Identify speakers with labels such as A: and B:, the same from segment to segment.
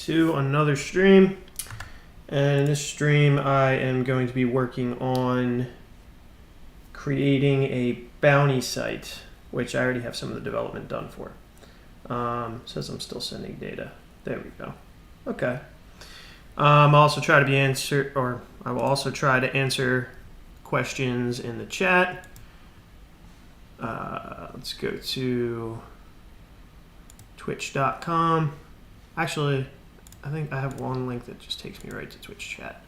A: to another stream. And in this stream, I am going to be working on creating a bounty site, which I already have some of the development done for. Says I'm still sending data. There we go. Okay. I'll also try to I will also try to answer questions in the chat. Let's go to twitch.com. Actually, I think I have one link that just takes me right to Twitch chat,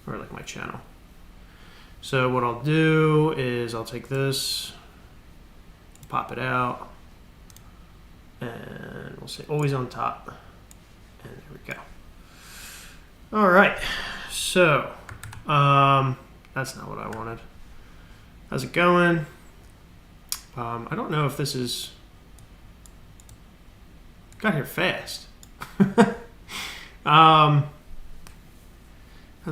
A: or like my channel. So what I'll do is I'll take this, pop it out, and we'll say always on top. And there we go. All right, so that's not what I wanted. How's it going? I don't know if this is... Got here fast. How's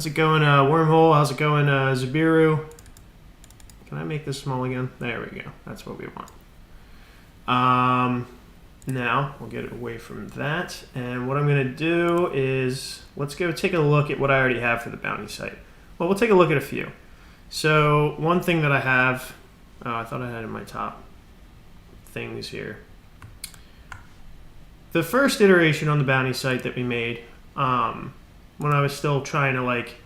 A: it going, Wormhole? How's it going, Zabiru? Can I make this small again? There we go. That's what we want. Now, we'll get it away from that. And what I'm going to do is, let's go take a look at what I already have for the bounty site. Well, we'll take a look at a few. So, one thing that I have... Oh, I thought I had in my top things here. The first iteration on the bounty site that we made, when I was still trying to like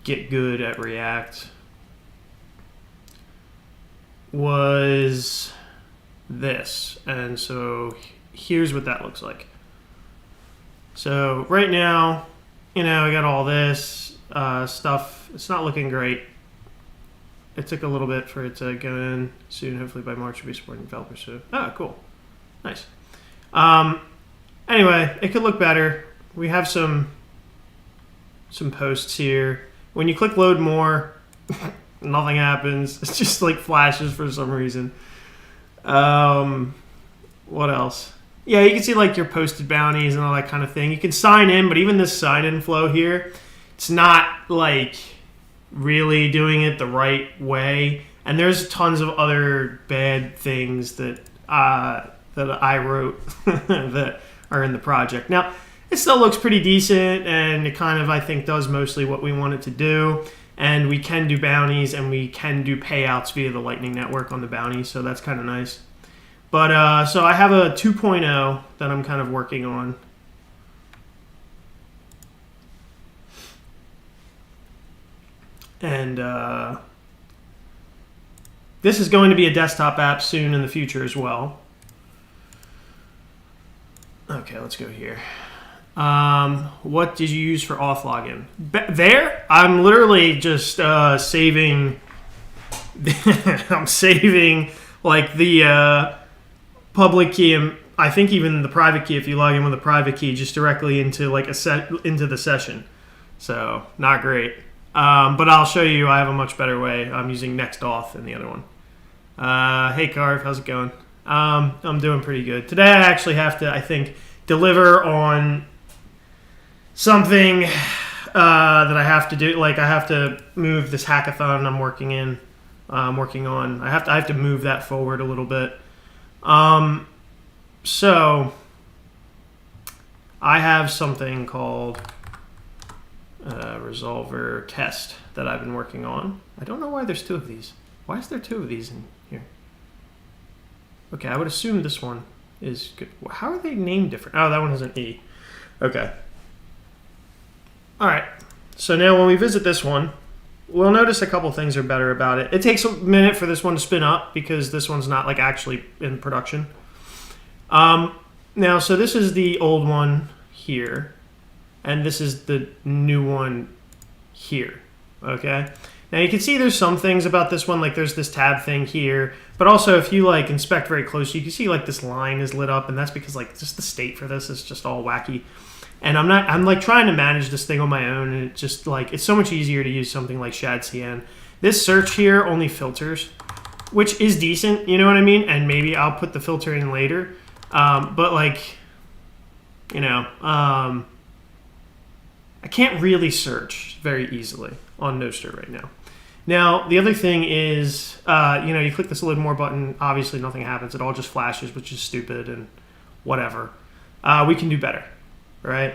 A: get good at React, was this. And so here's what that looks like. So right now, I got all this stuff. It's not looking great. It took a little bit for it to go in soon. Hopefully by March we'll be supporting developers. So, cool. Nice. Anyway, it could look better. We have some posts here. When you click load more, nothing happens. It's just like flashes for some reason. What else? Yeah, you can see like your posted bounties and all that kind of thing. You can sign in, but even this sign-in flow here, it's not like really doing it the right way. And there's tons of other bad things that I wrote that are in the project. Now, it still looks pretty decent, and it kind of, I think, does mostly what we want it to do. And we can do bounties, and we can do payouts via the Lightning Network on the bounty, so that's kind of nice. But, so I have a 2.0 that I'm kind of working on. And this is going to be a desktop app soon in the future as well. Okay, let's go here. What did you use for auth login? There, I'm literally just saving. I'm saving like the public key, and I think even the private key. If you log in with a private key, just directly into like into the session. So not great. But I'll show you. I have a much better way. I'm using Nextauth in the other one. Hey Carve, how's it going? I'm doing pretty good. Today I actually have to, I think, deliver on something that I have to do. Like I have to move this hackathon I'm working on. I have to move that forward a little bit. So I have something called Resolver Test that I've been working on. I don't know why there's two of these. Why is there two of these in here? Okay, I would assume this one is good. How are they named different? Oh, that one has an E. Okay. All right. So now when we visit this one, we'll notice a couple things are better about it. It takes a minute for this one to spin up because this one's not like actually in production. Now, so this is the old one here, and this is the new one here. Okay. Now you can see there's some things about this one, like there's this tab thing here, but also if you like inspect very closely, you can see like this line is lit up, and that's because like just the state for this is just all wacky. And I'm like trying to manage this thing on my own, and it just like, it's so much easier to use something like ShadCN. This search here only filters, which is decent, you know what I mean? And maybe I'll put the filter in later. But like, I can't really search very easily on Nostr right now. Now, the other thing is, you click this load more button, obviously nothing happens. It all just flashes, which is stupid and whatever. We can do better. right?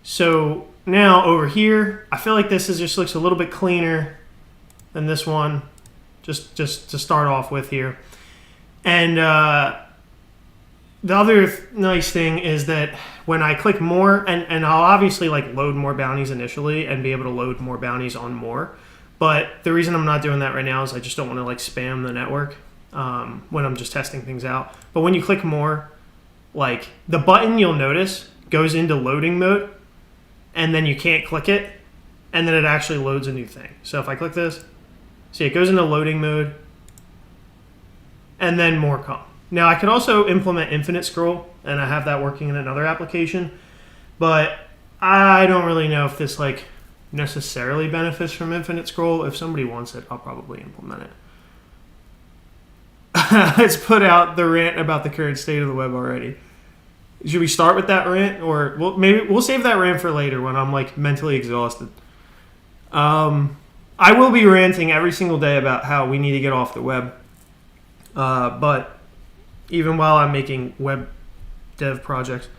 A: So now over here, I feel like this just looks a little bit cleaner than this one, just to start off with here. And the other nice thing is that when I click more, and I'll obviously like load more bounties initially and be able to load more bounties on more. But the reason I'm not doing that right now is I just don't want to like spam the network when I'm just testing things out. But when you click more, like the button, you'll notice goes into loading mode, and then you can't click it, and then it actually loads a new thing. So if I click this, see, it goes into loading mode, and then more come. Now I could also implement infinite scroll, and I have that working in another application, but I don't really know if this like necessarily benefits from infinite scroll. If somebody wants it, I'll probably implement it. Let's put out the rant about the current state of the web already. Should we start with that rant, or maybe we'll save that rant for later when I'm like mentally exhausted? I will be ranting every single day about how we need to get off the web, but even while I'm making web dev projects.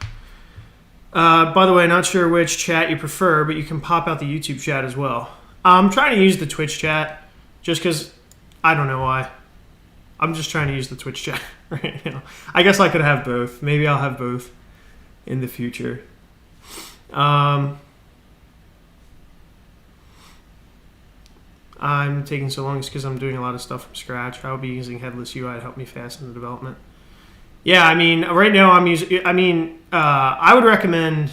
A: By the way, not sure which chat you prefer, but you can pop out the YouTube chat as well. I'm trying to use the Twitch chat just because I don't know why. I'm just trying to use the Twitch chat right now. I guess I could have both. Maybe I'll have both in the future. I'm taking so long because I'm doing a lot of stuff from scratch. I'll be using headless UI to help me fasten the development. Yeah, I mean, right now I'm using. I would recommend.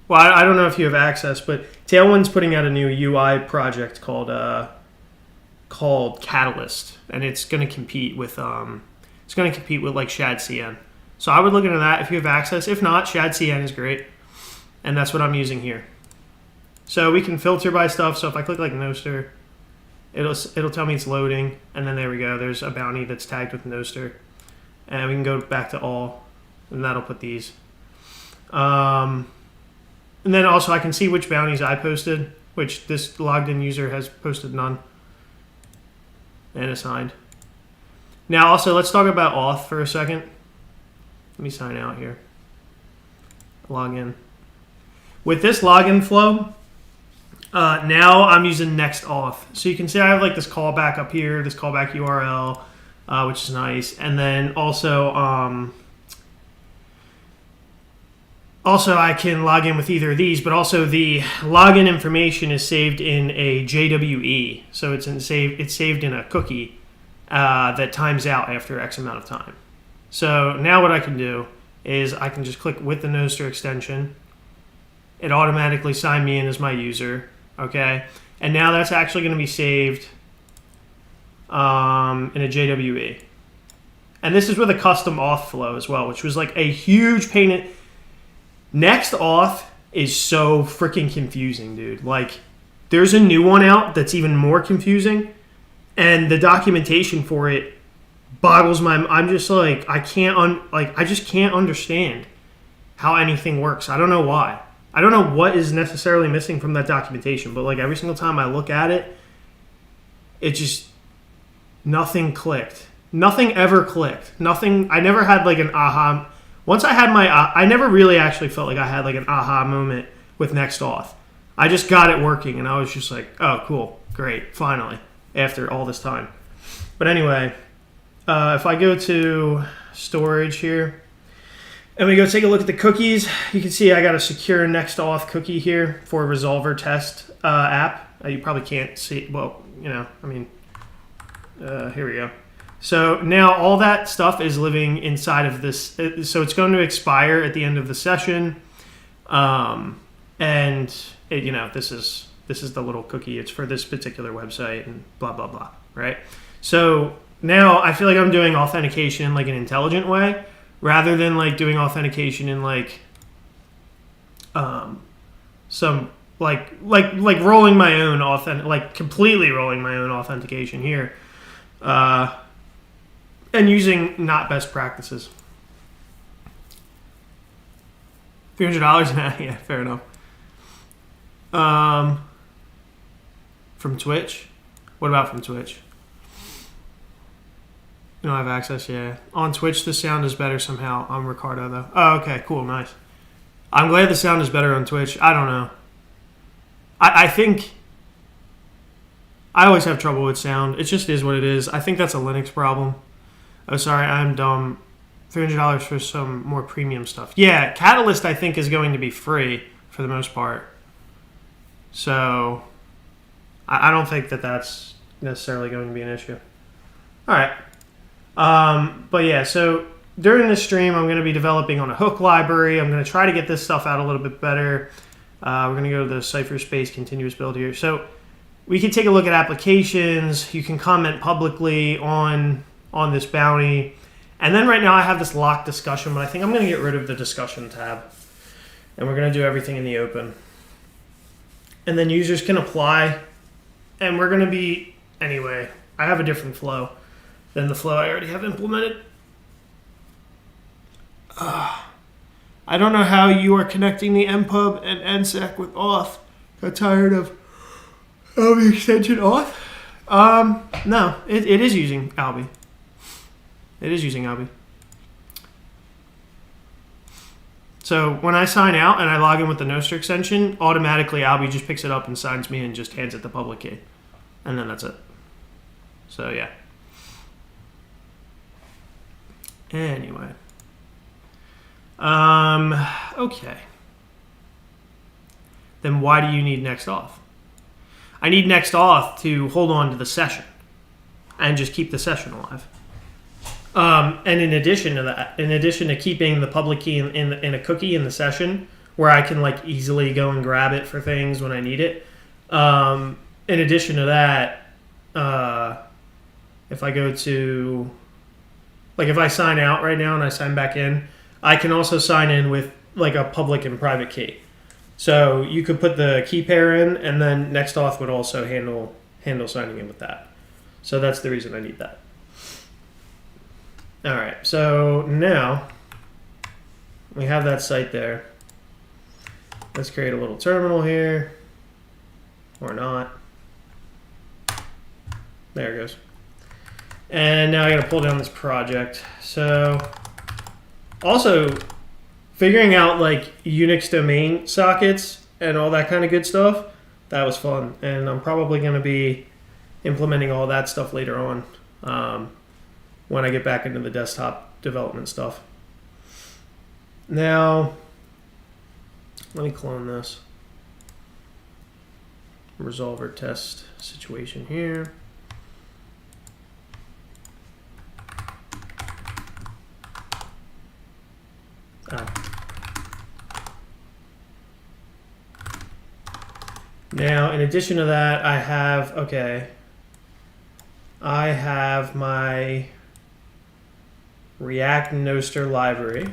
A: Well, I don't know if you have access, but Tailwind's putting out a new UI project called Catalyst, and it's going to compete with like ShadCN. So I would look into that if you have access. If not, ShadCN is great, and that's what I'm using here. So we can filter by stuff. So if I click like Noster, it'll tell me it's loading, and then there we go. There's a bounty that's tagged with Noster, and we can go back to all, and that'll put these. And then also I can see which bounties I posted, which this logged in user has posted none. And assigned. Now also let's talk about auth for a second. Let me sign out here. Log in. With this login flow, now I'm using Nextauth. So you can see I have like this callback up here, this callback URL, which is nice. And then also I can log in with either of these, but also the login information is saved in a JWE. So it's saved in a cookie that times out after X amount of time. So now what I can do is I can just click with the Noster extension. It automatically signed me in as my user, okay? And now that's actually going to be saved in a JWE. And this is with a custom auth flow as well, which was like a huge pain in... Nextauth is so freaking confusing, dude. Like, there's a new one out that's even more confusing, and the documentation for it boggles my. I'm just like, I just can't understand how anything works. I don't know why. I don't know what is necessarily missing from that documentation, but like every single time I look at it, it just nothing clicked. Nothing ever clicked. Nothing. I never had like an aha. Once I had my, I never really actually felt like I had like an aha moment with Nextauth. I just got it working, and I was just like, oh, cool, great, finally, after all this time. But anyway, if I go to storage here, and we go take a look at the cookies, you can see I got a secure Nextauth cookie here for Resolver test app. You probably can't see, well, you know, I mean, here we go. So now all that stuff is living inside of this. So it's going to expire at the end of the session. And it, you know, this is the little cookie. It's for this particular website and blah, blah, blah, right? So now I feel like I'm doing authentication in like an intelligent way rather than like doing authentication in like some like rolling my own completely rolling my own authentication here. And using not best practices. $300? Yeah, fair enough. From Twitch? What about from Twitch? You don't have access? Yeah. On Twitch, the sound is better somehow. I'm Ricardo, though. Oh, okay, cool, nice. I'm glad the sound is better on Twitch. I don't know. I think I always have trouble with sound. It just is what it is. I think that's a Linux problem. Oh, sorry, I'm dumb. $300 for some more premium stuff. Yeah, Catalyst I think is going to be free for the most part. So I don't think that that's necessarily going to be an issue. All right. But yeah, so during this stream, I'm going to be developing on a hook library. I'm going to try to get this stuff out a little bit better. We're going to go to the Cypherspace continuous build here. So we can take a look at applications. You can comment publicly on this bounty. And then right now I have this locked discussion, but I think I'm going to get rid of the discussion tab. And we're going to do everything in the open. And then users can apply. And we're going to be, anyway, I have a different flow than the flow I already have implemented. I don't know how you are connecting the npub and nsec with auth. Got tired of the extension auth. No, it is using Albi. It is using Albi. So when I sign out and I log in with the Nostr extension, automatically Albi just picks it up and signs me and just hands it the public key. And then that's it. So yeah. Anyway. Okay. Then why do you need next auth? I need next auth to hold on to the session and just keep the session alive. And in addition to that, in addition to keeping the public key in a cookie in the session where I can like easily go and grab it for things when I need it. In addition to that, if I go to, like if I sign out right now and I sign back in, I can also sign in with like a public and private key. So you could put the key pair in and then NextAuth would also handle signing in with that. So that's the reason I need that. All right, so now we have that site there. Let's create a little terminal here, or not. There it goes. And now I gotta pull down this project. So also figuring out like Unix domain sockets and all that kind of good stuff, that was fun. And I'm probably gonna be implementing all that stuff later on. When I get back into the desktop development stuff. Now, let me clone this. Resolver test situation here. Now, in addition to that, I have my React Nostr library.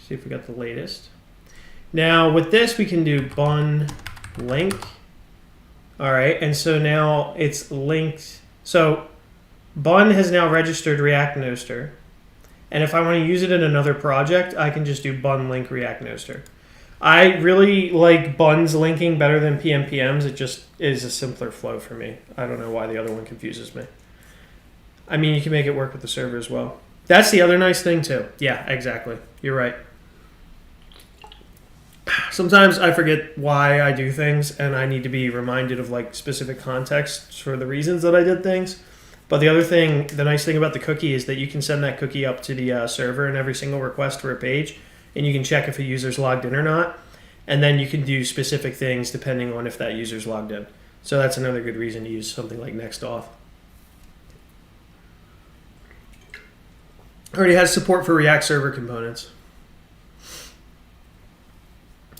A: See if we got the latest. Now with this we can do bun link. All right, and so now it's linked. So bun has now registered React Nostr. And if I want to use it in another project, I can just do bun link React Nostr. I really like buns linking better than PMPMs. It just is a simpler flow for me. I don't know why the other one confuses me. I mean, you can make it work with the server as well. That's the other nice thing too. Yeah, exactly. You're right. Sometimes I forget why I do things and I need to be reminded of like specific contexts for the reasons that I did things. But the other thing, the nice thing about the cookie is that you can send that cookie up to the server in every single request for a page. And you can check if a user's logged in or not. And then you can do specific things depending on if that user's logged in. So that's another good reason to use something like NextAuth. Already has support for React Server components.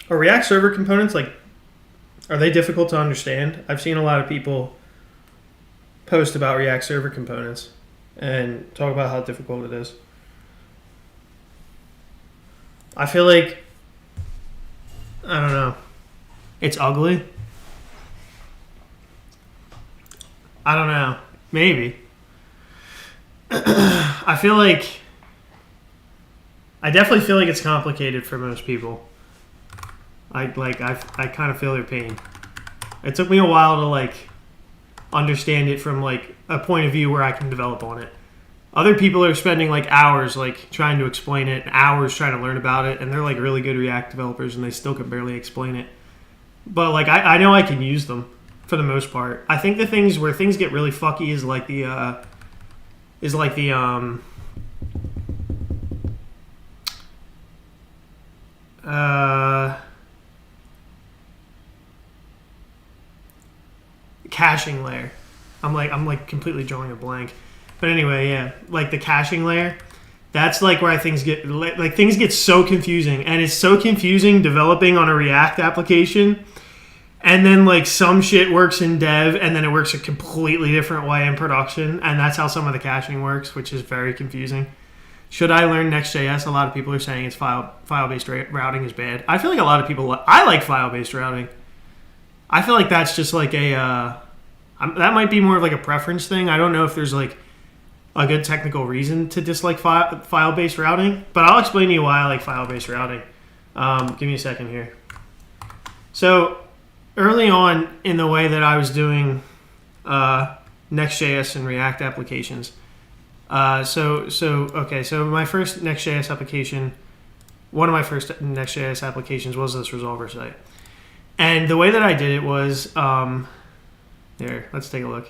A: Are React Server components, like, are they difficult to understand? I've seen a lot of people post about React Server components and talk about how difficult it is. I feel like, I don't know, it's ugly. I don't know, maybe. I definitely feel like it's complicated for most people. I kind of feel their pain. It took me a while to like understand it from like a point of view where I can develop on it. Other people are spending like hours like trying to explain it, hours trying to learn about it, and they're like really good React developers and they still can barely explain it. But like I know I can use them for the most part. I think the things where things get really fucky is like the caching layer. I'm like completely drawing a blank. But anyway, yeah, like the caching layer. That's like where things get so confusing, and it's so confusing developing on a React application, and then like some shit works in dev, and then it works a completely different way in production, and that's how some of the caching works, which is very confusing. Should I learn Next.js? A lot of people are saying it's file-based routing is bad. I feel like a lot of people. I like file-based routing. I feel like that's just like that might be more of like a preference thing. I don't know if there's like a good technical reason to dislike file-based routing, but I'll explain to you why I like file-based routing. Give me a second here. So early on in the way that I was doing Next.js and React applications, so my first Next.js application, one of my first Next.js applications was this resolver site. And the way that I did it was, let's take a look.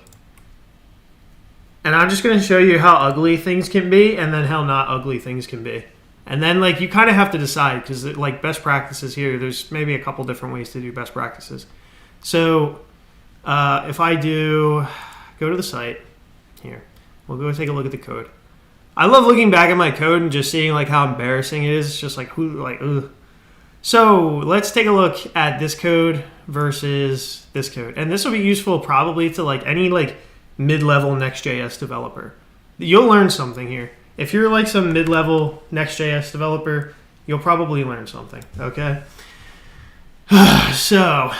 A: And I'm just going to show you how ugly things can be and then how not ugly things can be. And then like you kind of have to decide, because like best practices here, there's maybe a couple different ways to do best practices. So if I go to the site here, we'll go take a look at the code. I love looking back at my code and just seeing like how embarrassing it is. It's just like, ugh. So let's take a look at this code versus this code. And this will be useful probably to like any like mid-level Next.js developer. You'll learn something here. If you're like some mid-level Next.js developer, you'll probably learn something, okay? So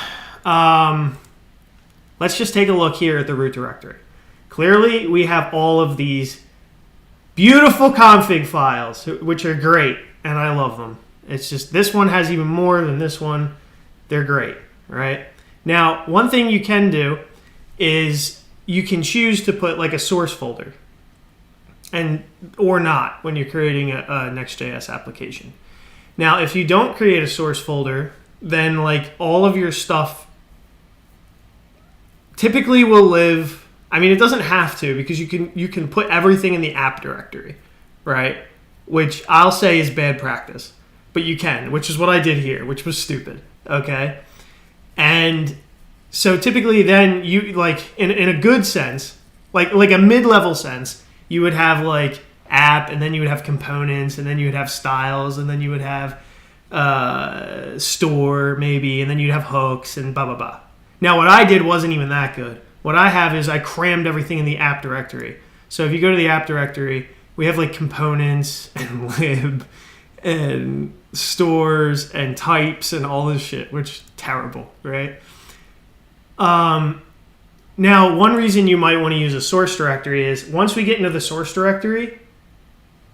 A: let's just take a look here at the root directory. Clearly, we have all of these beautiful config files, which are great, and I love them. It's just this one has even more than this one. They're great, right? Now, one thing you can do is you can choose to put like a source folder or not when you're creating a Next.js application. Now, if you don't create a source folder, then like all of your stuff typically will live. I mean, it doesn't have to, because you can put everything in the app directory, right? Which I'll say is bad practice, but you can, which is what I did here, which was stupid, okay? And so typically then you like in a good sense, like a mid-level sense, you would have like app, and then you would have components, and then you would have styles, and then you would have store maybe, and then you'd have hooks and blah, blah, blah. Now what I did wasn't even that good. What I have is I crammed everything in the app directory. So if you go to the app directory, we have like components and lib and stores and types and all this shit, which is terrible, right? Now, one reason you might want to use a source directory is once we get into the source directory,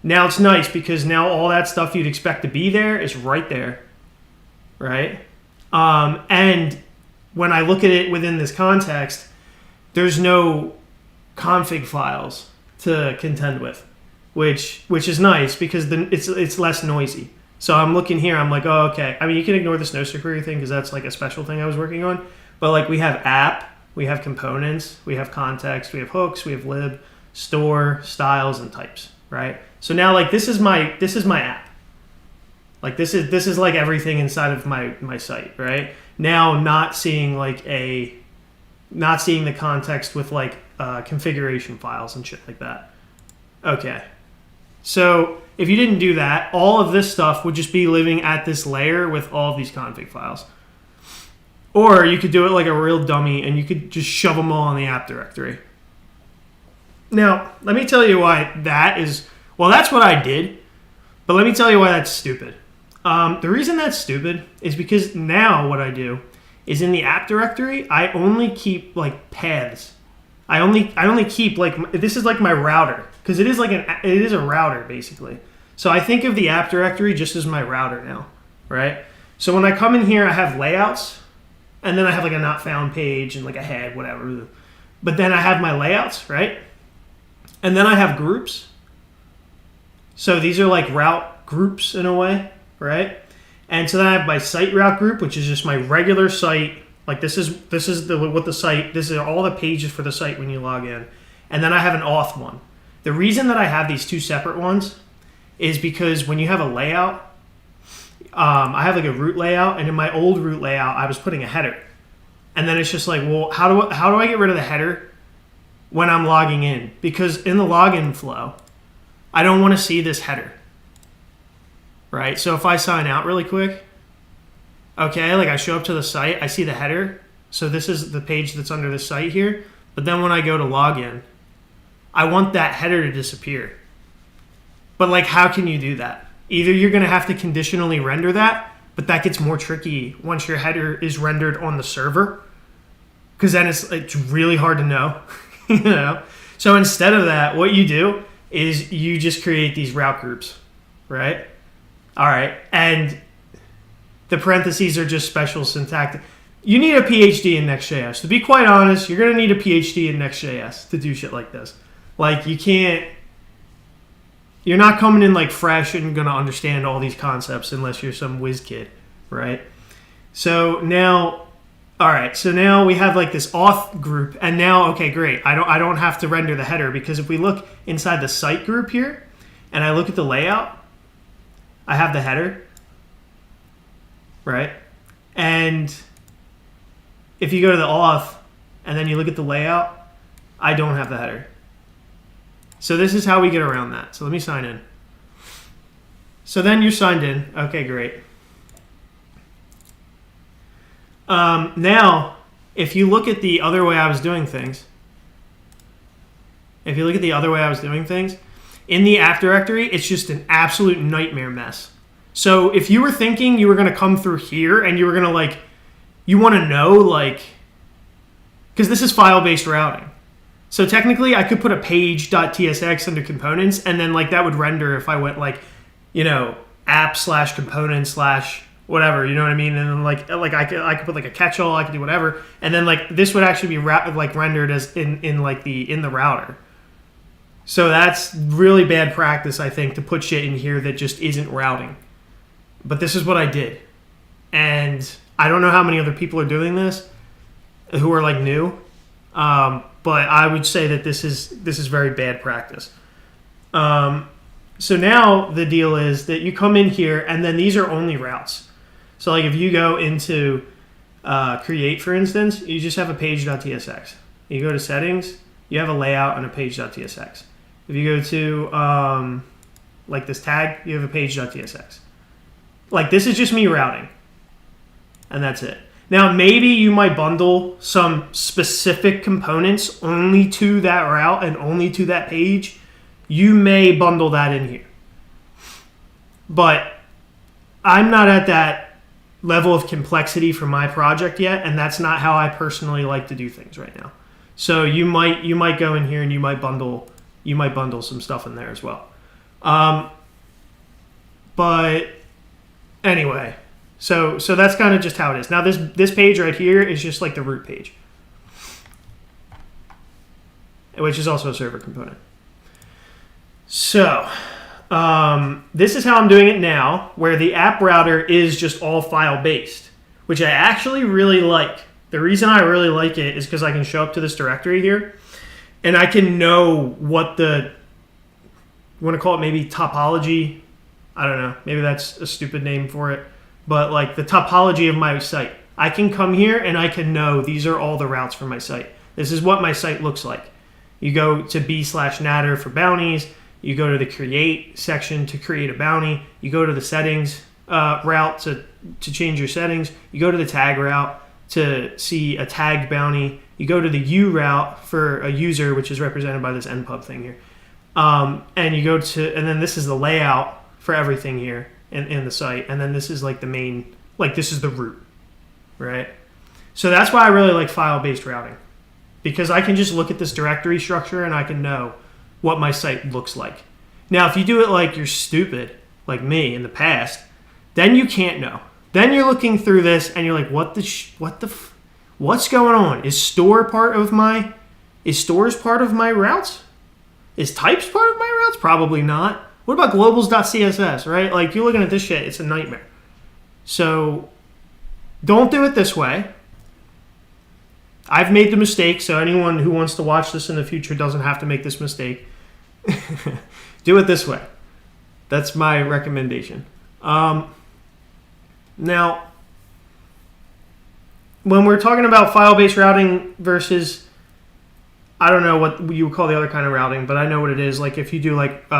A: now it's nice because now all that stuff you'd expect to be there is right there, right? And when I look at it within this context, there's no config files to contend with, which is nice because then it's less noisy. So I'm looking here, I'm like, oh, okay. I mean, you can ignore the snowsecurity thing because that's like a special thing I was working on. But like we have app, we have components, we have context, we have hooks, we have lib, store, styles, and types, right? So now like this is my app. Like this is like everything inside of my site, right? Now not seeing the context with like configuration files and shit like that. Okay. So if you didn't do that, all of this stuff would just be living at this layer with all of these config files. Or you could do it like a real dummy and you could just shove them all in the app directory. Now, let me tell you why that is. Well, that's what I did, but let me tell you why that's stupid. The reason that's stupid is because now what I do is in the app directory, I only keep like paths. I only keep like, this is like my router, because it is a router basically. So I think of the app directory just as my router now, right? So when I come in here, I have layouts, and then I have like a not found page and like a head, whatever. But then I have my layouts, right? And then I have groups, So these are like route groups in a way, right? And so then I have my site route group, which is just my regular site. Like this is what the site. This is all the pages for the site when you log in. And then I have an auth one. The reason that I have these two separate ones is because when you have a layout, I have like a root layout, and in my old root layout, I was putting a header. And then it's just like, well, how do I get rid of the header when I'm logging in? Because in the login flow, I don't want to see this header, right? So if I sign out really quick, okay, like I show up to the site, I see the header. So this is the page that's under the site here. But then when I go to login, I want that header to disappear. But like, how can you do that? Either you're going to have to conditionally render that, but that gets more tricky once your header is rendered on the server, because then it's really hard to know. You know? So instead of that, what you do is you just create these route groups, right? All right, and the parentheses are just special syntactic. You need a PhD in Next.js. To be quite honest, you're going to need a PhD in Next.js to do shit like this. Like, you're not coming in like fresh and going to understand all these concepts unless you're some whiz kid, right? So now, all right, so now we have like this auth group, and now, okay, great. I don't have to render the header, because if we look inside the site group here and I look at the layout, I have the header, right? And if you go to the auth and then you look at the layout, I don't have the header. So this is how we get around that. So let me sign in. So then you're signed in. Okay, great. Now, if you look at the other way I was doing things, in the app directory, it's just an absolute nightmare mess. So if you were thinking you were going to come through here and you were going to like, you want to know like, because this is file-based routing. So technically I could put a page.tsx under components, and then like that would render if I went like, you know, app/component/ whatever, you know what I mean? And then like I could put like a catch-all, I could do whatever. And then like this would actually be rendered as in the router. So that's really bad practice, I think, to put shit in here that just isn't routing. But this is what I did. And I don't know how many other people are doing this who are like new. But I would say that this is very bad practice. So now the deal is that you come in here, and then these are only routes. So like if you go into create, for instance, you just have a page.tsx. You go to settings, you have a layout and a page.tsx. If you go to like this tag, you have a page.tsx. Like this is just me routing, and that's it. Now, maybe you might bundle some specific components only to that route and only to that page. You may bundle that in here. But I'm not at that level of complexity for my project yet, and that's not how I personally like to do things right now. So you might go in here and you might bundle some stuff in there as well. But anyway, so that's kind of just how it is. Now this page right here is just like the root page, which is also a server component. So this is how I'm doing it now, where the app router is just all file based, which I actually really like. The reason I really like it is because I can show up to this directory here and I can know what you want to call it, maybe topology. I don't know. Maybe that's a stupid name for it. But like the topology of my site. I can come here and I can know these are all the routes for my site. This is what my site looks like. You go to b/natter for bounties. You go to the create section to create a bounty. You go to the settings route to change your settings. You go to the tag route to see a tagged bounty. You go to the U route for a user, which is represented by this npub thing here. And then this is the layout for everything here in the site. And then this is like the main, like this is the root, right? So that's why I really like file-based routing, because I can just look at this directory structure and I can know what my site looks like. Now, if you do it like you're stupid, like me in the past, then you can't know. Then you're looking through this and you're like, what's going on? Is stores part of my routes? Is types part of my routes? Probably not. What about globals.css, right? Like, you're looking at this shit, it's a nightmare. So don't do it this way. I've made the mistake, so anyone who wants to watch this in the future doesn't have to make this mistake. Do it this way. That's my recommendation. Now, when we're talking about file-based routing versus, I don't know what you would call the other kind of routing, but I know what it is. Like if you do like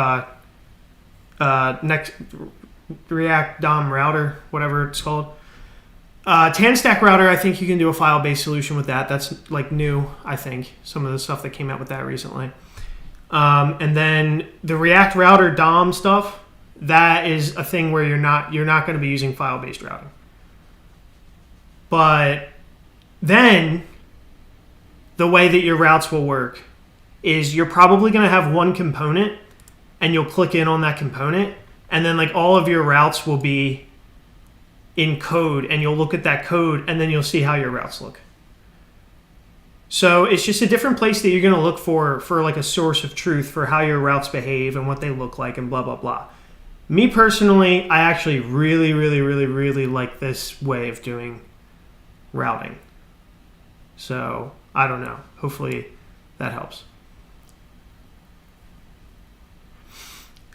A: next React DOM router, whatever it's called. TAN-stack router, I think you can do a file-based solution with that. That's like new, I think. Some of the stuff that came out with that recently. And then the React router DOM stuff, that is a thing where you're not going to be using file-based routing. But then the way that your routes will work is you're probably going to have one component and you'll click in on that component, and then like all of your routes will be in code, and you'll look at that code and then you'll see how your routes look. So it's just a different place that you're going to look for like a source of truth for how your routes behave and what they look like and blah, blah, blah. Me personally, I actually really, really, really, really like this way of doing routing. So I don't know. Hopefully that helps.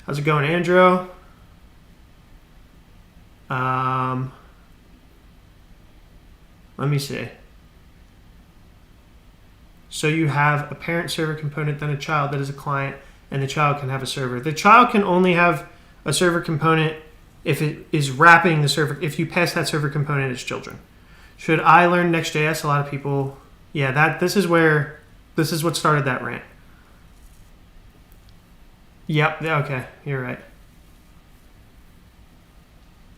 A: How's it going, Andrew? Let me see. So you have a parent server component, then a child that is a client, and the child can have a server. The child can only have a server component if it is wrapping the server. If you pass that server component as children. Should I learn Nextjs? A lot of people, yeah. This is what started that rant. Yep. Okay, you're right.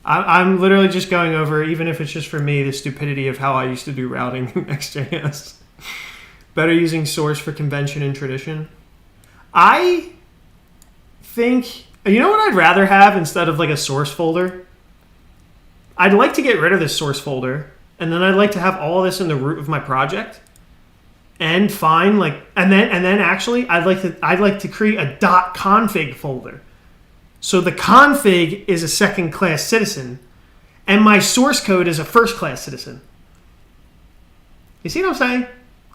A: I'm literally just going over, even if it's just for me, the stupidity of how I used to do routing in Nextjs. Better using source for convention and tradition. I think, you know what I'd rather have instead of like a source folder? I'd like to get rid of this source folder, and then I'd like to have all of this in the root of my project. And fine, like, and then actually I'd like to create a .config folder. So the config is a second-class citizen, and my source code is a first-class citizen. You see what I'm saying?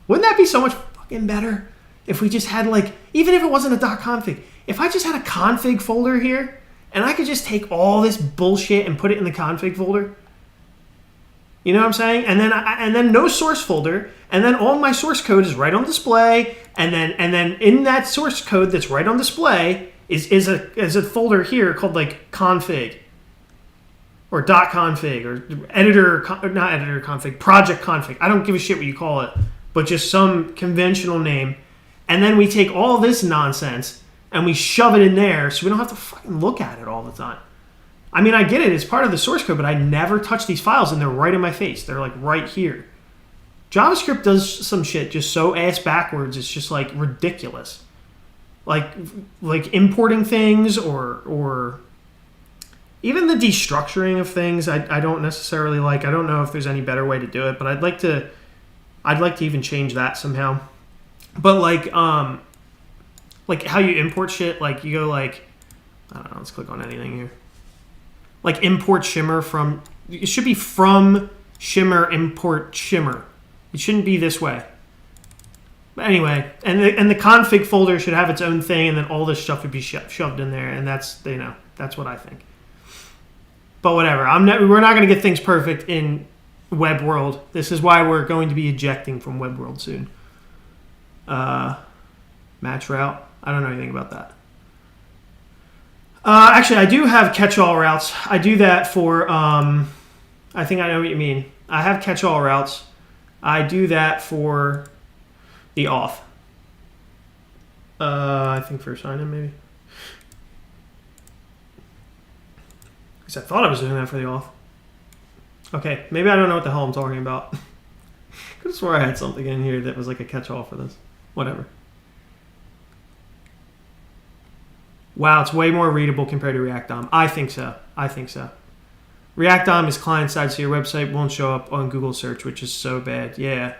A: Wouldn't that be so much fucking better if we just had, like, even if it wasn't a .config, if I just had a config folder here, and I could just take all this bullshit and put it in the config folder? You know what I'm saying? And then no source folder, and then all my source code is right on display, and then in that source code that's right on display is a folder here called like config or .config or editor, not editor config, project config. I don't give a shit what you call it, but just some conventional name. And then we take all this nonsense and we shove it in there so we don't have to fucking look at it all the time. I mean, I get it, it's part of the source code, but I never touch these files and they're right in my face. They're like right here. JavaScript does some shit just so ass backwards, it's just like ridiculous. Like importing things or even the destructuring of things I don't necessarily like. I don't know if there's any better way to do it, but I'd like to even change that somehow. But like how you import shit, like you go like, I don't know, let's click on anything here. Like import shimmer from, it should be from shimmer import shimmer. It shouldn't be this way. But anyway, and the config folder should have its own thing, and then all this stuff would be shoved in there, and that's, you know, that's what I think. But whatever, we're not going to get things perfect in web world. This is why we're going to be ejecting from web world soon. Match route, I don't know anything about that. Actually, I do have catch-all routes. I do that for, I think I know what you mean. I have catch-all routes. I do that for the auth. I think for sign-in, maybe. Because I thought I was doing that for the auth. Okay, maybe I don't know what the hell I'm talking about. I could have swore I had something in here that was like a catch-all for this. Whatever. Wow, it's way more readable compared to React DOM. I think so. React DOM is client-side, so your website won't show up on Google search, which is so bad. Yeah.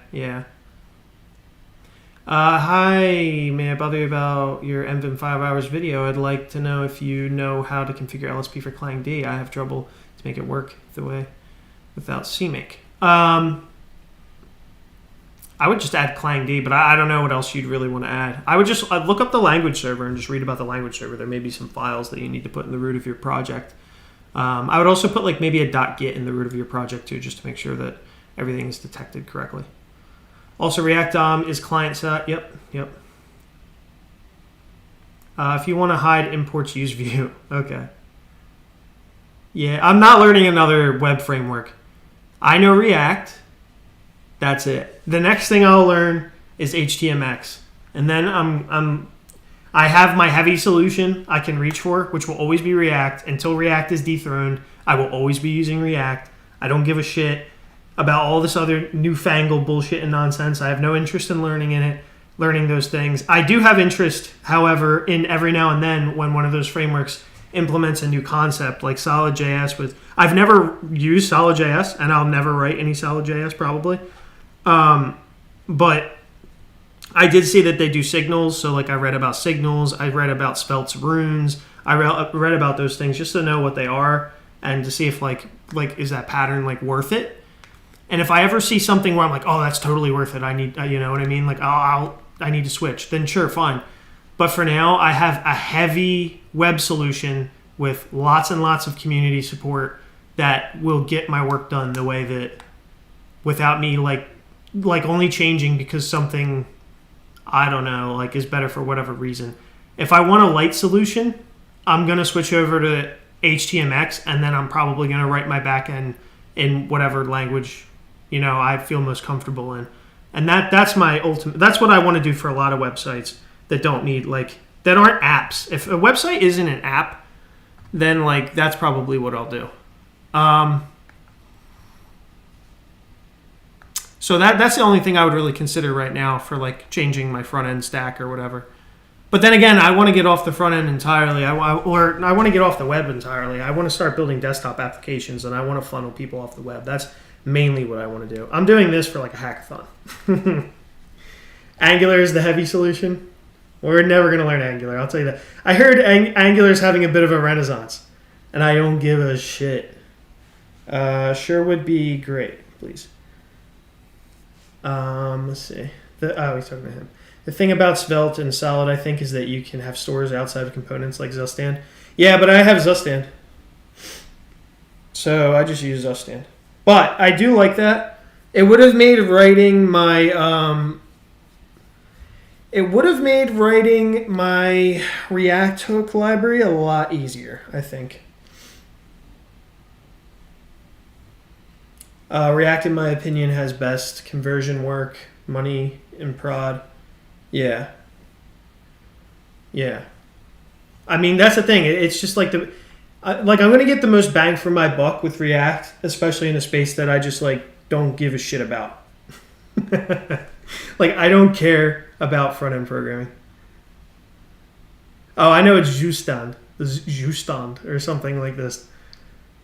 A: Hi, may I bother you about your MVIM 5 hours video? I'd like to know if you know how to configure LSP for Clang D. I have trouble to make it work the way without CMake. I would just add Clang D, but I don't know what else you'd really want to add. I would just look up the language server and just read about the language server. There may be some files that you need to put in the root of your project. I would also put like maybe a .git in the root of your project too, just to make sure that everything is detected correctly. Also, React DOM is client-side. Yep. If you want to hide imports, use Vue. Okay. Yeah, I'm not learning another web framework. I know React. That's it. The next thing I'll learn is HTMX. And then I have my heavy solution I can reach for, which will always be React. Until React is dethroned, I will always be using React. I don't give a shit about all this other newfangled bullshit and nonsense. I have no interest in learning those things. I do have interest, however, in every now and then when one of those frameworks implements a new concept like Solid.js. I've never used Solid.js, and I'll never write any Solid.js probably. But I did see that they do signals. So like I read about signals. I read about Svelte's runes. I read about those things just to know what they are and to see if like is that pattern like worth it. And if I ever see something where I'm like, oh, that's totally worth it, I need, you know what I mean? Like, I need to switch. Then sure, fine. But for now, I have a heavy web solution with lots and lots of community support that will get my work done the way that, without me like only changing because something, I don't know, like is better for whatever reason. If I want a light solution, I'm gonna switch over to HTMX, and then I'm probably gonna write my backend in whatever language I feel most comfortable in. And that's my ultimate, that's what I want to do for a lot of websites that don't need that aren't apps. If a website isn't an app, then that's probably what I'll do. So that's the only thing I would really consider right now for changing my front end stack or whatever. But then again, I want to get off the front end entirely. I want to get off the web entirely. I want to start building desktop applications, and I want to funnel people off the web. That's mainly what I want to do. I'm doing this for a hackathon. Angular is the heavy solution. We're never going to learn Angular, I'll tell you that. I heard Angular is having a bit of a renaissance, and I don't give a shit. Sure would be great, please. Let's see. He's talking to him. The thing about Svelte and Solid, I think, is that you can have stores outside of components like Zustand. Yeah, but I have Zustand. So I just use Zustand. But I do like that. It would have made writing my React hook library a lot easier, I think. React, in my opinion, has best conversion work, money in prod. Yeah. I mean, that's the thing. It's just I'm going to get the most bang for my buck with React, especially in a space that I just don't give a shit about. I don't care about front end programming. Oh, I know it's Zustand or something like this,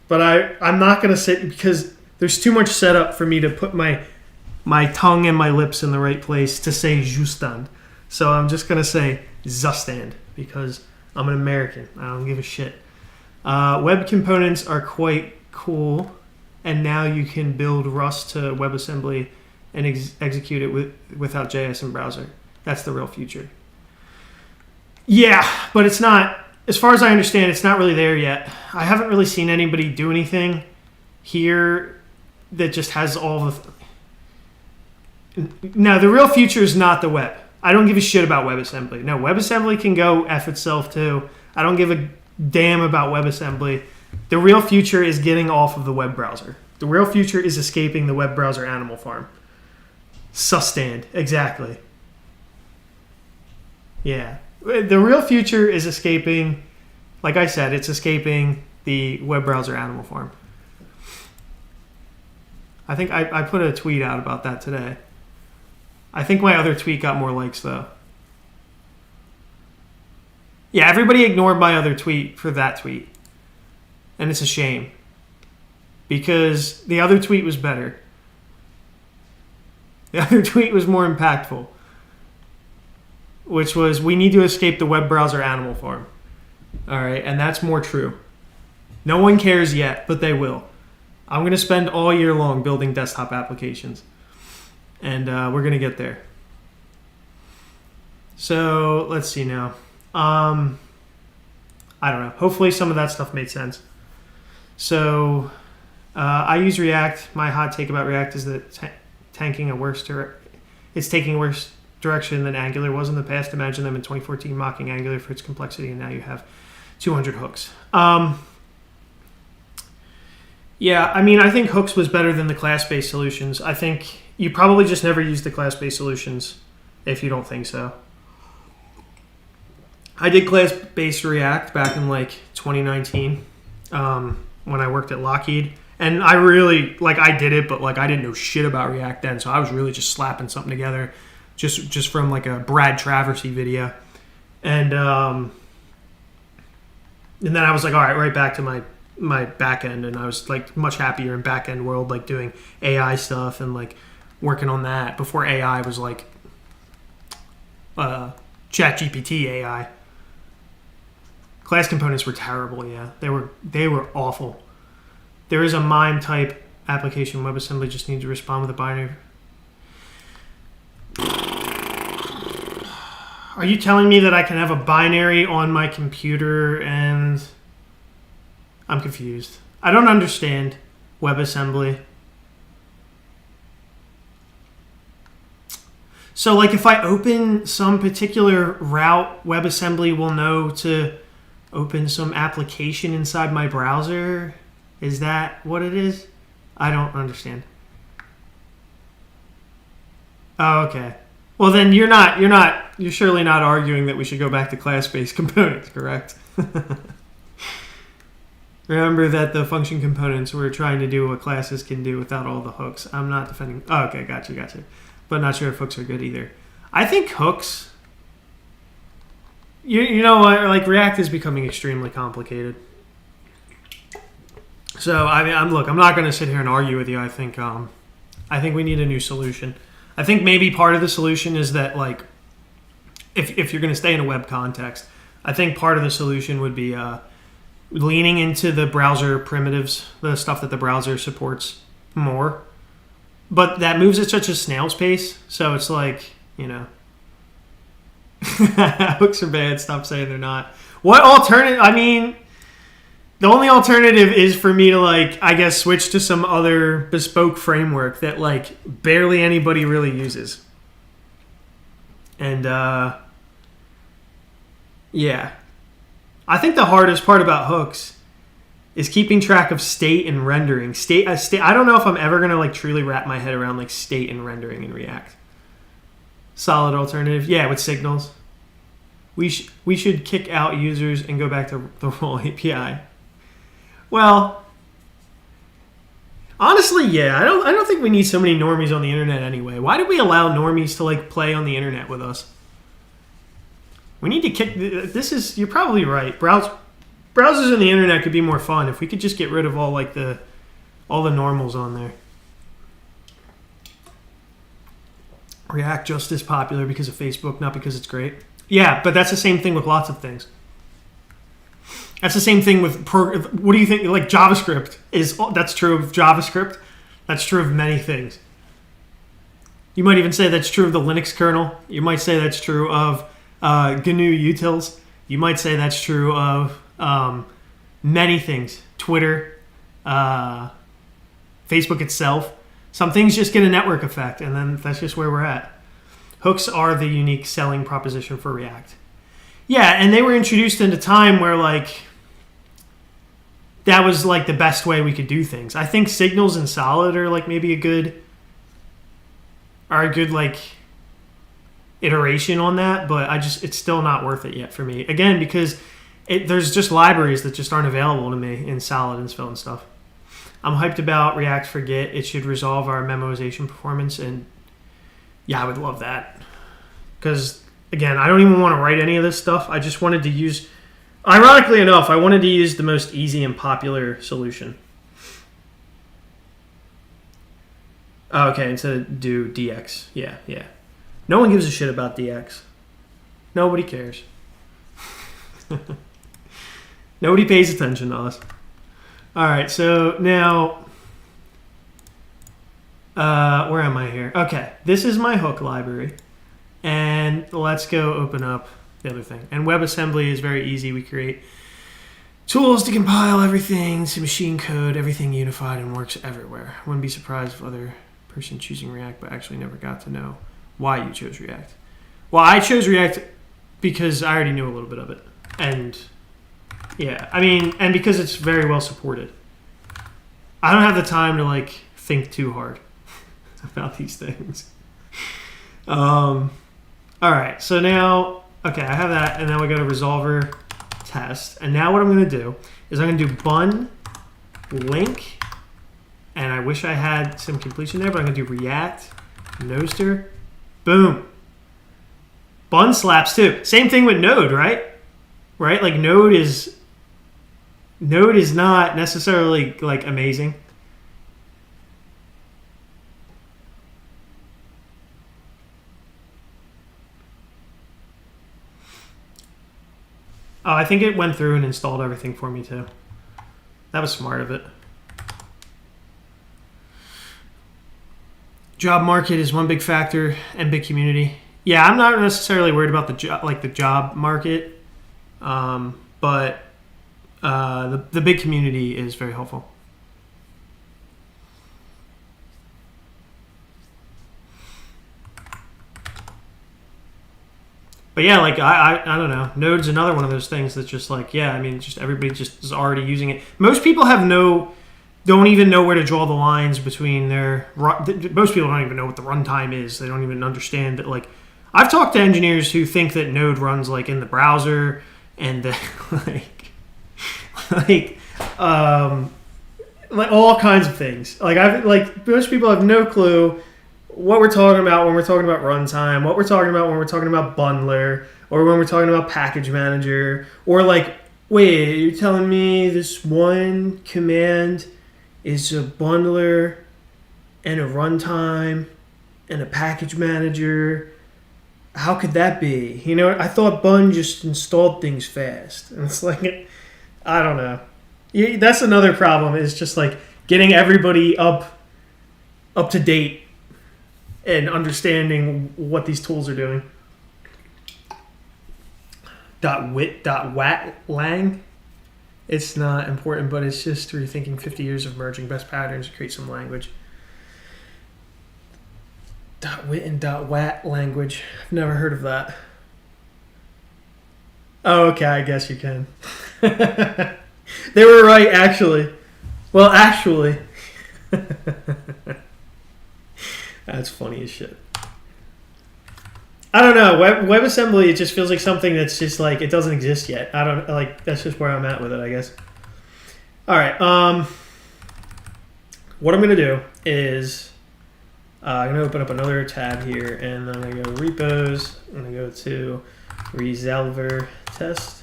A: but I'm not going to sit because there's too much setup for me to put my tongue and my lips in the right place to say Zustand. So I'm just going to say Zustand because I'm an American. I don't give a shit. Web components are quite cool, and now you can build Rust to WebAssembly and execute it without JS in browser. That's the real future. Yeah, but it's not, as far as I understand, it's not really there yet. I haven't really seen anybody do anything here that just has all the... No, the real future is not the web. I don't give a shit about WebAssembly. No, WebAssembly can go F itself too. I don't give a damn about WebAssembly. The real future is getting off of the web browser. The real future is escaping the web browser animal farm. Sustand, exactly. Yeah. The real future is escaping, like I said, it's escaping the web browser animal farm. I think I put a tweet out about that today. I think my other tweet got more likes, though. Yeah, everybody ignored my other tweet for that tweet. And it's a shame. Because the other tweet was better. The other tweet was more impactful. which was we need to escape the web browser animal farm. All right, and that's more true. No one cares yet, but they will. I'm going to spend all year long building desktop applications, and we're going to get there. So let's see now. I don't know. Hopefully some of that stuff made sense. So I use React. My hot take about React is that it's taking a worse direction than Angular was in the past. Imagine them in 2014 mocking Angular for its complexity, and now you have 200 hooks. Yeah, I mean, I think hooks was better than the class-based solutions. I think you probably just never used the class-based solutions if you don't think so. I did class-based React back in like 2019 when I worked at Lockheed. And I really, I did it, but I didn't know shit about React then. So I was really just slapping something together just from like a Brad Traversy video. And then I was like, all right back to my back end. And I was like much happier in back end world, like doing AI stuff and like working on that before AI was like ChatGPT AI. Class components were terrible, yeah. They were awful. There is a MIME type application. WebAssembly just needs to respond with a binary. Are you telling me that I can have a binary on my computer and... I'm confused. I don't understand WebAssembly. So if I open some particular route, WebAssembly will know to open some application inside my browser. Is that what it is? I don't understand. Oh, okay. Well, then you're surely not arguing that we should go back to class-based components, correct? Remember that the function components were trying to do what classes can do without all the hooks. I'm not defending... Oh, okay, gotcha. But not sure if hooks are good either. I think hooks... You know what? React is becoming extremely complicated. So I mean, I'm not going to sit here and argue with you. I think we need a new solution. I think maybe part of the solution is that if you're going to stay in a web context, I think part of the solution would be leaning into the browser primitives, the stuff that the browser supports more. But that moves at such a snail's pace, so it's hooks are bad. Stop saying they're not. What alternative? I mean, the only alternative is for me to switch to some other bespoke framework that barely anybody really uses. And yeah, I think the hardest part about hooks is keeping track of state and rendering. State. I don't know if I'm ever gonna truly wrap my head around state and rendering in React. Solid alternative. Yeah, with signals. We should kick out users and go back to the role API. Well, honestly, yeah. I don't think we need so many normies on the internet anyway. Why do we allow normies to play on the internet with us? We need to kick... You're probably right. Browsers on the internet could be more fun if we could just get rid of all the normals on there. React just as popular because of Facebook, not because it's great. Yeah, but that's the same thing with lots of things. That's the same thing with... What do you think? JavaScript that's true of JavaScript. That's true of many things. You might even say that's true of the Linux kernel. You might say that's true of GNU utils. You might say that's true of many things. Twitter, Facebook itself. Some things just get a network effect, and then that's just where we're at. Hooks are the unique selling proposition for React. Yeah, and they were introduced in a time where that was the best way we could do things. I think signals and solid are maybe a good iteration on that, but it's still not worth it yet for me. Again, because there's just libraries that just aren't available to me in solid and Svelte and stuff. I'm hyped about React Forget. It should resolve our memoization performance, and yeah, I would love that. Because, again, I don't even want to write any of this stuff. I just wanted to use... Ironically enough, I wanted to use the most easy and popular solution. Oh, okay, instead of do DX. Yeah. No one gives a shit about DX. Nobody cares. Nobody pays attention to us. All right, so now, where am I here? Okay, this is my hook library. And let's go open up the other thing. And WebAssembly is very easy. We create tools to compile everything to machine code, everything unified and works everywhere. I wouldn't be surprised if other person choosing React but actually never got to know why you chose React. Well, I chose React because I already knew a little bit of it. And yeah, I mean, and because it's very well supported. I don't have the time to like think too hard about these things. All right, so now, okay, I have that, and now we go to resolver test. And now what I'm going to do is I'm going to do bun link, and I wish I had some completion there, but I'm going to do react noster, boom. Bun slaps too. Same thing with node, right? Right? Like node is not necessarily like amazing. Oh, I think it went through and installed everything for me too. That was smart of it. Job market is one big factor and big community. Yeah, I'm not necessarily worried about the job market, but the big community is very helpful. But yeah, like I don't know. Node's another one of those things that's just like, yeah, I mean, just everybody just is already using it. Most people don't even know where to draw the lines between their. Most people don't even know what the runtime is. They don't even understand that. Like, I've talked to engineers who think that Node runs like in the browser and that like all kinds of things. Like most people have no clue what we're talking about when we're talking about runtime, what we're talking about when we're talking about bundler, or when we're talking about package manager, or like, wait, you're telling me this one command is a bundler and a runtime and a package manager? How could that be? You know, I thought Bun just installed things fast. And it's like, I don't know. That's another problem, is just like getting everybody up to date and understanding what these tools are doing. .wit.wat.lang. It's not important, but it's just rethinking 50 years of merging best patterns to create some language. .wit and .wat language. I've never heard of that. Oh, okay, I guess you can. They were right, actually. Well, actually. That's funny as shit. I don't know. WebAssembly, it just feels like something that's just like, it doesn't exist yet. I don't like, that's just where I'm at with it, I guess. All right. What I'm going to do is I'm going to open up another tab here, and I'm going to go repos. I'm going to go to resolver test.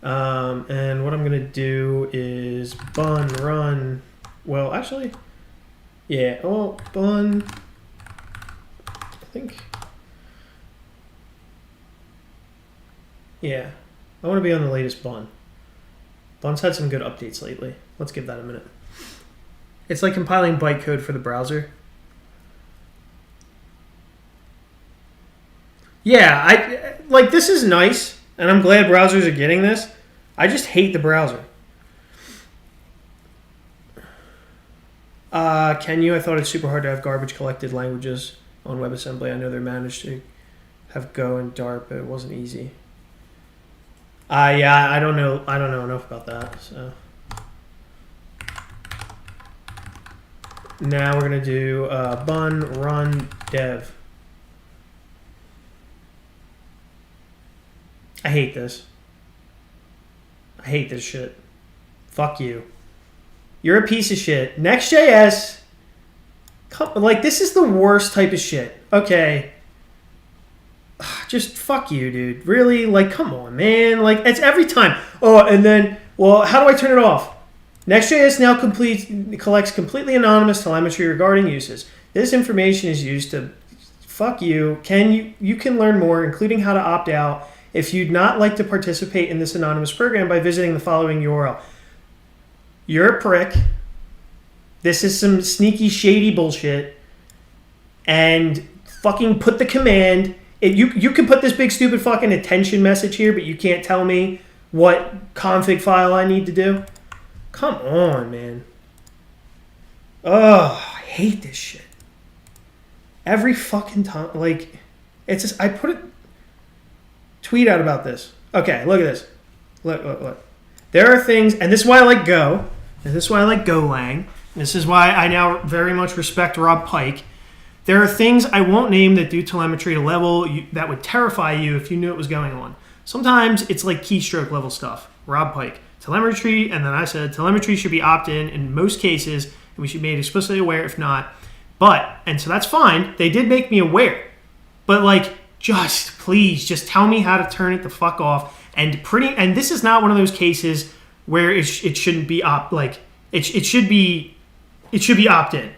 A: And what I'm going to do is bun run. Well, actually, yeah. Oh, bun. I think. Yeah. I want to be on the latest bun. Bun's had some good updates lately. Let's give that a minute. It's like compiling bytecode for the browser. Yeah, this is nice, and I'm glad browsers are getting this. I just hate the browser. Can you? I thought it's super hard to have garbage collected languages on WebAssembly. I know they're managed to have Go and Dart, but it wasn't easy. Yeah, I don't know enough about that. So now we're gonna do bun run dev. I hate this. I hate this shit. Fuck you. You're a piece of shit. Nextjs. This is the worst type of shit. Okay. Just fuck you, dude. Really? Come on, man. It's every time. Oh, and then, well, how do I turn it off? Nextjs now collects completely anonymous telemetry regarding uses. This information is used to fuck you. You can learn more, including how to opt out if you'd not like to participate in this anonymous program by visiting the following URL. You're a prick. This is some sneaky, shady bullshit. And fucking put the command. You can put this big, stupid fucking attention message here, but you can't tell me what config file I need to do. Come on, man. Oh, I hate this shit. Every fucking time. Like, it's just, I put a tweet out about this. Okay, look at this. Look. There are things, and this is why I like Go, and this is why I like Golang. This is why I now very much respect Rob Pike. There are things I won't name that do telemetry to level that would terrify you if you knew it was going on. Sometimes it's like keystroke level stuff. Rob Pike. Telemetry, and then I said telemetry should be opt-in in most cases, and we should be made explicitly aware if not. And so that's fine. They did make me aware. But like, please, just tell me how to turn it the fuck off. And this is not one of those cases where it shouldn't be it should be opt-in.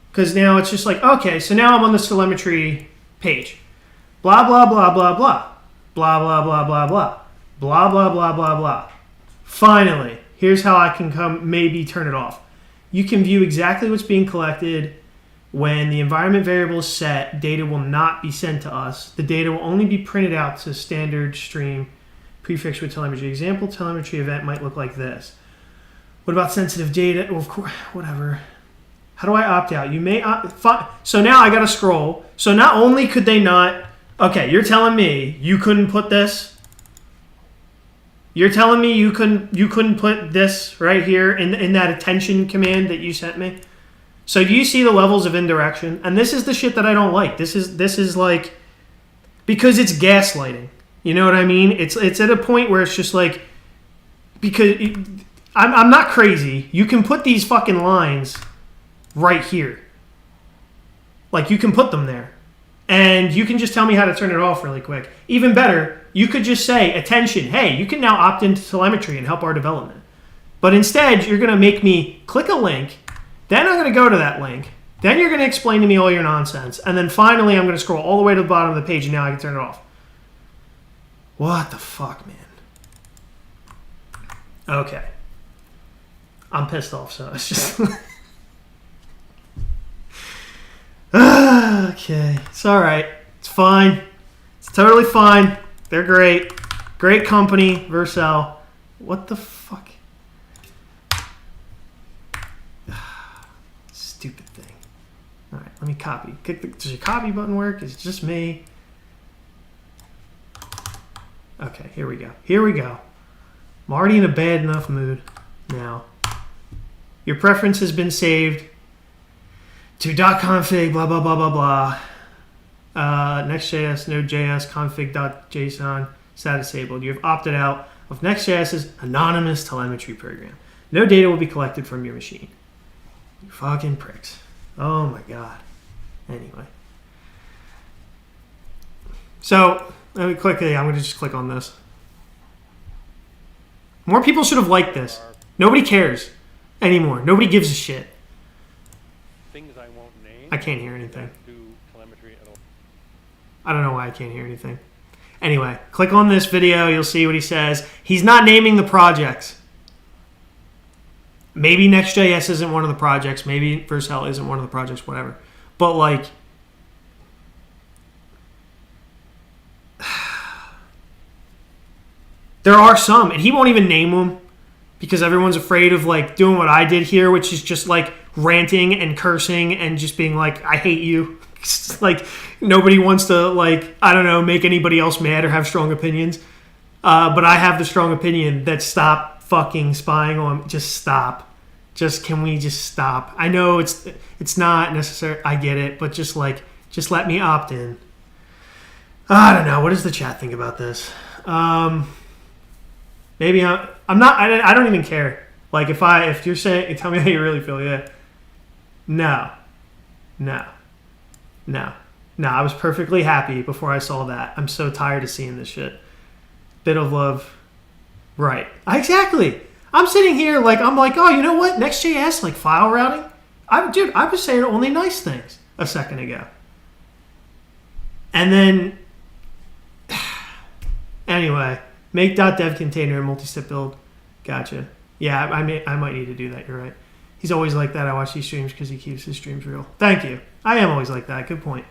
A: Because now it's just like, okay, so now I'm on this telemetry page. Blah, blah, blah, blah, blah. Blah, blah, blah, blah, blah. Blah, blah, blah, blah, blah. Finally, here's how I can maybe turn it off. You can view exactly what's being collected. When the environment variable is set, data will not be sent to us. The data will only be printed out to standard stream prefixed with telemetry. Example telemetry event might look like this. What about sensitive data? Well, of course, whatever. How do I opt out? You may so now I got to scroll. So not only could they not... Okay, you're telling me you couldn't put this? You're telling me you couldn't put this right here in that attention command that you sent me? So do you see the levels of indirection? And this is the shit that I don't like. This is like... Because it's gaslighting. You know what I mean? It's at a point where it's just like... Because... I'm not crazy. You can put these fucking lines... right here. Like, you can put them there. And you can just tell me how to turn it off really quick. Even better, you could just say, attention, hey, you can now opt into telemetry and help our development. But instead, you're going to make me click a link. Then I'm going to go to that link. Then you're going to explain to me all your nonsense. And then finally, I'm going to scroll all the way to the bottom of the page, and now I can turn it off. What the fuck, man? Okay. I'm pissed off, so it's just... Okay, it's all right. It's fine. It's totally fine. They're great. Great company, Vercel. What the fuck? Stupid thing. All right, let me copy. Does your copy button work? Is it just me? Okay, here we go. I'm already in a bad enough mood now. Your preference has been saved to .config, blah, blah, blah, blah, blah. Nextjs, Node.js, config.json, status disabled. You have opted out of Nextjs's anonymous telemetry program. No data will be collected from your machine. You fucking pricks. Oh my god. Anyway. So, let me quickly, I'm going to just click on this. More people should have liked this. Nobody cares anymore. Nobody gives a shit.
B: Things I won't name.
A: I can't hear anything.
B: Do telemetry at all.
A: I don't know why I can't hear anything. Anyway, click on this video. You'll see what he says. He's not naming the projects. Maybe Nextjs isn't one of the projects. Maybe Vercel isn't one of the projects, whatever. But like... there are some, and he won't even name them because everyone's afraid of like doing what I did here, which is just like ranting and cursing and just being like, I hate you. It's like nobody wants to like, I don't know, make anybody else mad or have strong opinions. But I have the strong opinion that stop fucking spying on, just stop. Can we just stop? I know it's not necessary. I get it, but just let me opt in. I don't know. What does the chat think about this? Maybe I'm not. I don't even care. Like if you're saying, tell me how you really feel. Yeah. No. I was perfectly happy before I saw that. I'm so tired of seeing this shit. Bit of love. Right. Exactly. I'm sitting here I'm like, oh, you know what? Nextjs, like file routing. I was saying only nice things a second ago. And then, anyway, make .dev container and multi-step build. Gotcha. Yeah, I might need to do that. You're right. He's always like that. I watch these streams because he keeps his streams real. Thank you. I am always like that. Good point.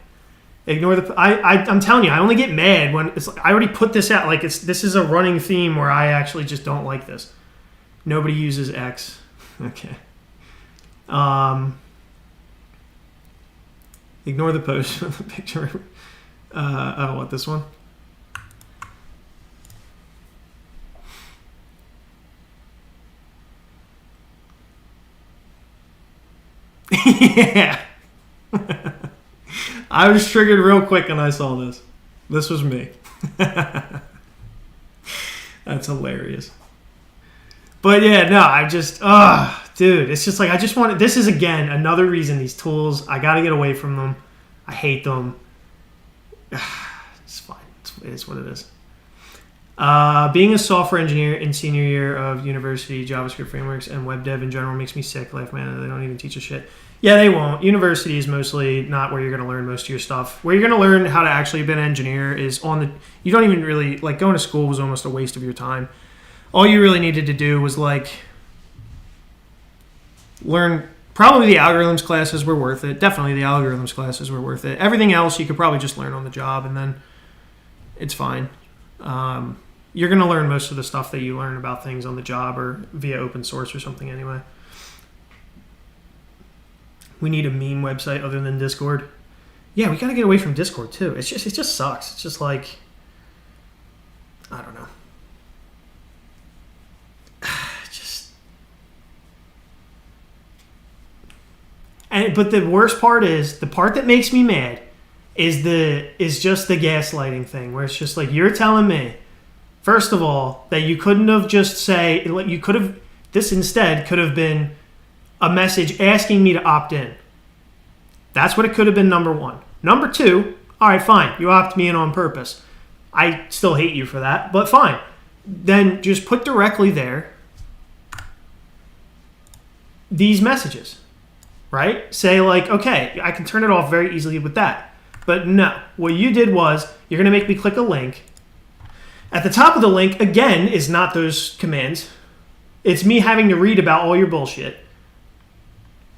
A: Ignore the. I'm telling you, I only get mad when it's. Like, I already put this out. Like this is a running theme where I actually just don't like this. Nobody uses X. Okay. Ignore the post with the picture. Oh, what, this one? Yeah. I was triggered real quick when I saw this. This was me. That's hilarious. But yeah, no, I just, dude, it's just like, I just want, this is again, another reason these tools, I got to get away from them. I hate them. It's fine. It is what it is. Being a software engineer in senior year of university, JavaScript frameworks, and web dev in general makes me sick. Life, man, they don't even teach us shit. Yeah, they won't. University is mostly not where you're going to learn most of your stuff. Where you're going to learn how to actually be an engineer is on the, you don't even really, like going to school was almost a waste of your time. All you really needed to do was like learn, probably the algorithms classes were worth it. Definitely the algorithms classes were worth it. Everything else you could probably just learn on the job and then it's fine. You're going to learn most of the stuff that you learn about things on the job or via open source or something anyway. We need a meme website other than Discord. Yeah, we got to get away from Discord too. It just sucks. It's just like, I don't know. But the worst part is, the part that makes me mad is just the gaslighting thing, where it's just like, you're telling me, first of all, that you couldn't have just say, you could have, this instead could have been a message asking me to opt in. That's what it could have been, number one. Number two, all right, fine, you opt me in on purpose. I still hate you for that, but fine. Then just put directly there these messages. Right? Say like, okay, I can turn it off very easily with that. But no, what you did was you're going to make me click a link. At the top of the link, again, is not those commands. It's me having to read about all your bullshit.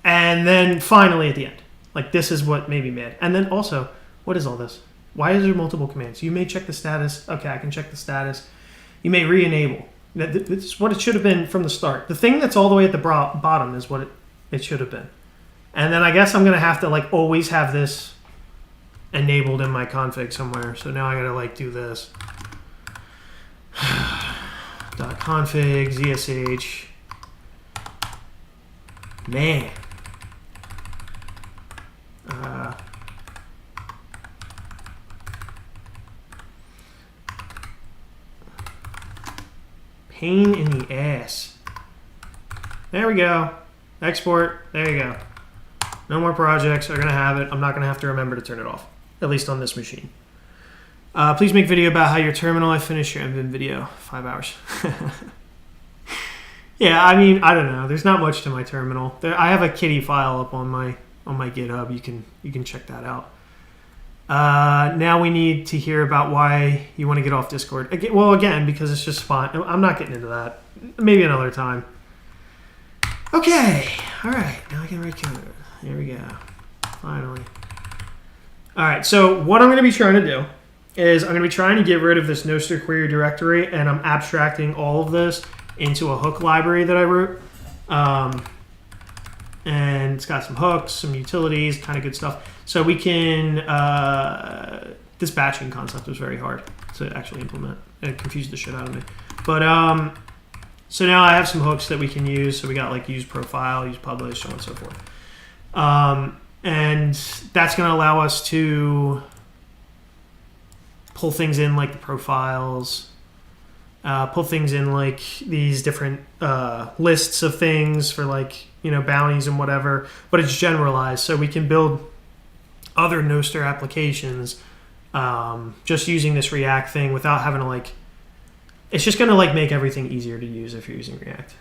A: And then finally at the end, like this is what made me mad. And then also, what is all this? Why is there multiple commands? You may check the status. Okay, I can check the status. You may re-enable. This is what it should have been from the start. The thing that's all the way at the bottom is what it should have been. And then I guess I'm going to have to like always have this enabled in my config somewhere. So now I got to like do this. .config, zsh. Man. Pain in the ass. There we go. Export. There you go. No more projects are going to have it. I'm not going to have to remember to turn it off, at least on this machine. Please make video about how your terminal. I finished your MVim video. 5 hours. Yeah, I mean, I don't know. There's not much to my terminal. I have a kitty file up on my GitHub. You can check that out. Now we need to hear about why you want to get off Discord. Again, because it's just fun. I'm not getting into that. Maybe another time. Okay. All right. Now I can write code. Here we go. Finally. All right. So what I'm going to be trying to do is I'm going to be trying to get rid of this Nostr query directory, and I'm abstracting all of this into a hook library that I wrote. And it's got some hooks, some utilities, kind of good stuff. So we can, this batching concept was very hard to actually implement. It confused the shit out of me. But, so now I have some hooks that we can use. So we got like use profile, use publish, so on and so forth. And that's going to allow us to pull things in like the profiles, pull things in like these different lists of things for like, you know, bounties and whatever, but it's generalized. So we can build other Nostr applications just using this React thing without having to like, it's just going to like make everything easier to use if you're using React.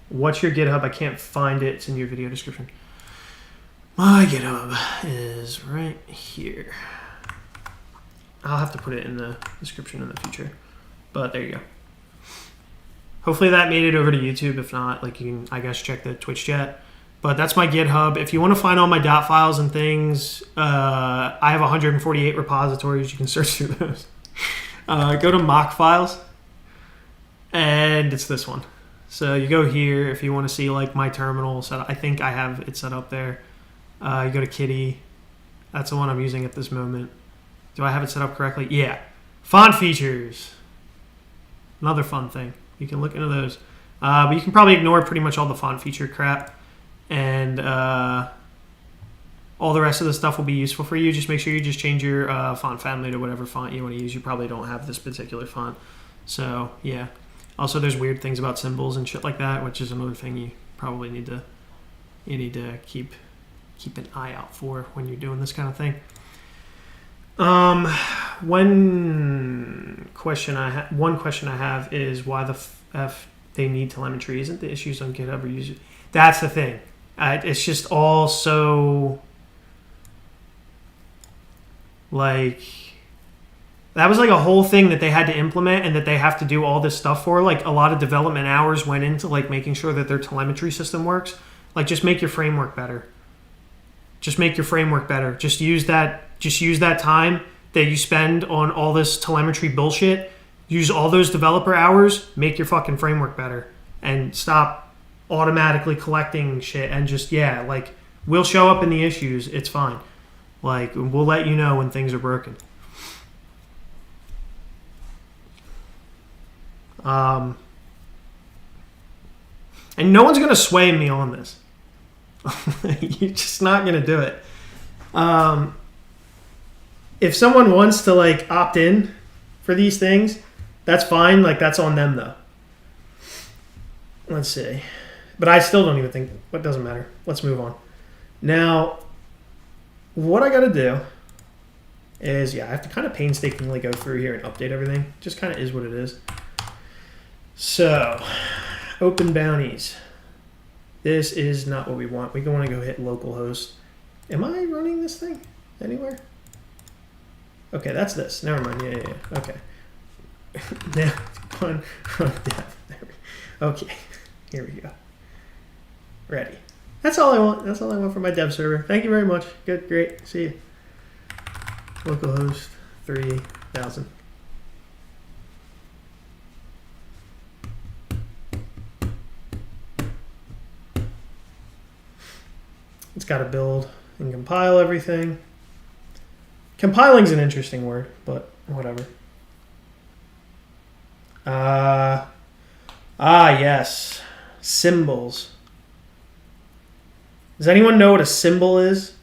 A: What's your GitHub? I can't find it. It's in your video description. My GitHub is right here. I'll have to put it in the description in the future, but there you go. Hopefully that made it over to YouTube. If not, like you can, I guess, check the Twitch chat. But that's my GitHub. If you want to find all my dot files and things, I have 148 repositories. You can search through those. Go to mock files, and it's this one. So you go here if you want to see like my terminal set up. I think I have it set up there. You go to Kitty. That's the one I'm using at this moment. Do I have it set up correctly? Yeah. Font features. Another fun thing. You can look into those. But you can probably ignore pretty much all the font feature crap. And all the rest of the stuff will be useful for you. Just make sure you just change your font family to whatever font you want to use. You probably don't have this particular font. So, yeah. Also, there's weird things about symbols and shit like that, which is another thing you probably need to keep an eye out for when you're doing this kind of thing. One question I have is why the f they need telemetry. Isn't the issues on GitHub or user? That's the thing. It's just all so like that was like a whole thing that they had to implement and that they have to do all this stuff for. Like a lot of development hours went into like making sure that their telemetry system works. Like just make your framework better. Just make your framework better. Just use that time that you spend on all this telemetry bullshit. Use all those developer hours. Make your fucking framework better. And stop automatically collecting shit. And just, yeah, like, we'll show up in the issues. It's fine. Like, we'll let you know when things are broken. And no one's going to sway me on this. You're just not going to do it. If someone wants to like opt in for these things, that's fine. Like that's on them though. Let's see. But I still don't even think, what doesn't matter. Let's move on. Now, what I got to do is, yeah, I have to kind of painstakingly go through here and update everything. Just kind of is what it is. So, open bounties. This is not what we want. We want to go hit localhost. Am I running this thing anywhere? Okay, that's this. Never mind. Yeah. Okay. Now, okay. Here we go. Ready. That's all I want. That's all I want for my dev server. Thank you very much. Good, great. See you. Localhost 3000. It's got to build and compile everything. Compiling's an interesting word, but whatever. Yes. Symbols. Does anyone know what a symbol is?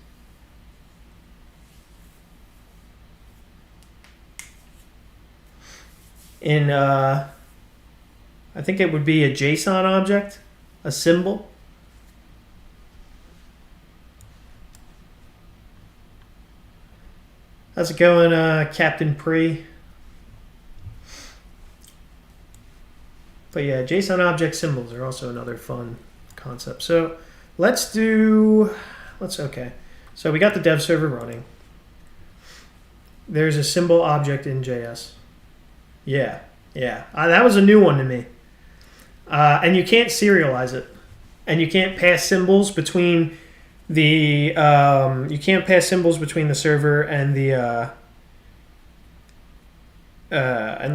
A: In, I think it would be a JSON object, a symbol. How's it going, Captain Pre? But yeah, JSON object symbols are also another fun concept. So okay. So we got the dev server running. There's a symbol object in JS. Yeah. That was a new one to me. And you can't serialize it. And you can't pass symbols between the server and the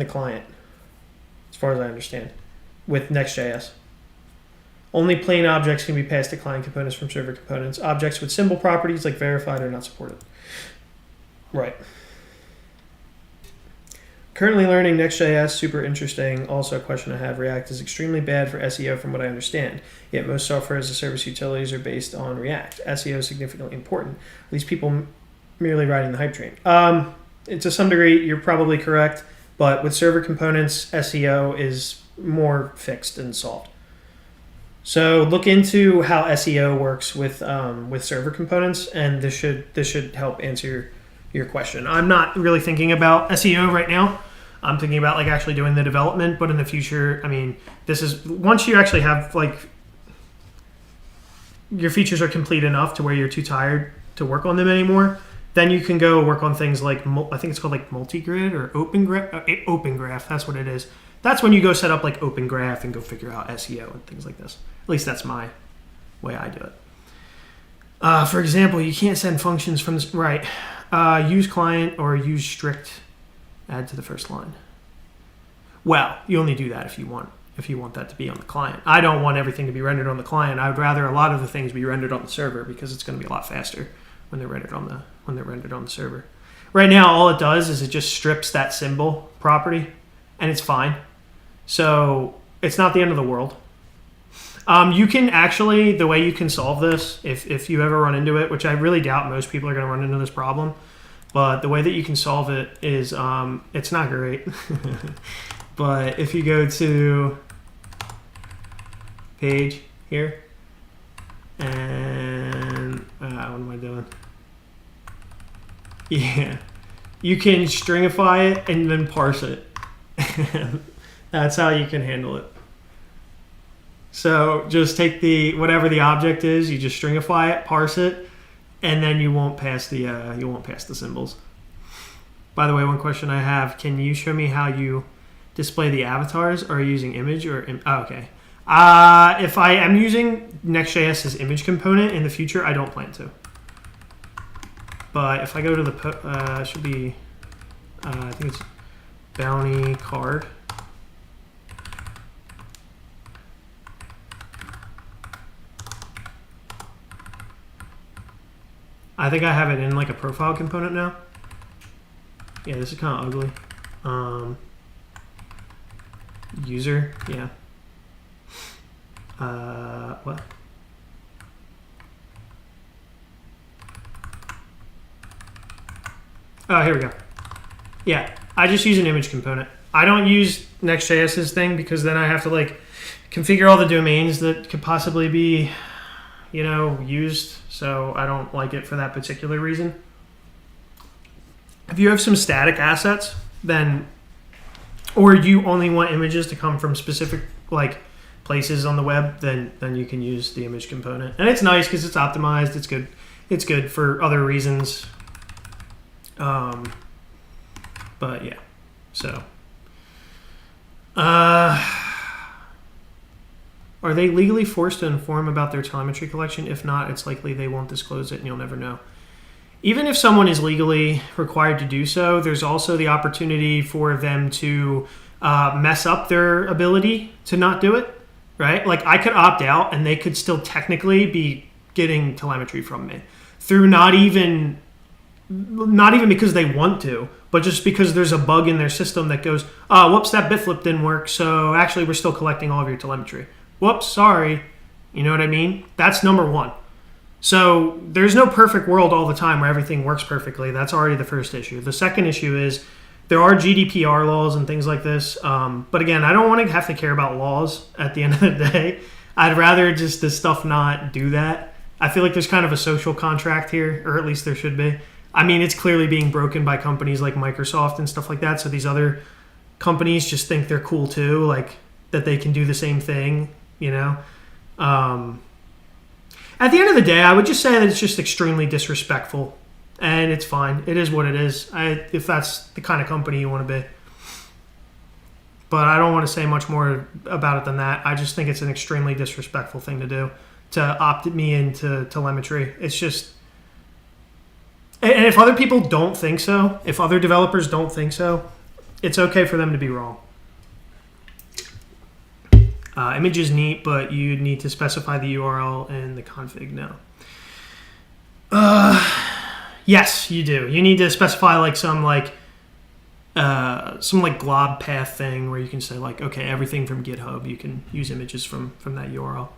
A: client, as far as I understand, with Nextjs. Only plain objects can be passed to client components from server components. Objects with symbol properties like verified are not supported. Right. Currently learning Nextjs, super interesting. Also a question I have, React is extremely bad for SEO from what I understand. Yet most software as a service utilities are based on React. SEO is significantly important. Are these people merely riding the hype train? To some degree, you're probably correct. But with server components, SEO is more fixed and solved. So look into how SEO works with server components, and this should help answer your question. I'm not really thinking about SEO right now. I'm thinking about like actually doing the development, but in the future, I mean, this is once you actually have like your features are complete enough to where you're too tired to work on them anymore, then you can go work on things like, I think it's called like multi-grid or open graph. That's what it is. That's when you go set up like open graph and go figure out SEO and things like this. At least that's my way I do it. For example, you can't send functions from this, right. Use client or use strict add to the first line. Well, you only do that if you want that to be on the client. I don't want everything to be rendered on the client. I would rather a lot of the things be rendered on the server because it's going to be a lot faster when they're rendered on the server. Right now, all it does is it just strips that symbol property, and it's fine. So it's not the end of the world. You can actually, the way you can solve this, if you ever run into it, which I really doubt most people are going to run into this problem, but the way that you can solve it is, it's not great. But if you go to page here, and what am I doing? Yeah, you can stringify it and then parse it. That's how you can handle it. So just take whatever the object is, you just stringify it, parse it, and then you won't pass the symbols. By the way, one question I have: can you show me how you display the avatars? Or are you using image or? Okay. If I am using Nextjs as image component in the future, I don't plan to. But if I go to the should be, I think it's bounty card. I think I have it in like a profile component now. Yeah, this is kind of ugly. User, yeah. What? Oh, here we go. Yeah, I just use an image component. I don't use Next.js's thing because then I have to like configure all the domains that could possibly be, used. So I don't like it for that particular reason. If you have some static assets, then, or you only want images to come from specific like places on the web, then you can use the image component. And it's nice because it's optimized. It's good. It's good for other reasons. But yeah, so. Are they legally forced to inform about their telemetry collection? If not, it's likely they won't disclose it and you'll never know. Even if someone is legally required to do so, there's also the opportunity for them to mess up their ability to not do it, right? Like I could opt out and they could still technically be getting telemetry from me through not even because they want to, but just because there's a bug in their system that goes, whoops, that bit flip didn't work. So actually we're still collecting all of your telemetry. Whoops, sorry. You know what I mean? That's number one. So there's no perfect world all the time where everything works perfectly. That's already the first issue. The second issue is there are GDPR laws and things like this. But again, I don't want to have to care about laws at the end of the day. I'd rather just this stuff not do that. I feel like there's kind of a social contract here, or at least there should be. I mean, it's clearly being broken by companies like Microsoft and stuff like that. So these other companies just think they're cool too, like that they can do the same thing, At the end of the day, I would just say that it's just extremely disrespectful, and it's fine. It is what it is. If that's the kind of company you want to be. But I don't want to say much more about it than that. I just think it's an extremely disrespectful thing to do, to opt me into telemetry. It's just... And if other people don't think so, if other developers don't think so, it's okay for them to be wrong. Image is neat, but you need to specify the URL and the config now. Yes, you do. You need to specify like some glob path thing where you can say like, okay, everything from GitHub, you can use images from that URL.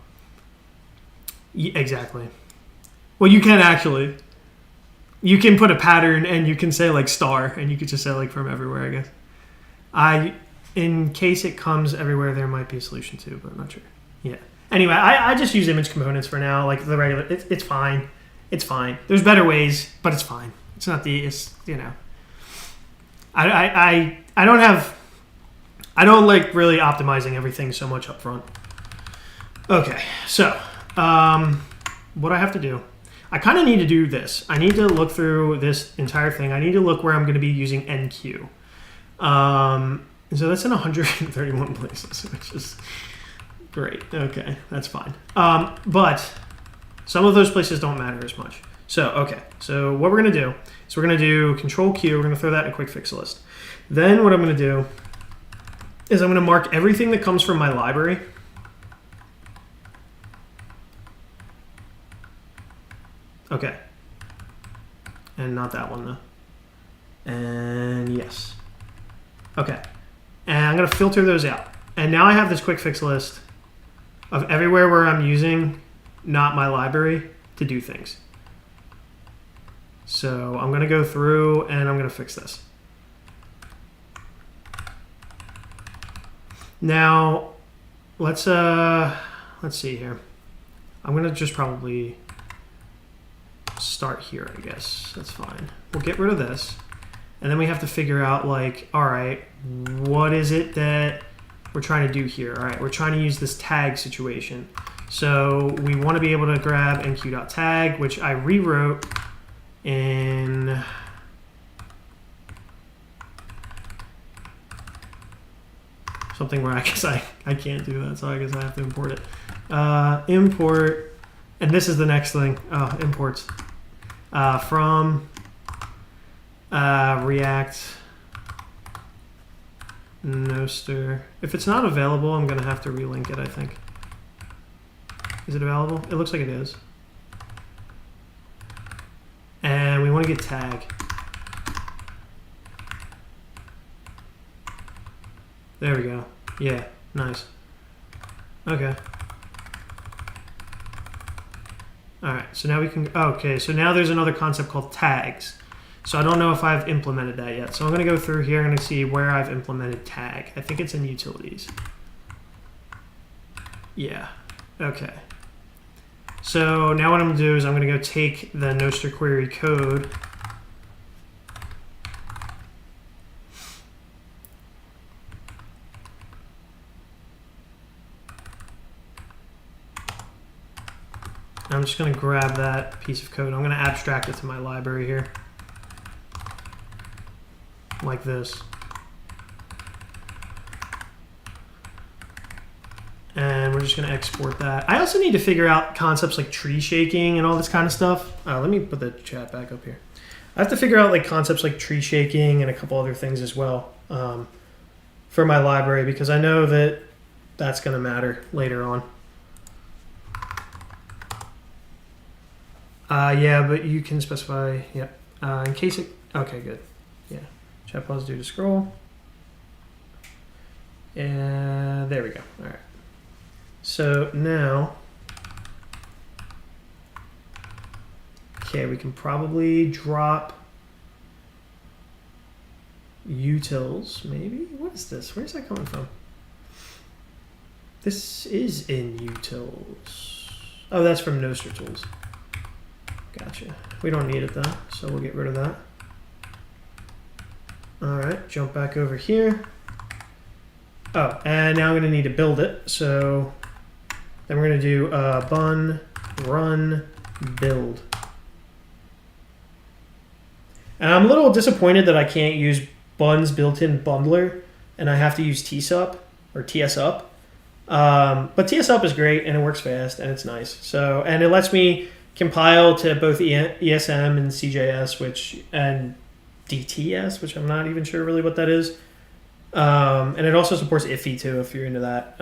A: Exactly. Well, you can actually. You can put a pattern and you can say like star and you could just say like from everywhere, I guess. In case it comes everywhere, there might be a solution too, but I'm not sure. Yeah. Anyway, I just use image components for now, like the regular. It's fine. It's fine. There's better ways, but it's fine. It's not I don't like really optimizing everything so much up front. Okay, so what I have to do, I kind of need to do this. I need to look through this entire thing. I need to look where I'm going to be using NQ. So that's in 131 places, which is great. Okay, that's fine. But some of those places don't matter as much. So, okay. So what we're going to do is we're going to do Control Q. We're going to throw that in a quick fix list. Then what I'm going to do is I'm going to mark everything that comes from my library. Okay. And not that one, though. And yes. Okay. And I'm going to filter those out. And now I have this quick fix list of everywhere where I'm using not my library to do things. So I'm going to go through and I'm going to fix this. Now, let's see here. I'm going to just probably start here, I guess. That's fine. We'll get rid of this. And then we have to figure out, like, all right, what is it that we're trying to do here? All right, we're trying to use this tag situation. So we want to be able to grab nq.tag, which I rewrote in something where I guess I can't do that, so I guess I have to import it. Import, and this is the next thing. Oh, imports from React Noster. If it's not available, I'm gonna have to relink it, I think. Is it available? It looks like it is. And we want to get tag. There we go. Yeah, nice. Okay. All right, so now we can, okay, so now there's another concept called tags. So I don't know if I've implemented that yet. So I'm going to go through here and see where I've implemented tag. I think it's in utilities. Yeah, okay. So now what I'm going to do is I'm going to go take the Noster query code I'm just going to grab that piece of code. I'm going to abstract it to my library here. Like this. And we're just going to export that. I also need to figure out concepts like tree shaking and all this kind of stuff. Let me put the chat back up here. I have to figure out like concepts like tree shaking and a couple other things as well for my library, because I know that that's going to matter later on. Yeah, but you can specify, yep. In case it, okay, good. Yeah. Chat pause due to scroll. And there we go. All right. So now, okay, we can probably drop utils, maybe? What is this? Where's that coming from? This is in utils. Oh, that's from Noster tools. Gotcha. We don't need it though, so we'll get rid of that. All right, jump back over here. Oh, and now I'm going to need to build it. So then we're going to do bun run build. And I'm a little disappointed that I can't use bun's built-in bundler and I have to use tsup or tsup. But tsup is great and it works fast and it's nice. So, and it lets me compile to both ESM and CJS, and DTS, which I'm not even sure really what that is. And it also supports IFI too, if you're into that.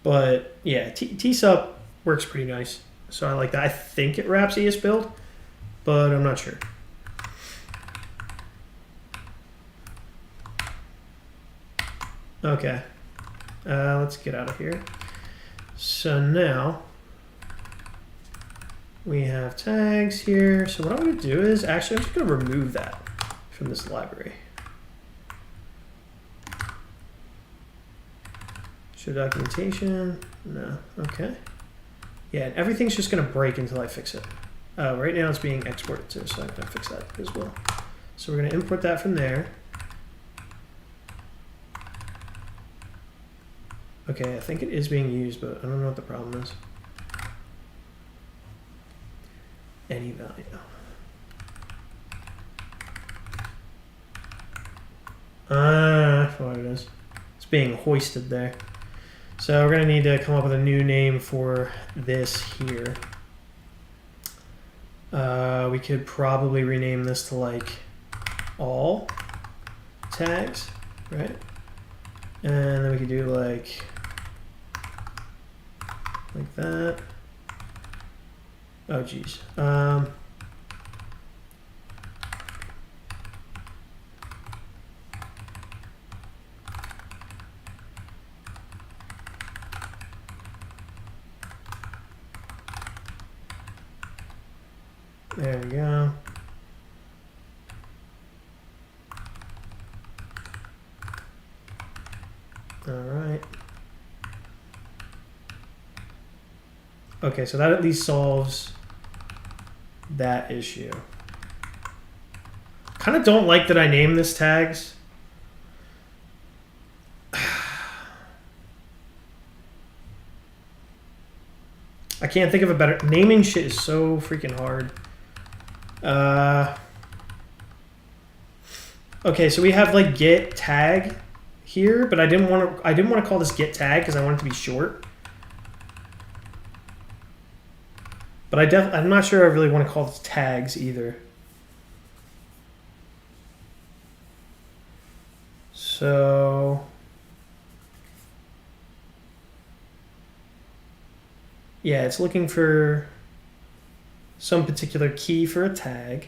A: But yeah, tsup works pretty nice. So I like that. I think it wraps ES build, but I'm not sure. Okay, let's get out of here. So now we have tags here. So what I'm going to do is actually I'm just going to remove that from this library. Show documentation. No. Okay. Yeah, and everything's just going to break until I fix it. Right now it's being exported too, so I'm going to fix that as well. So we're going to import that from there. Okay, I think it is being used, but I don't know what the problem is. any value. That's what it is. It's being hoisted there. So we're going to need to come up with a new name for this here. We could probably rename this to like all tags, right? And then we could do like that. Oh geez. There we go. All right. Okay, so that at least solves that issue. Kind of don't like that I named this tags. I can't think of a better... Naming shit is so freaking hard. Okay, so we have like get tag here, but I didn't want to call this get tag because I want it to be short. But I'm not sure I really want to call this tags either. So yeah, it's looking for some particular key for a tag.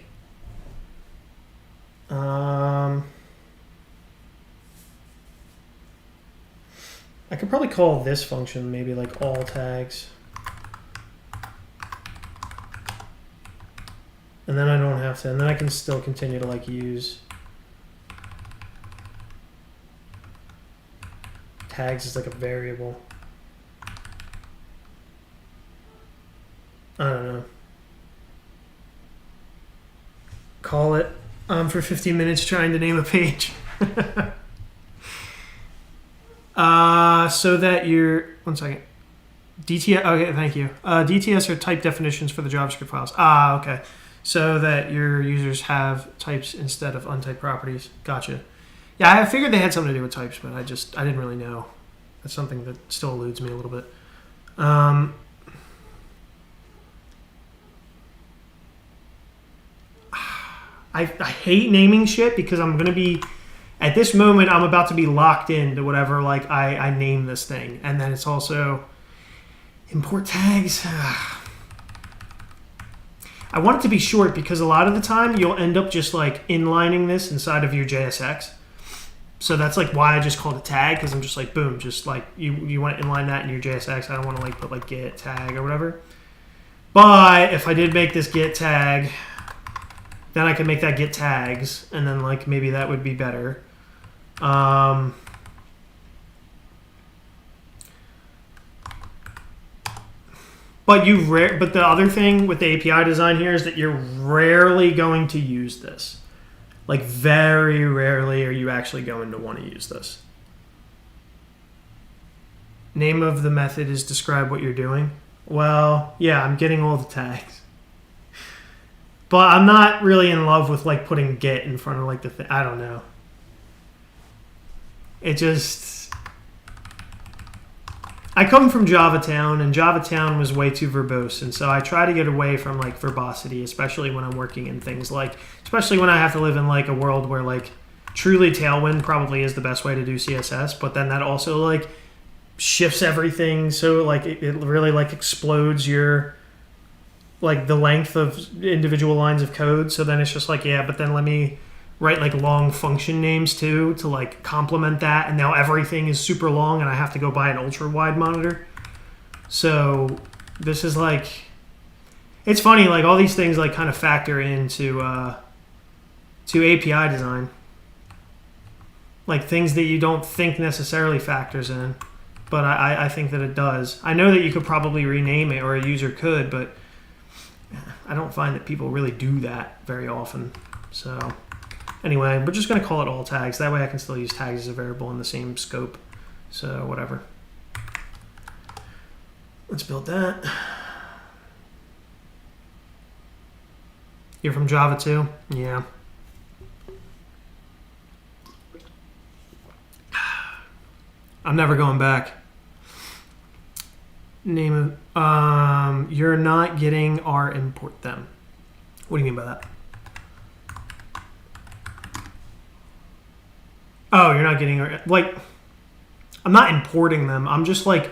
A: I could probably call this function maybe like all tags. And then I don't have to, and then I can still continue to like use tags as like a variable. I don't know. Call it. For 15 minutes trying to name a page. So that your, one second. DTS, okay, thank you. DTS are type definitions for the JavaScript files. Okay. So that your users have types instead of untyped properties. Gotcha. Yeah, I figured they had something to do with types, but I didn't really know. That's something that still eludes me a little bit. I hate naming shit because I'm going to be, at this moment, I'm about to be locked into whatever like I name this thing. And then it's also import tags. I want it to be short because a lot of the time you'll end up just like inlining this inside of your JSX. So that's like why I just called it tag, because I'm just like, boom, just like you want to inline that in your JSX. I don't want to like put like get tag or whatever. But if I did make this get tag, then I could make that get tags, and then like maybe that would be better. But the other thing with the API design here is that you're rarely going to use this. Like very rarely are you actually going to want to use this. Name of the method is describe what you're doing. Well, yeah, I'm getting all the tags. But I'm not really in love with like putting get in front of like the thing. I don't know. It just... I come from Javatown, and Javatown was way too verbose, and so I try to get away from like verbosity, especially when I'm working in things like, especially when I have to live in like a world where like truly Tailwind probably is the best way to do CSS, but then that also like shifts everything, so like it really like explodes your like the length of individual lines of code. So then it's just like, yeah, but then let me write like long function names too to like complement that, and now everything is super long and I have to go buy an ultra wide monitor. So this is like, it's funny, like all these things like kind of factor into to API design, like things that you don't think necessarily factors in, but I think that it does. I know that you could probably rename it, or a user could, but I don't find that people really do that very often. So anyway, we're just going to call it all tags. That way I can still use tags as a variable in the same scope. So whatever. Let's build that. You're from Java too? Yeah. I'm never going back. Name of you're not getting our import them. What do you mean by that? Oh, you're not getting our, like, I'm not importing them. I'm just like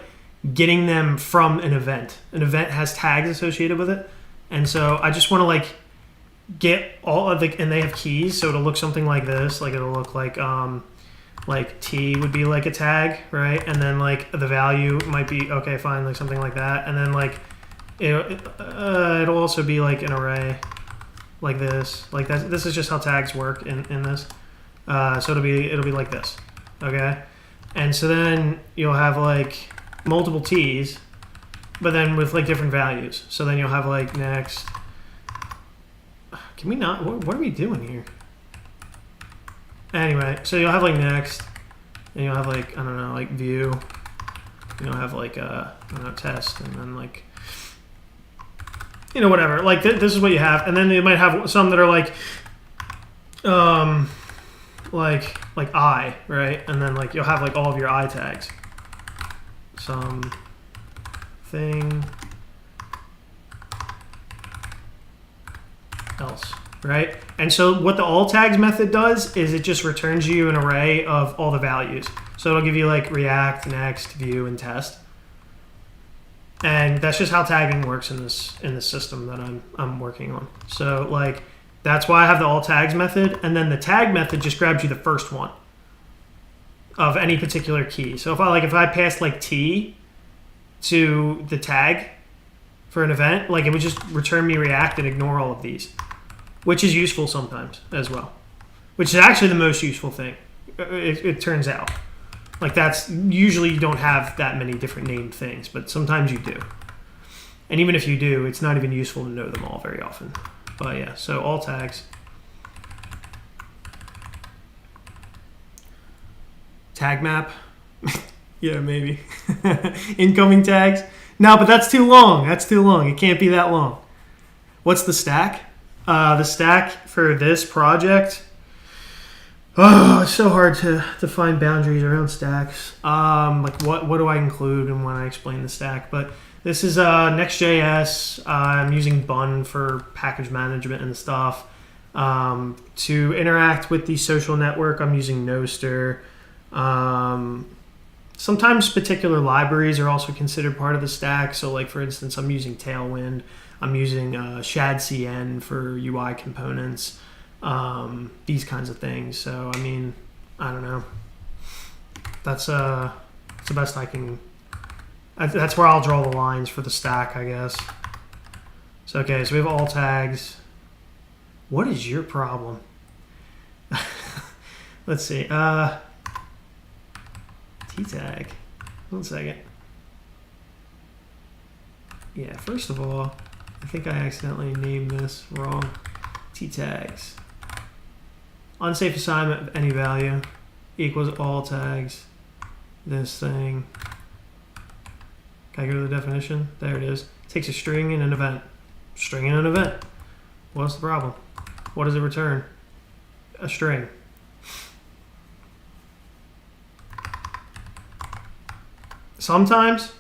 A: getting them from an event. An event has tags associated with it. And so I just want to like get all of the, and they have keys, so it'll look something like this. Like it'll look like T would be like a tag, right? And then like the value might be, okay, fine, like something like that. And then like it'll also be like an array like this. Like that. This is just how tags work in this. So it'll be like this, okay? And so then you'll have like multiple T's, but then with like different values. So then you'll have like next. Can we not? What are we doing here? Anyway, so you'll have like next, and you'll have like, I don't know, like view. You'll have like I don't know, test, and then like, you know, whatever. Like this is what you have, and then you might have some that are like I, right? And then like you'll have like all of your I tags. Some thing else, right? And so what the all tags method does is it just returns you an array of all the values. So it'll give you like React, next, view, and test. And that's just how tagging works in this system that I'm working on. So like that's why I have the all tags method, and then the tag method just grabs you the first one of any particular key. So if I pass like T to the tag for an event, like it would just return me React and ignore all of these, which is useful sometimes as well, which is actually the most useful thing. It turns out, like that's usually you don't have that many different named things, but sometimes you do. And even if you do, it's not even useful to know them all very often. But yeah, so all tags. Tag map. Yeah, maybe. Incoming tags. No, but that's too long. That's too long. It can't be that long. What's the stack? The stack for this project. Oh, it's so hard to find boundaries around stacks. Like what do I include and when I explain the stack? But this is Nextjs. I'm using Bun for package management and stuff. To interact with the social network, I'm using NODE-TEC. Sometimes particular libraries are also considered part of the stack. So like for instance, I'm using Tailwind. I'm using ShadCN for UI components. These kinds of things. So I mean, I don't know. That's the best I can. That's where I'll draw the lines for the stack, I guess. So okay, so we have all tags. What is your problem? Let's see. T-tag. 1 second. Yeah, first of all, I think I accidentally named this wrong. T-tags. Unsafe assignment of any value equals all tags. This thing. Can I go to the definition? There it is. Takes a string and an event. String and an event. What's the problem? What does it return? A string. Sometimes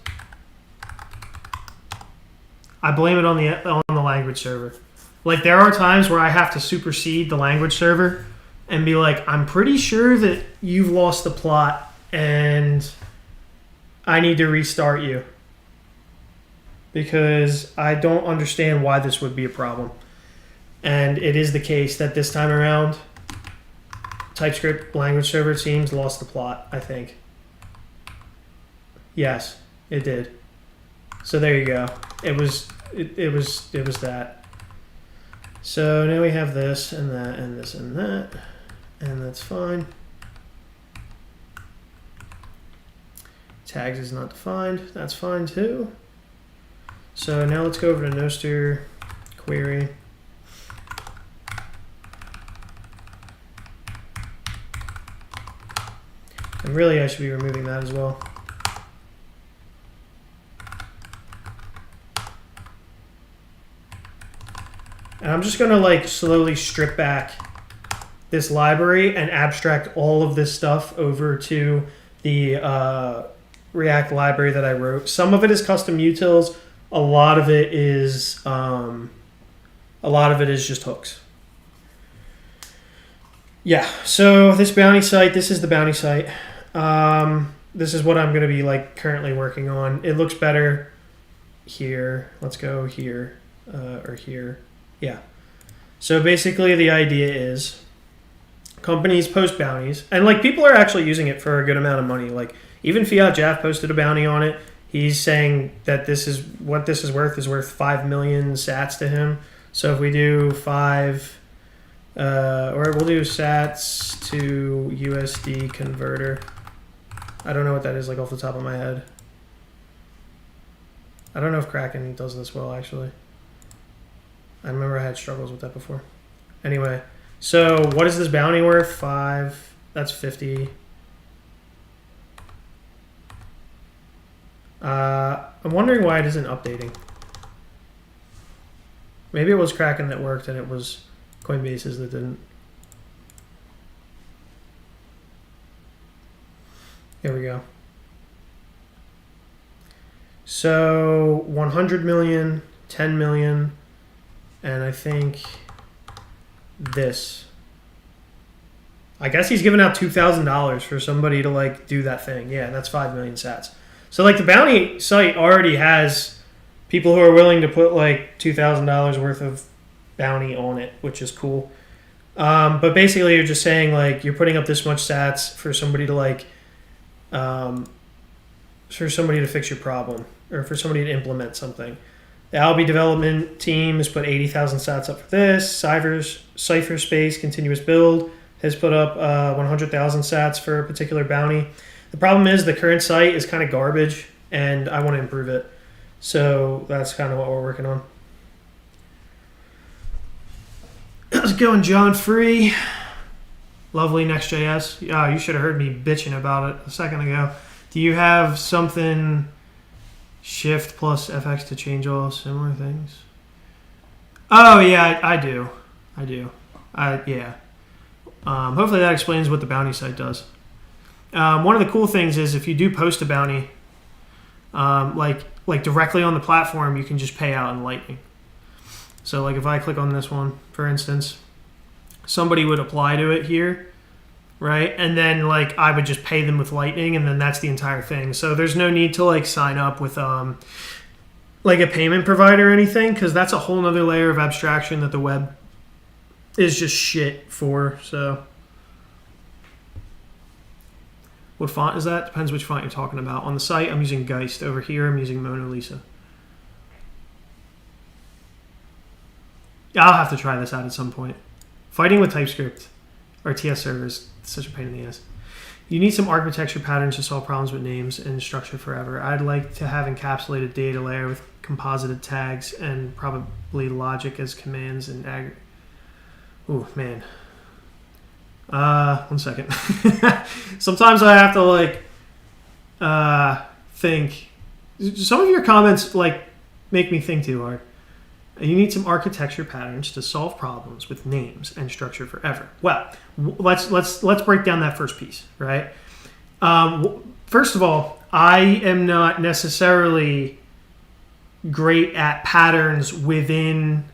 A: I blame it on the language server. Like there are times where I have to supersede the language server and be like, I'm pretty sure that you've lost the plot and I need to restart you because I don't understand why this would be a problem. And it is the case that this time around, TypeScript language server teams lost the plot, I think. Yes, it did. So there you go. It was that. So now we have this and that and this and that, and that's fine. Tags is not defined. That's fine too. So now let's go over to Node-TEC query. And really I should be removing that as well. And I'm just going to like slowly strip back this library and abstract all of this stuff over to the React library that I wrote. Some of it is custom utils. A lot of it is just hooks. Yeah. So this bounty site. This is the bounty site. This is what I'm going to be like currently working on. It looks better here. Let's go here or here. Yeah. So basically, the idea is companies post bounties, and like people are actually using it for a good amount of money. Like even Fiat Jeff posted a bounty on it. He's saying that this is what this is worth 5 million sats to him. So if we do 5, or we'll do sats to USD converter. I don't know what that is like off the top of my head. I don't know if Kraken does this well actually. I remember I had struggles with that before. Anyway, so what is this bounty worth? 5. That's 50. I'm wondering why it isn't updating. Maybe it was Kraken that worked and it was Coinbase's that didn't. Here we go. So 100 million, 10 million, and I think this. I guess he's giving out $2,000 for somebody to like do that thing. Yeah, that's 5 million sats. So like the bounty site already has people who are willing to put like $2,000 worth of bounty on it, which is cool. But basically you're just saying like you're putting up this much sats for somebody to like, for somebody to fix your problem or for somebody to implement something. The Albi development team has put 80,000 sats up for this. Cypher Space Continuous Build has put up 100,000 sats for a particular bounty. The problem is the current site is kind of garbage and I want to improve it. So that's kind of what we're working on. How's it going, John Free? Lovely Nextjs. You should have heard me bitching about it a second ago. Do you have something Shift plus FX to change all similar things? Oh, yeah, I do. Yeah. Hopefully that explains what the bounty site does. One of the cool things is if you do post a bounty, like directly on the platform, you can just pay out in Lightning. So like if I click on this one, for instance, somebody would apply to it here, right? And then like I would just pay them with Lightning, and then that's the entire thing. So there's no need to like sign up with like a payment provider or anything, because that's a whole nother layer of abstraction that the web is just shit for. So what font is that? Depends which font you're talking about. On the site, I'm using Geist. Over here, I'm using Mona Lisa. Yeah, I'll have to try this out at some point. Fighting with TypeScript or TS servers, such a pain in the ass. You need some architecture patterns to solve problems with names and structure forever. I'd like to have encapsulated data layer with composited tags and probably logic as commands and aggregate. Ooh, man. 1 second. Sometimes I have to like think. Some of your comments like make me think too hard. You need some architecture patterns to solve problems with names and structure forever. Well, let's break down that first piece, right? First of all, I am not necessarily great at patterns within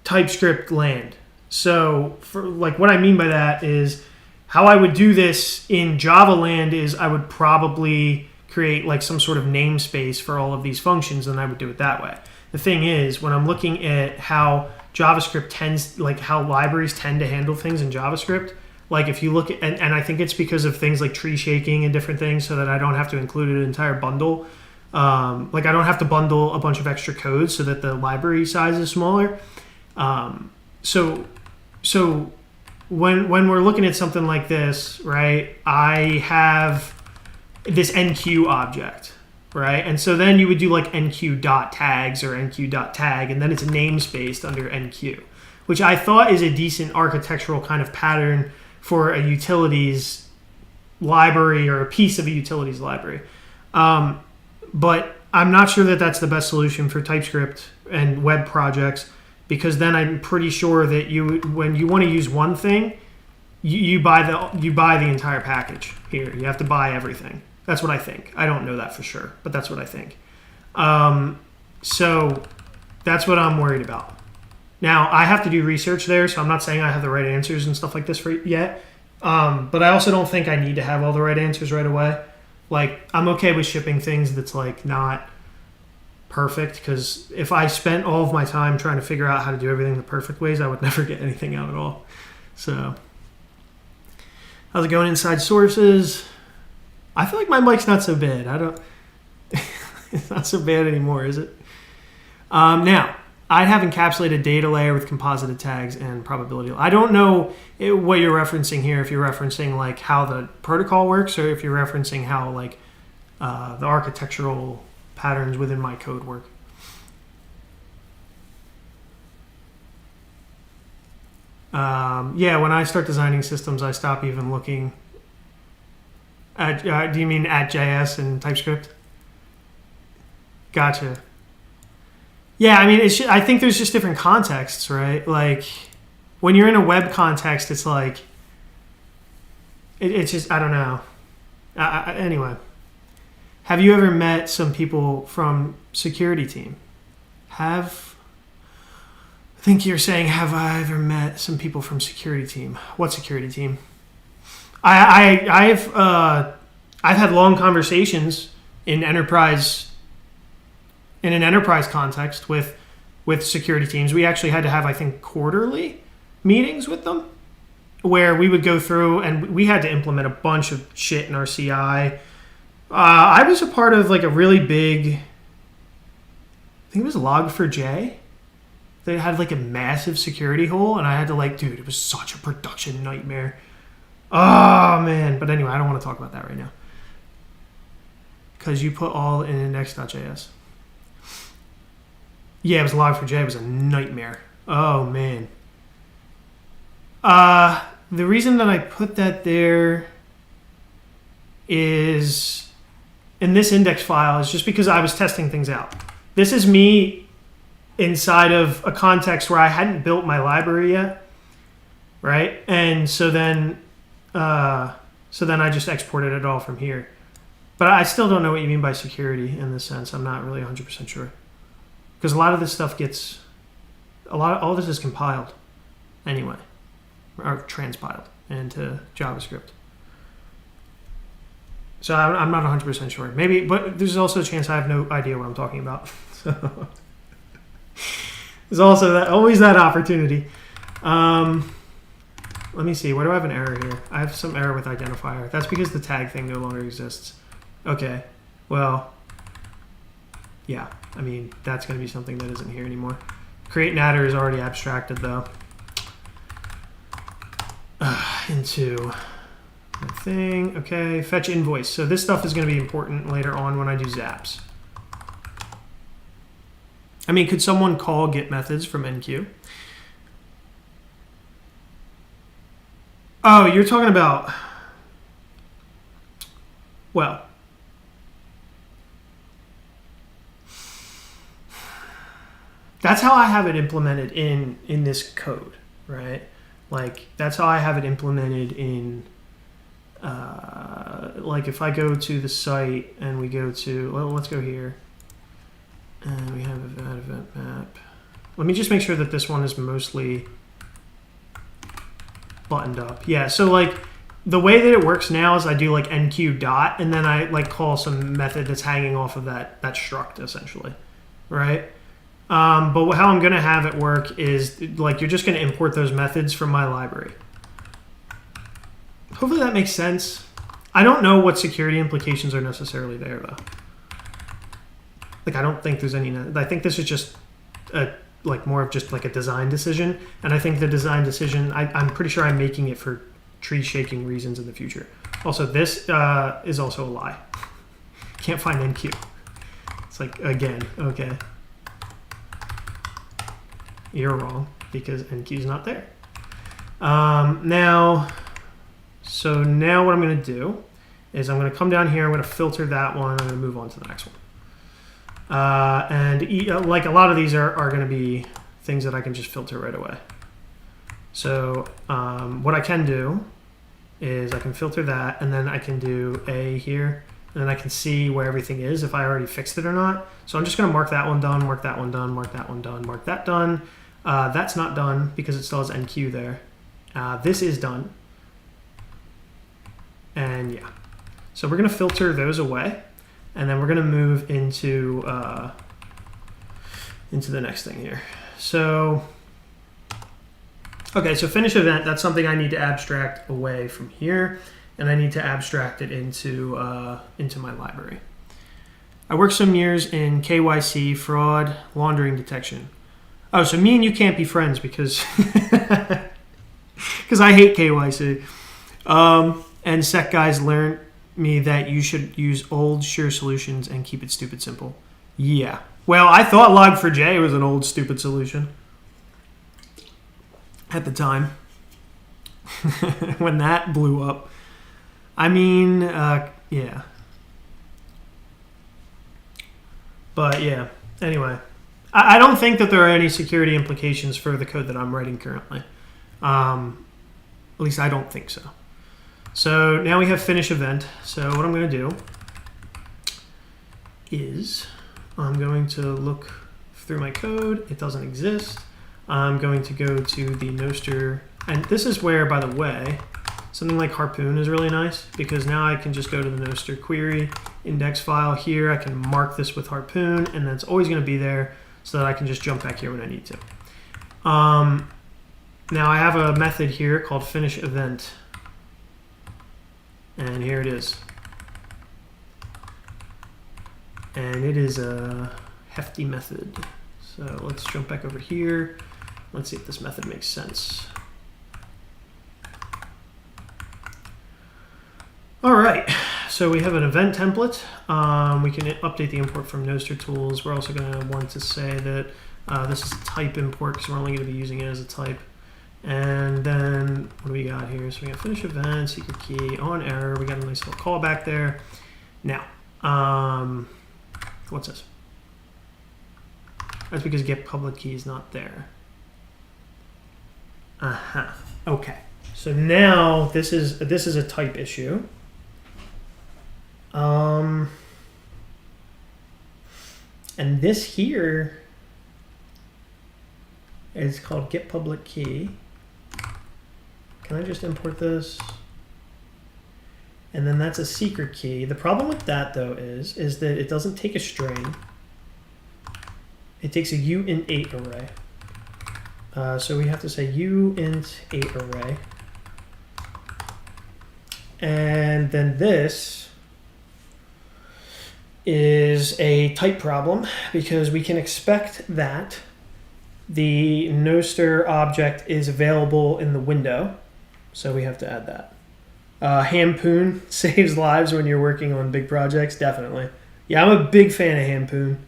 A: TypeScript land. So, for like what I mean by that is how I would do this in Java land is I would probably create like some sort of namespace for all of these functions, and I would do it that way. The thing is, when I'm looking at how JavaScript tends, like how libraries tend to handle things in JavaScript, like if you look at, and I think it's because of things like tree shaking and different things, so that I don't have to include an entire bundle. Like I don't have to bundle a bunch of extra code so that the library size is smaller. So when we're looking at something like this, right, I have this enqueue object, right? And so then you would do like enqueue.tags or enqueue.tag, and then it's a namespace under enqueue, which I thought is a decent architectural kind of pattern for a utilities library or a piece of a utilities library. But I'm not sure that that's the best solution for TypeScript and web projects, because then I'm pretty sure that when you want to use one thing, you buy the entire package here. You have to buy everything. That's what I think. I don't know that for sure, but that's what I think. So that's what I'm worried about. Now, I have to do research there, so I'm not saying I have the right answers and stuff like this yet. But I also don't think I need to have all the right answers right away. Like, I'm okay with shipping things that's like not perfect, because if I spent all of my time trying to figure out how to do everything the perfect ways, I would never get anything out at all. So, how's it going inside sources? I feel like my mic's not so bad. It's not so bad anymore, is it? Now, I have encapsulated data layer with composited tags and probability. I don't know what you're referencing here, if you're referencing like how the protocol works, or if you're referencing how like the architectural patterns within my code work. Yeah, when I start designing systems, I stop even looking at, do you mean at JS and TypeScript? Gotcha. Yeah, I mean, I think there's just different contexts, right? Like, when you're in a web context, it's like, it's just, I don't know. Anyway, have you ever met some people from security team? I think you're saying, have I ever met some people from security team? What security team? I've had long conversations in an enterprise context with security teams. We actually had to have, I think, quarterly meetings with them where we would go through and we had to implement a bunch of shit in our CI. I was a part of like a really big, I think it was Log4j. They had like a massive security hole, and I had to like, dude, it was such a production nightmare. Oh man. But anyway, I don't want to talk about that right now, because you put all in index.js. Yeah, it was Log4j. It was a nightmare. Oh, man. The reason that I put that there is, in this index file, is just because I was testing things out. This is me inside of a context where I hadn't built my library yet, right? And so then I just exported it all from here. But I still don't know what you mean by security in this sense. I'm not really 100% sure. Because a lot of this stuff all this is compiled anyway, or transpiled into JavaScript. So I'm not 100% sure. Maybe, but there's also a chance I have no idea what I'm talking about. So there's also always that opportunity. Let me see. Where do I have an error here? I have some error with identifier. That's because the tag thing no longer exists. Okay. Well, yeah. I mean, that's going to be something that isn't here anymore. Create natter is already abstracted, though. Into the thing. Okay, fetch invoice. So this stuff is going to be important later on when I do zaps. I mean, could someone call get methods from enqueue? Oh, you're talking about... Well... That's how I have it implemented in this code, right? Like, that's how I have it implemented in, like, if I go to the site and we go to, well, let's go here. And we have an event map. Let me just make sure that this one is mostly buttoned up. Yeah, so, like, the way that it works now is I do, like, enqueue dot, and then I, like, call some method that's hanging off of that struct, essentially, right? But how I'm going to have it work is, like, you're just going to import those methods from my library. Hopefully that makes sense. I don't know what security implications are necessarily there, though. Like, I don't think there's any... I think this is just, more of just, like, a design decision. And I think the design decision, I'm pretty sure I'm making it for tree-shaking reasons in the future. Also, this is also a lie. Can't find enqueue. It's like, again, okay. You're wrong, because enqueue's not there. Now what I'm going to do is I'm going to come down here, I'm going to filter that one, I'm going to move on to the next one. Like a lot of these are going to be things that I can just filter right away. So what I can do is I can filter that, and then I can do A here, and then I can see where everything is, if I already fixed it or not. So I'm just going to mark that one done, mark that one done, mark that one done, mark that done. That's not done because it still has NQ there. This is done. And yeah. So we're going to filter those away, and then we're going to move into the next thing here. So, okay, so finish event, that's something I need to abstract away from here, and I need to abstract it into my library. I worked some years in KYC, fraud, laundering detection. Oh, so me and you can't be friends because because I hate KYC. And SEC guys learned me that you should use old sure solutions and keep it stupid simple. Yeah. Well, I thought Log4j was an old stupid solution at the time when that blew up. I mean, yeah. But yeah, anyway. I don't think that there are any security implications for the code that I'm writing currently. At least I don't think so. So now we have finish event. So what I'm going to do is I'm going to look through my code. It doesn't exist. I'm going to go to the Noster. And this is where, by the way, something like Harpoon is really nice, because now I can just go to the Noster query index file here. I can mark this with Harpoon, and then it's always going to be there so that I can just jump back here when I need to. Now I have a method here called finish event. And here it is. And it is a hefty method. So let's jump back over here. Let's see if this method makes sense. All right, so we have an event template. We can update the import from Noster tools. We're also going to want to say that this is a type import because we're only going to be using it as a type. And then what do we got here? So we got finish event, secret key, on error. We got a nice little callback there. Now, what's this? That's because get public key is not there. Okay. So now this is a type issue. And this here is called get public key. Can I just import this? And then that's a secret key. The problem with that though is that it doesn't take a string. It takes a uint8 array. So we have to say uint8 array. And then this is a type problem because we can expect that the Noster object is available in the window. So we have to add that. Harpoon saves lives when you're working on big projects, definitely. Yeah, I'm a big fan of Harpoon.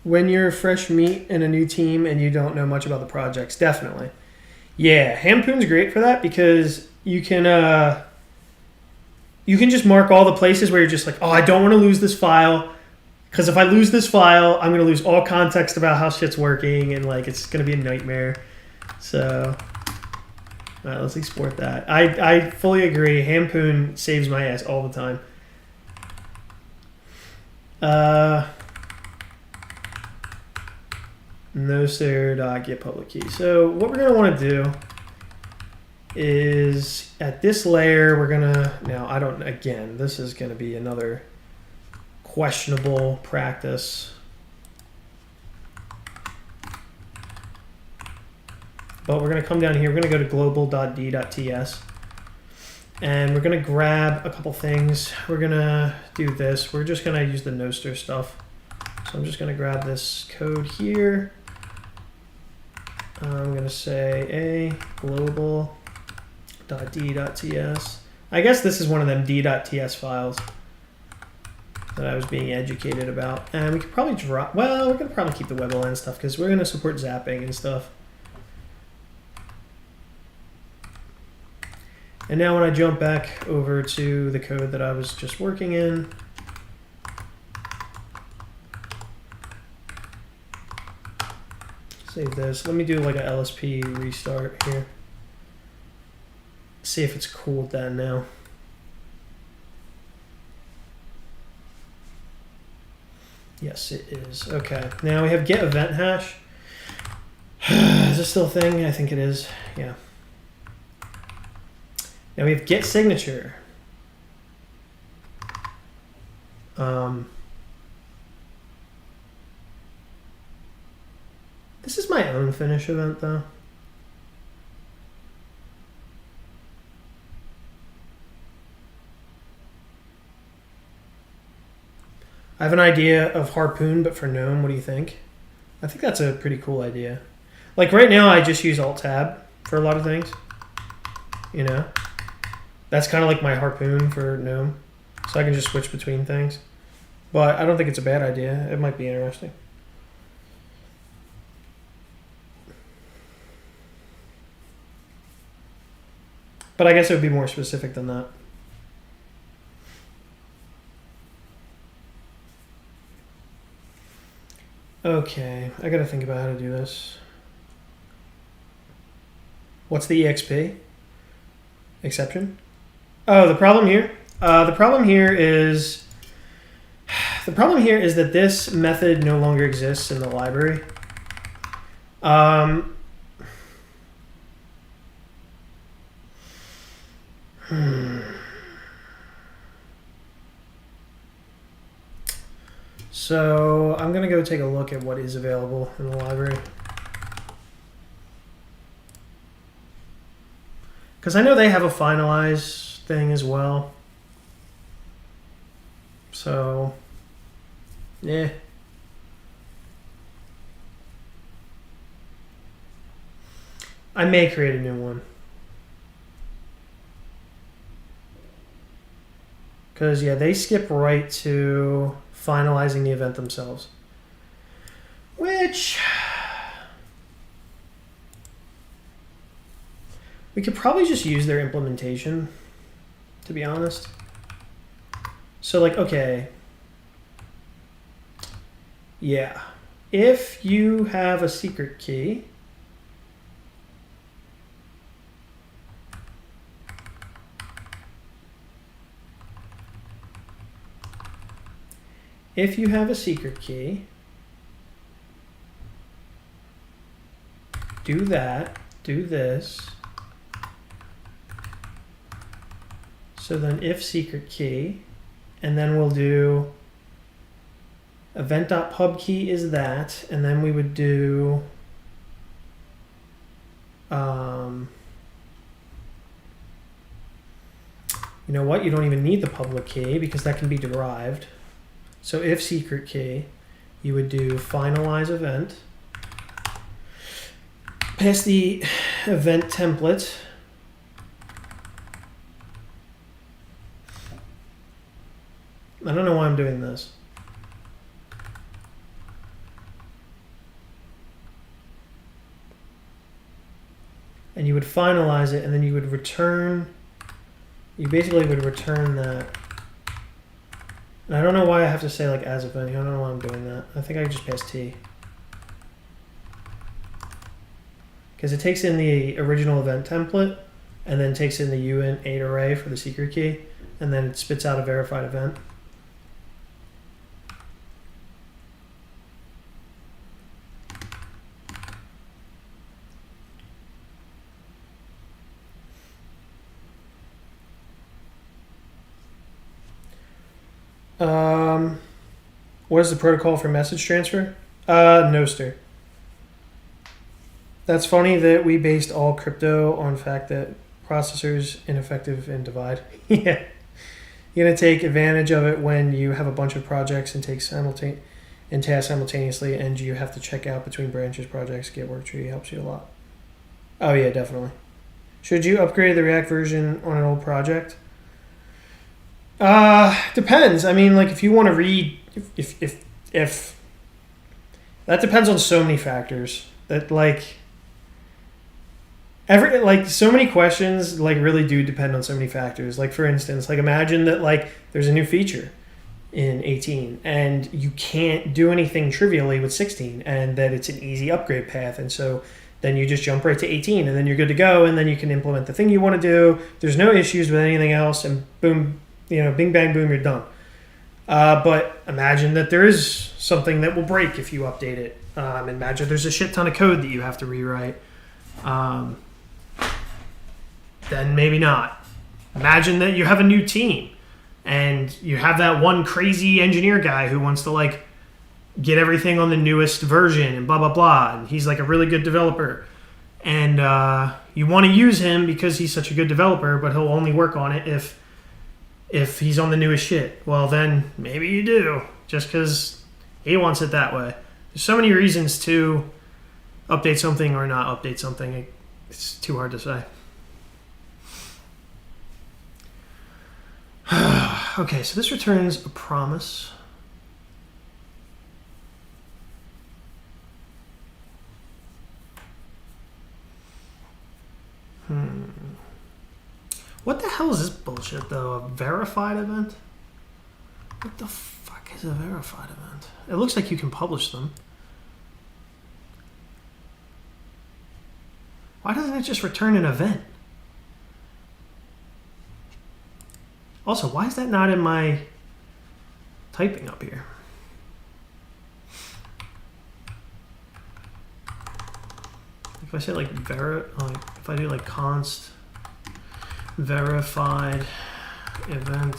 A: When you're fresh meat in a new team and you don't know much about the projects, definitely. Yeah, Harpoon's great for that because you can just mark all the places where you're just like, oh, I don't want to lose this file. Because if I lose this file, I'm going to lose all context about how shit's working, and like it's going to be a nightmare. So, all right, let's export that. I fully agree. Harpoon saves my ass all the time. Noster.get public key. So what we're going to want to do is at this layer, we're going to, now I don't, again, this is going to be another questionable practice. But we're going to come down here. We're going to go to global.d.ts. And we're going to grab a couple things. We're going to do this. We're just going to use the Noster stuff. So I'm just going to grab this code here. I'm going to say a global.d.ts. I guess this is one of them d.ts files that I was being educated about. And we could probably drop, well, we're going to probably keep the WebLN stuff because we're going to support zapping and stuff. And now when I jump back over to the code that I was just working in, Save this. Let me do like a LSP restart here. See if it's cooled down now. Yes, it is. Okay. Now we have get event hash. Is this still a thing? I think it is. Yeah. Now we have get signature. This is my own finish event though. I have an idea of Harpoon, but for GNOME. What do you think? I think that's a pretty cool idea. Like right now, I just use Alt-Tab for a lot of things. You know? That's kind of like my Harpoon for GNOME. So I can just switch between things. But I don't think it's a bad idea. It might be interesting. But I guess it would be more specific than that. Okay, I gotta think about how to do this. What's the EXP? Exception? Oh, the problem here? The problem here is that this method no longer exists in the library. So I'm gonna go take a look at what is available in the library. Because I know they have a finalize thing as well. So, yeah. I may create a new one. Because, yeah, they skip right to finalizing the event themselves. Which we could probably just use their implementation, to be honest. So like, okay. Yeah. If you have a secret key, do that, do this. So then if secret key, and then we'll do event.pub key is that, and then we would do you know what, you don't even need the public key because that can be derived. So if secret key, you would do finalize event, pass the event template, I don't know why I'm doing this. And you would finalize it, and then you would return, you basically would return that. And I don't know why I have to say like as event. I don't know why I'm doing that. I think I just pass T. Because it takes in the original event template, and then takes in the uint8 array for the secret key, and then it spits out a verified event. What is the protocol for message transfer? Noster. That's funny that we based all crypto on the fact that processors ineffective in divide. Yeah. You're going to take advantage of it when you have a bunch of projects and tasks simultaneously, and you have to check out between branches projects. Git work tree helps you a lot. Oh yeah, definitely. Should you upgrade the React version on an old project? Depends. I mean, like if you want to read, if that depends on so many factors that so many questions really do depend on so many factors. Like for instance, imagine that there's a new feature. in 18, and you can't do anything trivially with 16, and that it's an easy upgrade path. And so then you just jump right to 18, and then you're good to go, and then you can implement the thing you want to do. There's no issues with anything else, and boom, bing, bang, boom, you're done. But imagine that there is something that will break if you update it. Imagine there's a shit ton of code that you have to rewrite. Then maybe not. Imagine that you have a new team, and you have that one crazy engineer guy who wants to like get everything on the newest version and blah, blah, blah. And he's like a really good developer. And you want to use him because he's such a good developer, but he'll only work on it if he's on the newest shit. Well, then maybe you do, just because he wants it that way. There's so many reasons to update something or not update something. It's too hard to say. Okay, so this returns a promise. What the hell is this bullshit, though? A verified event? What the fuck is a verified event? It looks like you can publish them. Why doesn't it just return an event? Also, why is that not in my typing up here? If I say like if I do like const verified event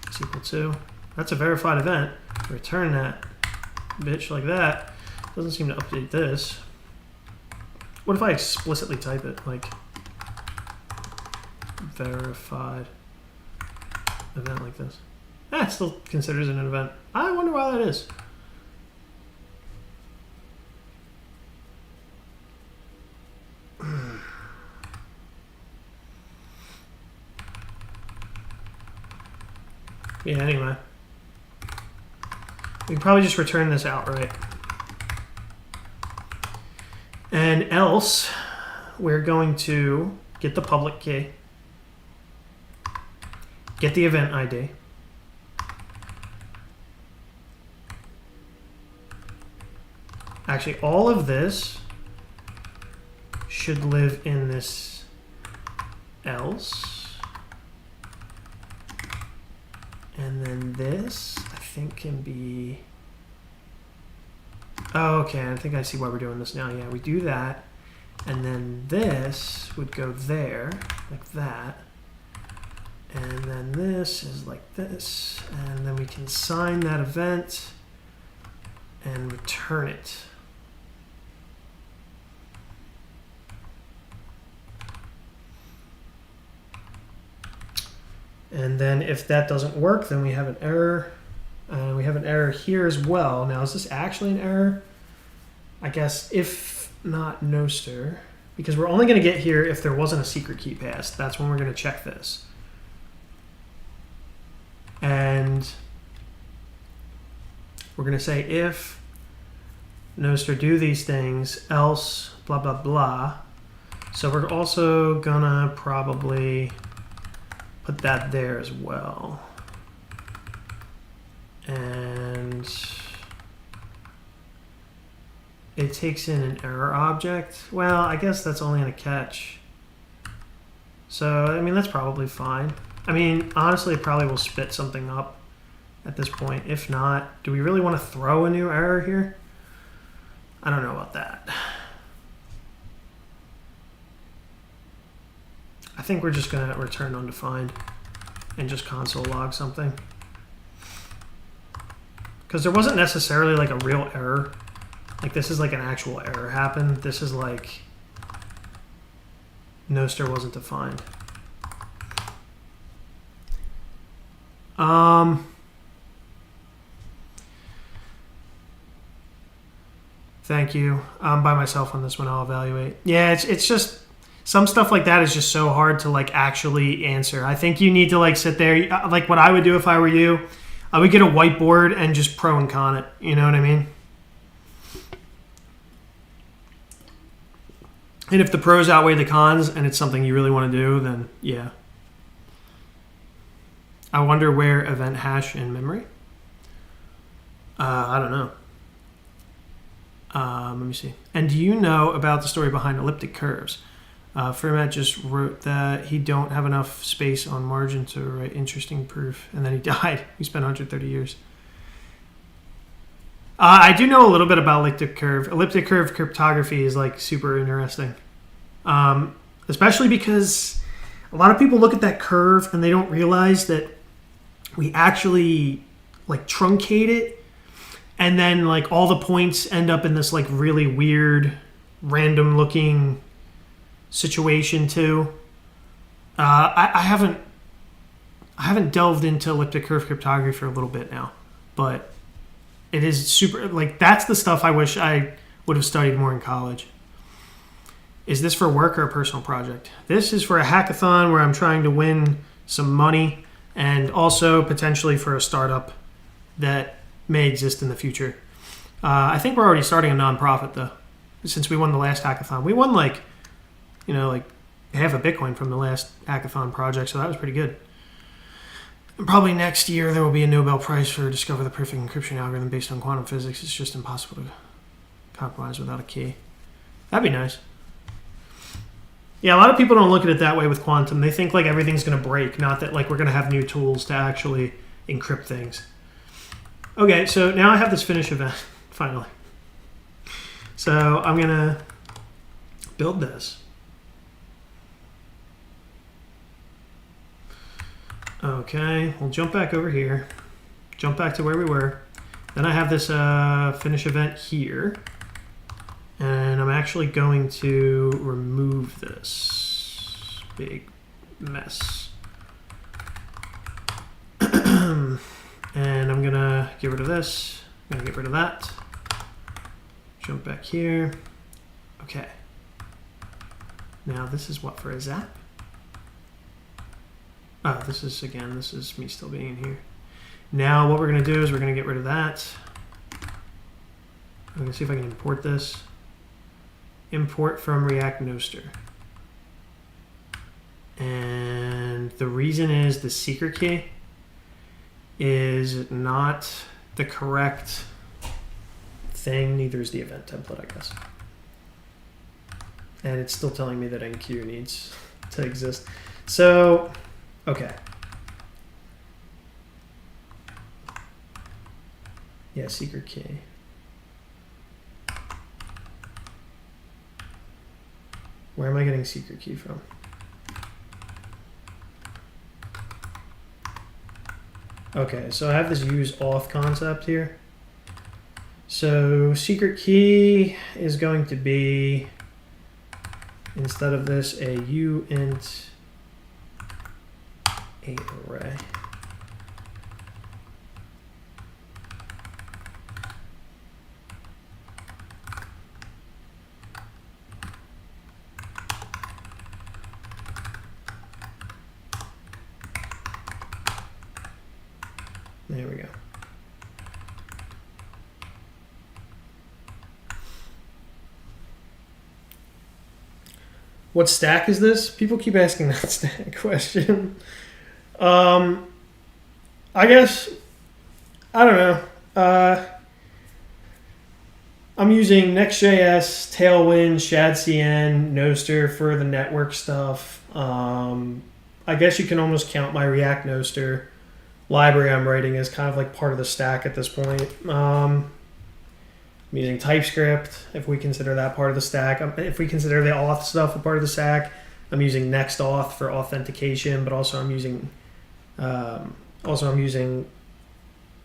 A: is equal to, that's a verified event. Return that bitch like that. Doesn't seem to update this. What if I explicitly type it like verified event like this? It still considers it an event. I wonder why that is. Yeah, anyway. We can probably just return this outright. And else, we're going to get the public key, get the event ID, actually all of this should live in this else, and then this I think can be, oh, okay, I think I see why we're doing this now. Yeah, we do that, and then this would go there, like that, and then this is like this, and then we can sign that event and return it. And then if that doesn't work, then we have an error. We have an error here as well. Now, is this actually an error? I guess if not Nostr, because we're only going to get here if there wasn't a secret key passed. That's when we're going to check this. And we're going to say if Nostr do these things, else blah, blah, blah. So we're also going to probably put that there as well. And it takes in an error object. Well, I guess that's only in a catch. So, I mean, that's probably fine. I mean, honestly, it probably will spit something up at this point. If not, do we really want to throw a new error here? I don't know about that. I think we're just going to return undefined and just console log something. Because there wasn't necessarily like a real error. Like this is like an actual error happened. This is like Nostr wasn't defined. Thank you. I'm by myself on this one. I'll evaluate. Yeah, it's just some stuff like that is just so hard to like actually answer. I think you need to like sit there. Like what I would do if I were you, I would get a whiteboard and just pro and con it. You know what I mean? And if the pros outweigh the cons and it's something you really want to do, then yeah. I wonder where event hash in memory. I don't know. Let me see. And do you know about the story behind elliptic curves? Fermat just wrote that he don't have enough space on margin to write interesting proof, and then he died. He spent 130 years. I do know a little bit about elliptic curve. Elliptic curve cryptography is like super interesting, especially because a lot of people look at that curve and they don't realize that we actually like truncate it, and then like all the points end up in this like really weird, random looking situation too. I haven't delved into elliptic curve cryptography for a little bit now, but it is super, like, that's the stuff I wish I would have studied more in college. Is this for work or a personal project? This is for a hackathon where I'm trying to win some money, and also potentially for a startup that may exist in the future. I think we're already starting a nonprofit though, since we won the last hackathon. We won like half a Bitcoin from the last hackathon project, so that was pretty good. And probably next year there will be a Nobel Prize for discover the perfect encryption algorithm based on quantum physics. It's just impossible to compromise without a key. That'd be nice. Yeah, a lot of people don't look at it that way with quantum. They think like everything's going to break, not that like we're going to have new tools to actually encrypt things. Okay, so now I have this finish event, finally. So I'm going to build this. Okay, we'll jump back over here. Jump back to where we were. Then I have this finish event here. And I'm actually going to remove this big mess. And I'm going to get rid of this. I'm going to get rid of that. Jump back here. Okay. Now this is what for a zap? Oh, this is me still being in here. Now what we're going to do is we're going to get rid of that. I'm going to see if I can import this. Import from React Noster. And the reason is the secret key is not the correct thing. Neither is the event template, I guess. And it's still telling me that enqueue needs to exist. So, okay. Yeah, secret key. Where am I getting secret key from? Okay, so I have this use auth concept here. So secret key is going to be, instead of this, a uint 8 array. There we go. What stack is this? People keep asking that stack question. I guess, I don't know. I'm using Nextjs, Tailwind, ShadCN, Noster for the network stuff. I guess you can almost count my React Noster library I'm writing as kind of like part of the stack at this point. I'm using TypeScript, if we consider that part of the stack. If we consider the auth stuff a part of the stack, I'm using Nextauth for authentication, but also I'm using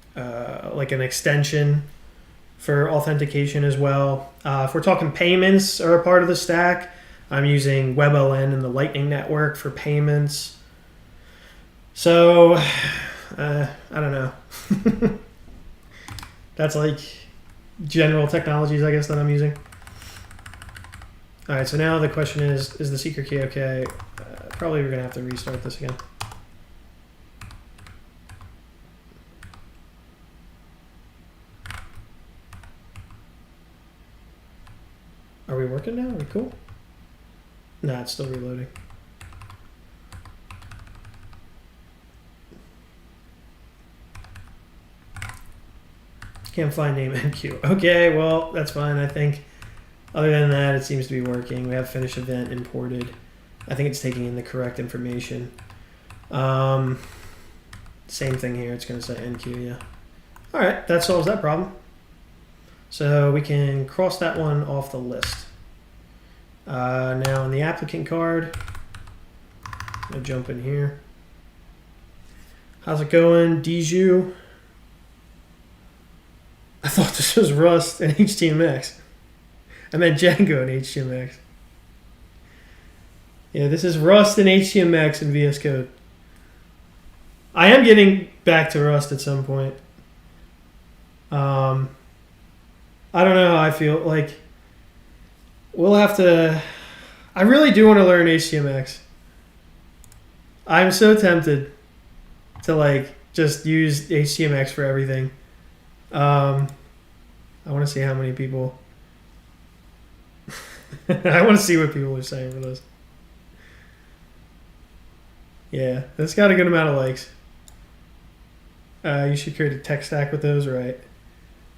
A: like an extension for authentication as well. If we're talking payments are a part of the stack, I'm using WebLN and the Lightning Network for payments. So, I don't know. That's like general technologies, I guess, that I'm using. All right, so now the question is the secret key okay? Probably we're going to have to restart this again. Are we working now? Are we cool? Nah, it's still reloading. Can't find name MQ. Okay, well, that's fine. I think other than that, it seems to be working. We have finish event imported. I think it's taking in the correct information. Same thing here. It's going to say NQ, yeah. All right, that solves that problem. So we can cross that one off the list. Now on the applicant card, I'm going to jump in here. How's it going, Diju? I thought this was Rust and HTMX. I meant Django and HTMX. Yeah, this is Rust and HTMX and VS Code. I am getting back to Rust at some point. I don't know how I feel. Like, we'll have to... I really do want to learn HTMX. I'm so tempted to, like, just use HTMX for everything. I want to see how many people... I want to see what people are saying for this. Yeah, that's got a good amount of likes. You should create a tech stack with those, right?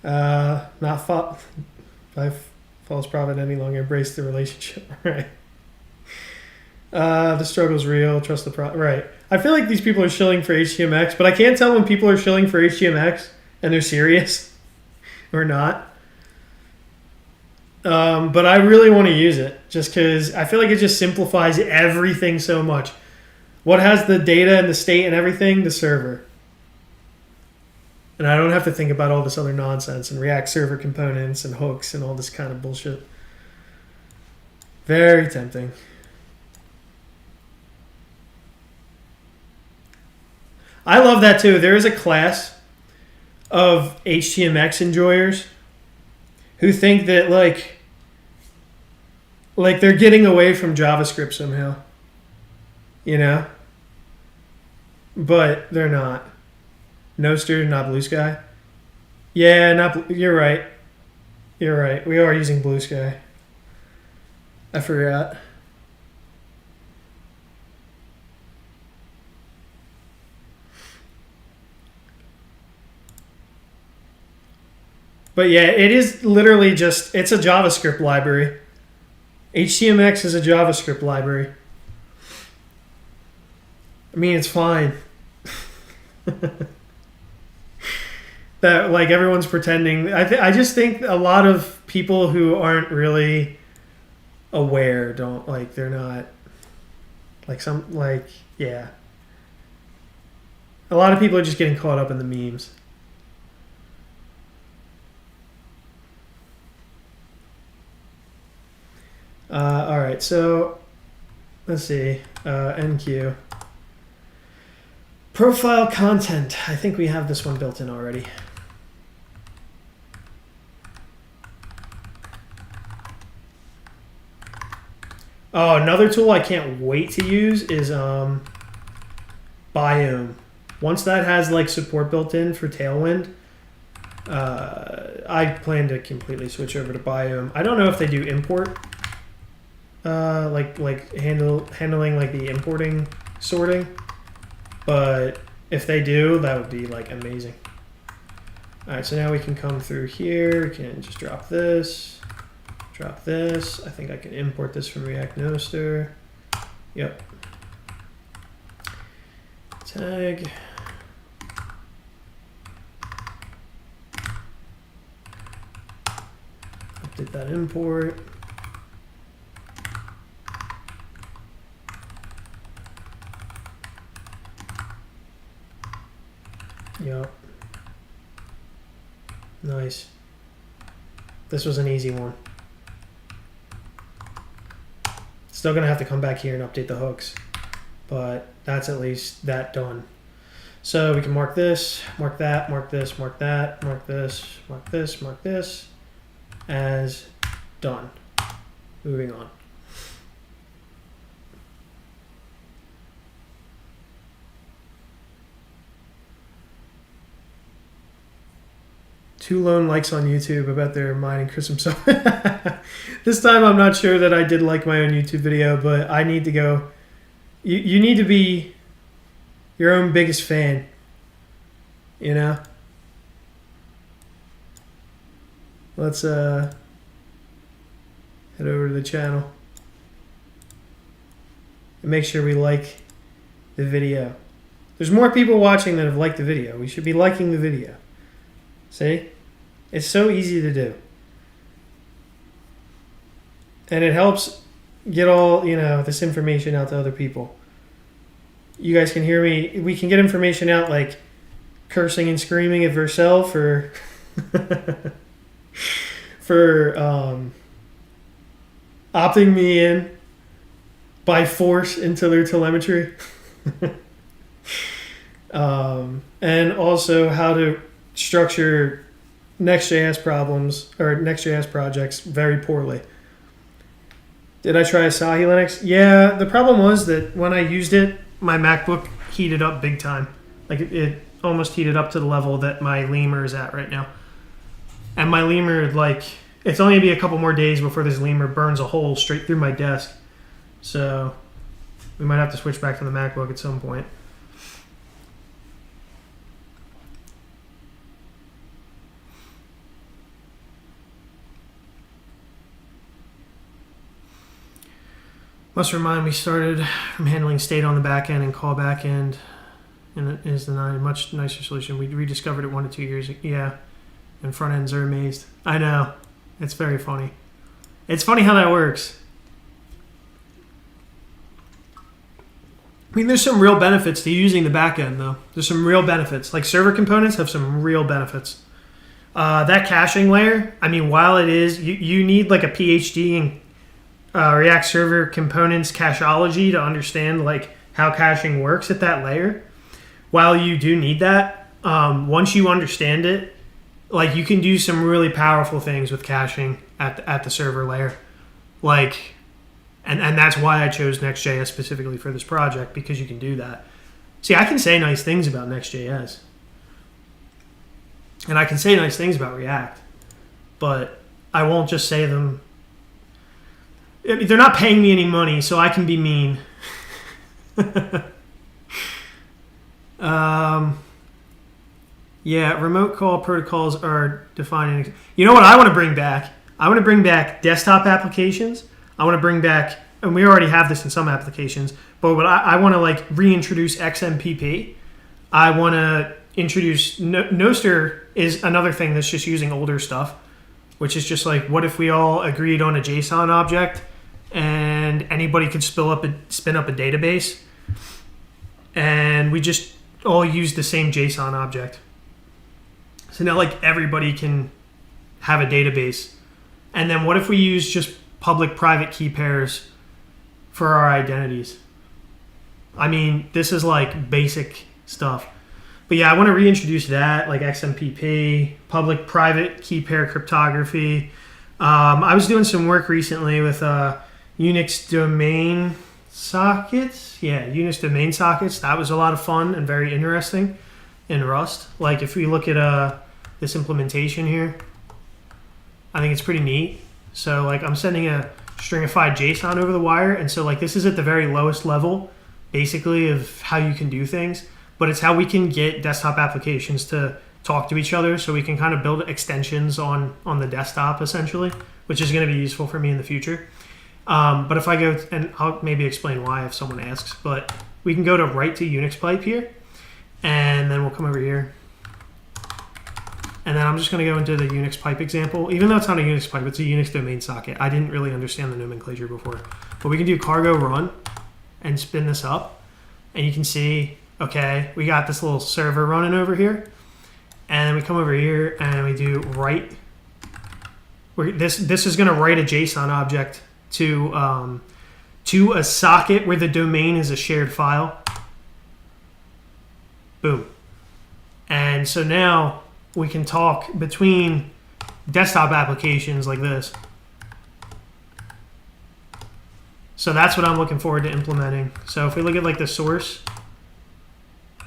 A: Not false prophet any longer. Embrace the relationship, right? The struggle's real. Trust the right. I feel like these people are shilling for HTMX, but I can't tell when people are shilling for HTMX and they're serious or not. But I really want to use it just because I feel like it just simplifies everything so much. What has the data and the state and everything? The server. And I don't have to think about all this other nonsense and React server components and hooks and all this kind of bullshit. Very tempting. I love that too. There is a class of HTMX enjoyers who think that like they're getting away from JavaScript somehow. You know? But they're not. Noster, not Blue Sky. Yeah, you're right. You're right. We are using Blue Sky. I forgot. But yeah, it is literally just, it's a JavaScript library. HTMX is a JavaScript library. I mean, it's fine. That like everyone's pretending. I just think a lot of people who aren't really aware don't like, they're not like some like, yeah. A lot of people are just getting caught up in the memes. All right, so let's see. NQ. Profile content. I think we have this one built in already. Oh, another tool I can't wait to use is Biome. Once that has like support built in for Tailwind, I plan to completely switch over to Biome. I don't know if they do import, handling like the importing sorting, but if they do, that would be like amazing. All right, so now we can come through here. We can just drop this. Drop this. I think I can import this from React Noster. Yep. Tag. Update that import. Yep. Nice. This was an easy one. Still gonna have to come back here and update the hooks, but that's at least that done. So we can mark this, mark that, mark this, mark that, mark this, mark this, mark this as done. Moving on. Two lone likes on YouTube about their mining Christmas stuff. This time I'm not sure that I did like my own YouTube video, but I need to go. You need to be your own biggest fan, you know? Let's head over to the channel and make sure we like the video. There's more people watching that have liked the video. We should be liking the video. See? It's so easy to do. And it helps get all, this information out to other people. You guys can hear me. We can get information out like cursing and screaming at Vercel for opting me in by force into their telemetry. And also how to structure Nextjs problems or Nextjs projects very poorly. Did I try Asahi Linux? Yeah, the problem was that when I used it, my MacBook heated up big time. Like it almost heated up to the level that my lemur is at right now. And my lemur, it's only gonna be a couple more days before this lemur burns a hole straight through my desk. So we might have to switch back to the MacBook at some point. Must remind we started from handling state on the back end and call back end, and it is the much nicer solution. We rediscovered it 1 to 2 years ago. Yeah, and front ends are amazed. I know. It's very funny. It's funny how that works. I mean, there's some real benefits to using the back end, though. There's some real benefits. Like server components have some real benefits. That caching layer, I mean, while it is, you need like a PhD in React Server Components cacheology to understand how caching works at that layer. While you do need that, once you understand it, you can do some really powerful things with caching at the server layer. And that's why I chose Nextjs specifically for this project, because you can do that. See, I can say nice things about Nextjs. And I can say nice things about React. But I won't just say them. They're not paying me any money, so I can be mean. Yeah, remote call protocols are defining. You know what I want to bring back? I want to bring back desktop applications. I want to bring back, and we already have this in some applications, but I want to reintroduce XMPP. I want to introduce Nostr is another thing that's just using older stuff, which is just what if we all agreed on a JSON object and anybody could spin up a database and we just all use the same JSON object. So now everybody can have a database. And then what if we use just public-private key pairs for our identities? I mean, this is basic stuff. But yeah, I want to reintroduce that, XMPP, public-private key pair cryptography. I was doing some work recently with Unix domain sockets. Yeah, Unix domain sockets. That was a lot of fun and very interesting in Rust. If we look at this implementation here, I think it's pretty neat. So I'm sending a stringified JSON over the wire, and so this is at the very lowest level, basically, of how you can do things. But it's how we can get desktop applications to talk to each other, so we can kind of build extensions on the desktop, essentially, which is going to be useful for me in the future. But if I go, and I'll maybe explain why if someone asks, but we can go to write to Unix pipe here, and then we'll come over here. And then I'm just going to go into the Unix pipe example. Even though it's not a Unix pipe, it's a Unix domain socket. I didn't really understand the nomenclature before. But we can do cargo run and spin this up. And you can see, okay, we got this little server running over here. And then we come over here and we do write. This is going to write a JSON object to a socket where the domain is a shared file. Boom. And so now we can talk between desktop applications like this. So that's what I'm looking forward to implementing. So if we look at the source,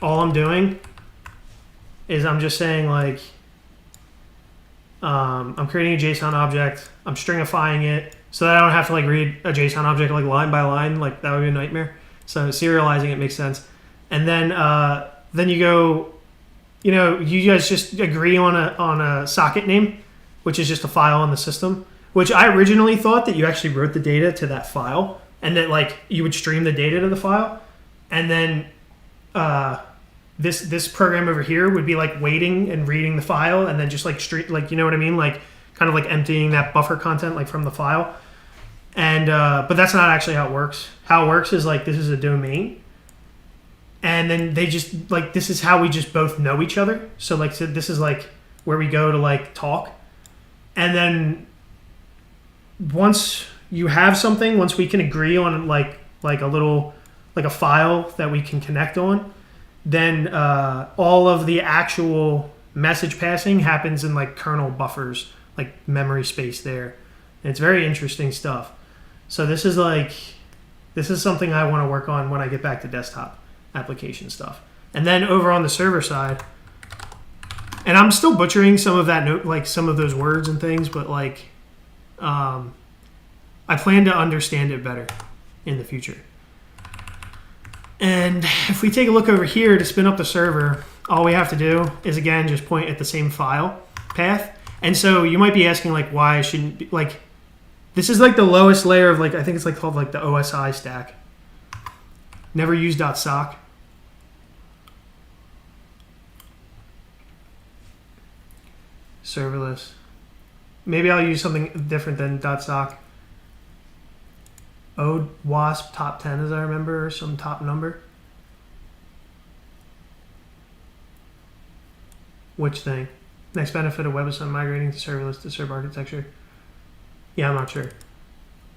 A: all I'm doing is I'm just saying I'm creating a JSON object, I'm stringifying it so that I don't have to read a JSON object line by line, that would be a nightmare. So serializing it makes sense. And then you go, you guys just agree on a socket name, which is just a file on the system, which I originally thought that you actually wrote the data to that file and that like you would stream the data to the file. And then this program over here would be like waiting and reading the file and then just like like, you know what I mean? Like kind of like emptying that buffer content like from the file. And but that's not actually how it works. How it works is like this is a domain. And then they just like this is how we just both know each other. So like so this is like where we go to like talk. And then once you have something, once we can agree on like a little like a file that we can connect on, then all of the actual message passing happens in like kernel buffers, like memory space there. And it's very interesting stuff. So this is something I want to work on when I get back to desktop application stuff. And then over on the server side, and I'm still butchering some of that note, like some of those words and things, but like I plan to understand it better in the future. And if we take a look over here to spin up the server, all we have to do is again just point at the same file path. And so you might be asking like why I shouldn't be like this is like the lowest layer of like I think it's like called like the OSI stack. Never use .sock. Serverless. Maybe I'll use something different than .sock. Ode wasp top 10 as I remember, or some top number. Which thing? Next benefit of WebAssembly migrating to serverless to server architecture. Yeah, I'm not sure.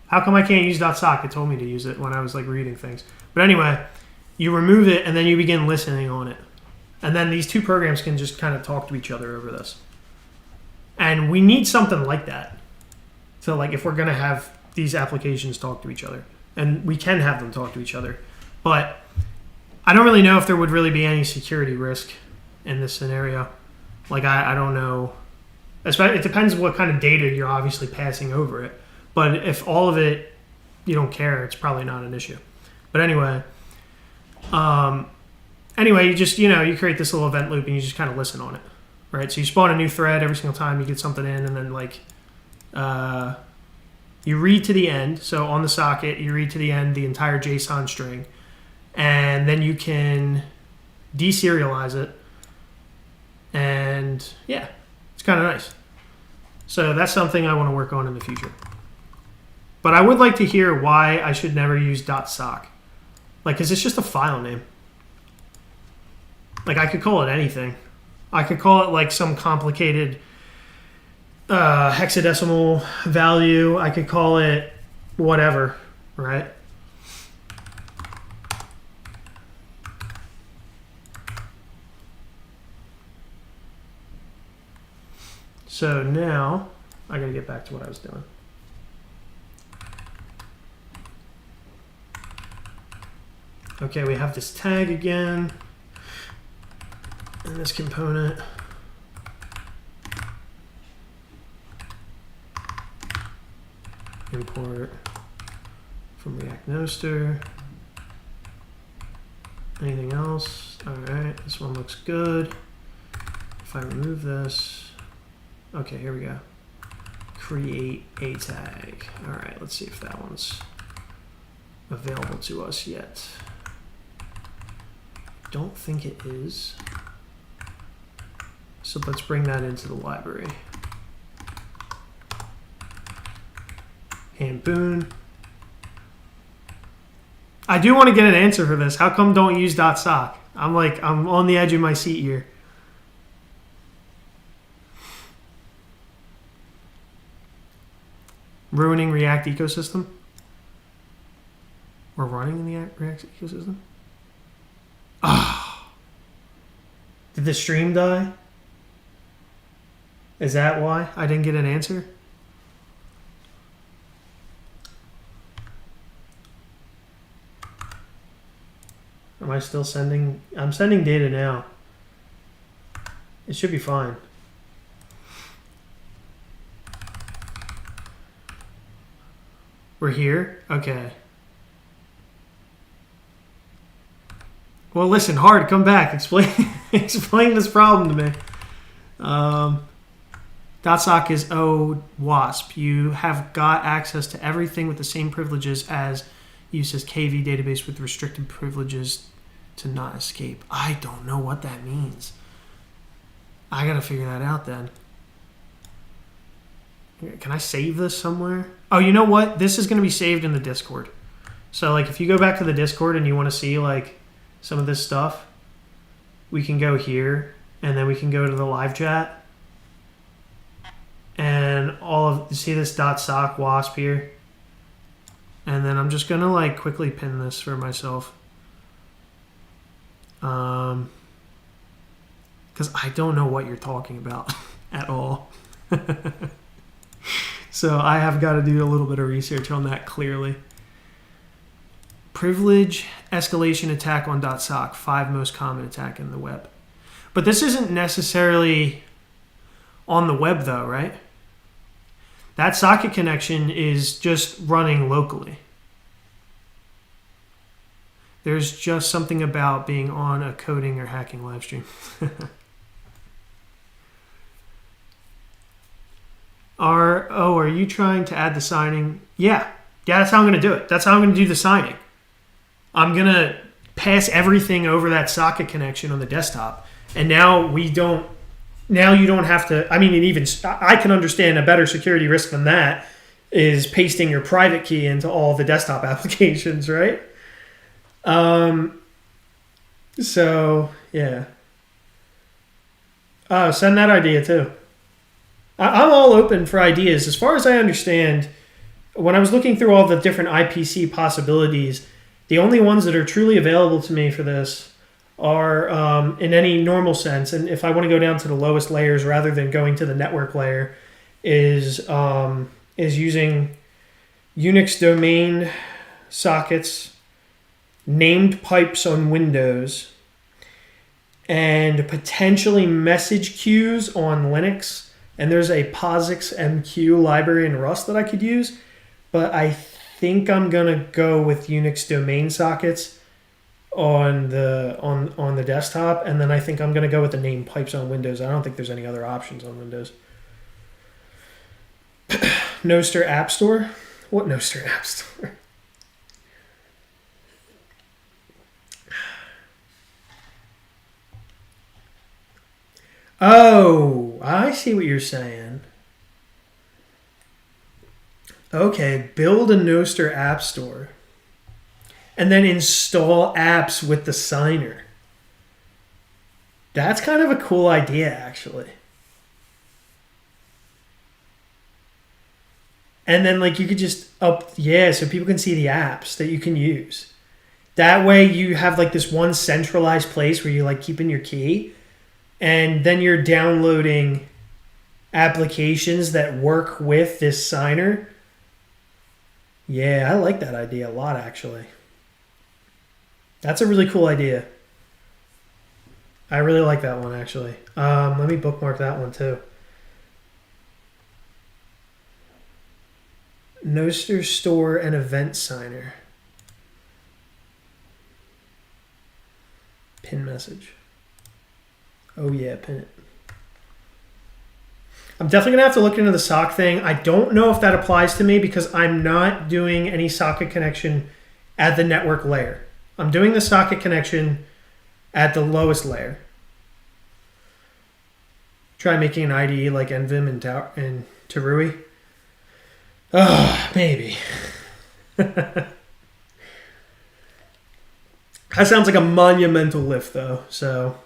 A: How come I can't use .sock? It told me to use it when I was like reading things. But anyway, you remove it and then you begin listening on it. And then these two programs can just kind of talk to each other over this. And we need something like that. So like if we're going to have these applications talk to each other, and we can have them talk to each other, but I don't really know if there would really be any security risk in this scenario. Like I don't know. It depends what kind of data you're obviously passing over it. But if all of it you don't care, it's probably not an issue. But anyway, you just you create this little event loop and you just kind of listen on it, right? So you spawn a new thread every single time you get something in, and then like you read to the end. So on the socket, you read to the end the entire JSON string, and then you can deserialize it. And yeah, it's kind of nice. So that's something I want to work on in the future. But I would like to hear why I should never use .sock. Like, because it's just a file name. Like, I could call it anything. I could call it like some complicated hexadecimal value. I could call it whatever, right? So now I gotta get back to what I was doing. Okay, we have this tag again and this component. Import from React Noster. Anything else? All right, this one looks good. If I remove this, okay, here we go. Create a tag. All right, let's see if that one's available to us yet. Don't think it is. So let's bring that into the library. And boon. I do want to get an answer for this. How come don't use .sock? I'm on the edge of my seat here. Ruining React ecosystem? Or running in the React ecosystem? Ah. Did the stream die? Is that why I didn't get an answer? Am I still sending? I'm sending data now. It should be fine. We're here? Okay. Well, listen, Hard, come back. Explain this problem to me. .sock is OWASP. You have got access to everything with the same privileges as uses KV database with restricted privileges to not escape. I don't know what that means. I gotta figure that out then. Can I save this somewhere? Oh, you know what? This is gonna be saved in the Discord. So like if you go back to the Discord and you want to see like some of this stuff, we can go here and then we can go to the live chat and all of see this .sock wasp here. And then I'm just gonna like quickly pin this for myself. Because I don't know what you're talking about at all. So I have got to do a little bit of research on that clearly. Privilege escalation attack on .sock, 5 most common attack in the web. But this isn't necessarily on the web though, right? That socket connection is just running locally. There's just something about being on a coding or hacking live stream. Are you trying to add the signing? Yeah, that's how I'm going to do it. That's how I'm going to do the signing. I'm going to pass everything over that socket connection on the desktop. And now you don't have to, I mean, I can understand a better security risk than that is pasting your private key into all the desktop applications, right? So yeah. Oh, send that idea too. I'm all open for ideas. As far as I understand, when I was looking through all the different IPC possibilities, the only ones that are truly available to me for this are in any normal sense. And if I want to go down to the lowest layers rather than going to the network layer, is using Unix domain sockets, named pipes on Windows, and potentially message queues on Linux. And there's a POSIX MQ library in Rust that I could use, but I think I'm gonna go with Unix domain sockets on the desktop, and then I think I'm gonna go with the named pipes on Windows. I don't think there's any other options on Windows. Noster App Store? What Noster App Store? Oh, I see what you're saying. Okay, build a Noster App Store. And then install apps with the signer. That's kind of a cool idea, actually. And then like you could just so people can see the apps that you can use. That way you have like this one centralized place where you like keep in your key. And then you're downloading applications that work with this signer. Yeah, I like that idea a lot, actually. That's a really cool idea. I really like that one, actually. Let me bookmark that one, too. Noster Store and Event Signer. Pin message. Oh yeah, pin it. I'm definitely going to have to look into the sock thing. I don't know if that applies to me because I'm not doing any socket connection at the network layer. I'm doing the socket connection at the lowest layer. Try making an IDE like NVim and Terui. Oh, maybe. That sounds like a monumental lift though, so...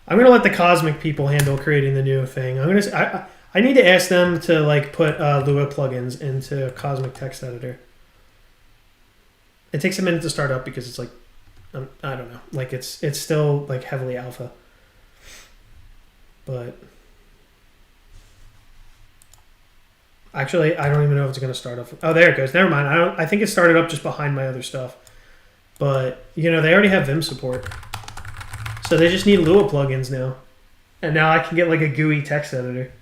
A: I'm going to let the Cosmic people handle creating the new thing. I need to ask them to like put Lua plugins into Cosmic Text Editor. It takes a minute to start up because it's like, I don't know, like it's still like heavily alpha. But actually, I don't even know if it's going to start up. Oh, there it goes. Never mind. I think it started up just behind my other stuff. But you know, they already have Vim support. So they just need Lua plugins now. And now I can get like a GUI text editor.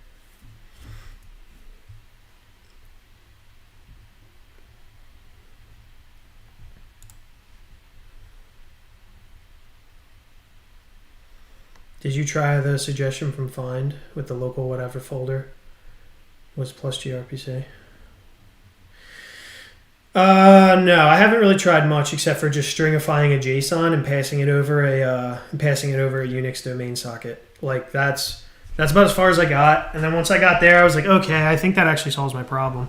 A: Did you try the suggestion from Find with the local whatever folder? What's plus gRPC? No, I haven't really tried much except for just stringifying a JSON and passing it over a Unix domain socket. Like that's about as far as I got. And then once I got there, I was like, okay, I think that actually solves my problem.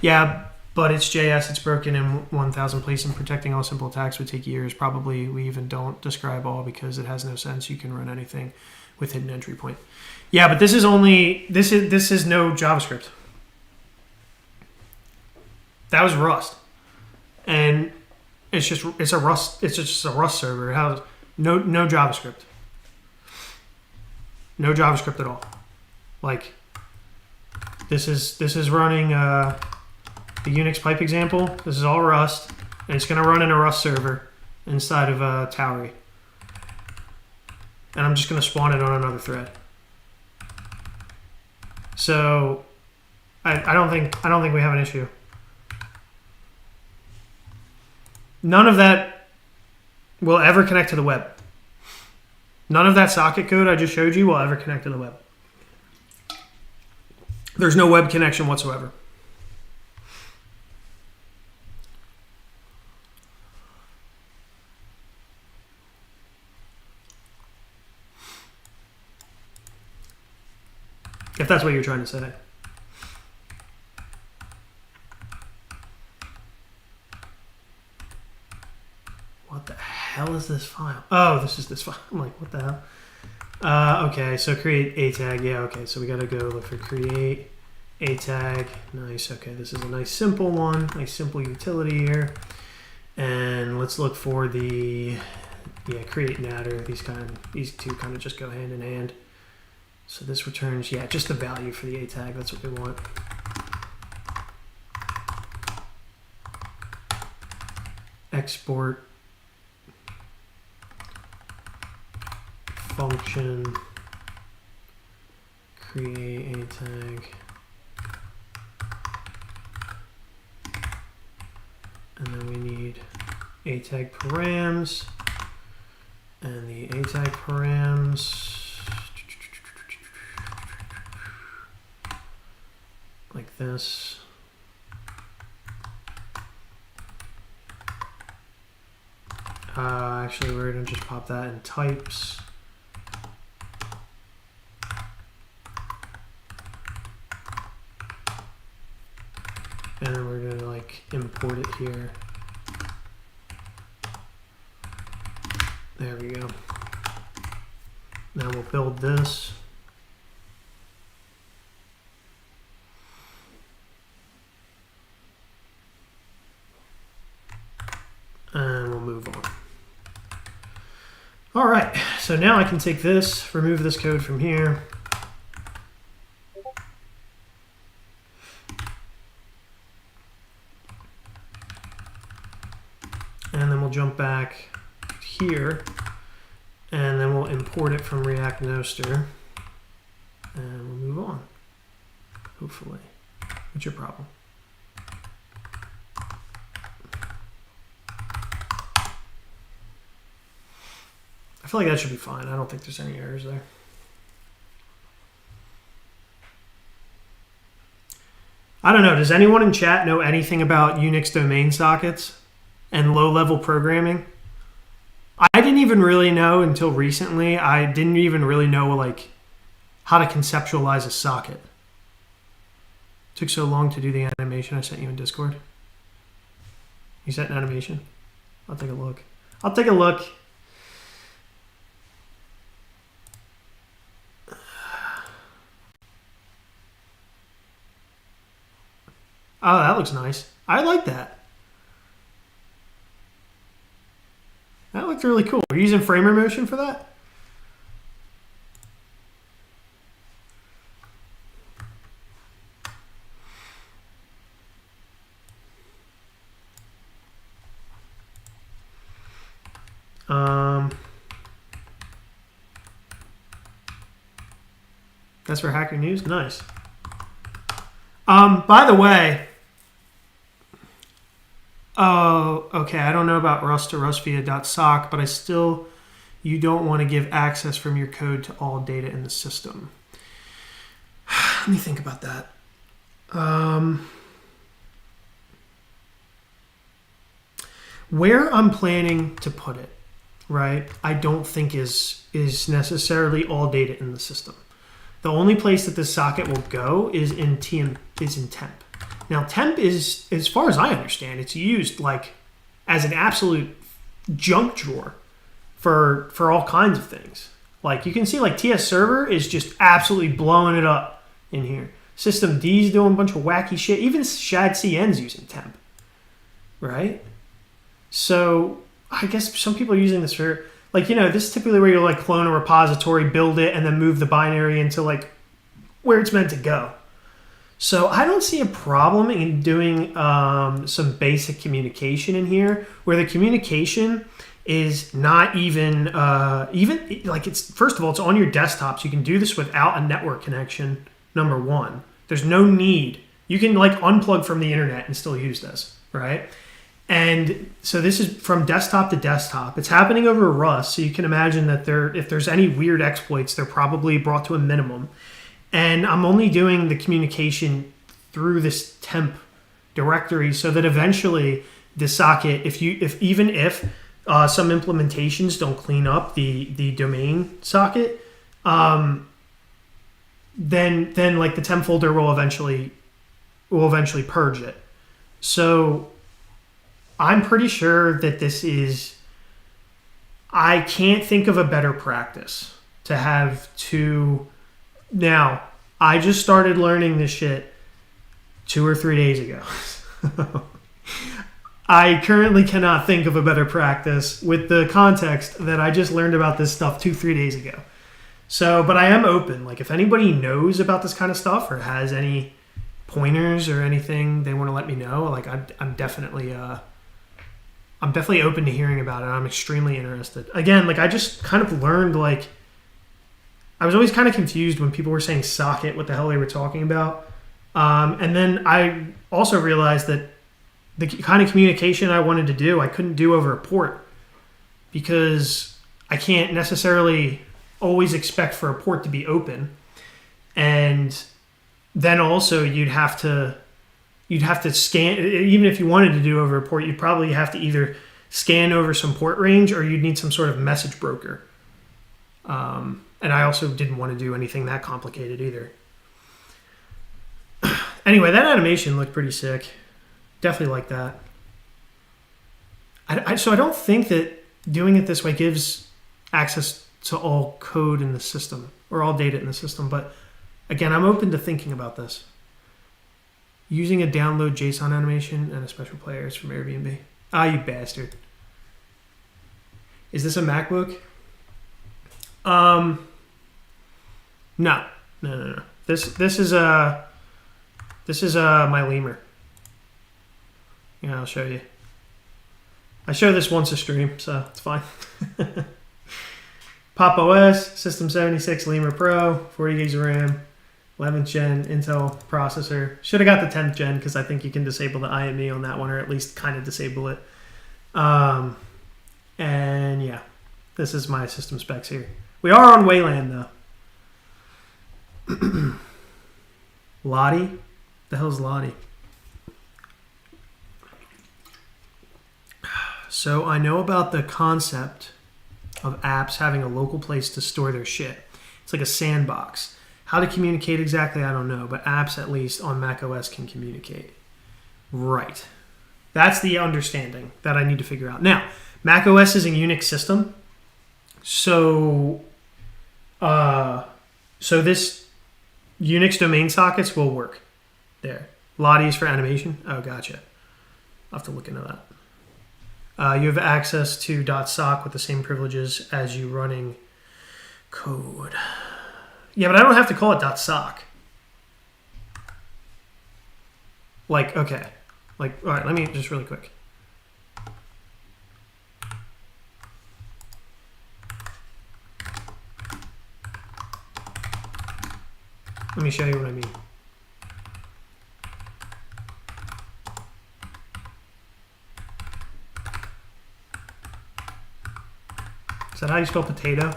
A: Yeah, but it's JS. It's broken in 1,000 places, and protecting all simple attacks would take years. Probably we even don't describe all because it has no sense. You can run anything with hidden entry point. Yeah, but this is no JavaScript. That was Rust, and it's just a Rust server. It has no JavaScript, no JavaScript at all. Like this is running the Unix pipe example. This is all Rust, and it's going to run in a Rust server inside of Towery, and I'm just going to spawn it on another thread. So I don't think we have an issue. None of that will ever connect to the web. None of that socket code I just showed you will ever connect to the web. There's no web connection whatsoever. If that's what you're trying to say. What the hell is this file? Oh, this is this file. I'm like, what the hell? Okay, so create a tag. Yeah, okay, so we got to go look for create a tag. Nice. Okay, this is a nice simple one. Nice simple utility here. And let's look for the create natter. These two kind of just go hand in hand. So this returns just the value for the a tag. That's what we want. Export function create a tag, and then we need a tag params, and the a tag params like this. Actually, we're going to just pop that in types. And then we're going to import it here. There we go. Now we'll build this. And we'll move on. All right, so now I can take this, remove this code from here. And then we'll jump back here, and then we'll import it from React Noster, and we'll move on, hopefully. What's your problem? I feel like that should be fine. I don't think there's any errors there. I don't know. Does anyone in chat know anything about Unix domain sockets and low-level programming? I didn't even really know until recently. I didn't even really know how to conceptualize a socket. It took so long to do the animation I sent you in Discord. You sent an animation? I'll take a look. I'll take a look. Oh, that looks nice. I like that. That looked really cool. Are you using framer motion for that? That's for Hacker News? Nice. By the way, oh, okay, I don't know about Rust to Rust via .sock, but you don't want to give access from your code to all data in the system. Let me think about that. Where I'm planning to put it, right, I don't think is necessarily all data in the system. The only place that this socket will go is in temp. Now temp is, as far as I understand, it's used like as an absolute junk drawer for all kinds of things. Like you can see like TS server is just absolutely blowing it up in here. System D's doing a bunch of wacky shit. Even Shad CN's using temp, right? So I guess some people are using this for, like, you know, this is typically where you'll like clone a repository, build it, and then move the binary into like where it's meant to go. So I don't see a problem in doing some basic communication in here, where the communication is not even like, it's, first of all, it's on your desktop, so you can do this without a network connection. Number one, there's no need. You can like unplug from the internet and still use this, right? And so this is from desktop to desktop. It's happening over Rust, so you can imagine that if there's any weird exploits, they're probably brought to a minimum. And I'm only doing the communication through this temp directory, so that eventually the socket, if some implementations don't clean up the domain socket, then like the temp folder will eventually purge it. So I'm pretty sure that this is, I can't think of a better practice to have two. Now, I just started learning this shit 2 or 3 days ago. I currently cannot think of a better practice with the context that I just learned about this stuff 2-3 days ago. So, but I am open. Like, if anybody knows about this kind of stuff or has any pointers or anything they want to let me know, like, I'm definitely open to hearing about it. I'm extremely interested. Again, like, I just kind of learned, like, I was always kind of confused when people were saying socket, what the hell they were talking about. And then I also realized that the kind of communication I wanted to do, I couldn't do over a port, because I can't necessarily always expect for a port to be open. And then also you'd have to scan, even if you wanted to do over a port, you'd probably have to either scan over some port range or you'd need some sort of message broker. And I also didn't want to do anything that complicated either. Anyway, that animation looked pretty sick. Definitely like that. So I don't think that doing it this way gives access to all code in the system or all data in the system. But again, I'm open to thinking about this. Using a download JSON animation and a special player is from Airbnb. Ah, you bastard. Is this a MacBook? No. This is my lemur. Yeah, I'll show you. I show this once a stream, so it's fine. Pop OS, System 76 Lemur Pro, 40 gigs of RAM, 11th gen Intel processor. Should have got the 10th gen because I think you can disable the IME on that one, or at least kind of disable it. And yeah, this is my system specs here. We are on Wayland though. Lottie? The hell's Lottie? So I know about the concept of apps having a local place to store their shit. It's like a sandbox. How to communicate exactly, I don't know, but apps at least on macOS can communicate. Right. That's the understanding that I need to figure out. Now, macOS is a Unix system, so this Unix domain sockets will work there. Lottie is for animation. Oh, gotcha. I'll have to look into that. You have access to .sock with the same privileges as you running code. Yeah, but I don't have to call it .sock. Like, okay. Like, all right, let me just really quick. Let me show you what I mean. Is that how you spell potato?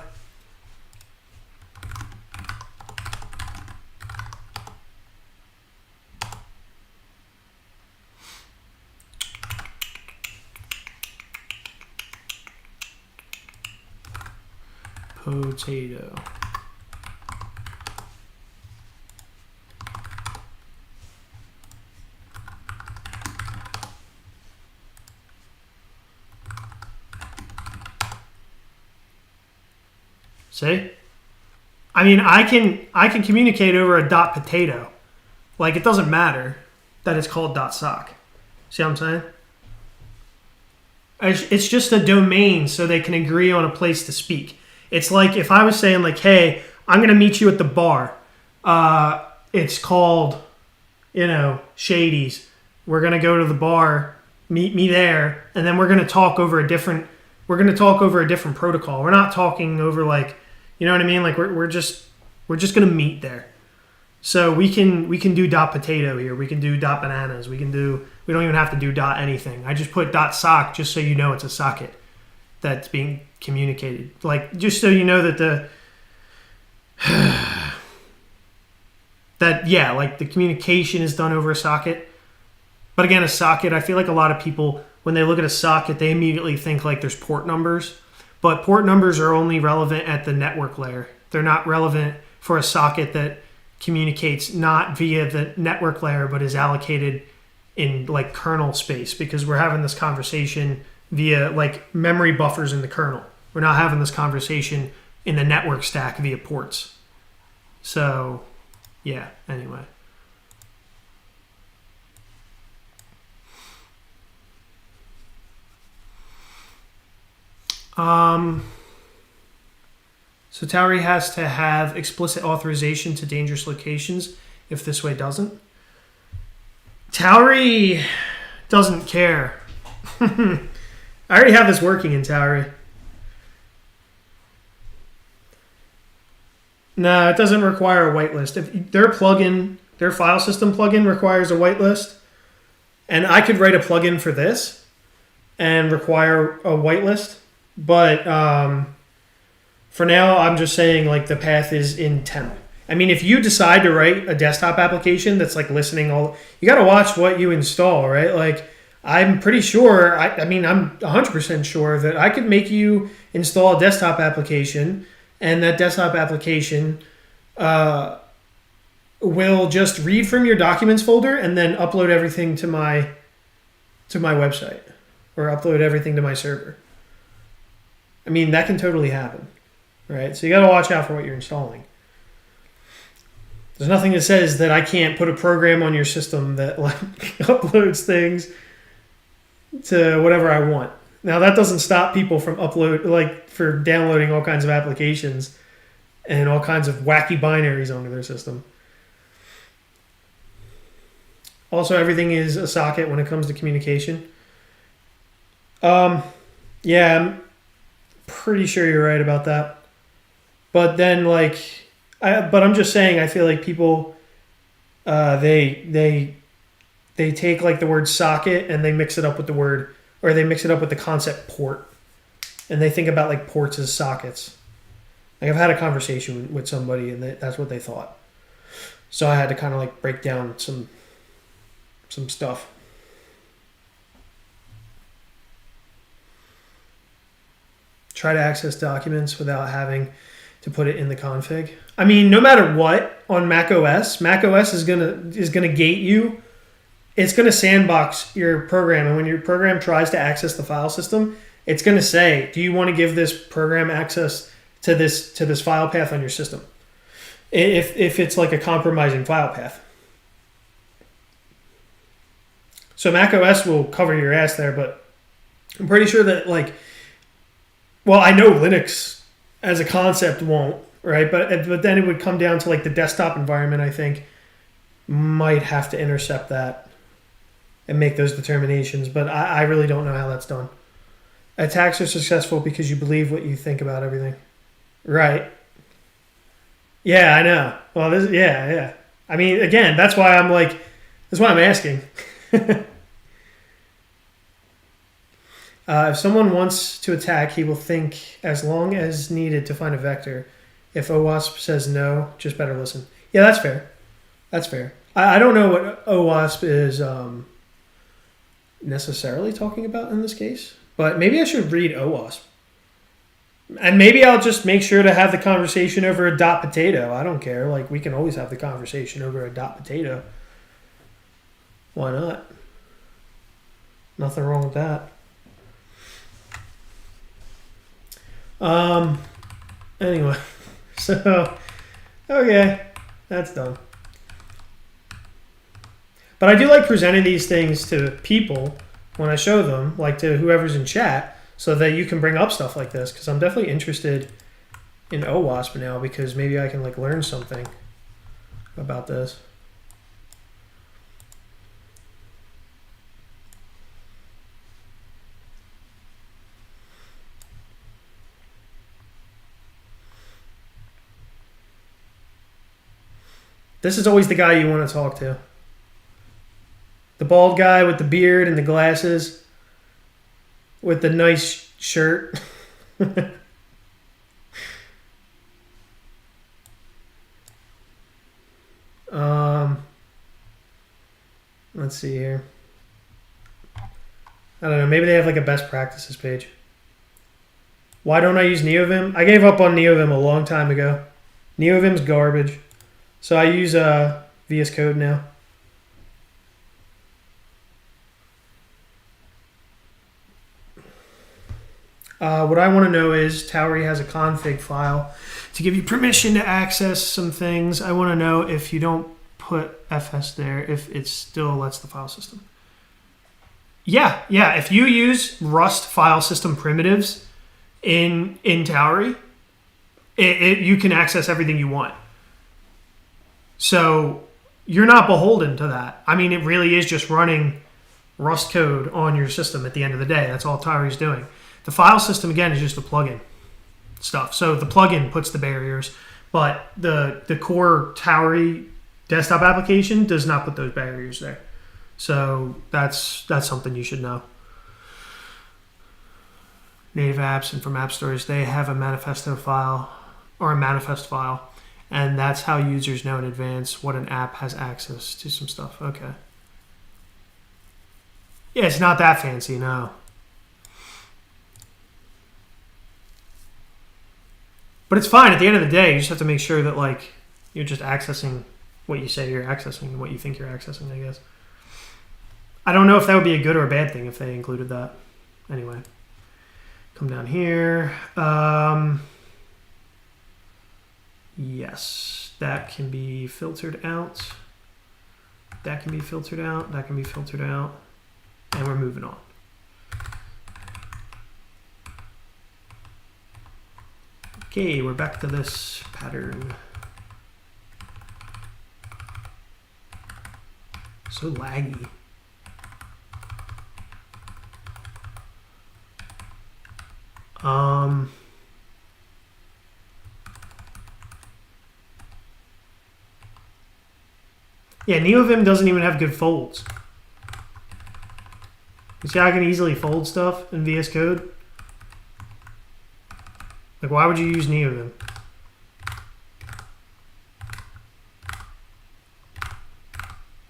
A: potato. See? I mean, I can communicate over a dot potato. Like, it doesn't matter that it's called dot sock. See what I'm saying? It's just a domain so they can agree on a place to speak. It's like if I was saying like, hey, I'm going to meet you at the bar. It's called, Shady's. We're going to go to the bar, meet me there, and then we're going to talk over a different protocol. We're not talking over like, you know what I mean? Like we're just going to meet there. So we can do dot potato here. We can do dot bananas. We don't even have to do dot anything. I just put dot sock just so you know it's a socket that's being communicated. Like just so you know that like the communication is done over a socket. But again, a socket, I feel like a lot of people, when they look at a socket, they immediately think like there's port numbers. But port numbers are only relevant at the network layer. They're not relevant for a socket that communicates not via the network layer, but is allocated in like kernel space, because we're having this conversation via like memory buffers in the kernel. We're not having this conversation in the network stack via ports. So, yeah, anyway. So Tauri has to have explicit authorization to dangerous locations if this way doesn't. Tauri doesn't care. I already have this working in Tauri. No, it doesn't require a whitelist. If their plugin, their file system plugin requires a whitelist, and I could write a plugin for this and require a whitelist, but for now, I'm just saying like the path is in temp. I mean, if you decide to write a desktop application that's like listening you got to watch what you install, right? Like I'm pretty sure, I'm 100% sure that I could make you install a desktop application, and that desktop application will just read from your documents folder and then upload everything to my website, or upload everything to my server. I mean, that can totally happen, right? So you got to watch out for what you're installing. There's nothing that says that I can't put a program on your system that like uploads things to whatever I want. Now that doesn't stop people from for downloading all kinds of applications and all kinds of wacky binaries onto their system. Also, everything is a socket when it comes to communication. Yeah, I'm pretty sure you're right about that. But then, but I'm just saying, I feel like people, they take like the word socket and they mix it up with the concept port, and they think about like ports as sockets. Like I've had a conversation with somebody, and that's what they thought. So I had to kind of like break down some stuff. Try to access documents without having to put it in the config. I mean, no matter what on Mac OS is gonna gate you. It's gonna sandbox your program, and when your program tries to access the file system, it's gonna say, "Do you want to give this program access to this file path on your system?" If it's like a compromising file path. So Mac OS will cover your ass there, but I'm pretty sure that I know Linux as a concept won't, right? But then it would come down to like the desktop environment, I think, might have to intercept that and make those determinations. But I really don't know how that's done. Attacks are successful because you believe what you think about everything. Right. Yeah, I know. Well, yeah. I mean, again, that's why I'm asking. If someone wants to attack, he will think as long as needed to find a vector. If OWASP says no, just better listen. Yeah, that's fair. That's fair. I don't know what OWASP is necessarily talking about in this case, but maybe I should read OWASP. And maybe I'll just make sure to have the conversation over a dot potato. I don't care. Like, we can always have the conversation over a dot potato. Why not? Nothing wrong with that. Anyway, so, okay, that's done. But I do like presenting these things to people when I show them, like to whoever's in chat, so that you can bring up stuff like this, because I'm definitely interested in OWASP now, because maybe I can like learn something about this. This is always the guy you want to talk to. The bald guy with the beard and the glasses with the nice shirt. Let's see here. I don't know. Maybe they have like a best practices page. Why don't I use NeoVim? I gave up on NeoVim a long time ago. NeoVim's garbage. So I use VS Code now. What I want to know is Towery has a config file to give you permission to access some things. I want to know if you don't put FS there, if it still lets the file system. Yeah. If you use Rust file system primitives in Towery, you can access everything you want. So you're not beholden to that. I mean, it really is just running Rust code on your system at the end of the day. That's all Towery's doing. The file system, again, is just a plugin stuff. So the plugin puts the barriers, but the core Towery desktop application does not put those barriers there. So that's something you should know. Native apps and from app stores, they have a manifesto file or a manifest file, and that's how users know in advance what an app has access to some stuff. Okay. Yeah, it's not that fancy, no. But it's fine. At the end of the day, you just have to make sure that like you're just accessing what you say you're accessing and what you think you're accessing, I guess. I don't know if that would be a good or a bad thing if they included that. Anyway, come down here. Yes, that can be filtered out. That can be filtered out. That can be filtered out. And we're moving on. Okay, we're back to this pattern. So laggy. Yeah, NeoVim doesn't even have good folds. You see how I can easily fold stuff in VS Code? Like, why would you use NeoVim?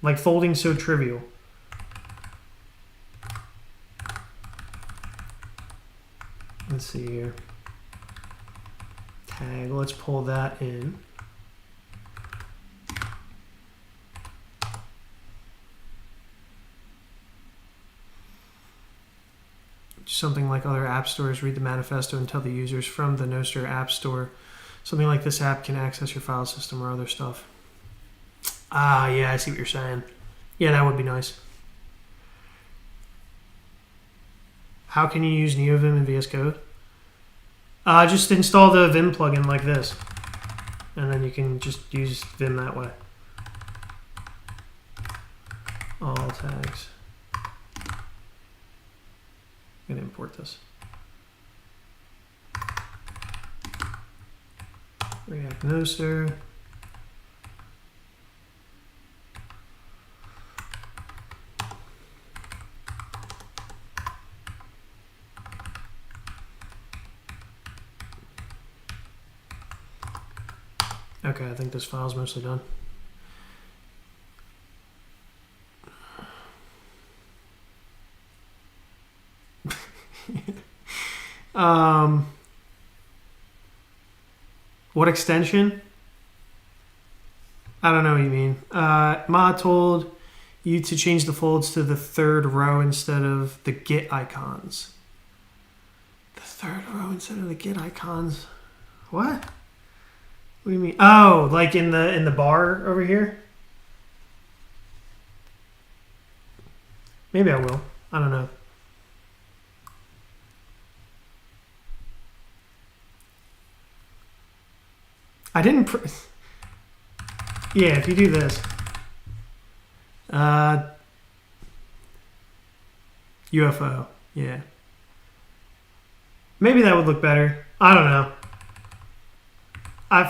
A: Like, folding's so trivial. Let's see here. Tag, let's pull that in. Something like other app stores, read the manifesto and tell the users from the Nostr app store. Something like this app can access your file system or other stuff. Ah, yeah, I see what you're saying. Yeah, that would be nice. How can you use NeoVim in VS Code? Just install the Vim plugin like this. And then you can just use Vim that way. All tags. I'm going to import this. React Nostr. Okay, I think this file's mostly done. What extension? I don't know what you mean. Mod told you to change the folds to the third row instead of the Git icons. The third row instead of the Git icons. What? What do you mean? Oh, like in the bar over here? Maybe I will. I don't know. I didn't. Yeah, if you do this. UFO. Yeah. Maybe that would look better. I don't know.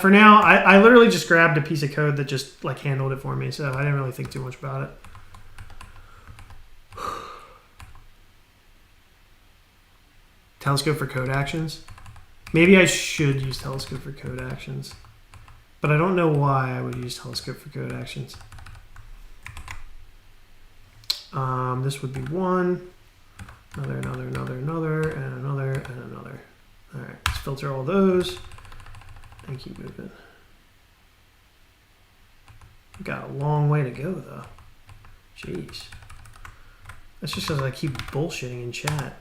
A: For now, I literally just grabbed a piece of code that just like handled it for me, so I didn't really think too much about it. Telescope for code actions. Maybe I should use telescope for code actions, but I don't know why I would use telescope for code actions. This would be one, another, and another. All right, let's filter all those and keep moving. We've got a long way to go though. Jeez. That's just because I keep bullshitting in chat.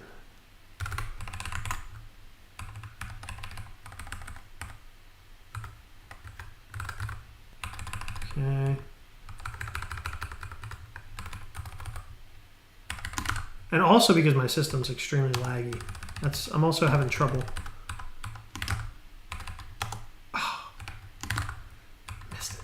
A: Okay. And also because my system's extremely laggy. I'm also having trouble. Oh, missed it.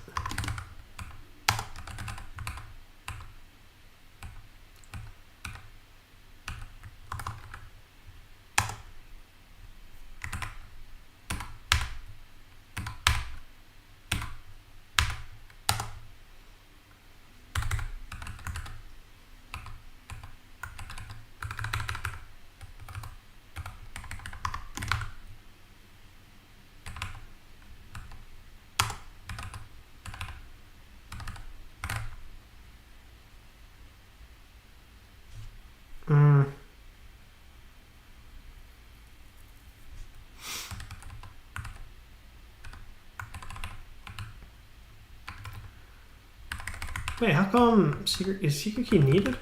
A: Wait, how come is secret key needed?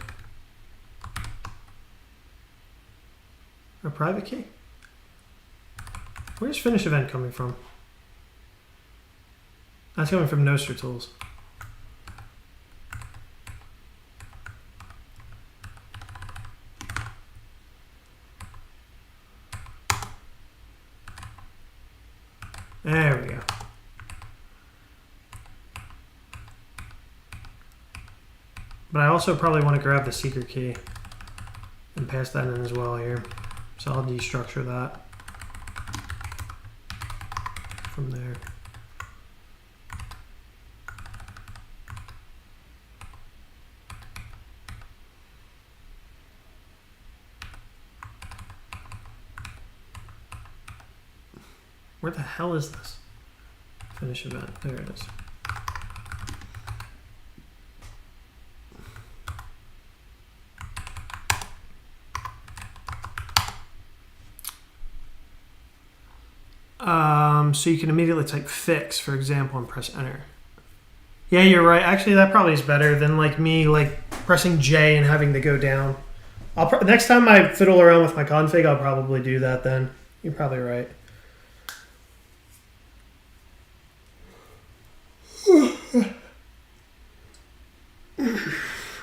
A: Or private key? Where's finish event coming from? That's coming from Nostr tools. There we go. But I also probably want to grab the secret key and pass that in as well here. So I'll destructure that from there. Where the hell is this? Finish event. There it is. So you can immediately type fix, for example, and press enter. Yeah, you're right. Actually, that probably is better than like me like pressing J and having to go down. Next time I fiddle around with my config, I'll probably do that then. You're probably right.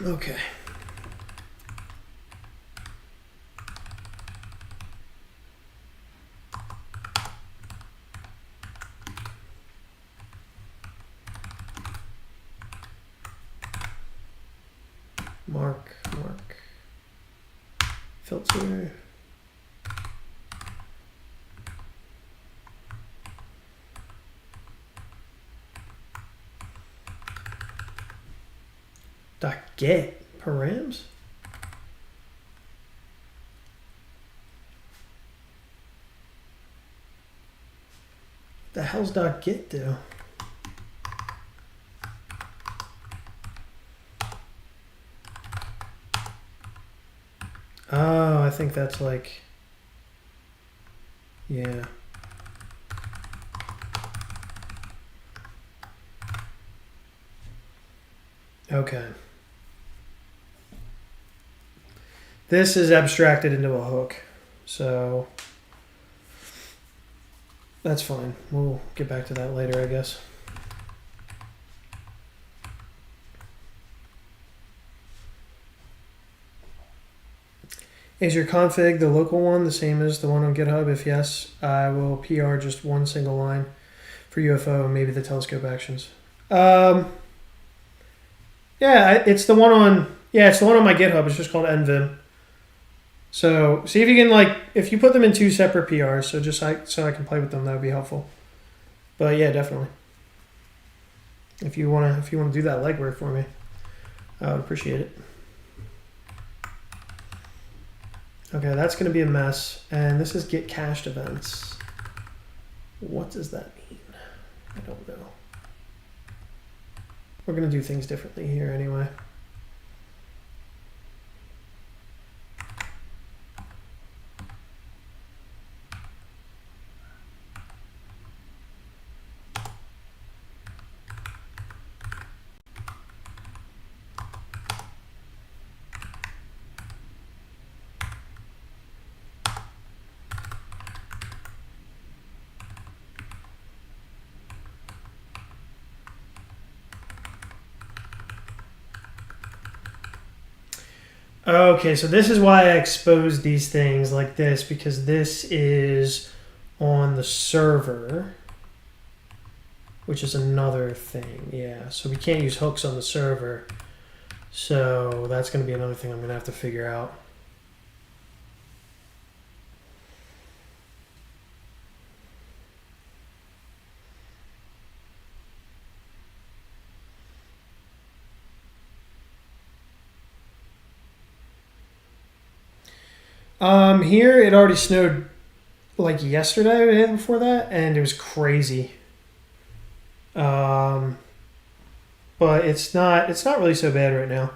A: Okay. Mark, filter. .get params. The hell's .get do? Oh, I think that's like, yeah. Okay. This is abstracted into a hook, so that's fine. We'll get back to that later, I guess. Is your config the local one the same as the one on GitHub? If yes, I will PR just one single line for UFO and maybe the telescope actions. Yeah, it's the one on my GitHub. It's just called NVim. So see if you can if you put them in two separate PRs, so I can play with them, that would be helpful. But yeah, definitely. If you wanna do that legwork for me, I would appreciate it. Okay, that's going to be a mess. And this is get cached events. What does that mean? I don't know. We're going to do things differently here anyway. Okay, so this is why I exposed these things like this, because this is on the server, which is another thing. Yeah, so we can't use hooks on the server. So that's going to be another thing I'm going to have to figure out. Here it already snowed like yesterday or the day before that, and it was crazy. But it's not really so bad right now.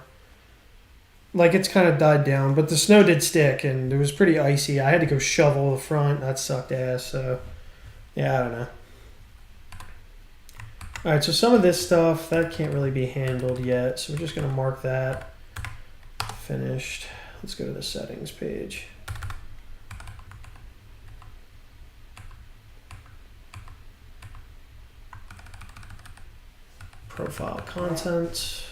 A: Like, it's kind of died down, but the snow did stick and it was pretty icy. I had to go shovel the front. That sucked ass. So yeah, I don't know. All right, so some of this stuff that can't really be handled yet, so we're just going to mark that finished. Let's go to the settings page. Profile content.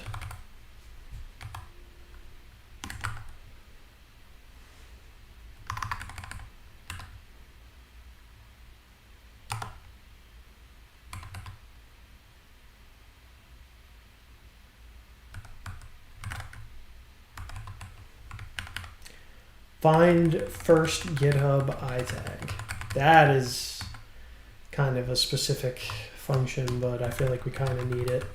A: Find first GitHub iTag. That is kind of a specific function, but I feel like we kind of need it.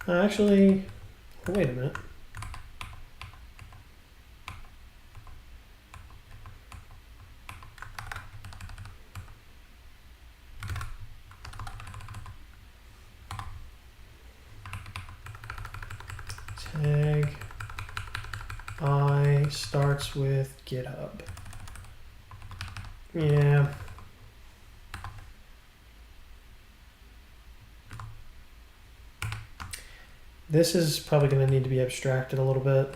A: Actually, wait a minute. Tag I starts with GitHub. Yeah. This is probably going to need to be abstracted a little bit.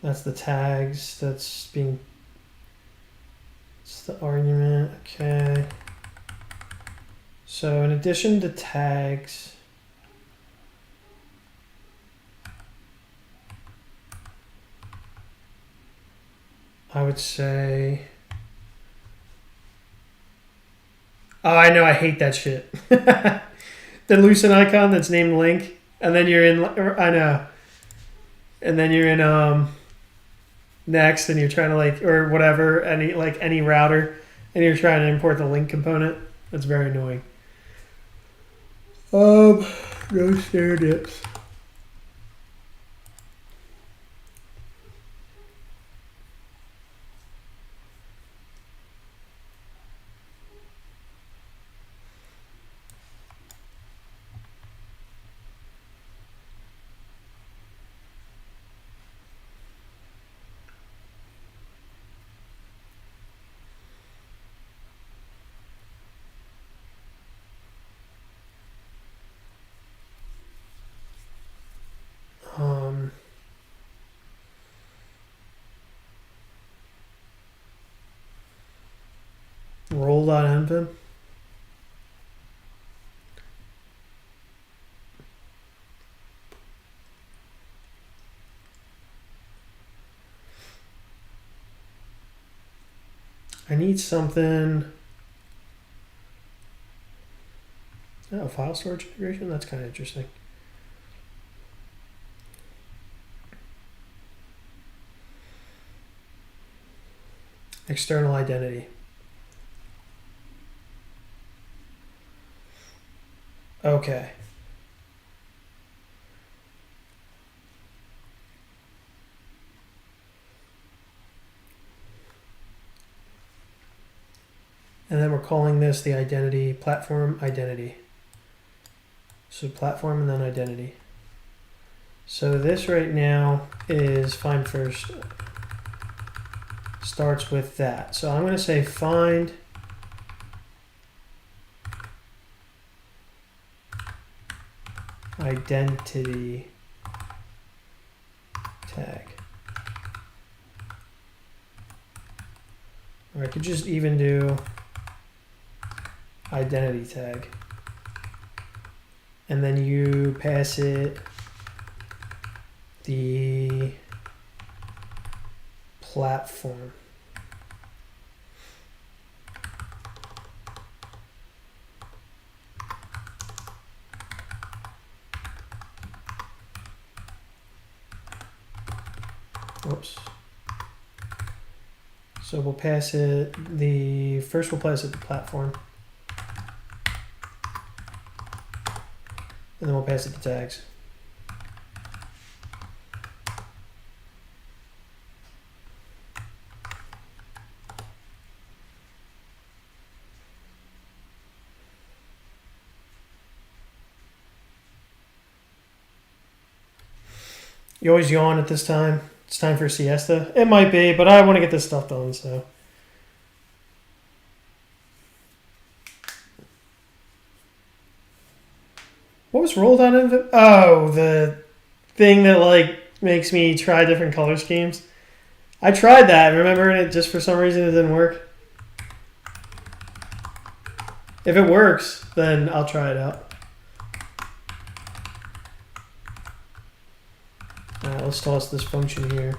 A: That's the tags. It's the argument. Okay. So in addition to tags, I would say, oh, I know, I hate that shit. The Lucent icon that's named link, and then you're in, I know, and then you're in next, and you're trying to or whatever, any router, and you're trying to import the link component. That's very annoying. No stair dips. rule.envim. I need something. Oh, file storage integration? That's kind of interesting. External identity. Okay. And then we're calling this the identity, platform identity. So platform and then identity. So this right now is find first. Starts with that. So I'm going to say find identity tag. Or I could just even do identity tag. And then you pass it the platform. Oops. So we'll pass it the first. We'll pass it the platform, and then we'll pass it the tags. You always yawn at this time. It's time for a siesta. It might be, but I want to get this stuff done, so. What was rolled on it? Oh, the thing that like makes me try different color schemes. I tried that, remember, and it just for some reason it didn't work. If it works, then I'll try it out. Let's toss this function here.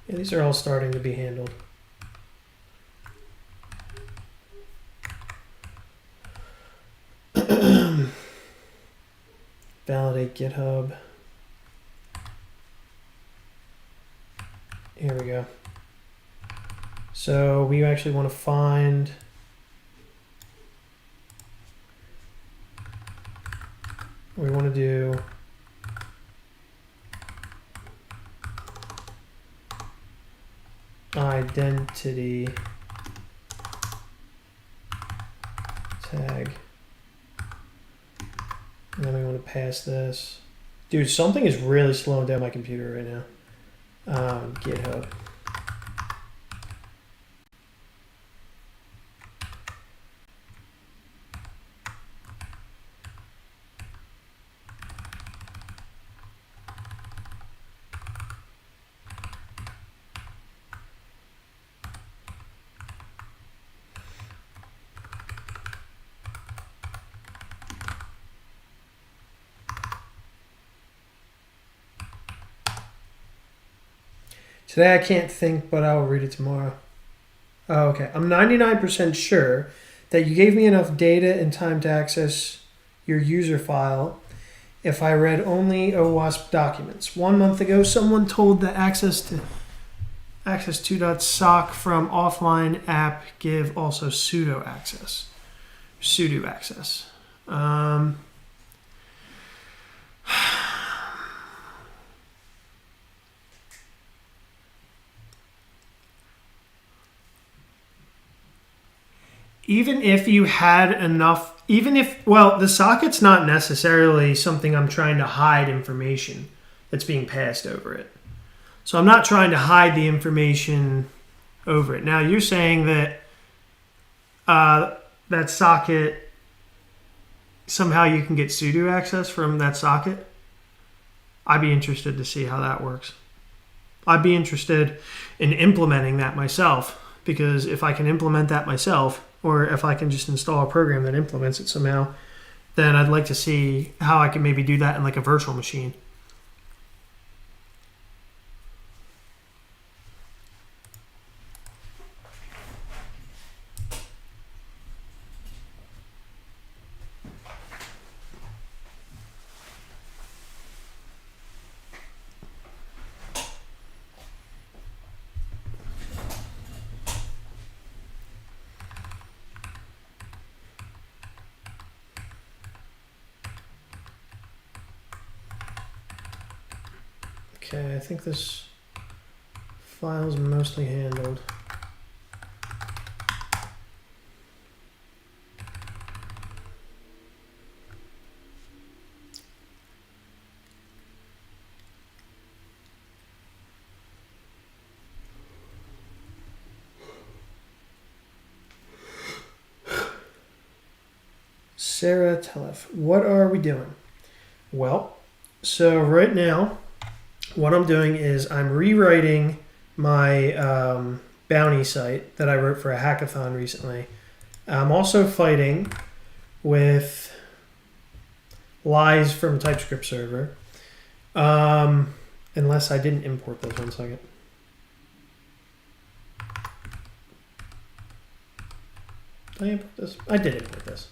A: Yeah, these are all starting to be handled. Validate GitHub. Here we go. So we actually want to find we want to do identity tag. And then we want to pass this. Dude, something is really slowing down my computer right now. GitHub. Today I can't think, but I will read it tomorrow. Oh, okay. I'm 99% sure that you gave me enough data and time to access your user file if I read only OWASP documents. 1 month ago, someone told the access to.sock from offline app give also sudo access. Sudo access. Even if you had enough, well, the socket's not necessarily something I'm trying to hide information that's being passed over it. So I'm not trying to hide the information over it. Now you're saying that that socket, somehow you can get sudo access from that socket. I'd be interested to see how that works. I'd be interested in implementing that myself, because if I can implement that myself, or if I can just install a program that implements it somehow, then I'd like to see how I can maybe do that in like a virtual machine. Okay, I think this file's mostly handled. Sarah Telef, what are we doing? Well, so right now, what I'm doing is I'm rewriting my bounty site that I wrote for a hackathon recently. I'm also fighting with lies from TypeScript server. Unless I didn't import those. 1 second. Did I import this? I did import this.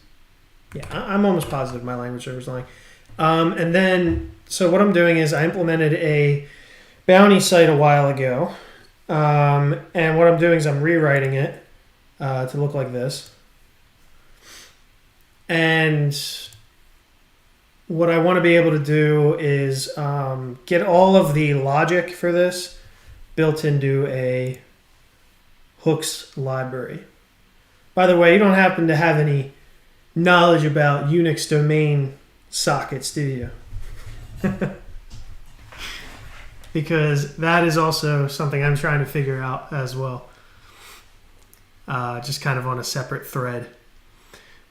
A: Yeah, I'm almost positive my language server is lying. And then, so what I'm doing is I implemented a bounty site a while ago. And what I'm doing is I'm rewriting it to look like this. And what I want to be able to do is get all of the logic for this built into a hooks library. By the way, you don't happen to have any knowledge about Unix domain sockets, do you? Because that is also something I'm trying to figure out as well. Just kind of on a separate thread.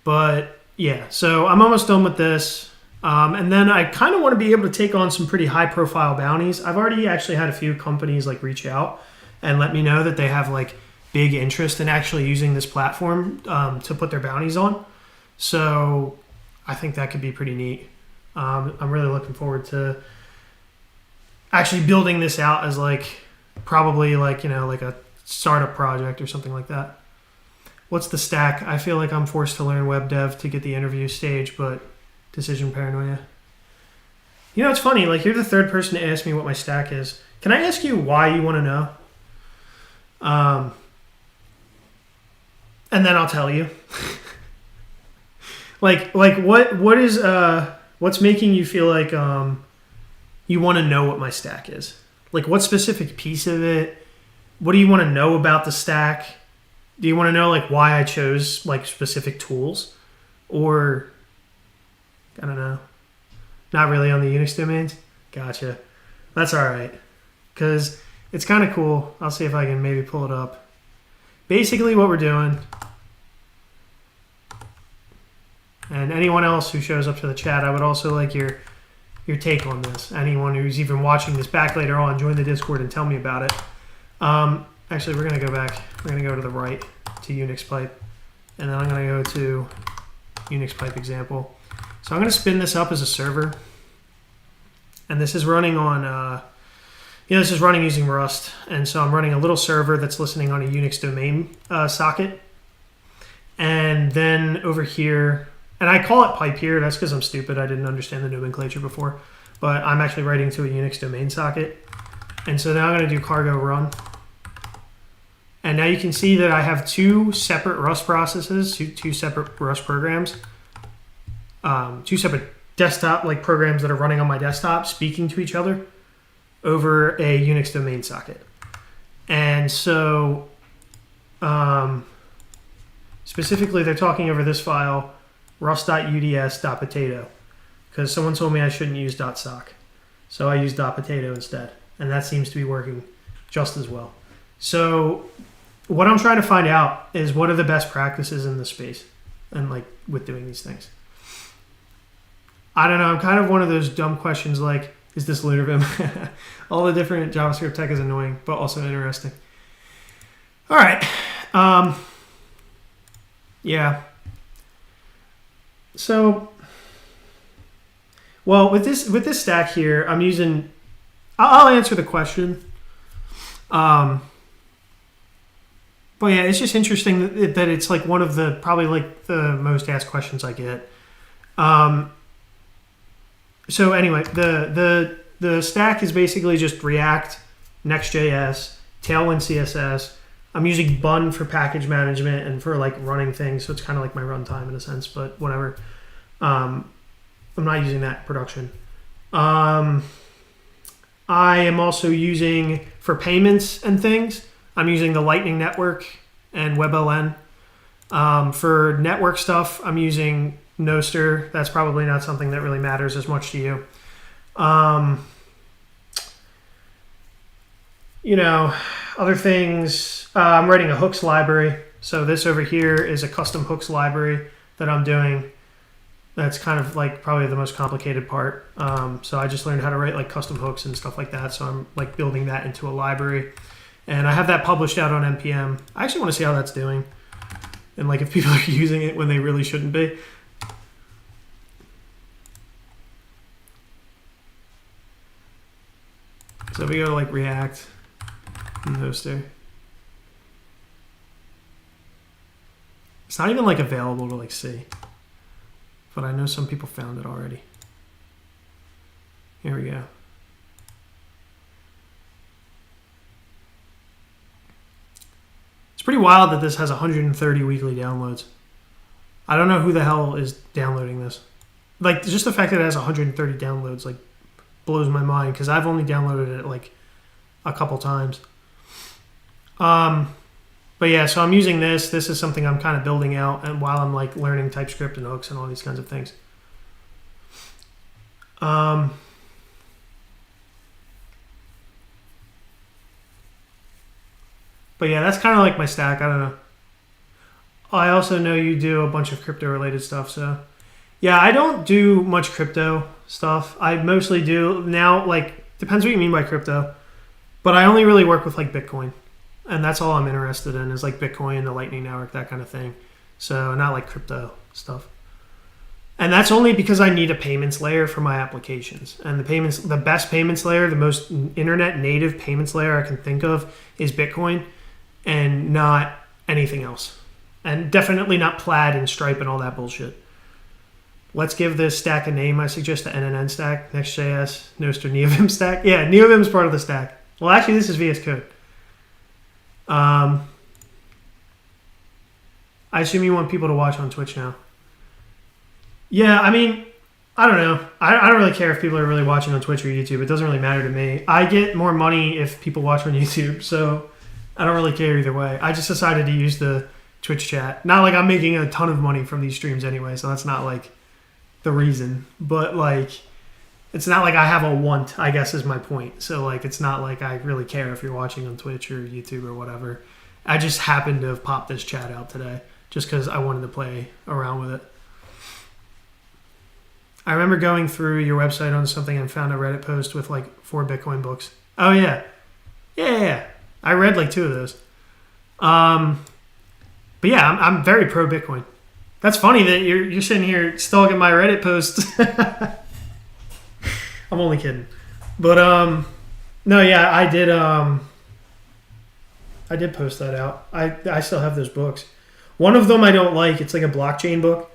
A: But yeah, so I'm almost done with this. And then I kind of want to be able to take on some pretty high profile bounties. I've already actually had a few companies like reach out and let me know that they have like big interest in actually using this platform to put their bounties on. So I think that could be pretty neat. I'm really looking forward to actually building this out as like probably like, you know, like a startup project or something like that. What's the stack? I feel like I'm forced to learn web dev to get the interview stage, but decision paranoia. You know, it's funny, like you're the third person to ask me what my stack is. Can I ask you why you want to know? And then I'll tell you. like what is what's making you feel like you want to know what my stack is? Like what specific piece of it? What do you want to know about the stack? Do you want to know like why I chose like specific tools? Or I don't know. Not really on the Unix domains? Gotcha. That's all right. Because it's kind of cool. I'll see if I can maybe pull it up. Basically what we're doing, and anyone else who shows up to the chat, I would also like your take on this. Anyone who's even watching this back later on, join the Discord and tell me about it. Actually, we're going to go back. We're going to go to the right to Unix pipe. And then I'm going to go to Unix pipe example. So I'm going to spin this up as a server. And this is running on, this is running using Rust. And so I'm running a little server that's listening on a Unix domain socket. And then over here, and I call it pipe here. That's because I'm stupid. I didn't understand the nomenclature before. But I'm actually writing to a Unix domain socket. And so now I'm going to do cargo run. And now you can see that I have two separate Rust processes, two separate Rust programs, two separate desktop like programs that are running on my desktop speaking to each other over a Unix domain socket. And so specifically they're talking over this file, rust.uds.potato, because someone told me I shouldn't use .sock. So I use .potato instead. and that seems to be working just as well. So what I'm trying to find out is what are the best practices in this space and like with doing these things. I don't know. I'm kind of one of those dumb questions like, is this LunarVim? All the different JavaScript tech is annoying, but also interesting. All right. Yeah. So, well, with this stack here, I'm using. I'll answer the question. But yeah, it's just interesting that it's like one of the probably like the most asked questions I get. So anyway, the stack is basically just React, Nextjs, Tailwind CSS. I'm using Bun for package management and for like running things, so it's kind of like my runtime in a sense, but whatever. I'm not using that in production. I am also using, for payments and things, I'm using the Lightning Network and WebLN. For network stuff, I'm using Nostr. That's probably not something that really matters as much to you. Other things, I'm writing a hooks library. So this over here is a custom hooks library that I'm doing. That's kind of like probably the most complicated part. So I just learned how to write like custom hooks and stuff like that. So I'm like building that into a library. And I have that published out on NPM. I actually want to see how that's doing. And like if people are using it when they really shouldn't be. So if we go to like React and Nostr. It's not even like available to like see. But I know some people found it already. Here we go. It's pretty wild that this has 130 weekly downloads. I don't know who the hell is downloading this. Like, just the fact that it has 130 downloads, like, blows my mind, because I've only downloaded it, like, a couple times. But yeah, so I'm using this. This is something I'm kind of building out, and while I'm, like, learning TypeScript and hooks and all these kinds of things. But yeah, that's kind of like my stack. I don't know. I also know you do a bunch of crypto related stuff. So yeah, I don't do much crypto stuff. I mostly do now, like, depends what you mean by crypto, but I only really work with like Bitcoin, and that's all I'm interested in is like Bitcoin, the Lightning Network, that kind of thing. So not like crypto stuff. And that's only because I need a payments layer for my applications. And the best payments layer, the most internet native payments layer I can think of is Bitcoin, and not anything else. And definitely not Plaid and Stripe and all that bullshit. Let's give this stack a name. I suggest the NNN stack, Nextjs, Nostr, NeoVim stack. Yeah, NeoVim is part of the stack. Well, actually, this is VS Code. I assume you want people to watch on Twitch now. Yeah, I mean, I don't know. I don't really care if people are really watching on Twitch or YouTube. It doesn't really matter to me. I get more money if people watch on YouTube, so I don't really care either way. I just decided to use the Twitch chat. Not like I'm making a ton of money from these streams anyway, so that's not like the reason. But like, it's not like I have a want, I guess is my point. So like, it's not like I really care if you're watching on Twitch or YouTube or whatever. I just happened to have popped this chat out today just because I wanted to play around with it. I remember going through your website on something and found a Reddit post with like 4 Bitcoin books. Oh yeah. Yeah. I read like 2 of those. But yeah, I'm very pro Bitcoin. That's funny that you're sitting here stalking my Reddit posts. I'm only kidding. But no, yeah, I did post that out. I still have those books. One of them I don't like. It's like a blockchain book.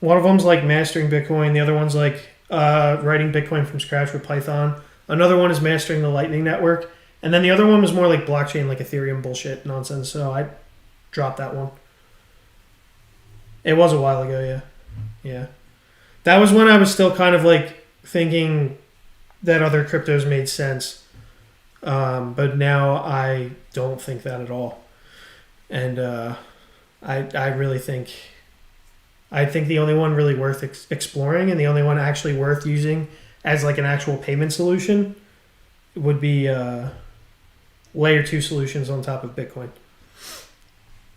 A: One of them's like mastering Bitcoin. The other one's like writing Bitcoin from scratch with Python. Another one is mastering the Lightning Network. And then the other one was more like blockchain, like Ethereum bullshit nonsense. So I dropped that one. It was a while ago, yeah. Yeah. That was when I was still kind of like thinking that other cryptos made sense. But now I don't think that at all. And I really think... I think the only one really worth exploring and the only one actually worth using as like an actual payment solution would be layer 2 solutions on top of Bitcoin.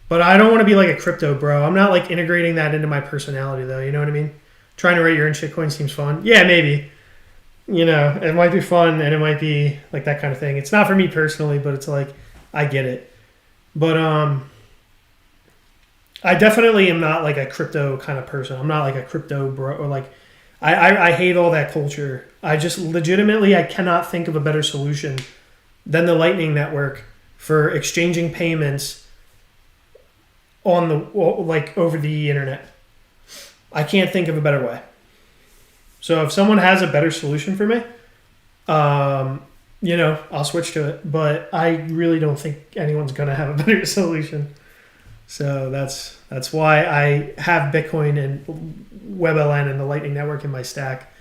A: But I don't want to be like a crypto bro. I'm not like integrating that into my personality though. You know what I mean? Trying to write your own shitcoin seems fun. Yeah, maybe. You know, it might be fun and it might be like that kind of thing. It's not for me personally, but it's like I get it. But I definitely am not like a crypto kind of person. I'm not like a crypto bro or like I hate all that culture. I just legitimately I cannot think of a better solution than the Lightning Network for exchanging payments on the like over the internet. I can't think of a better way. So if someone has a better solution for me, you know, I'll switch to it. But I really don't think anyone's gonna have a better solution. So that's why I have Bitcoin and WebLN and the Lightning Network in my stack.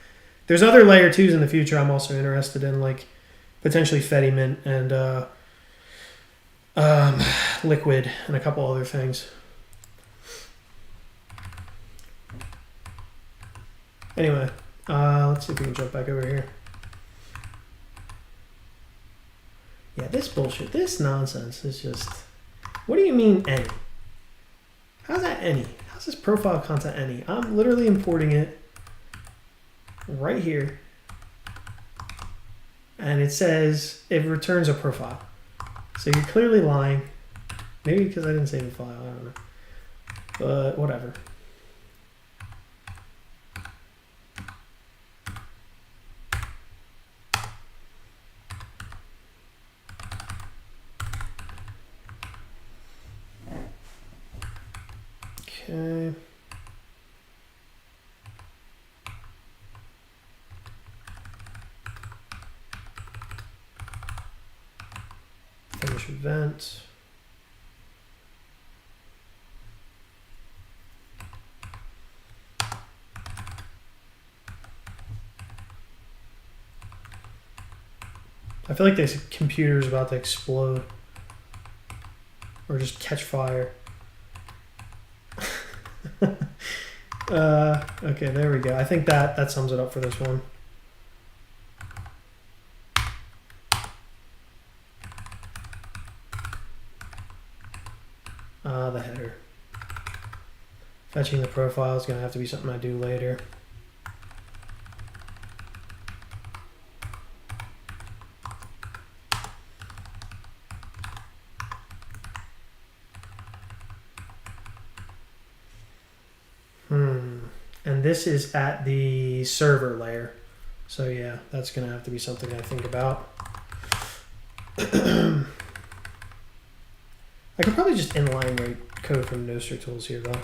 A: There's other layer 2s in the future I'm also interested in, like potentially Fedimint and Liquid and a couple other things. Anyway, let's see if we can jump back over here. Yeah, this bullshit, this nonsense is just... What do you mean any? How's that any? How's this profile content any? I'm literally importing it right here. And it says it returns a profile. So you're clearly lying. Maybe because I didn't save the file, I don't know. But whatever. Okay. Finish event. I feel like this computer is about to explode or just catch fire. Okay, there we go. I think that sums it up for this one. The header. Fetching the profile is going to have to be something I do later. And this is at the server layer. So yeah, that's going to have to be something I think about. I could probably just inline write code from Nostr tools here though.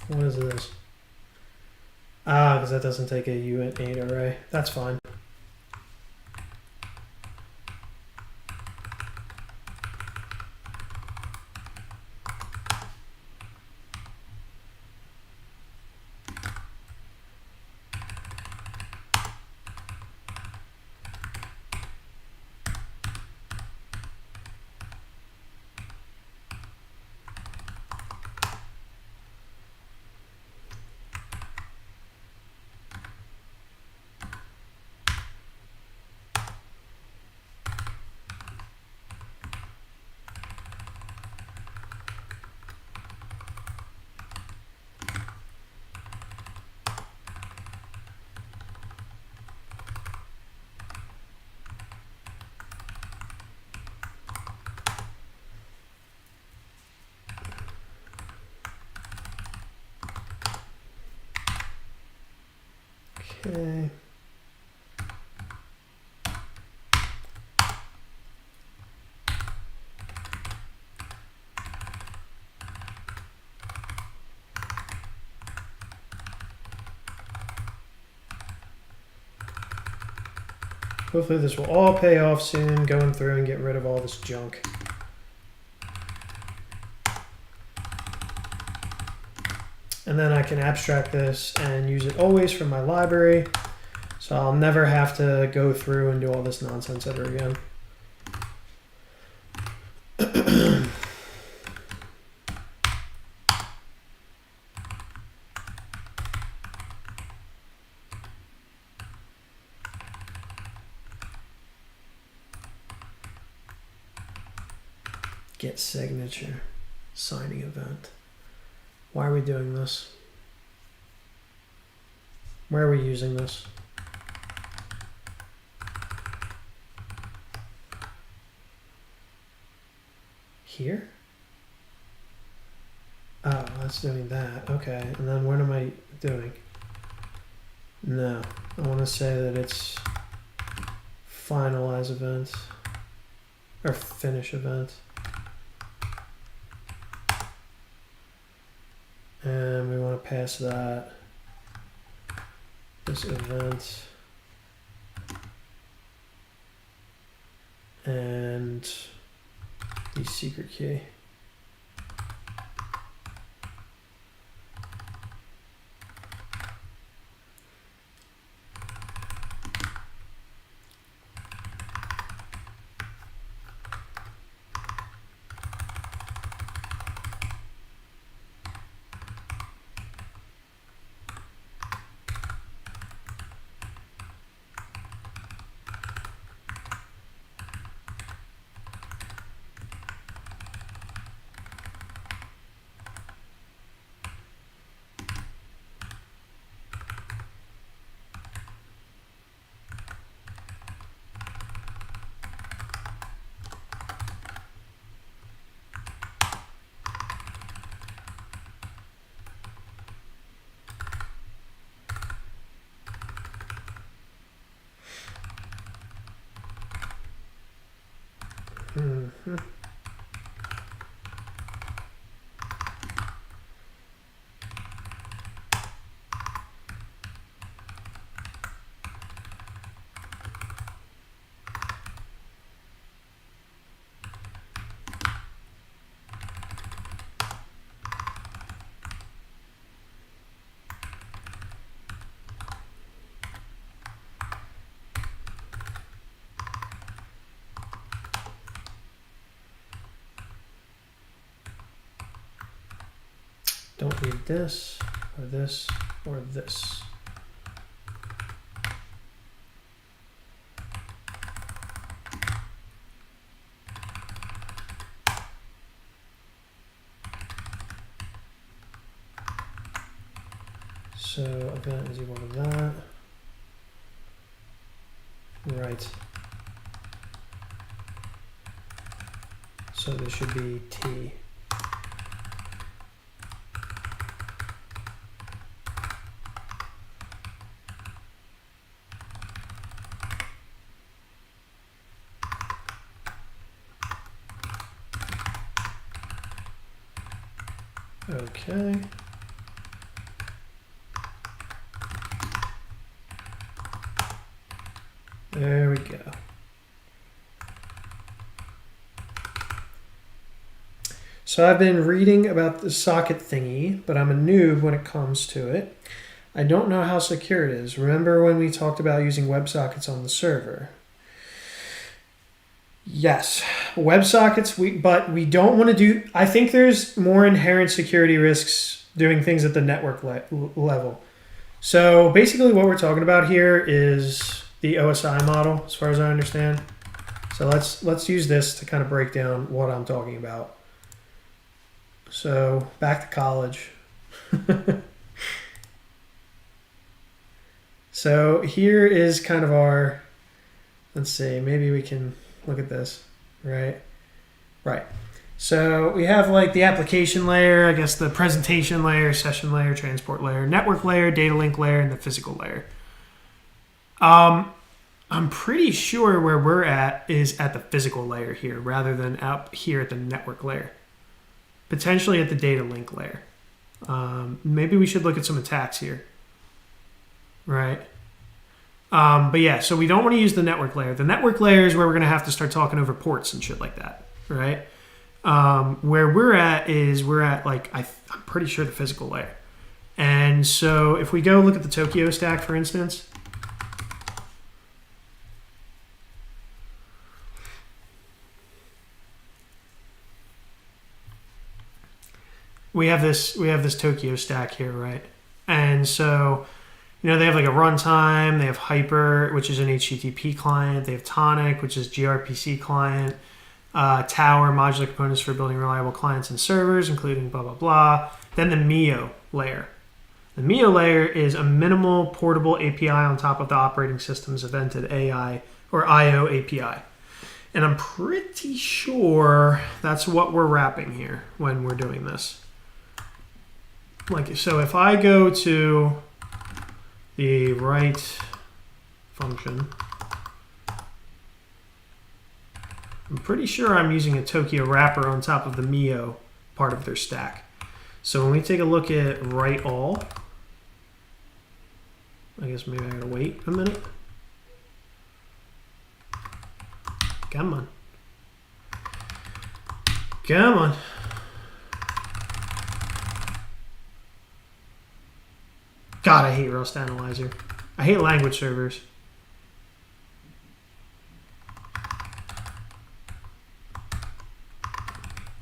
A: What is this? Because that doesn't take a U8 array. That's fine. Okay. Hopefully this will all pay off soon, going through and getting rid of all this junk. And then I can abstract this and use it always from my library. So I'll never have to go through and do all this nonsense ever again. Get signature, signing event. Why are we doing this? Where are we using this? Here? Oh, that's doing that. Okay, and then what am I doing? No, I want to say that it's finalize event or finish event. And we want to pass that this event and the secret key. Mm-hmm. Don't need this, or this, or this. So event is equal to that. Right. So this should be T. Okay. There we go. So I've been reading about the socket thingy, but I'm a noob when it comes to it. I don't know how secure it is. Remember when we talked about using WebSockets on the server? Yes, WebSockets, but we don't want to do, I think there's more inherent security risks doing things at the network level. So basically what we're talking about here is the OSI model, as far as I understand. So let's use this to kind of break down what I'm talking about. So back to college. So here is kind of our, let's see, maybe we can look at this, right? Right. So we have like the application layer, I guess the presentation layer, session layer, transport layer, network layer, data link layer, and the physical layer. I'm pretty sure where we're at is at the physical layer here rather than up here at the network layer. Potentially at the data link layer. Maybe we should look at some attacks here. Right. But yeah, so we don't want to use the network layer. The network layer is where we're going to have to start talking over ports and shit like that, right? Where we're at like, I'm pretty sure the physical layer. And so if we go look at the Tokyo stack, for instance, we have this Tokyo stack here, right? And so, you know, they have like a runtime, they have Hyper, which is an HTTP client, they have Tonic, which is gRPC client, Tower, modular components for building reliable clients and servers, including blah, blah, blah. Then the MIO layer. The MIO layer is a minimal portable API on top of the operating system's evented AI or IO API. And I'm pretty sure that's what we're wrapping here when we're doing this. Like, so if I go to the write function, I'm pretty sure I'm using a Tokyo wrapper on top of the MIO part of their stack. So when we take a look at write all, I guess maybe I gotta wait a minute. Come on. Come on. God, I hate Rust Analyzer. I hate language servers.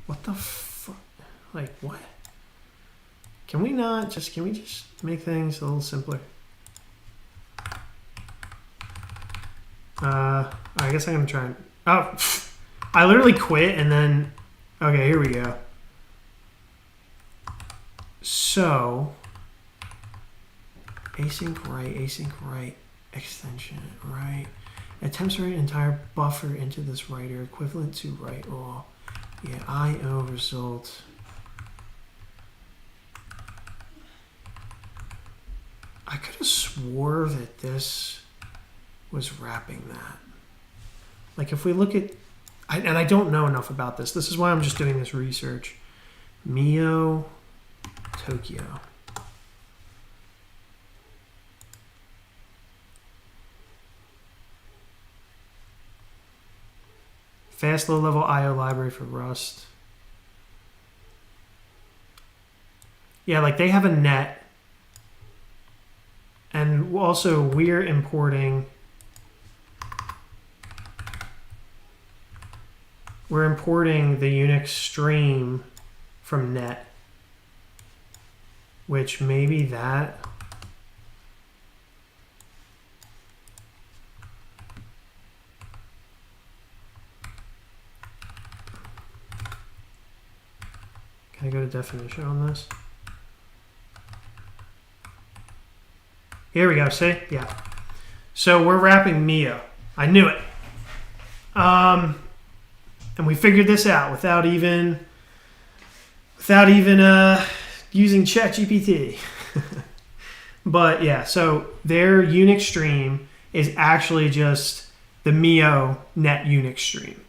A: What the fuck? Like, what? Can we just make things a little simpler? I guess I'm gonna try and, oh, I literally quit and then, okay, here we go. So, async write, extension, right? Attempts to write an entire buffer into this writer, equivalent to write all. Yeah, IO result. I could have swore that this was wrapping that. Like if we look at, and I don't know enough about this. This is why I'm just doing this research. MIO Tokyo. Fast low-level IO library for Rust. Yeah, like they have a net. And also we're importing the Unix stream from net, which maybe that can I go to definition on this? Here we go, see? Yeah. So we're wrapping MIO. I knew it. And we figured this out without even using ChatGPT. But yeah, so their Unix stream is actually just the MIO net Unix stream.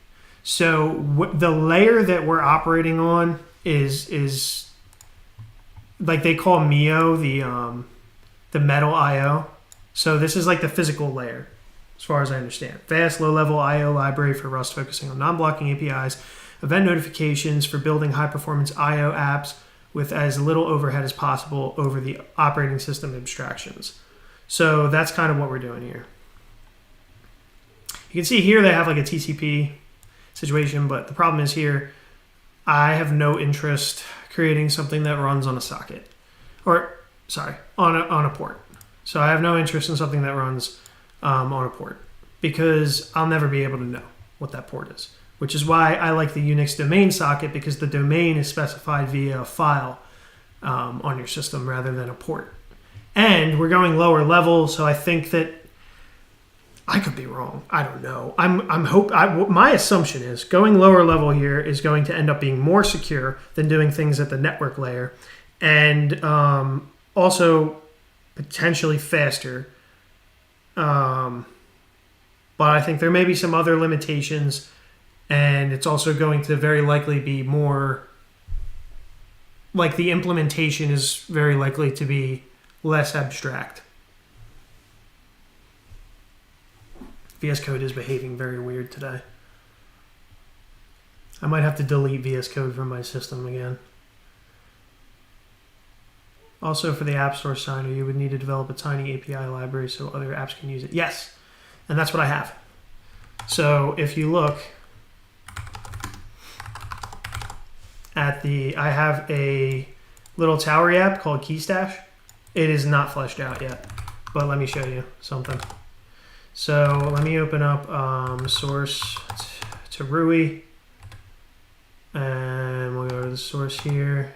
A: So the layer that we're operating on is like they call MIO the metal IO. So this is like the physical layer, as far as I understand. Fast, low-level IO library for Rust focusing on non-blocking APIs, event notifications for building high-performance IO apps with as little overhead as possible over the operating system abstractions. So that's kind of what we're doing here. You can see here they have like a TCP situation, but the problem is here, I have no interest creating something that runs on a socket. Or, sorry, on a port. So I have no interest in something that runs on a port because I'll never be able to know what that port is, which is why I like the Unix domain socket, because the domain is specified via a file on your system rather than a port. And we're going lower level, so I think that I could be wrong. I don't know. My assumption is going lower level here is going to end up being more secure than doing things at the network layer, and also potentially faster. But I think there may be some other limitations, and it's also going to very likely be more, like the implementation is very likely to be less abstract. VS Code is behaving very weird today. I might have to delete VS Code from my system again. Also, for the App Store signer, you would need to develop a tiny API library so other apps can use it. Yes, and that's what I have. So if you look at I have a little Towery app called Keystash. It is not fleshed out yet, but let me show you something. So let me open up source to Rui, and we'll go to the source here.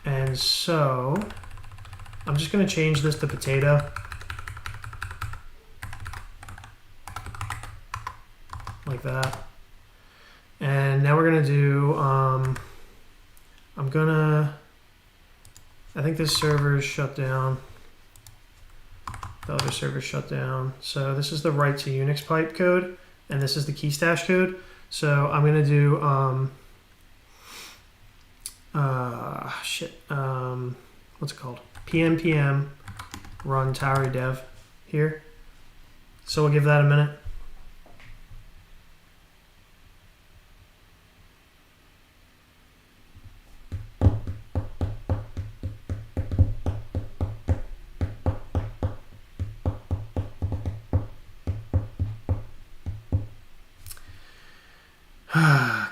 A: And so I'm just going to change this to potato. Like that. And now we're going to do, I think this server is shut down. The other server is shut down. So this is the write to Unix pipe code, and this is the Keystash code. So I'm going to do, what's it called? pnpm run Towery dev here. So we'll give that a minute.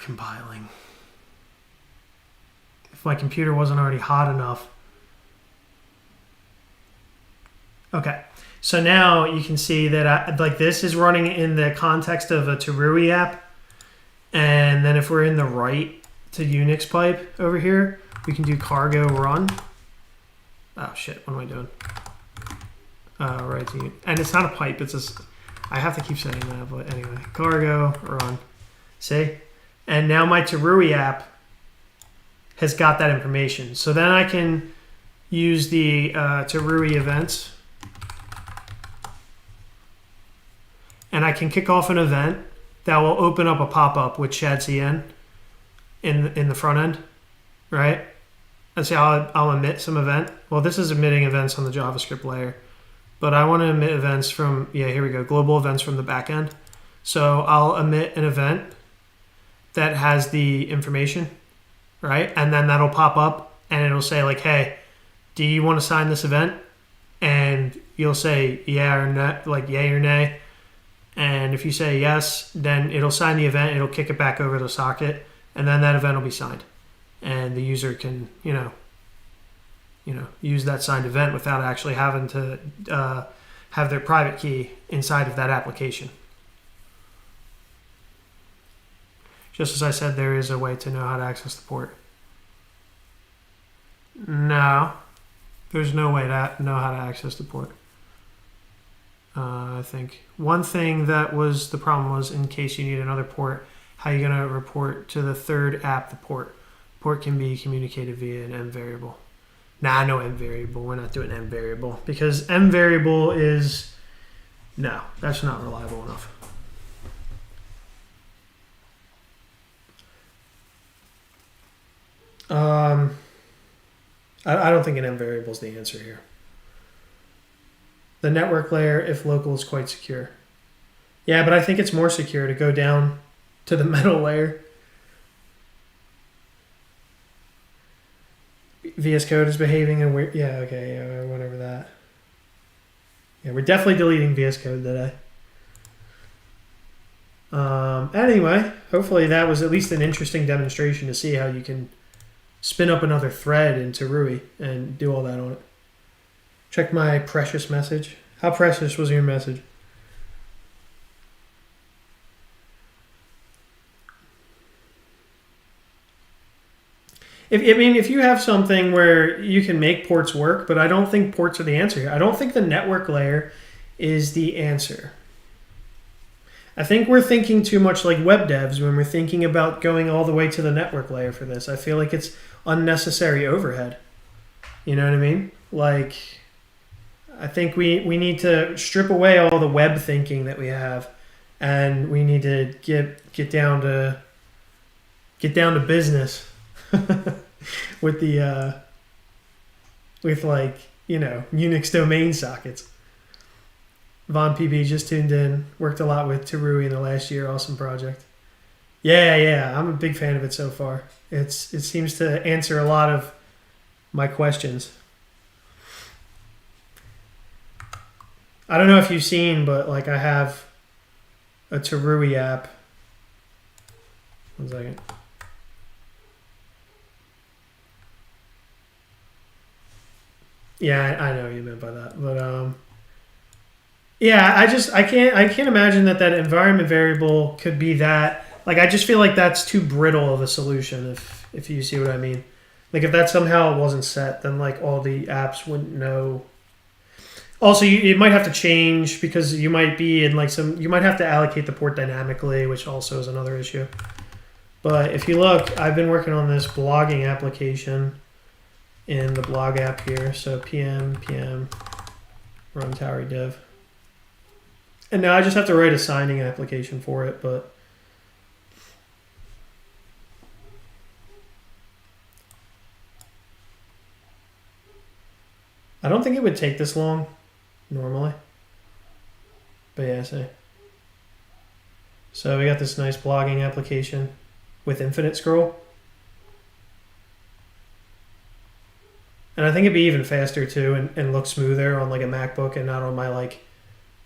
A: Compiling. If my computer wasn't already hot enough. Okay, so now you can see that this is running in the context of a Terui app, and then if we're in the write to Unix pipe over here, we can do cargo run. Oh shit, what am I doing? Right to Unix. And it's not a pipe, it's just I have to keep saying that, but anyway, cargo run. See? And now my Terui app has got that information. So then I can use the Terui events, and I can kick off an event that will open up a pop-up with shadcn in the front end, right? Let's say I'll emit some event. Well, this is emitting events on the JavaScript layer, but I want to emit events from, here we go, global events from the back end. So I'll emit an event that has the information, right? And then that'll pop up and it'll say like, hey, do you want to sign this event? And you'll say yeah or no, like yay or nay. And if you say yes, then it'll sign the event, it'll kick it back over the socket, and then that event will be signed. And the user can, use that signed event without actually having to have their private key inside of that application. Just as I said, there is a way to know how to access the port. No, there's no way to know how to access the port. I think one thing that was the problem was, in case you need another port, how are you going to report to the third app the port? Port can be communicated via an M variable. Nah, no M variable. We're not doing M variable because M variable is, no, that's not reliable enough. I don't think an M variable is the answer here. The network layer, if local, is quite secure. Yeah, but I think it's more secure to go down to the metal layer. VS Code is behaving and we're, went over that. Yeah, we're definitely deleting VS Code today. Anyway, hopefully that was at least an interesting demonstration to see how you can spin up another thread in Terui and do all that on it. Check my precious message. How precious was your message? If you have something where you can make ports work, but I don't think ports are the answer here. I don't think the network layer is the answer. I think we're thinking too much like web devs when we're thinking about going all the way to the network layer for this. I feel like it's unnecessary overhead. You know what I mean? Like, I think we need to strip away all the web thinking that we have, and we need to get down to business with the Unix domain sockets. Von PB just tuned in. Worked a lot with Terui in the last year. Awesome project. Yeah. I'm a big fan of it so far. It seems to answer a lot of my questions. I don't know if you've seen, but like I have a Terui app. 1 second. Yeah, I know what you meant by that, but yeah, I can't imagine that environment variable could be that. Like, I just feel like that's too brittle of a solution. If you see what I mean, like if that somehow wasn't set, then like all the apps wouldn't know. Also, you might have to change because you might be in like you might have to allocate the port dynamically, which also is another issue. But if you look, I've been working on this blogging application in the blog app here. So pm run Towery dev. And now I just have to write a signing application for it, but I don't think it would take this long normally. But yeah, so we got this nice blogging application with infinite scroll. And I think it'd be even faster too and look smoother on like a MacBook and not on my like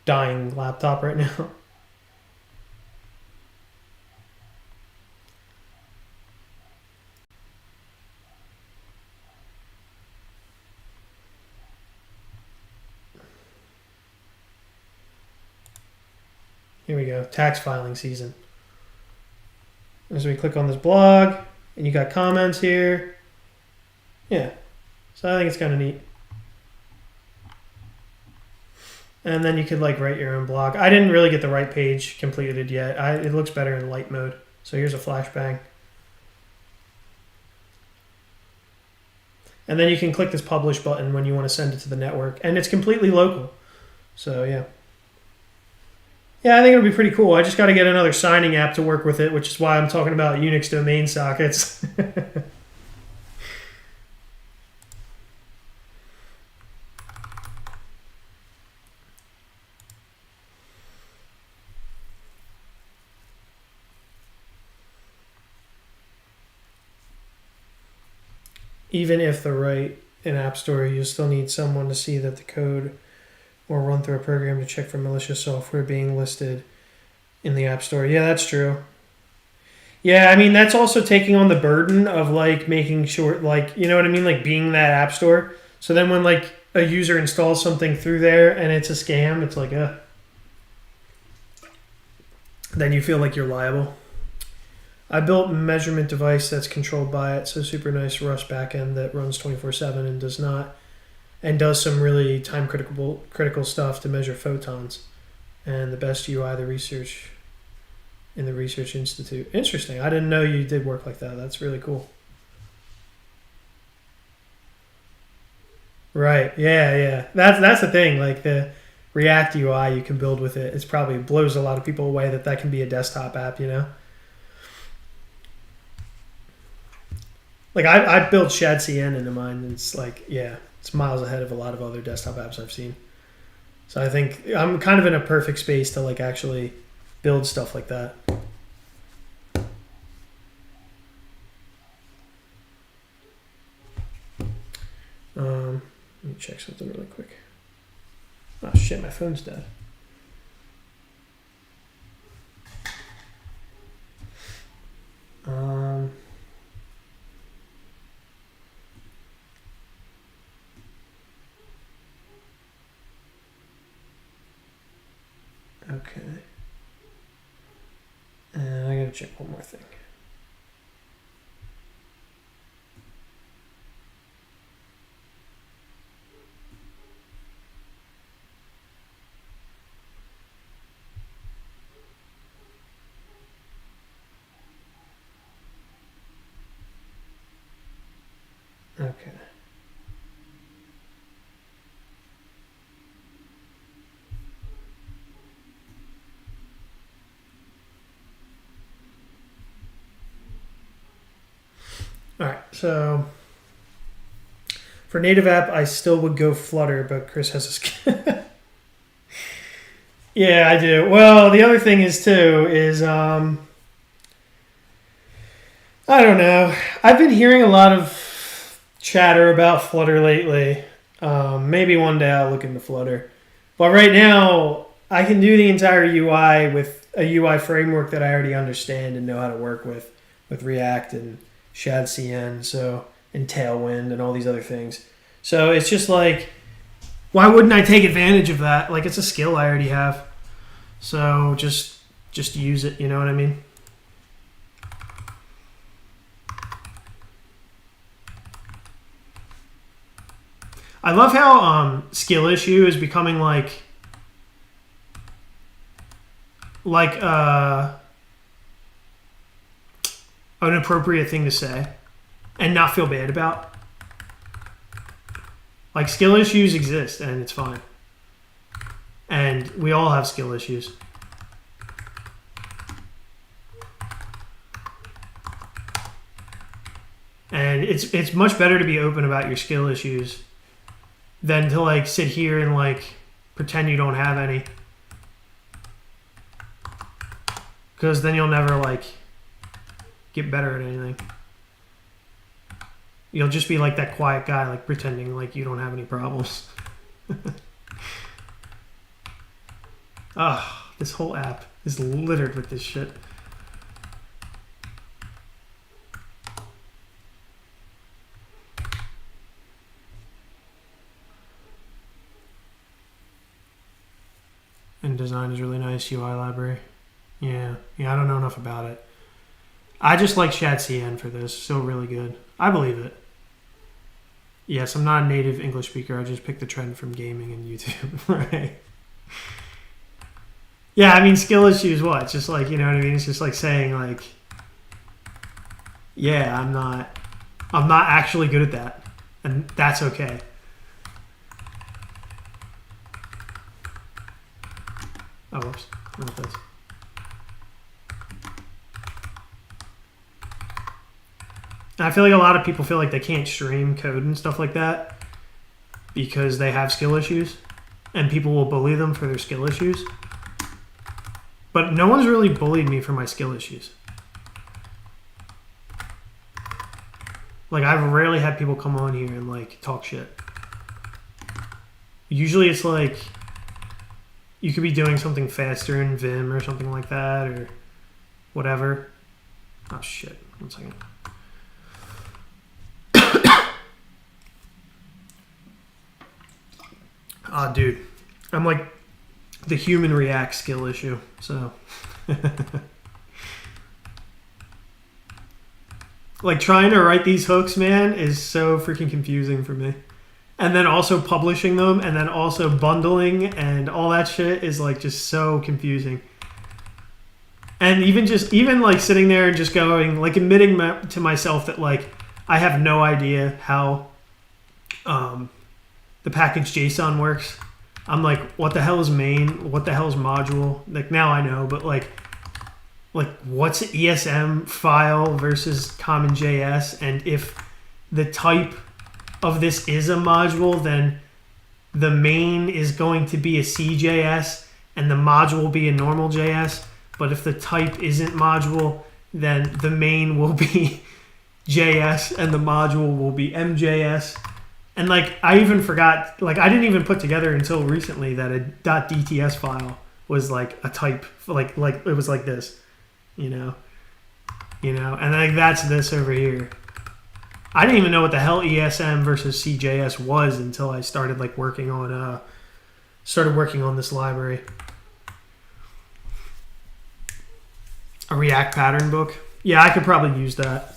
A: dying laptop right now. Here we go, tax filing season. As we click on this blog, and you got comments here. Yeah, so I think it's kind of neat. And then you could like write your own blog. I didn't really get the right page completed yet. It looks better in light mode. So here's a flashbang. And then you can click this publish button when you want to send it to the network. And it's completely local. So yeah. Yeah, I think it'll be pretty cool. I just got to get another signing app to work with it, which is why I'm talking about Unix domain sockets. Even if they're right in App Store, you still need someone to see that the code or run through a program to check for malicious software being listed in the App Store. Yeah, that's true. Yeah, I mean, that's also taking on the burden of like making sure, like, you know what I mean? Like being that App Store. So then when like a user installs something through there and it's a scam, it's like, then you feel like you're liable. I built a measurement device that's controlled by it, so super nice Rust backend that runs 24/7 and does some really time critical stuff to measure photons. And the best UI, the research in the Research Institute. Interesting. I didn't know you did work like that. That's really cool. Right. Yeah. That's the thing. Like the React UI you can build with it. It's probably blows a lot of people away that can be a desktop app, you know? Like I built ShadCN into mine, and it's like, yeah, it's miles ahead of a lot of other desktop apps I've seen. So I think I'm kind of in a perfect space to like actually build stuff like that. Let me check something really quick. Oh shit, my phone's dead. Okay. And I gotta check one more thing. Okay. All right, so for native app, I still would go Flutter, but Chris has a Yeah, I do. Well, the other thing is too is I don't know. I've been hearing a lot of chatter about Flutter lately. Maybe one day I'll look into Flutter, but right now I can do the entire UI with a UI framework that I already understand and know how to work with React and ShadCN, so and Tailwind and all these other things. So it's just like, why wouldn't I take advantage of that? Like, it's a skill I already have. So just use it, you know what I mean? I love how skill issue is becoming like an appropriate thing to say and not feel bad about. Like, skill issues exist and it's fine. And we all have skill issues. And it's much better to be open about your skill issues than to like sit here and like pretend you don't have any. Because then you'll never like get better at anything. You'll just be like that quiet guy, like pretending like you don't have any problems. Ah, this whole app is littered with this shit. And design is really nice, UI library. Yeah, I don't know enough about it. I just like ShadCN for this. So really good. I believe it. Yes, I'm not a native English speaker. I just picked the trend from gaming and YouTube. Right. Yeah, I mean, skill issues, what? It's just like, you know what I mean? It's just like saying like, yeah, I'm not actually good at that. And that's okay. Oh, whoops. Not this. And I feel like a lot of people feel like they can't stream code and stuff like that because they have skill issues, and people will bully them for their skill issues. But no one's really bullied me for my skill issues. Like, I've rarely had people come on here and like talk shit. Usually it's like you could be doing something faster in Vim or something like that or whatever. Oh shit, 1 second. Ah, dude, I'm like the human React skill issue, so. Like, trying to write these hooks, man, is so freaking confusing for me. And then also publishing them and then also bundling and all that shit is like just so confusing. And even like sitting there and just going, like, admitting to myself that like I have no idea how the package JSON works. I'm like, what the hell is main? What the hell is module? Like, now I know, but like what's an ESM file versus common JS? And if the type of this is a module, then the main is going to be a CJS and the module will be a normal JS. But if the type isn't module, then the main will be JS and the module will be MJS. And like, I even forgot, like, I didn't even put together until recently that a .dts file was like a type, like it was like this, you know, and like that's this over here. I didn't even know what the hell ESM versus CJS was until I started like working on this library. A React pattern book. Yeah, I could probably use that.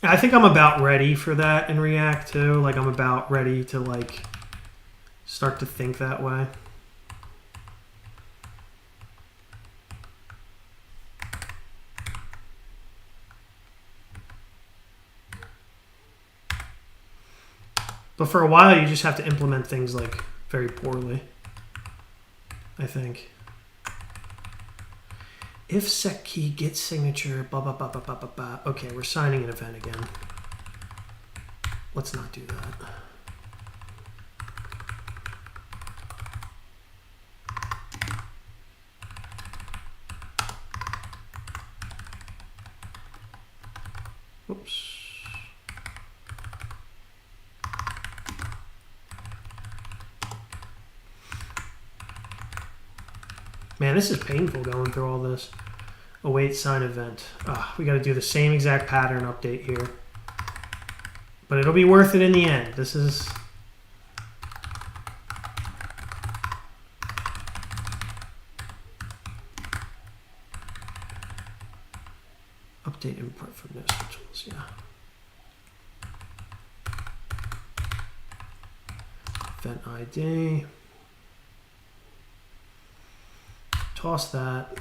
A: I think I'm about ready for that in React too. Like, I'm about ready to like start to think that way. But for a while, you just have to implement things like very poorly, I think. If sec key gets signature, blah, blah, blah, blah, blah, blah, blah. Okay, we're signing an event again. let's not do that. Oops. Man, this is painful going through all this. Await sign event. We got to do the same exact pattern update here. But it'll be worth it in the end. This is... Update import from nested tools, yeah. Event ID. Toss that.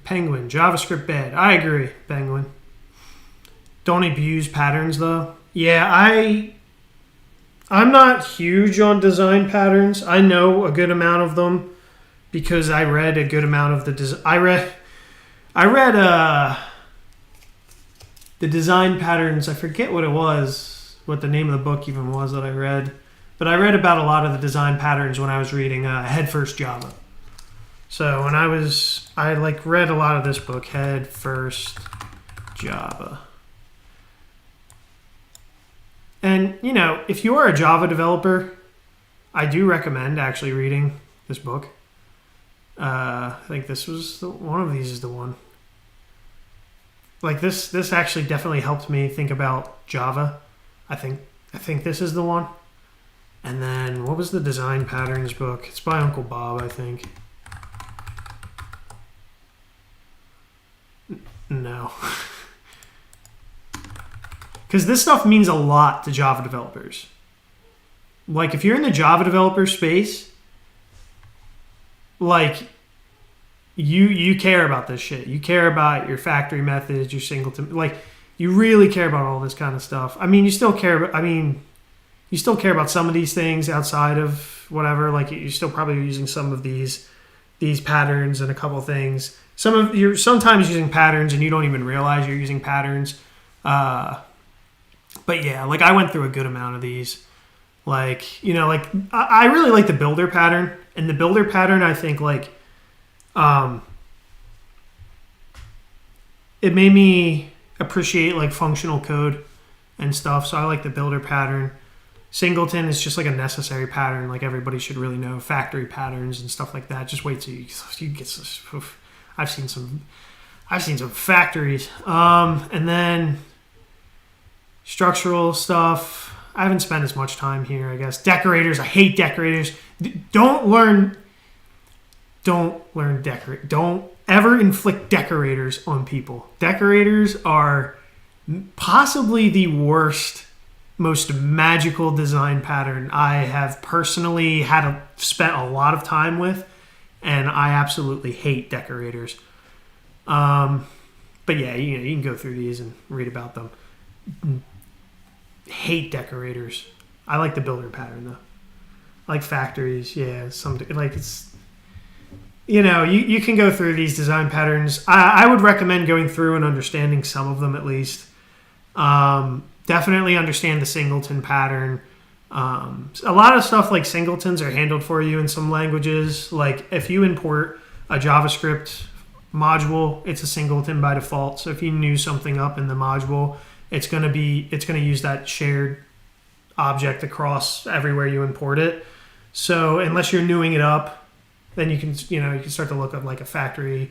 A: Penguin, JavaScript bad. I agree, Penguin. Don't abuse patterns though. Yeah, I'm not huge on design patterns. I know a good amount of them because I read a good amount of the I read the design patterns. I forget what it was, what the name of the book even was that I read. But I read about a lot of the design patterns when I was reading Head First Java. So when I read a lot of this book, Head First Java. And, you know, if you are a Java developer, I do recommend actually reading this book. I think this was one of these is the one. Like this actually definitely helped me think about Java. I think this is the one. And then what was the design patterns book? It's by Uncle Bob, I think. No. Because this stuff means a lot to Java developers. Like, if you're in the Java developer space, like, you care about this shit. You care about your factory methods, your singleton. Like, you really care about all this kind of stuff. I mean, you still care about some of these things outside of whatever. Like, you're still probably using some of these patterns and a couple things. You're sometimes using patterns and you don't even realize you're using patterns. But yeah, like I went through a good amount of these. Like, you know, like I really like the builder pattern. And the builder pattern, I think, like, it made me appreciate like functional code and stuff. So I like the builder pattern. Singleton is just like a necessary pattern. Like everybody should really know factory patterns and stuff like that. Just wait till you get this. I've seen some factories. And then structural stuff. I haven't spent as much time here, I guess. Decorators. I hate decorators. Don't decorate. Don't ever inflict decorators on people. Decorators are possibly the worst, most magical design pattern I have personally spent a lot of time with, and I absolutely hate decorators. But yeah, you can go through these and read about them. Hate decorators. I like the builder pattern though. I like factories. Yeah, it's, you know, you can go through these design patterns. I would recommend going through and understanding some of them at least. Definitely understand the singleton pattern. A lot of stuff like singletons are handled for you in some languages. Like if you import a JavaScript module, it's a singleton by default. So if you new something up in the module, it's going to use that shared object across everywhere you import it. So unless you're newing it up, then you can start to look up like a factory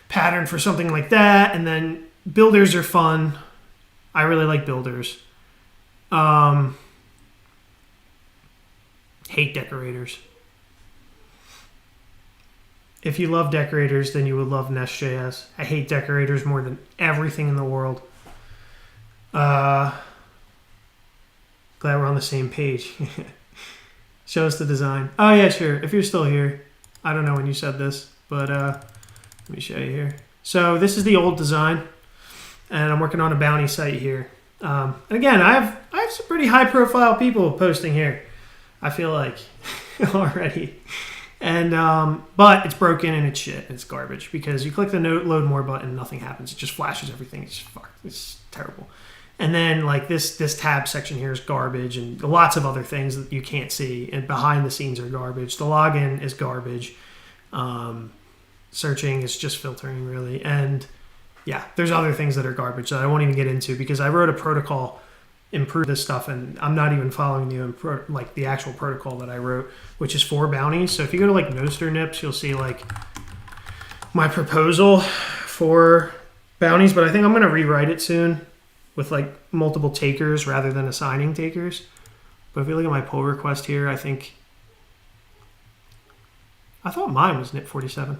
A: pattern for something like that. And then builders are fun. I really like builders. Hate decorators. If you love decorators, then you would love Nextjs. I hate decorators more than everything in the world. on the same page. Show us the design. Oh yeah, sure. If you're still here, I don't know when you said this, but let me show you here. So this is the old design, and I'm working on a bounty site here. And again, I have some pretty high profile people posting here. I feel like already. And but it's broken and it's shit. It's garbage because you click the load more button, nothing happens. It just flashes everything. It's fucked. It's terrible. And then like this tab section here is garbage, and lots of other things that you can't see. And behind the scenes are garbage. The login is garbage. Searching is just filtering really. And yeah, there's other things that are garbage that I won't even get into because I wrote a protocol improve this stuff, and I'm not even following the actual protocol that I wrote, which is for bounties. So if you go to like Nextjs, you'll see like my proposal for bounties, but I think I'm going to rewrite it soon with like multiple takers rather than assigning takers. But if you look at my pull request here, I thought mine was NIP 47.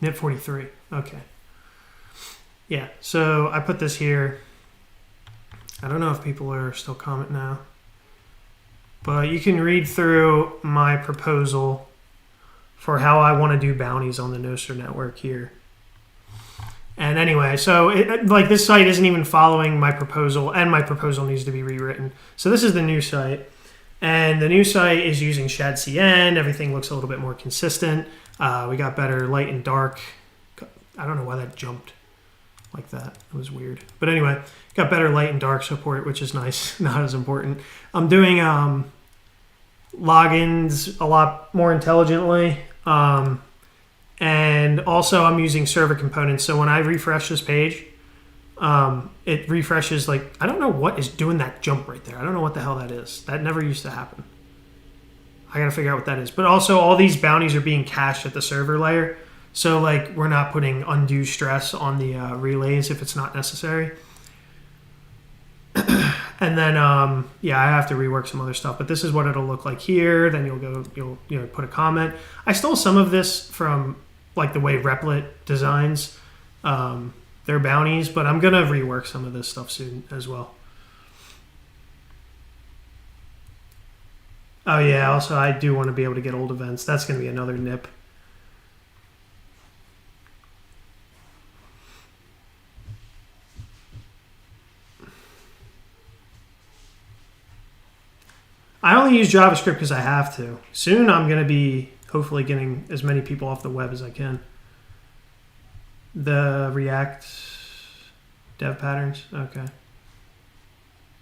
A: NIP 43. Okay. Yeah, so I put this here. I don't know if people are still commenting now. But you can read through my proposal for how I want to do bounties on the Nostr network here. And anyway, so like this site isn't even following my proposal, and my proposal needs to be rewritten. So this is the new site. And the new site is using ShadCN. Everything looks a little bit more consistent. We got better light and dark. I don't know why that jumped like that. It was weird. But anyway, got better light and dark support, which is nice. Not as important. I'm doing logins a lot more intelligently. And also I'm using server components. So when I refresh this page, it refreshes like, I don't know what is doing that jump right there. I don't know what the hell that is. That never used to happen. I got to figure out what that is. But also all these bounties are being cached at the server layer. So like we're not putting undue stress on the relays if it's not necessary. And then, yeah, I have to rework some other stuff. But this is what it'll look like here. Then you'll put a comment. I stole some of this from like the way Replit designs their bounties. But I'm going to rework some of this stuff soon as well. Oh yeah, also I do want to be able to get old events. That's going to be another nip. I only use JavaScript because I have to. Soon I'm going to be hopefully getting as many people off the web as I can. The React dev patterns? Okay.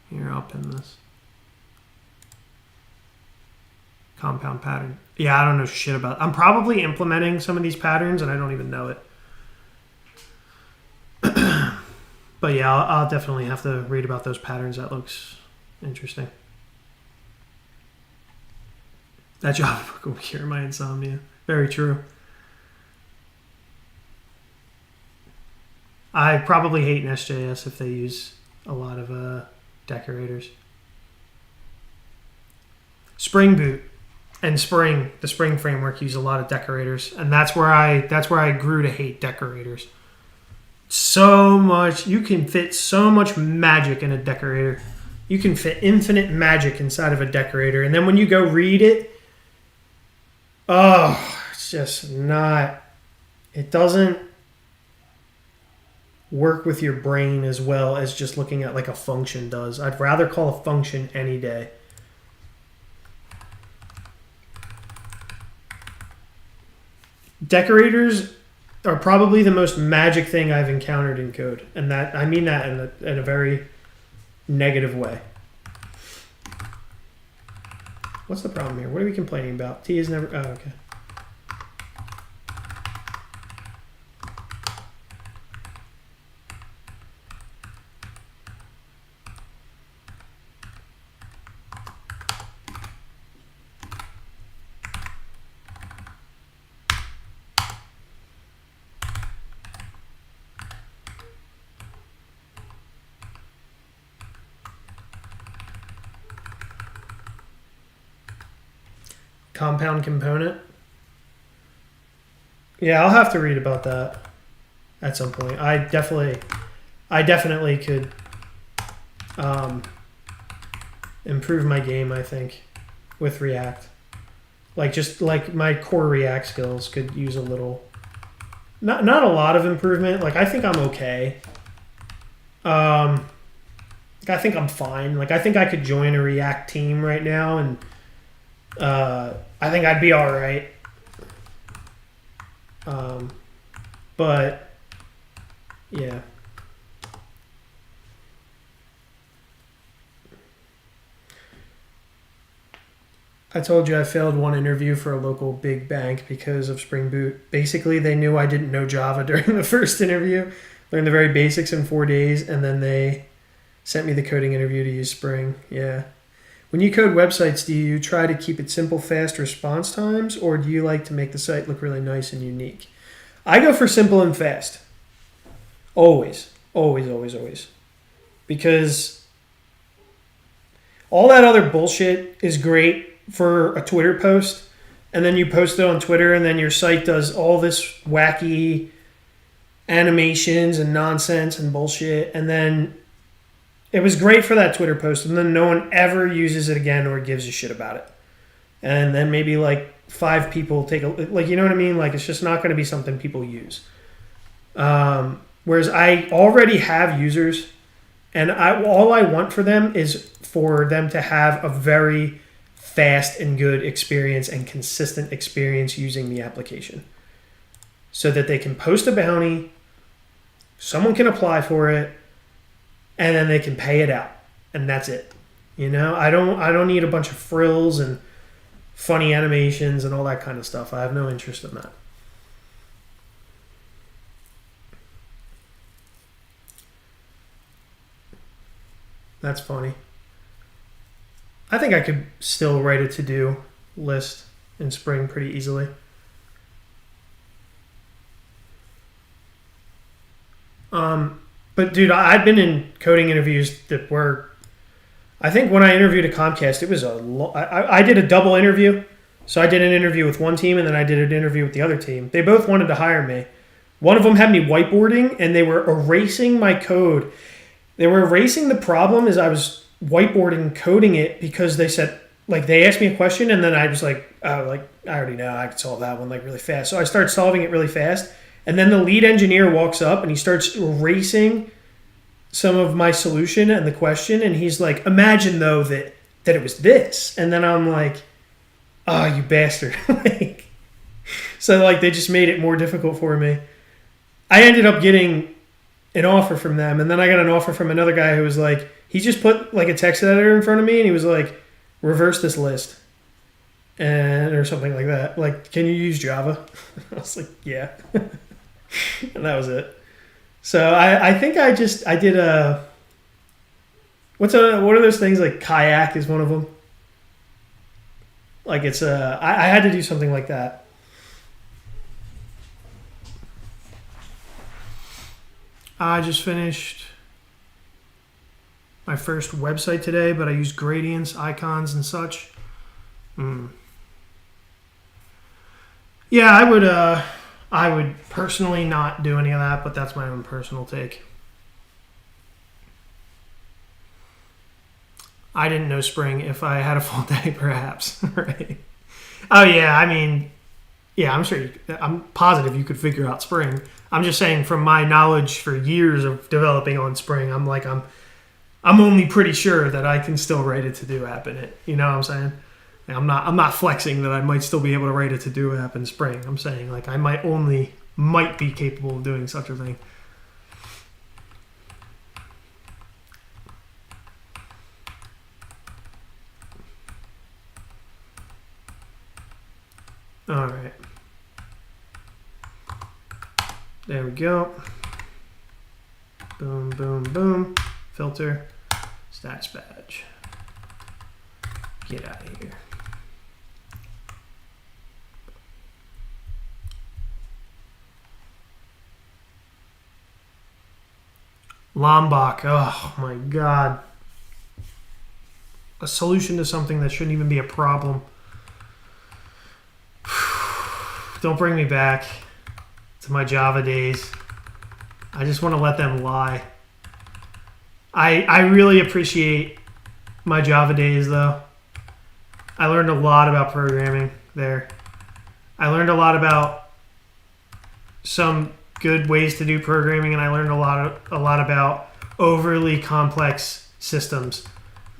A: Here, I'll pin this. Compound pattern. Yeah, I don't know shit about it. I'm probably implementing some of these patterns and I don't even know it. But yeah, I'll definitely have to read about those patterns. That looks interesting. That Java book will cure my insomnia. Very true. I probably hate Nextjs if they use a lot of decorators. Spring Boot and Spring, the Spring framework, use a lot of decorators, and that's where I grew to hate decorators. So much, you can fit so much magic in a decorator. You can fit infinite magic inside of a decorator, and then when you go read it, oh, it's just not. It doesn't work with your brain as well as just looking at like a function does. I'd rather call a function any day. Decorators are probably the most magic thing I've encountered in code, and that I mean that in a very negative way. What's the problem here? What are we complaining about? T is never. Oh, okay. compound component. Yeah, I'll have to read about that at some point. I definitely could improve my game, I think, with React. Like, just like my core React skills could use a little, not a lot of improvement. Like, I think I'm okay. I think I'm fine. Like, I think I could join a React team right now, and I think I'd be all right. But yeah. I told you I failed one interview for a local big bank because of Spring Boot. Basically, they knew I didn't know Java during the first interview. Learned the very basics in 4 days, and then they sent me the coding interview to use Spring. Yeah. When you code websites, do you try to keep it simple, fast response times, or do you like to make the site look really nice and unique? I go for simple and fast. Always. Always, always, always. Because all that other bullshit is great for a Twitter post, and then you post it on Twitter, and then your site does all this wacky animations and nonsense and bullshit, and then it was great for that Twitter post, and then no one ever uses it again or gives a shit about it. And then maybe like 5 people take a, like, you know what I mean? Like, it's just not going to be something people use. Whereas I already have users, and all I want for them is for them to have a very fast and good experience and consistent experience using the application, so that they can post a bounty, someone can apply for it, and then they can pay it out, and that's it. You know, I don't need a bunch of frills and funny animations and all that kind of stuff. I have no interest in that. That's funny. I think I could still write a to-do list in Spring pretty easily. But dude, I've been in coding interviews that were, I think when I interviewed at Comcast, it was I did a double interview. So I did an interview with one team, and then I did an interview with the other team. They both wanted to hire me. One of them had me whiteboarding, and they were erasing my code. They were erasing the problem as I was whiteboarding coding it, because they said, like, they asked me a question, and then I was like, oh, like, I already know I could solve that one like really fast. So I started solving it really fast, and then the lead engineer walks up and he starts erasing some of my solution and the question, and he's like, imagine though that it was this. And then I'm like, oh, you bastard. So like, they just made it more difficult for me. I ended up getting an offer from them, and then I got an offer from another guy who was like, he just put like a text editor in front of me, and he was like, reverse this list, and or something like that. Like, can you use Java? I was like, yeah. And that was it. So I think I did a, what are those things, like Kayak is one of them. Like, it's I had to do something like that. I just finished my first website today, but I used gradients, icons, and such. Yeah, I would personally not do any of that, but that's my own personal take. I didn't know Spring. If I had a full day, perhaps. Right? Oh yeah, I mean, yeah, I'm sure. I'm positive you could figure out Spring. I'm just saying, from my knowledge for years of developing on Spring, I'm only pretty sure that I can still write a to-do app in it. You know what I'm saying? Like, I'm not flexing that I might still be able to write a to-do app in Spring. I'm saying, like, I might be capable of doing such a thing. All right. There we go. Boom, boom, boom. Filter. Status badge. Get out of here. Lombok. Oh my God. A solution to something that shouldn't even be a problem. Don't bring me back to my Java days. I just want to let them lie. I really appreciate my Java days, though. I learned a lot about programming there. I learned a lot about some good ways to do programming, and I learned a lot about overly complex systems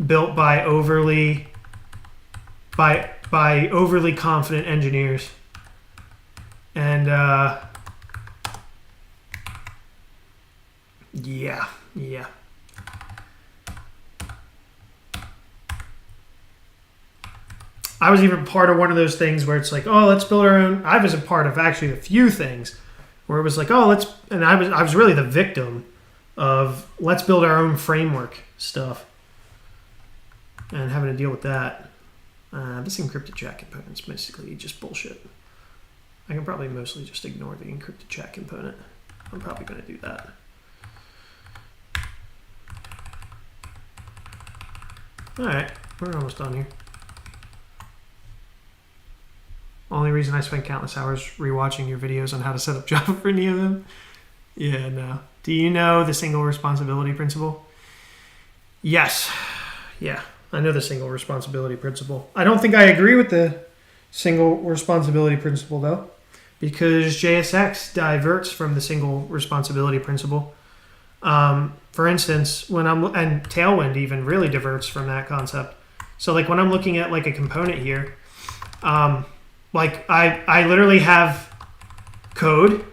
A: built by overly confident engineers. And yeah. I was even part of one of those things where it's like, oh, let's build our own. I was a part of actually a few things where it was like, oh, and I was really the victim of let's build our own framework stuff and having to deal with that. This encrypted chat component is basically just bullshit. I can probably mostly just ignore the encrypted chat component. I'm probably going to do that. All right, we're almost done here. Only reason I spent countless hours rewatching your videos on how to set up Java for any of them. Yeah, no. Do you know the single responsibility principle? Yes. Yeah, I know the single responsibility principle. I don't think I agree with the single responsibility principle, though, because JSX diverts from the single responsibility principle. For instance, and Tailwind even really diverts from that concept. So like when I'm looking at like a component here, like I literally have code,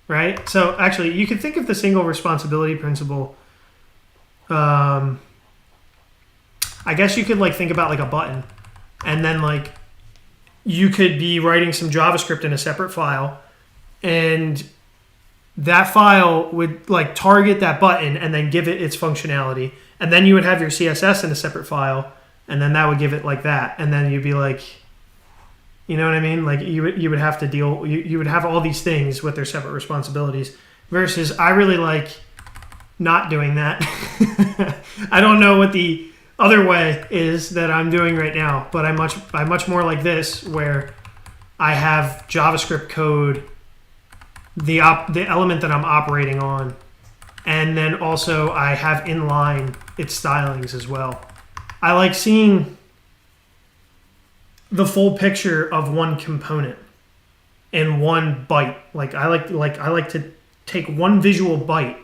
A: right? So actually you could think of the single responsibility principle. I guess you could like think about like a button, and then like you could be writing some JavaScript in a separate file, and that file would like target that button and then give it its functionality. And then you would have your CSS in a separate file, and then that would give it like that. And then you'd be like, you know what I mean? Like you would have to you would have all these things with their separate responsibilities, versus I really like not doing that. I don't know what the other way is that I'm doing right now, but I'm much more like this, where I have JavaScript code, the element that I'm operating on, and then also I have inline its stylings as well. I like seeing the full picture of one component in one byte. Like I like to take one visual byte,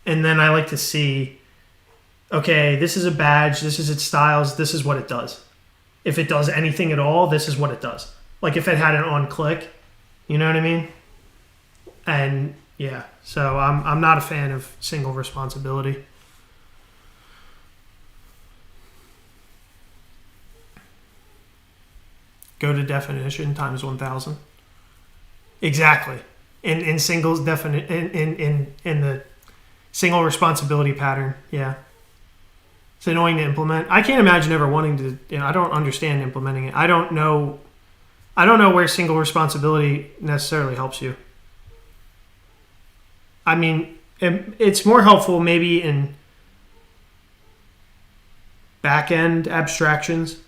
A: and then I like to see, okay, this is a badge, this is its styles, this is what it does. If it does anything at all, this is what it does. Like if it had an on click, you know what I mean? And yeah, so I'm not a fan of single responsibility. Go to definition times 1,000. Exactly. In singles in the single responsibility pattern. Yeah. It's annoying to implement. I can't imagine ever wanting to. I don't understand implementing it. I don't know where single responsibility necessarily helps you. I mean, it's more helpful maybe in back-end abstractions,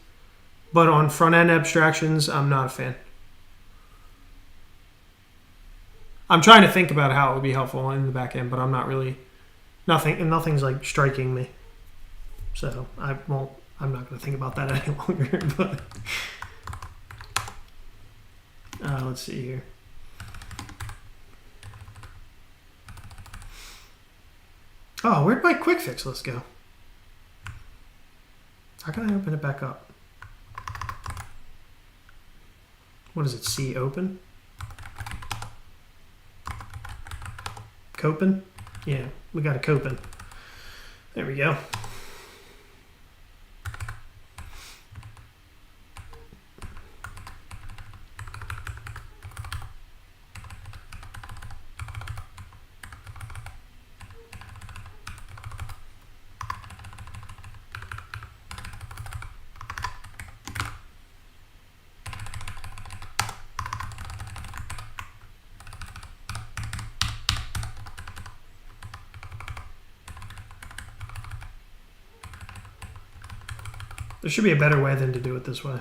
A: but on front-end abstractions, I'm not a fan. I'm trying to think about how it would be helpful in the back end, but I'm not really. Nothing's like striking me. So I'm not going to think about that any longer. But let's see here. Oh, where'd my quick fix list go? How can I open it back up? What is it? C open? Copen? Yeah, we got a Copen. There we go. There should be a better way than to do it this way.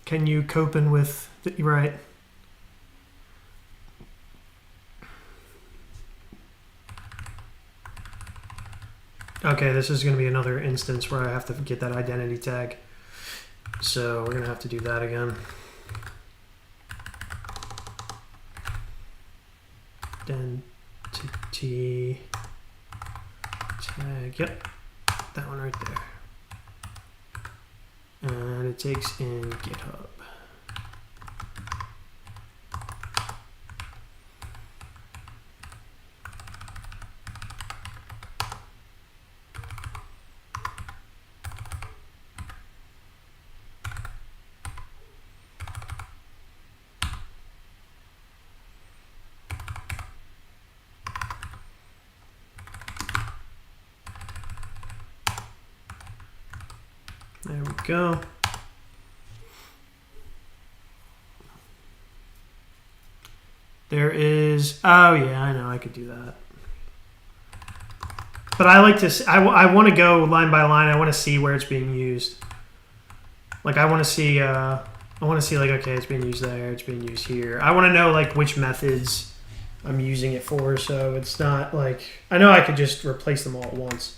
A: Can you coping with the, right? Okay, this is going to be another instance where I have to get that identity tag. So we're going to have to do that again. Identity tag, yep, that one right there. And it takes in GitHub. There we go. There is, oh yeah, I know, I could do that. But I like to, I want to go line by line. I want to see where it's being used. Like I want to see, like, okay, it's being used there, it's being used here. I want to know like which methods I'm using it for, so it's not like, I know I could just replace them all at once.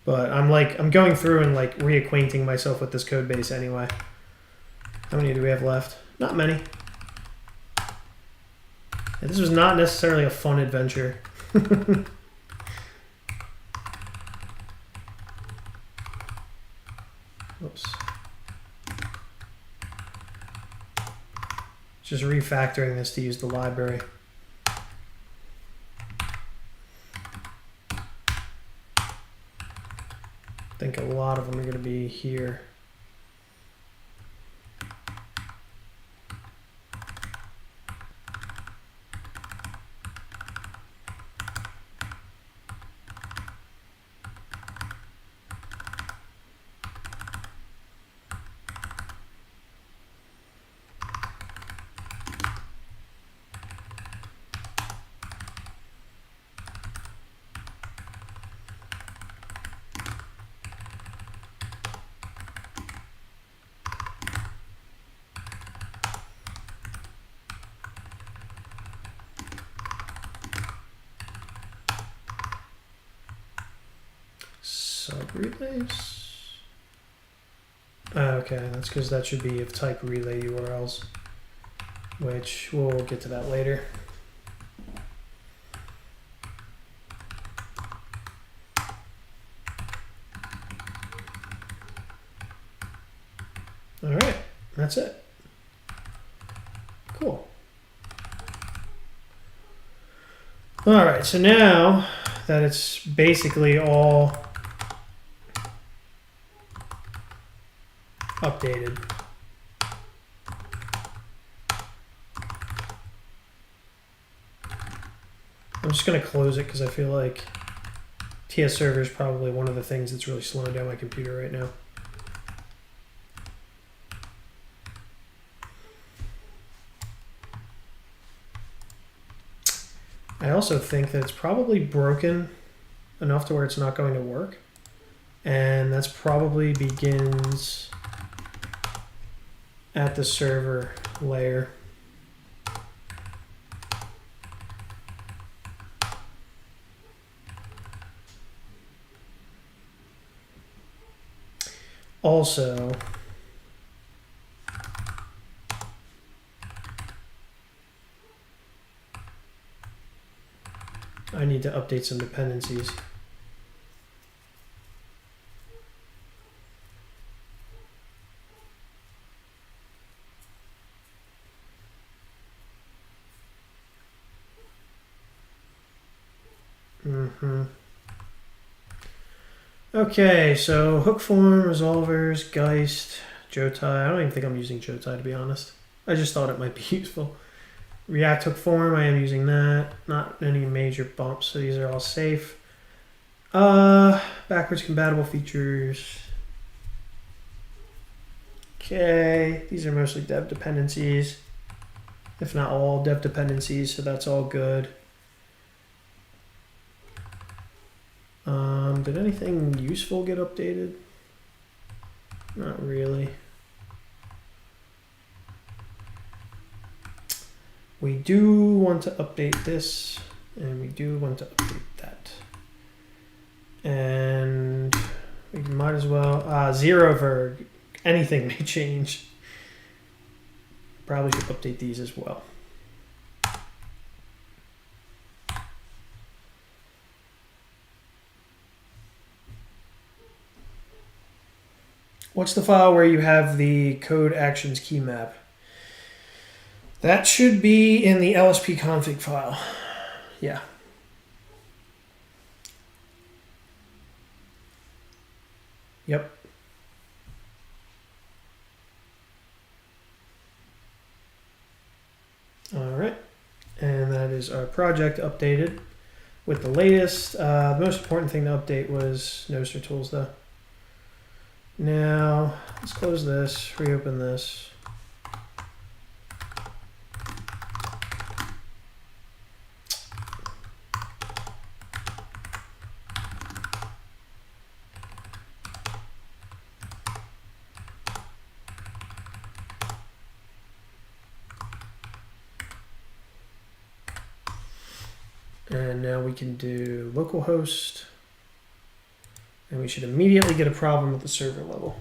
A: But I'm going through and like reacquainting myself with this code base anyway. How many do we have left? Not many. Yeah, this was not necessarily a fun adventure. Oops. Just refactoring this to use the library. I think a lot of them are going to be here. Sub-relays? Okay, that's because that should be of type relay URLs, which we'll get to that later. All right, that's it. Cool. All right, so now that it's basically all updated, I'm just going to close it because I feel like TS server is probably one of the things that's really slowing down my computer right now. I also think that it's probably broken enough to where it's not going to work. And that's probably begins at the server layer. Also, I need to update some dependencies. Okay, so hook form, resolvers, Geist, Jotai. I don't even think I'm using Jotai, to be honest. I just thought it might be useful. React hook form, I am using that. Not any major bumps, so these are all safe. Backwards compatible features. Okay, these are mostly dev dependencies. If not all dev dependencies, so that's all good. Did anything useful get updated? Not really. We do want to update this, and we do want to update that. And we might as well, 0 verg, anything may change. Probably should update these as well. What's the file where you have the code actions key map? That should be in the LSP config file. Yeah. Yep. All right. And that is our project updated with the latest. The most important thing to update was Nostr tools, though. Now, let's close this, reopen this. And now we can do localhost. And we should immediately get a problem at the server level.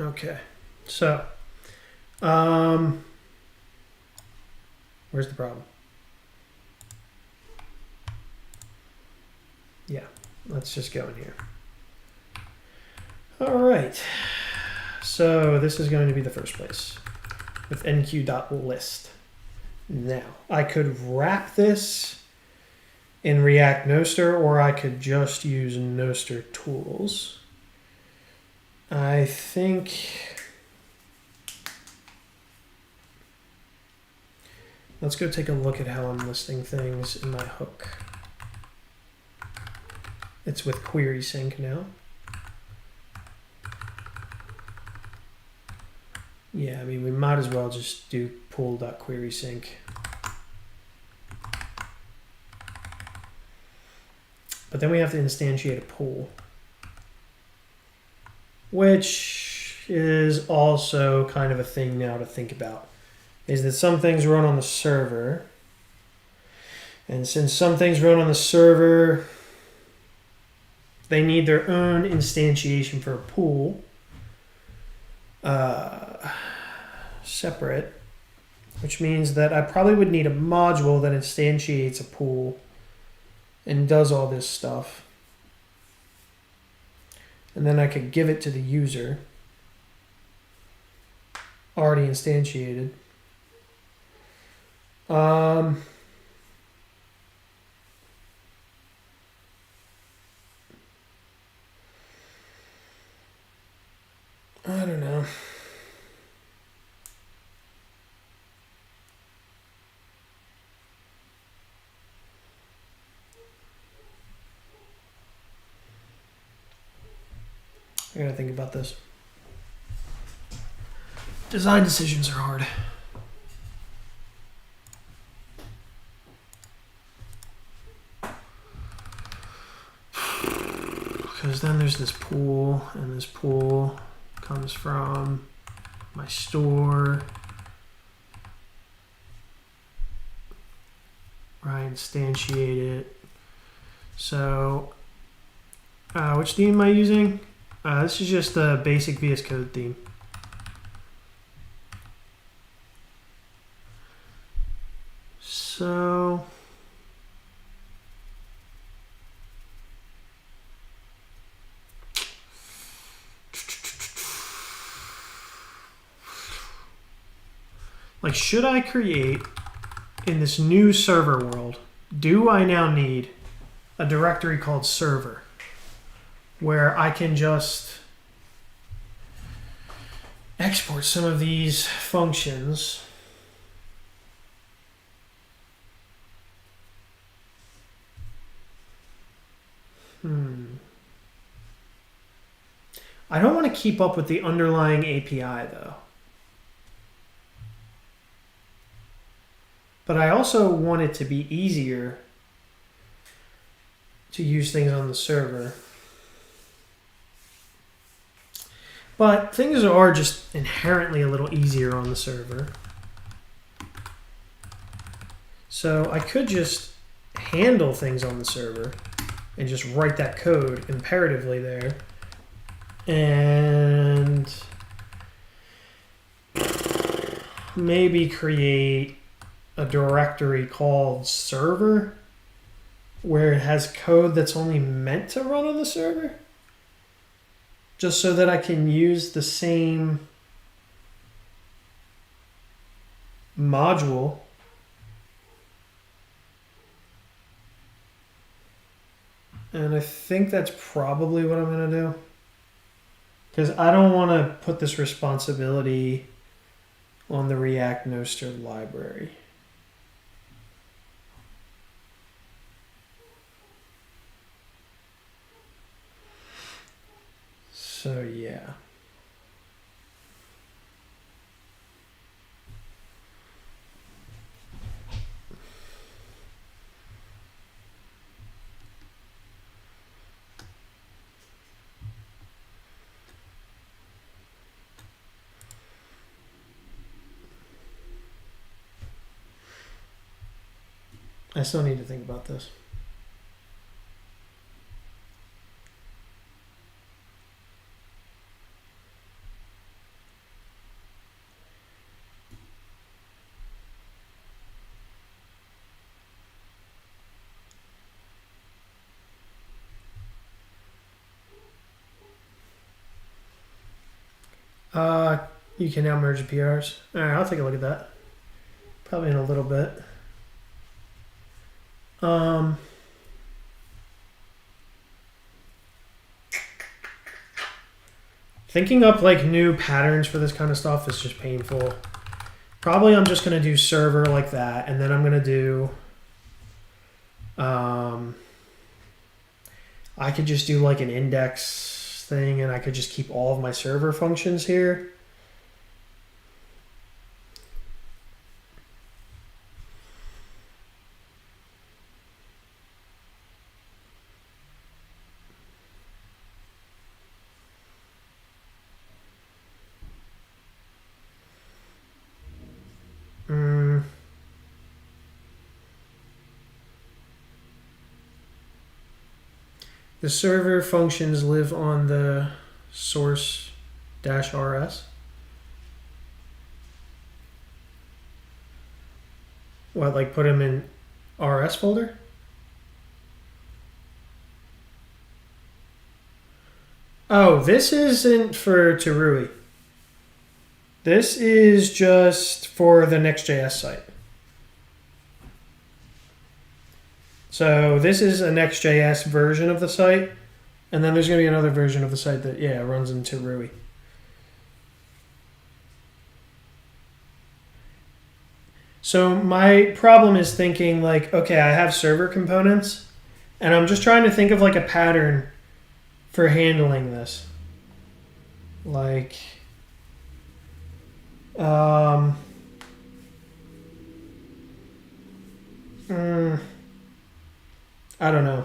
A: Okay, so, where's the problem? Yeah, let's just go in here. All right, so this is going to be the first place with nq.list. Now, I could wrap this in React Nostr, or I could just use Nostr tools. I think, let's go take a look at how I'm listing things in my hook. It's with query sync now. Yeah, I mean, we might as well just do pool.querysync. But then we have to instantiate a pool, which is also kind of a thing now to think about, is that some things run on the server. And since some things run on the server, they need their own instantiation for a pool, separate, which means that I probably would need a module that instantiates a pool and does all this stuff. And then I could give it to the user, already instantiated. I don't know. I gotta think about this. Design decisions are hard. Because then there's this pool, and this pool comes from my store, where I instantiate it. So, which theme am I using? This is just the basic VS Code theme. So, like, should I create in this new server world, do I now need a directory called server, where I can just export some of these functions I don't want to keep up with the underlying API though. But I also want it to be easier to use things on the server. But things are just inherently a little easier on the server. So I could just handle things on the server and just write that code imperatively there. And maybe create a directory called server where it has code that's only meant to run on the server, just so that I can use the same module and I think that's probably what I'm going to do, because I don't want to put this responsibility on the React Noster library. So yeah. I still need to think about this. You can now merge the PRs. All right, I'll take a look at that. Probably in a little bit. Thinking up like new patterns for this kind of stuff is just painful. Probably I'm just gonna do server like that, and then I'm gonna do I could just do like an index thing, and I could just keep all of my server functions here. The server functions live on the source-rs. What, like put them in RS folder? Oh, this isn't for Terui. This is just for the Nextjs site. So this is a Nextjs version of the site, and then there's going to be another version of the site that, yeah, runs in Terui. So my problem is thinking like, okay, I have server components, and I'm just trying to think of like a pattern for handling this. Like, I don't know.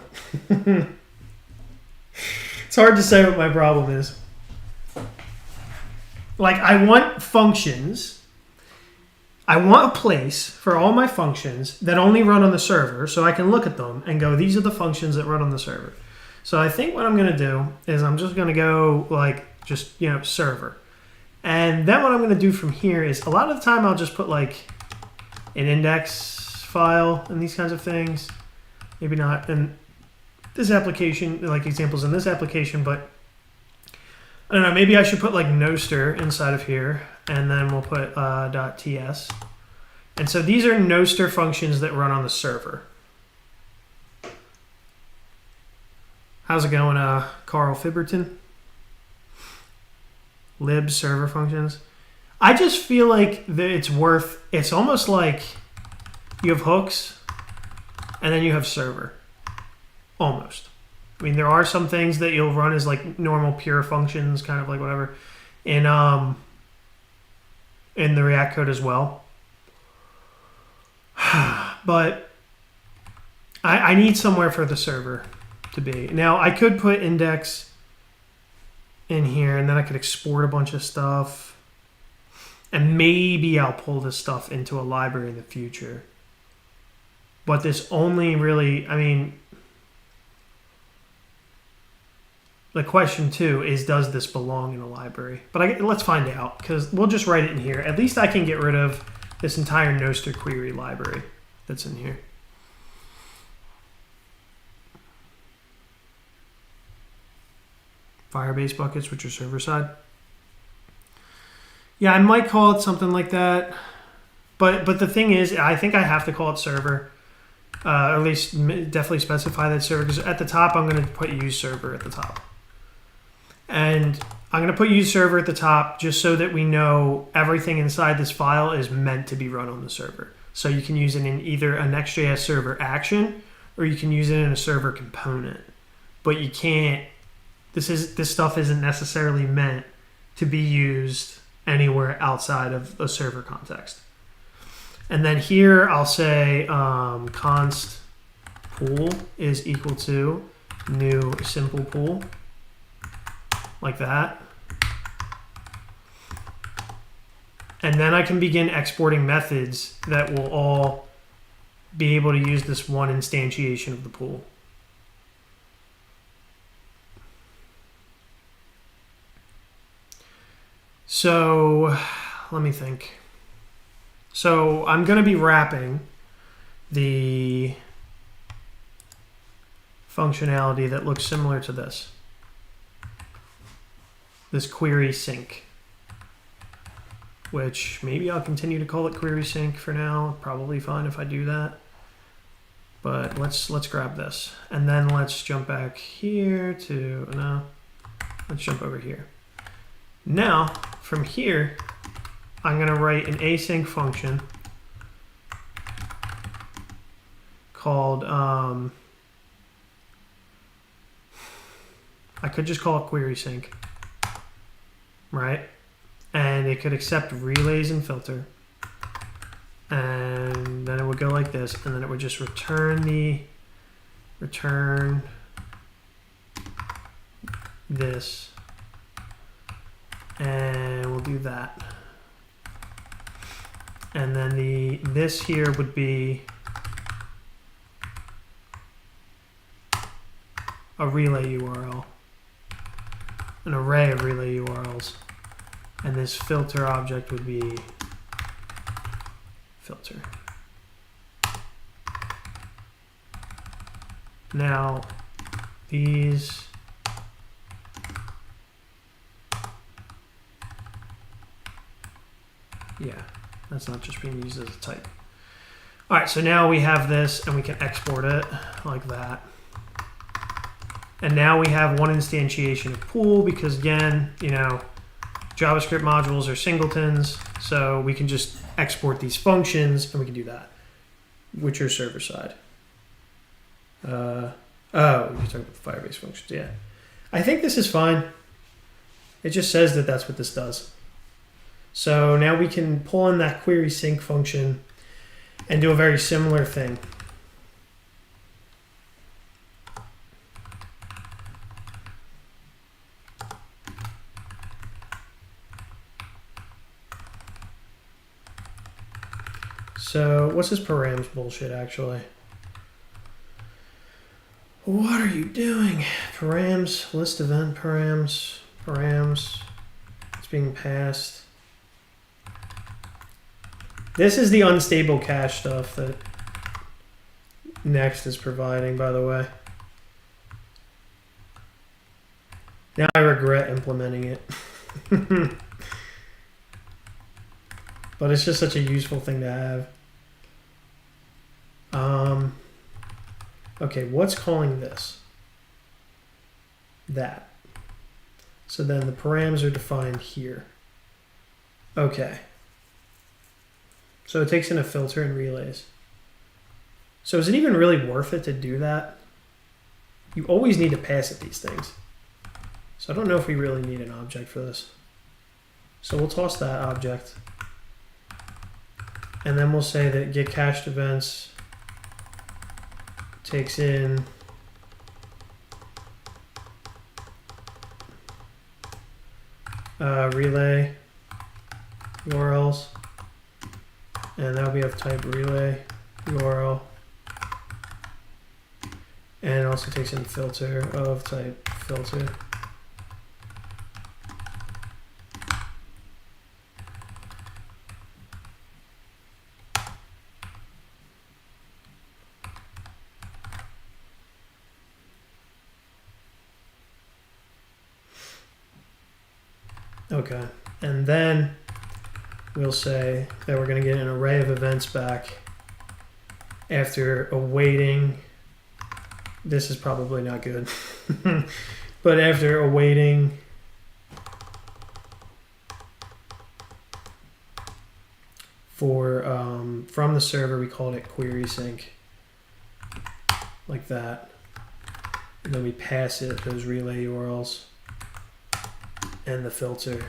A: It's hard to say what my problem is. Like, I want functions. I want a place for all my functions that only run on the server, so I can look at them and go, these are the functions that run on the server. So I think what I'm going to do is I'm just going to go like just, you know, server. And then what I'm going to do from here is a lot of the time I'll just put like an index file and these kinds of things. Maybe not in this application, like examples in this application, but I don't know, maybe I should put like Noster inside of here, and then we'll put .ts. And so these are Noster functions that run on the server. How's it going, Carl Fibberton? Lib server functions. I just feel like it's almost like you have hooks and then you have server. Almost. I mean, there are some things that you'll run as like normal pure functions, kind of like whatever, in the React code as well. But I need somewhere for the server to be. Now, I could put index in here, and then I could export a bunch of stuff. And maybe I'll pull this stuff into a library in the future. But this only really, I mean, the question too is, does this belong in a library? But let's find out, because we'll just write it in here. At least I can get rid of this entire Nostr query library that's in here. Firebase buckets, which are server side. Yeah, I might call it something like that. But the thing is, I think I have to call it server. Or at least definitely specify that server, because at the top I'm going to put use server at the top. And I'm going to put use server at the top just so that we know everything inside this file is meant to be run on the server. So you can use it in either a Next.js server action, or you can use it in a server component. But you can't, this stuff isn't necessarily meant to be used anywhere outside of a server context. And then here I'll say const pool is equal to new simple pool, like that. And then I can begin exporting methods that will all be able to use this one instantiation of the pool. So let me think. So I'm going to be wrapping the functionality that looks similar to this query sync, which maybe I'll continue to call it query sync for now. Probably fine if I do that. But let's grab this, and then let's jump back here to, no, let's jump over here. Now from here, I'm going to write an async function called, I could just call it query sync, right? And it could accept relays and filter. And then it would go like this, and then it would just return this, and we'll do that. And then this here would be a relay URL, an array of relay URLs. And this filter object would be filter. Now, these, yeah, that's not just being used as a type. All right, so now we have this, and we can export it like that. And now we have one instantiation of pool, because again, you know, JavaScript modules are singletons, so we can just export these functions, and we can do that, which are server side. Oh, you're talking about the Firebase functions, yeah. I think this is fine. It just says that that's what this does. So now we can pull in that query sync function and do a very similar thing. So what's this params bullshit actually? What are you doing? Params, list event params, it's being passed. This is the unstable cache stuff that Next is providing, by the way. Now I regret implementing it. But it's just such a useful thing to have. Okay, what's calling this? That. So then the params are defined here. Okay. So it takes in a filter and relays. So is it even really worth it to do that? You always need to pass at these things. So I don't know if we really need an object for this. So we'll toss that object. And then we'll say that get cached events takes in relay URLs. And that'll be of type relay URL. And it also takes in filter of type filter. Okay, and then we'll say that we're going to get an array of events back after awaiting. This is probably not good, but after awaiting for from the server, we called it query sync, like that, and then we pass it those relay URLs and the filter.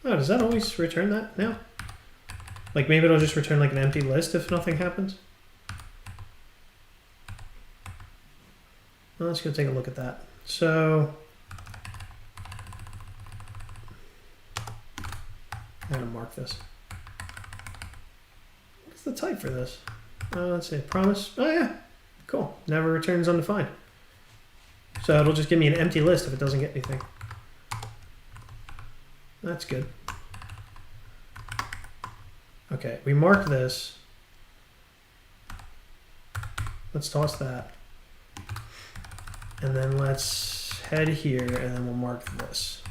A: Oh, does that always return that now? Like maybe it'll just return like an empty list if nothing happens? Well, let's go take a look at that. So I'm gonna mark this. What's the type for this? Let's see, promise. Oh yeah, cool. Never returns undefined. So it'll just give me an empty list if it doesn't get anything. That's good. Okay, we mark this. Let's toss that. And then let's head here and then we'll mark this.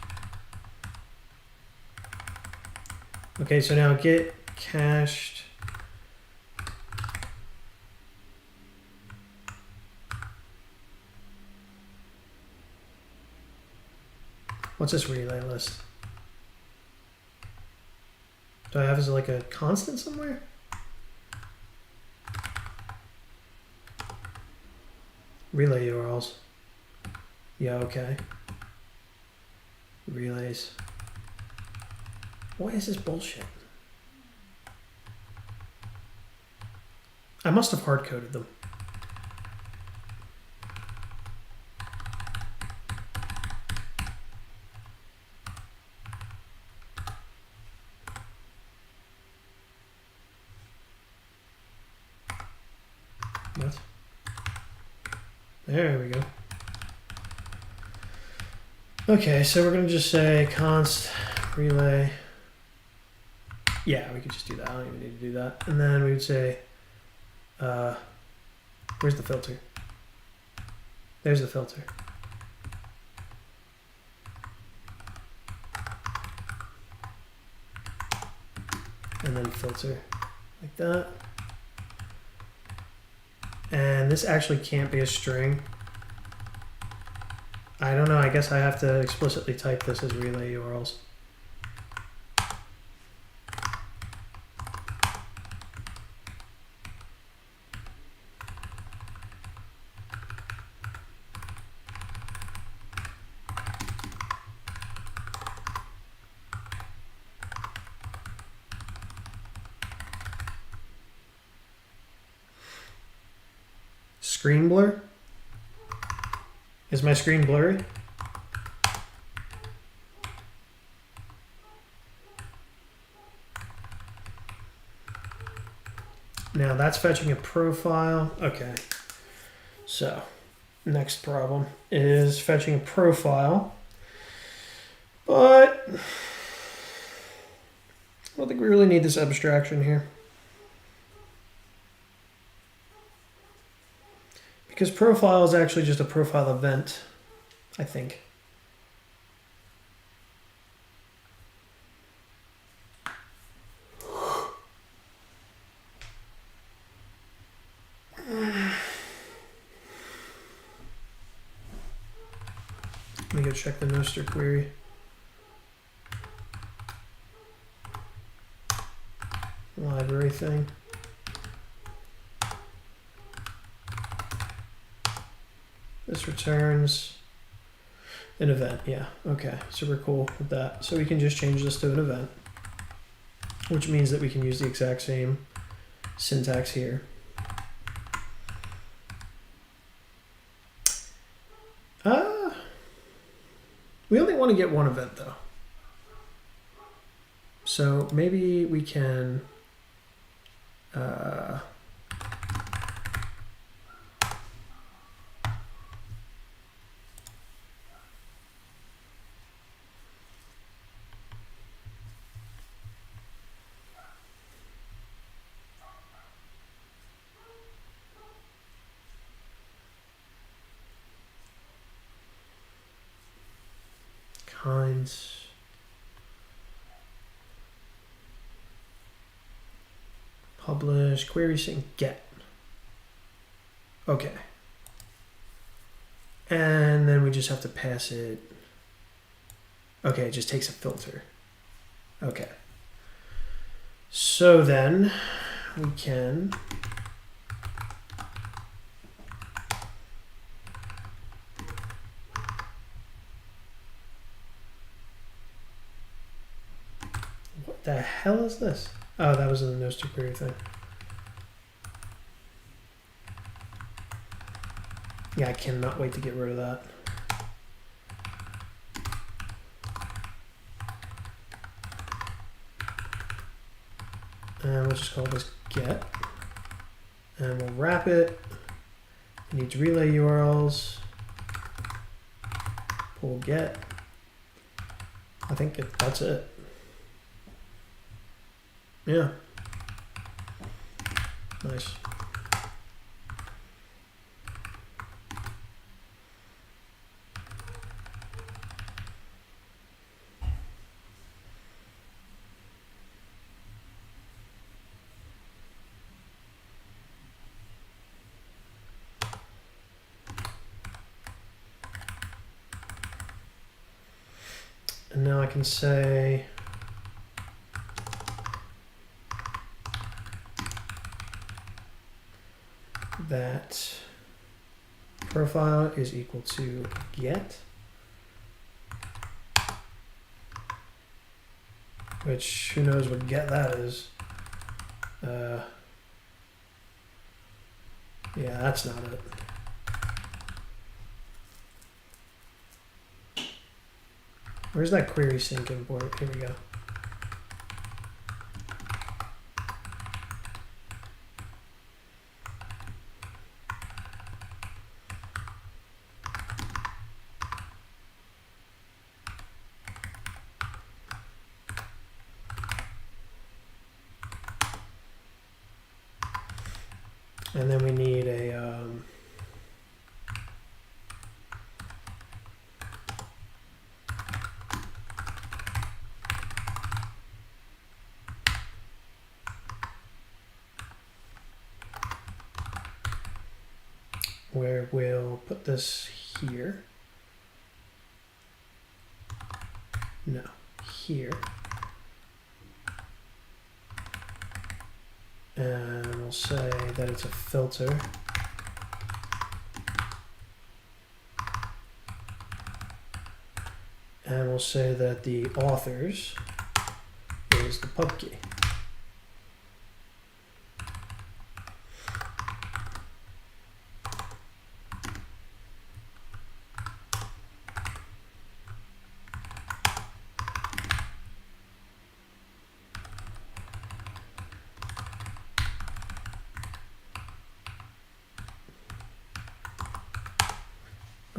A: Okay, so now get cached. What's this relay list? Do I have as like a constant somewhere? Relay URLs. Yeah, okay. Relays. What is this bullshit? I must have hard-coded them. What? There we go. Okay, so we're gonna just say const relay. Yeah, we could just do that. I don't even need to do that. And then we would say, where's the filter? There's the filter. And then filter like that. And this actually can't be a string. I don't know, I guess I have to explicitly type this as relay URLs. Screen blur? Is my screen blurry? Now that's fetching a profile. Okay. So next problem is fetching a profile. But I don't think we really need this abstraction here. Because profile is actually just a profile event, I think. check the Nostr query. Library thing. This returns an event. Yeah, okay, super cool with that. So we can just change this to an event, which means that we can use the exact same syntax here. We only want to get one event though. So maybe we can kinds. Publish, query sync, get. Okay. And then we just have to pass it. Okay, it just takes a filter. Okay. So then we can what the hell is this? Oh, that was in the Nostr query thing. Yeah, I cannot wait to get rid of that. And we'll just call this get. And we'll wrap it. It needs relay URLs. Pull get. I think that's it. Yeah. Nice. And now I can say that profile is equal to get, which who knows what get that is. Yeah, that's not it. Where's that query sync import? Here we go. And then we need a where we'll put this here. No, here. And we'll say that it's a filter. And we'll say that the authors is the pub key.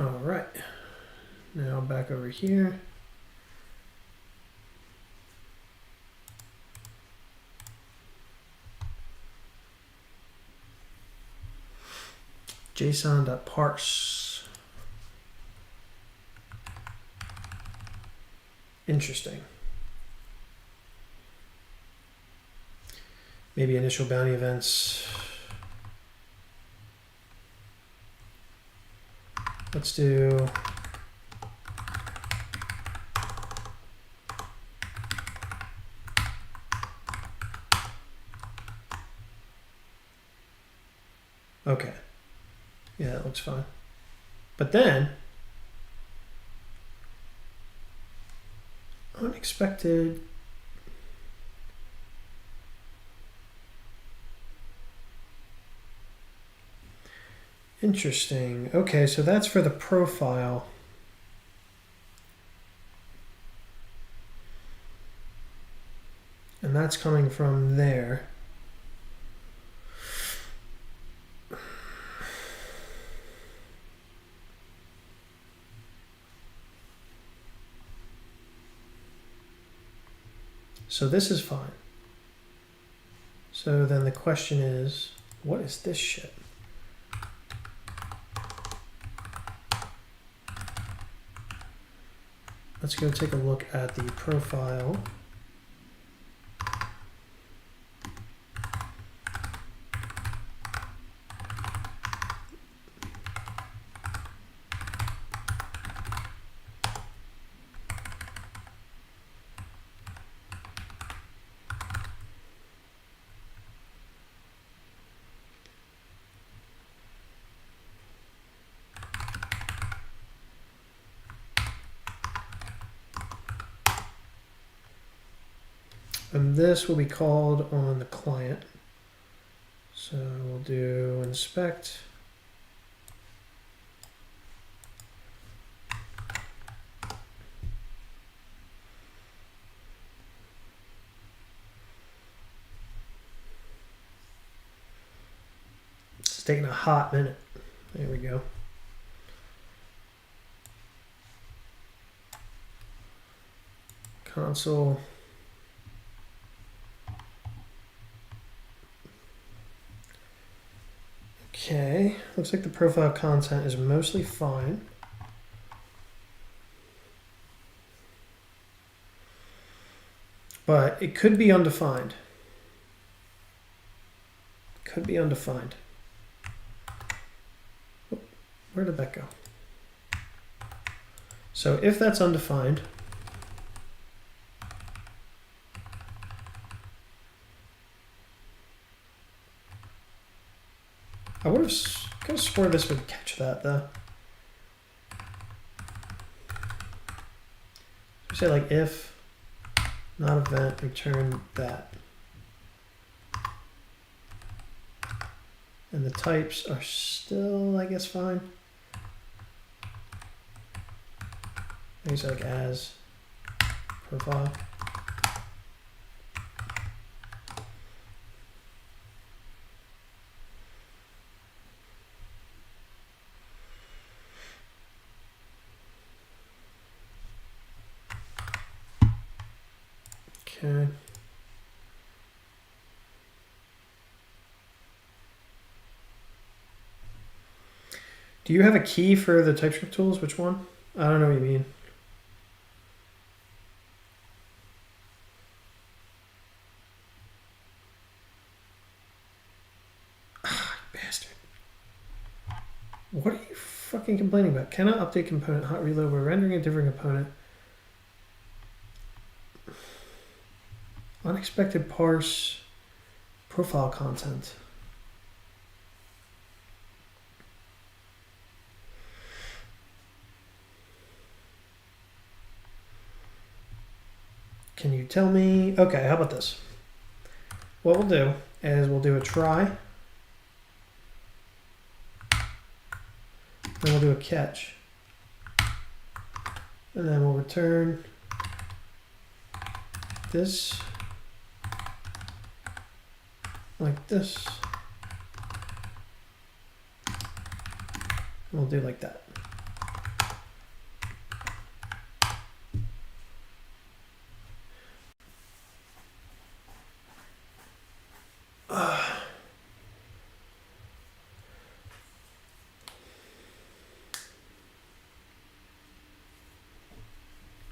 A: All right, now back over here. JSON.parse. Interesting. Maybe initial bounty events. Let's do Okay. Yeah, that looks fine. But then, unexpected. Interesting. Okay, so that's for the profile. And that's coming from there. So this is fine. So then the question is, what is this shit? Let's go take a look at the profile. And this will be called on the client. So we'll do inspect. It's taking a hot minute. There we go. Console. Okay, looks like the profile content is mostly fine. But it could be undefined. Could be undefined. Oh, where did that go? So if that's undefined, I would have could have swore this would catch that though. So say like if not event return that. And the types are still, I guess, fine. Maybe it's like as profile. Okay. Do you have a key for the TypeScript tools? Which one? I don't know what you mean. Ah, bastard. What are you fucking complaining about? Cannot update component hot reload. We're rendering a different component. Unexpected parse profile content. Can you tell me? Okay, how about this? What we'll do is we'll do a try. Then we'll do a catch. And then we'll return this like this. And we'll do like that.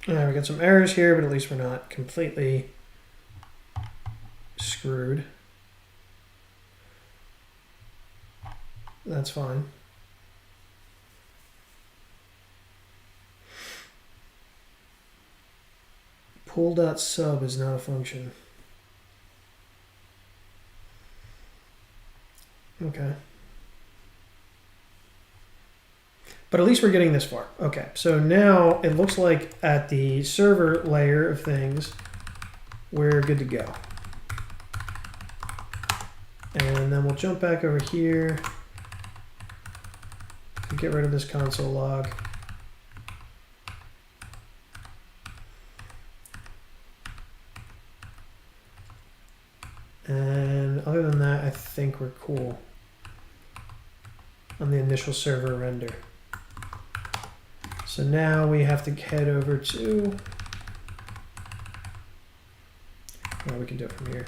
A: We got some errors here, but at least we're not completely screwed. That's fine. Pool.sub is not a function. Okay. But at least we're getting this far. Okay, so now it looks like at the server layer of things, we're good to go. And then we'll jump back over here. Get rid of this console log. And other than that, I think we're cool on the initial server render. So now we have to head over to, well, we can do it from here.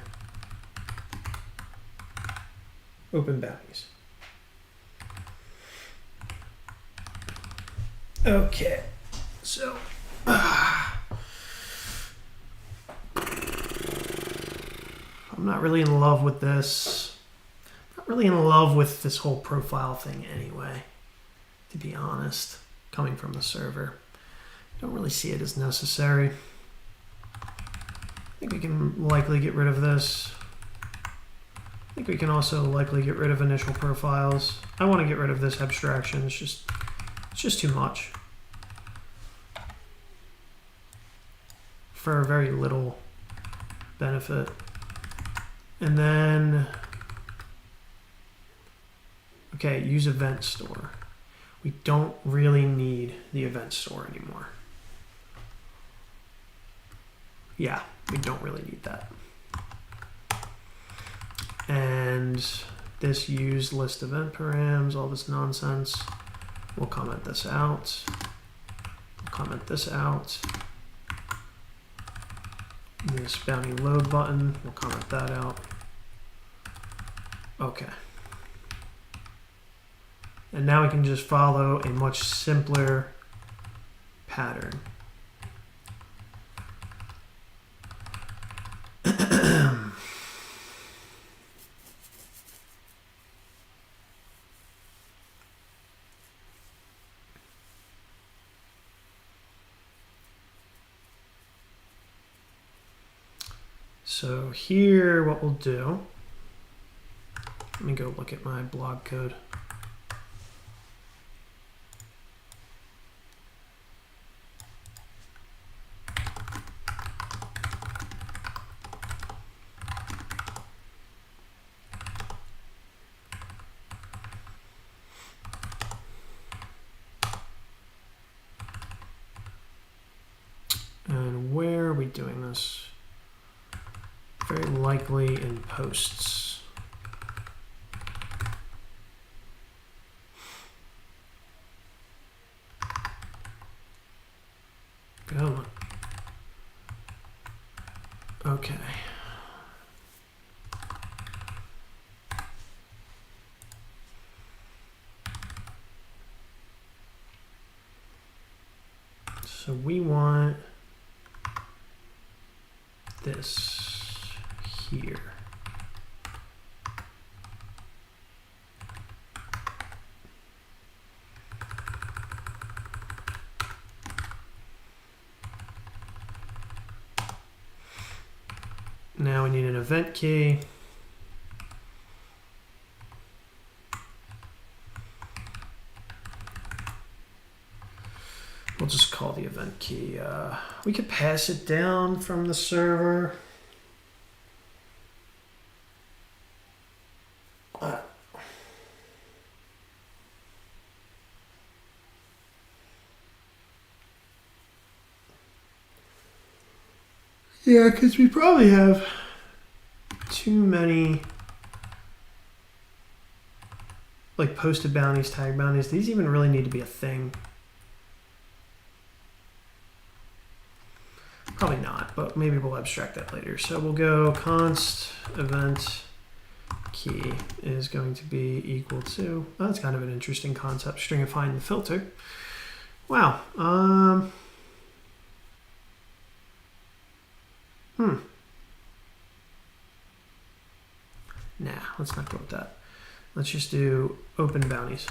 A: Open bounties. Okay, so I'm not really in love with this. I'm not really in love with this whole profile thing anyway, to be honest, coming from the server. I don't really see it as necessary. I think we can likely get rid of this. I think we can also likely get rid of initial profiles. I want to get rid of this abstraction. It's just too much for very little benefit. And then, okay, use event store. We don't really need the event store anymore. Yeah, we don't really need that. And this use list event params, all this nonsense. We'll comment this out. We'll comment this out. This bounty load button, we'll comment that out. Okay. And now we can just follow a much simpler pattern. So here, what we'll do, let me go look at my blog code. And where are we doing this? Very likely in posts. Come on. Okay. So we want this here. Now we need an event key. We'll just call the event key. We could pass it down from the server. Yeah, because we probably have too many like posted bounties, tag bounties. These even really need to be a thing. Probably not, but maybe we'll abstract that later. So we'll go const event key is going to be equal to, oh, that's kind of an interesting concept, stringifying the filter. Wow. Nah, let's not go with that. Let's just do open bounties.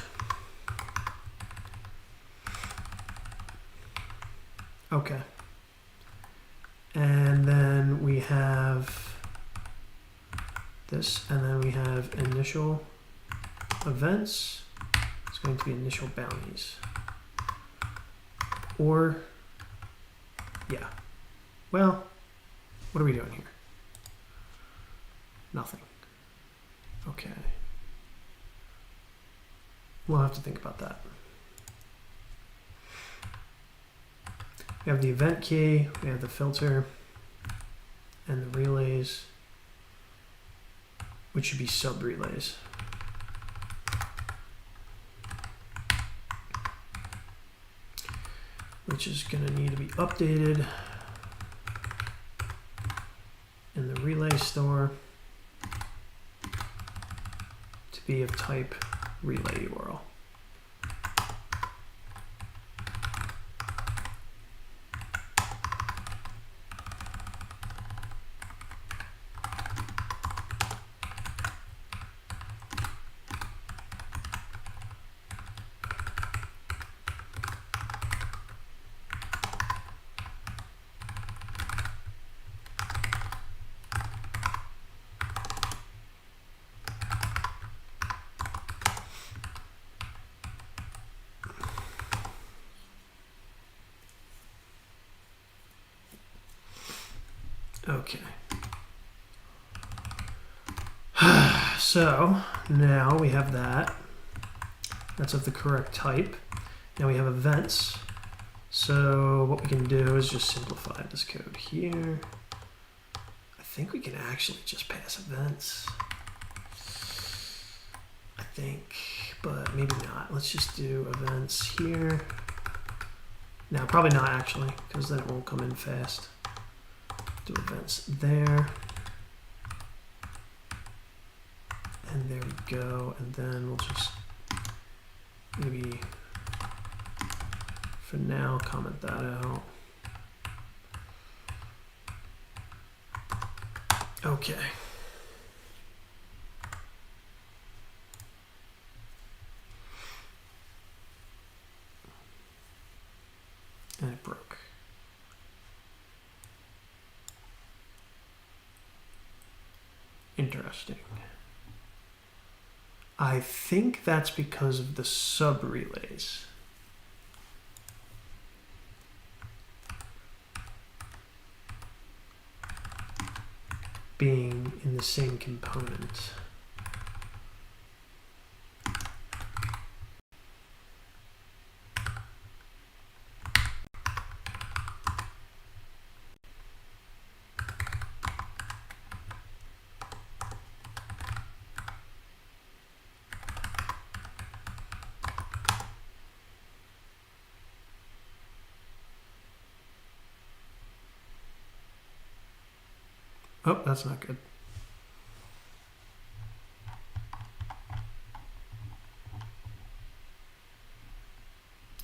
A: Okay. And then we have this, and then we have initial events. It's going to be initial bounties. Or, yeah. Well, what are we doing here? Nothing. Okay. We'll have to think about that. We have the event key, we have the filter, and the relays, which should be sub-relays. Which is going to need to be updated in the relay store to be of type relay URL. Okay. So now we have that. That's of the correct type. Now we have events. So what we can do is just simplify this code here. I think we can actually just pass events. I think, but maybe not. Let's just do events here. No, probably not actually, because then it won't come in fast. Do events there. And there we go. And then we'll just maybe for now comment that out. Okay. And it broke. Interesting. I think that's because of the sub-relays. Being in the same component. Oh, that's not good.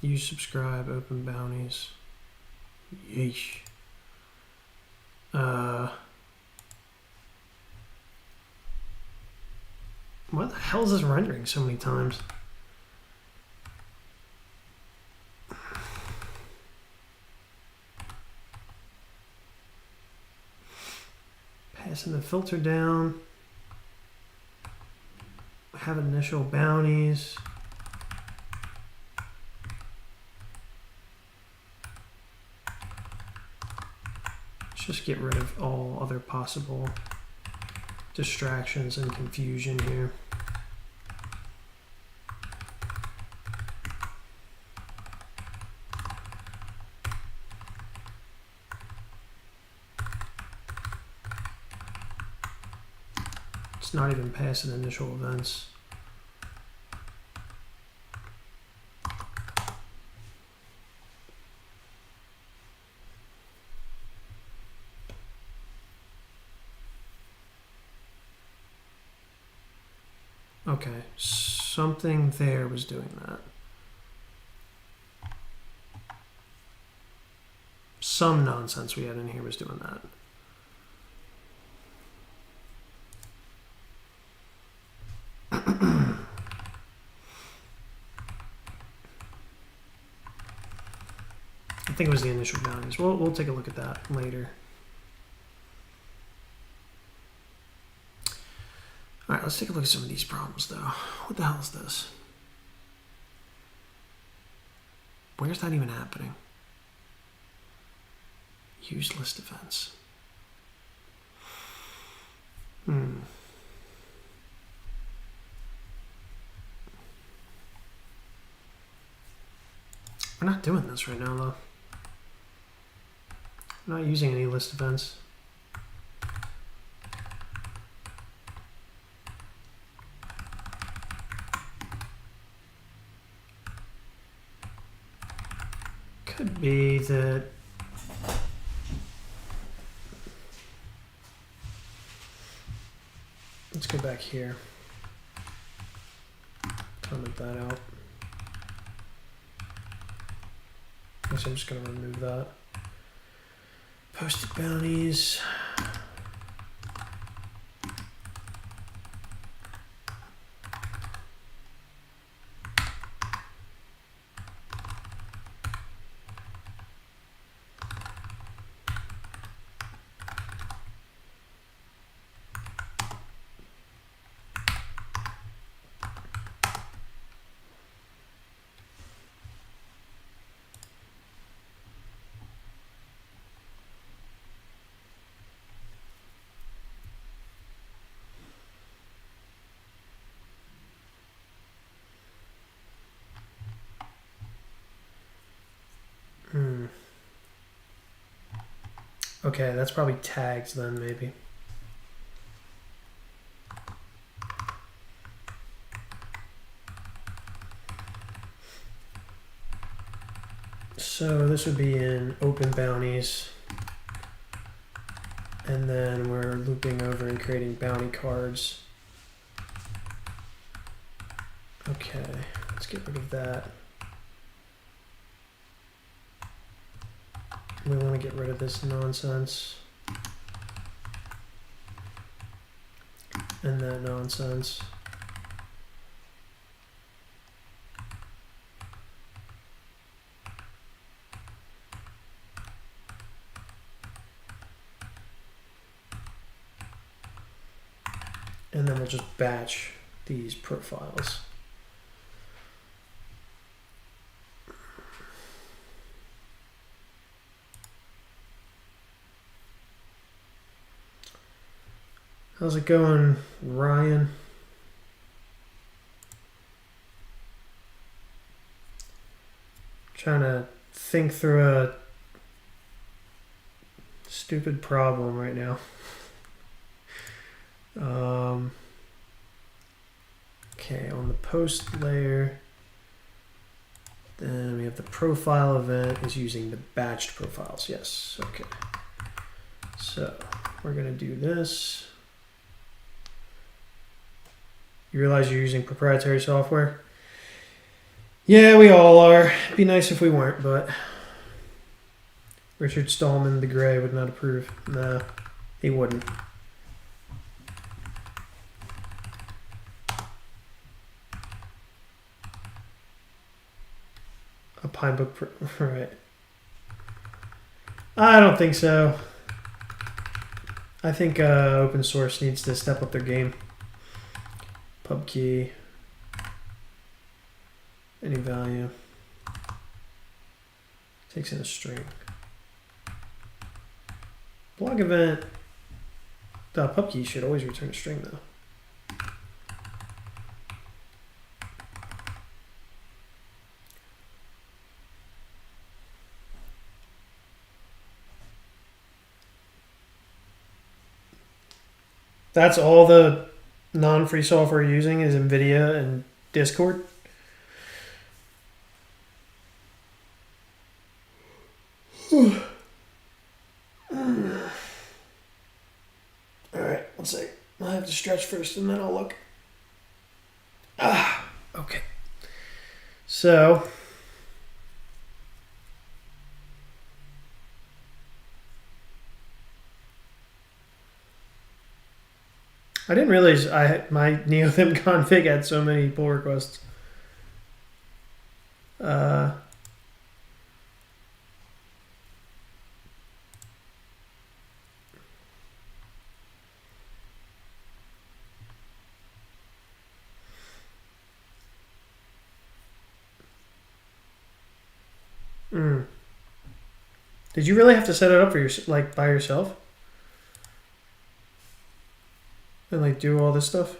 A: Use subscribe, open bounties. Yeesh. What the hell is this rendering so many times? Passing the filter down. Have initial bounties. Let's just get rid of all other possible distractions and confusion here. It's not even passing initial events. Okay, something there was doing that. Some nonsense we had in here was doing that. I think it was the initial boundaries. We'll take a look at that later. All right, let's take a look at some of these problems, though. What the hell is this? Where's that even happening? Use list events. We're not doing this right now, though. We're not using any list events. Could be that let's go back here. Comment that out. I guess I'm just going to remove that. Posted bounties. Okay, that's probably tags then, maybe. So this would be in open bounties. And then we're looping over and creating bounty cards. Okay, let's get rid of that. We want to get rid of this nonsense. And that nonsense. And then we'll just batch these profiles. How's it going, Ryan? Trying to think through a stupid problem right now. Okay, on the post layer, then we have the profile event is using the batched profiles. Yes, okay. So we're gonna do this. You realize you're using proprietary software? Yeah, we all are. It'd be nice if we weren't, but Richard Stallman the Gray would not approve. No, he wouldn't. A Pine Book, right? I don't think so. I think open source needs to step up their game. Pub key, any value, takes in a string. Blog event, the pub key should always return a string though. That's all the non-free software using is NVIDIA and Discord. All right, let's see. I'll have to stretch first and then I'll look. Okay. So I didn't realize my NeoThem config had so many pull requests. Did you really have to set it up for your like by yourself? And like do all this stuff?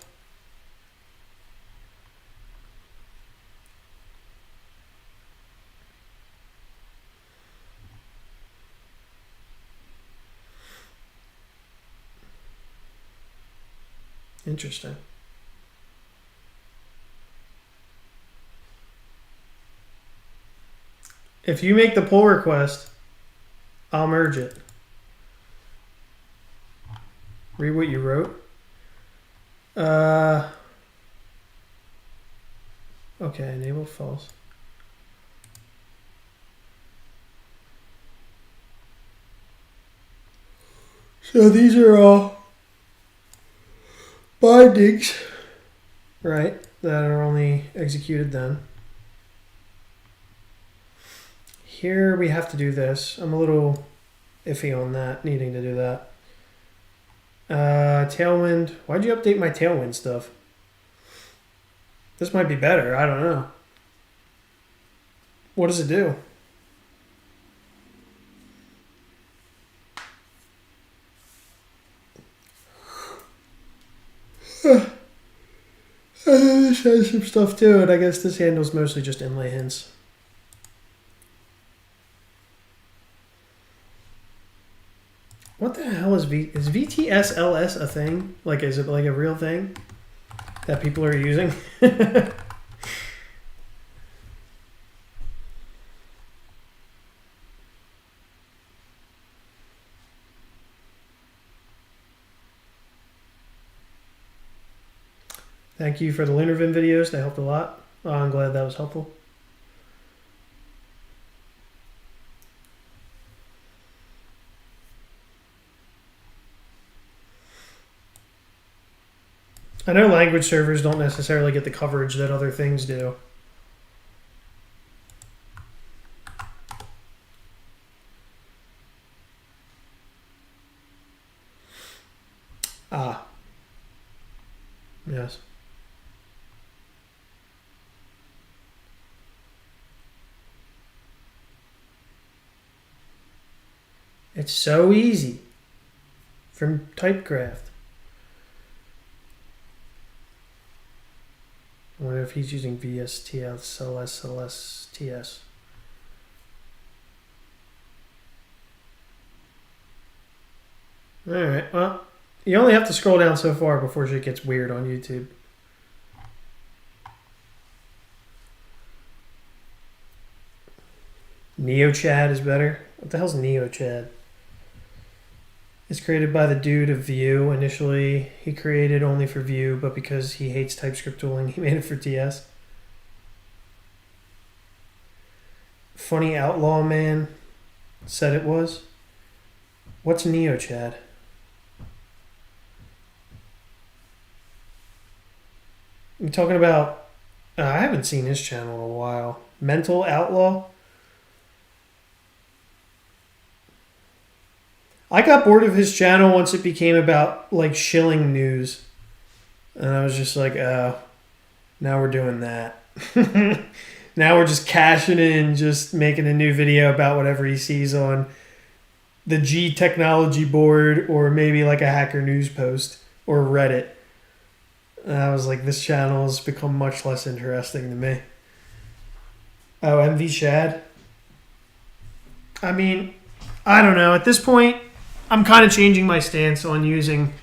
A: Interesting. If you make the pull request, I'll merge it. Read what you wrote. Okay, enable false. So these are all bindings, right, that are only executed then. Here we have to do this. I'm a little iffy on that, needing to do that. Tailwind. Why'd you update my Tailwind stuff? This might be better. I don't know. What does it do? This has some stuff to it. I guess this handles mostly just inlay hints. What the hell is is VTSLS a thing? Like, is it like a real thing that people are using? Thank you for the Lunarvin videos. They helped a lot. Oh, I'm glad that was helpful. I know language servers don't necessarily get the coverage that other things do. Ah. Yes. It's so easy from Typecraft. I wonder if he's using VSTS, LS, Alright, well, you only have to scroll down so far before shit gets weird on YouTube. NeoChad is better. What the hell's NeoChad? It's created by the dude of Vue. Initially, he created only for Vue, but because he hates TypeScript tooling, he made it for TS. Funny Outlaw Man said it was. What's NeoChad? You talking about... I haven't seen his channel in a while. Mental Outlaw? I got bored of his channel once it became about like shilling news. And I was just like, oh, now we're doing that. Now we're just cashing in, just making a new video about whatever he sees on the G technology board or maybe like a Hacker News post or Reddit. And I was like, this channel has become much less interesting to me. Oh, MV Shad? I mean, I don't know. At this point, I'm kind of changing my stance on using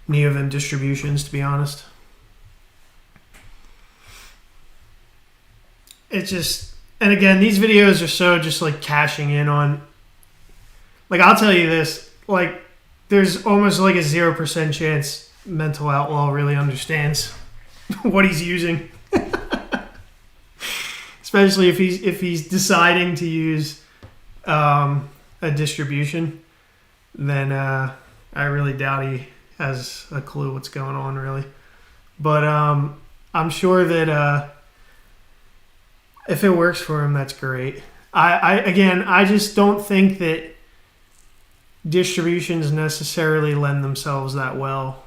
A: NeoVim distributions, to be honest. It's just, and again, these videos are so just like cashing in on, like, I'll tell you this, like, there's almost like a 0% chance Mental Outlaw really understands what he's using. Especially if he's deciding to use a distribution. Then I really doubt he has a clue what's going on, really. But I'm sure that if it works for him, that's great. I just don't think that distributions necessarily lend themselves that well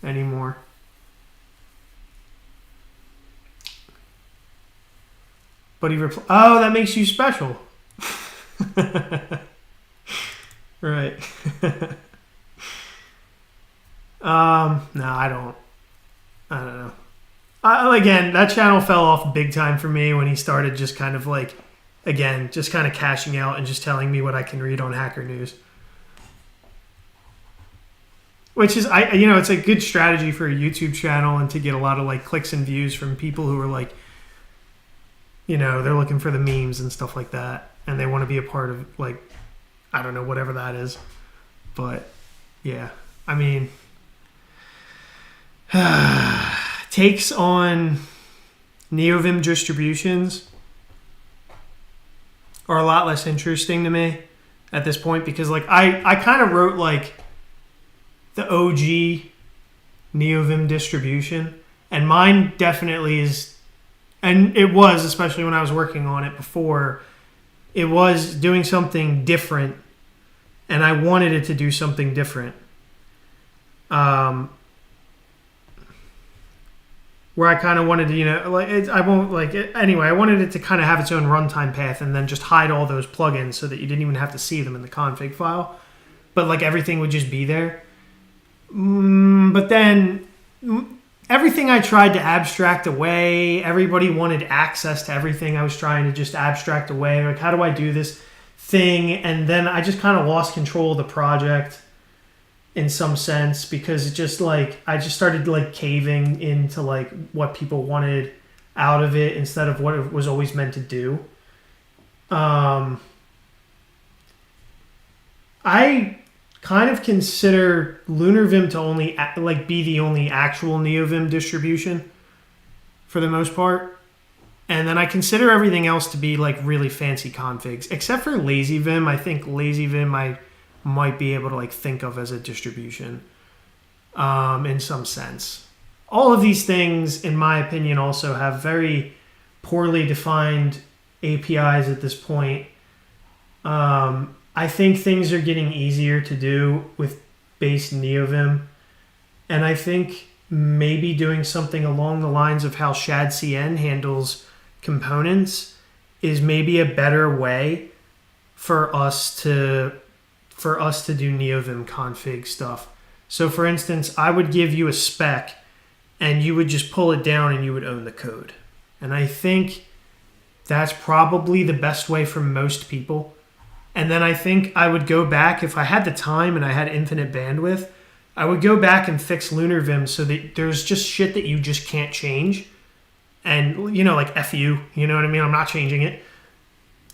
A: anymore. But oh, that makes you special. Right. No, I don't know. Again, that channel fell off big time for me when he started just kind of like, again, just kind of cashing out and just telling me what I can read on Hacker News. Which is, it's a good strategy for a YouTube channel and to get a lot of like clicks and views from people who are like, they're looking for the memes and stuff like that. And they want to be a part of like, I don't know, whatever that is. But yeah, I mean, takes on NeoVim distributions are a lot less interesting to me at this point because like I kind of wrote like the OG NeoVim distribution, and mine definitely is, and it was, especially when I was working on it before, it was doing something different, and I wanted it to do something different. Where I kind of wanted to, I wanted it to kind of have its own runtime path and then just hide all those plugins so that you didn't even have to see them in the config file. But like everything would just be there. But then everything I tried to abstract away, everybody wanted access to everything I was trying to just abstract away. Like, how do I do this thing? And then I just kind of lost control of the project in some sense because it just like I just started like caving into like what people wanted out of it instead of what it was always meant to do. I kind of consider LunarVim to only like be the only actual NeoVim distribution for the most part, and then I consider everything else to be like really fancy configs except for LazyVim. I think LazyVim I might be able to like think of as a distribution in some sense. All of these things, in my opinion, also have very poorly defined APIs at this point. I think things are getting easier to do with base NeoVim, and I think maybe doing something along the lines of how ShadCN handles components is maybe a better way for us to do NeoVim config stuff. So for instance, I would give you a spec and you would just pull it down and you would own the code. And I think that's probably the best way for most people. And then I think I would go back, if I had the time and I had infinite bandwidth, I would go back and fix LunarVim so that there's just shit that you just can't change. And, like F you know what I mean? I'm not changing it.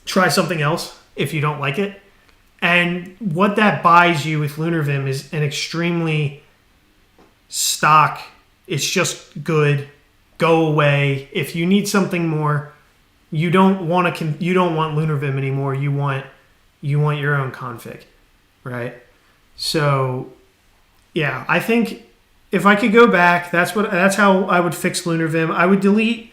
A: Try something else if you don't like it. And what that buys you with LunarVim is an extremely stock, it's just good, go away. If you need something more, you don't want LunarVim anymore. You want your own config, right? So, yeah, I think if I could go back, that's how I would fix LunarVim. I would delete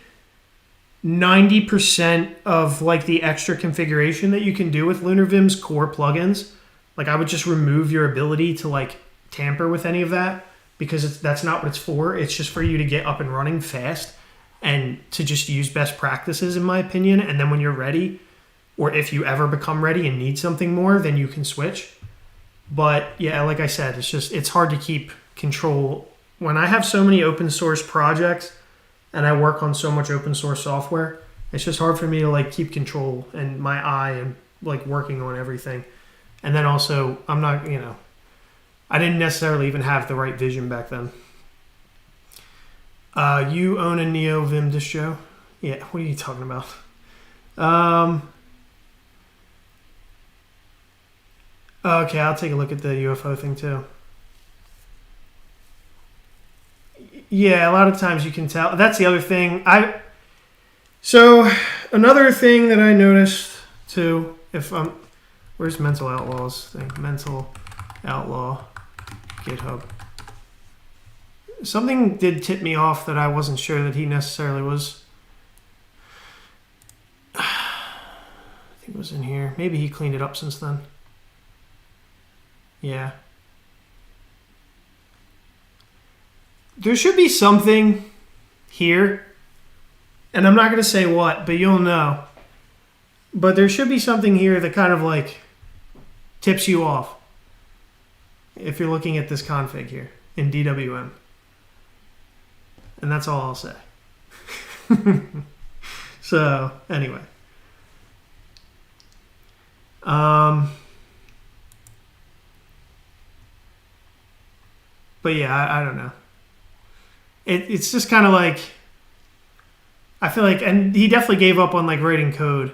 A: 90% of like the extra configuration that you can do with LunarVim's core plugins. Like I would just remove your ability to like tamper with any of that because that's not what it's for. It's just for you to get up and running fast and to just use best practices, in my opinion. And then when you're ready, or if you ever become ready and need something more, then you can switch. But yeah, like I said, it's hard to keep control. When I have so many open source projects and I work on so much open source software, it's just hard for me to like keep control and my eye and like working on everything. And then also, I'm not, I didn't necessarily even have the right vision back then. You own a NeoVim distro? Yeah, what are you talking about? Okay, I'll take a look at the UFO thing too. Yeah, a lot of times you can tell. That's the other thing. So another thing that I noticed too, where's Mental Outlaws thing? Mental Outlaw GitHub. Something did tip me off that I wasn't sure that he necessarily was. I think it was in here. Maybe he cleaned it up since then. Yeah. There should be something here, and I'm not going to say what, but you'll know. But there should be something here that kind of like tips you off if you're looking at this config here in DWM. And that's all I'll say. So, anyway. But yeah, I don't know. It's just kind of like, I feel like, and he definitely gave up on like writing code.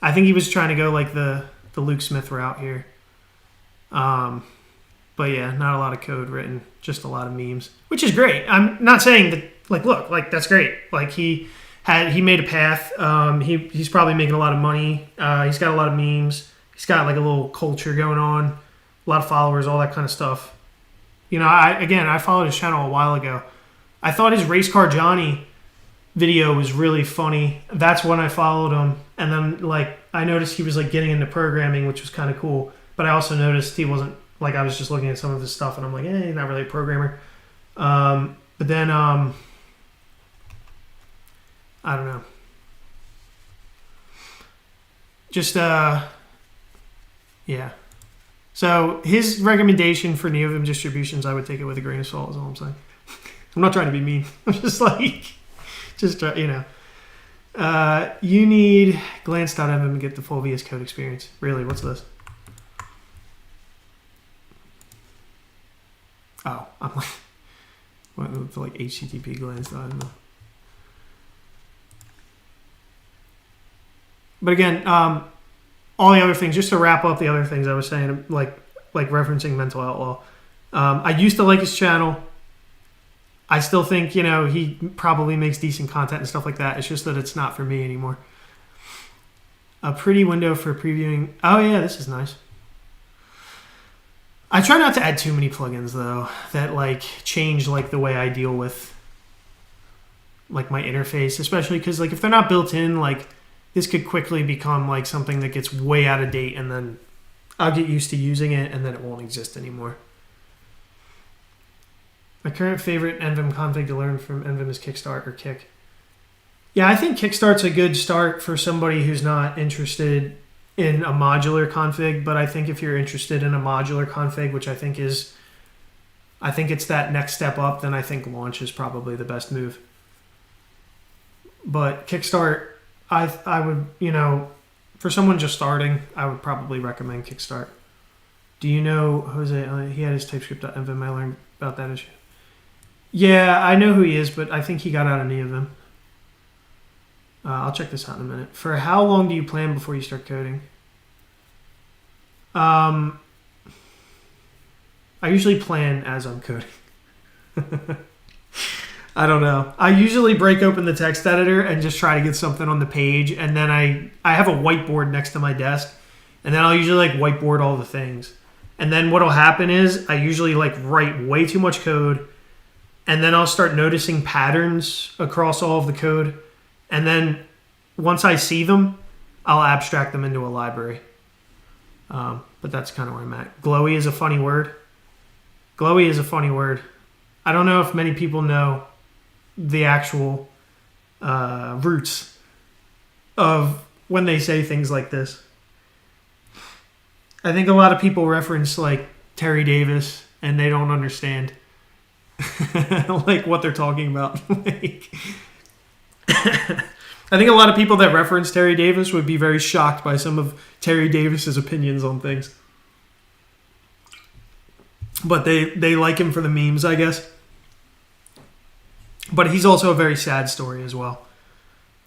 A: I think he was trying to go like the Luke Smith route here. But yeah, not a lot of code written, just a lot of memes, which is great. I'm not saying that, like, look, like that's great. Like he made a path. He's probably making a lot of money. He's got a lot of memes. He's got like a little culture going on, a lot of followers, all that kind of stuff. You know, I followed his channel a while ago. I thought his Race Car Johnny video was really funny. That's when I followed him. And then, like, I noticed he was, like, getting into programming, which was kind of cool. But I also noticed he wasn't, like, I was just looking at some of his stuff, and I'm like, he's not really a programmer. But then, I don't know. Just, yeah. So his recommendation for NeoVim distributions, I would take it with a grain of salt, is all I'm saying. I'm not trying to be mean. I'm just like, you know. You need glance.mm to get the full VS Code experience. Really, what's this? Oh, I'm like, what, like HTTP glance.mm. But again, all the other things, just to wrap up the other things I was saying, like referencing Mental Outlaw. I used to like his channel. I still think, you know, he probably makes decent content and stuff like that. It's just that it's not for me anymore. A pretty window for previewing. Oh, yeah, this is nice. I try not to add too many plugins, though, that, like, change, like, the way I deal with, like, my interface. Especially because, like, if they're not built in, like, this could quickly become, like, something that gets way out of date, and then I'll get used to using it, and then it won't exist anymore. My current favorite NVim config to learn from NVim is Kickstart or Kick. Yeah, I think Kickstart's a good start for somebody who's not interested in a modular config, but I think if you're interested in a modular config, which I think it's that next step up, then I think Launch is probably the best move. But Kickstart, I would, you know, for someone just starting, I would probably recommend Kickstart. Do you know Jose? He had his TypeScript.nvim. I learned about that issue. Yeah, I know who he is, but I think he got out of NeoVim. I'll check this out in a minute. For how long do you plan before you start coding? I usually plan as I'm coding. I don't know. I usually break open the text editor and just try to get something on the page, and then I have a whiteboard next to my desk, and then I'll usually like whiteboard all the things. And then what'll happen is I usually like write way too much code, and then I'll start noticing patterns across all of the code. And then once I see them, I'll abstract them into a library. But that's kind of where I'm at. Glowy is a funny word. Glowy is a funny word. I don't know if many people know the actual roots of when they say things like this. I think a lot of people reference like Terry Davis and they don't understand like what they're talking about. Like, I think a lot of people that reference Terry Davis would be very shocked by some of Terry Davis's opinions on things. But they like him for the memes, I guess. But he's also a very sad story as well.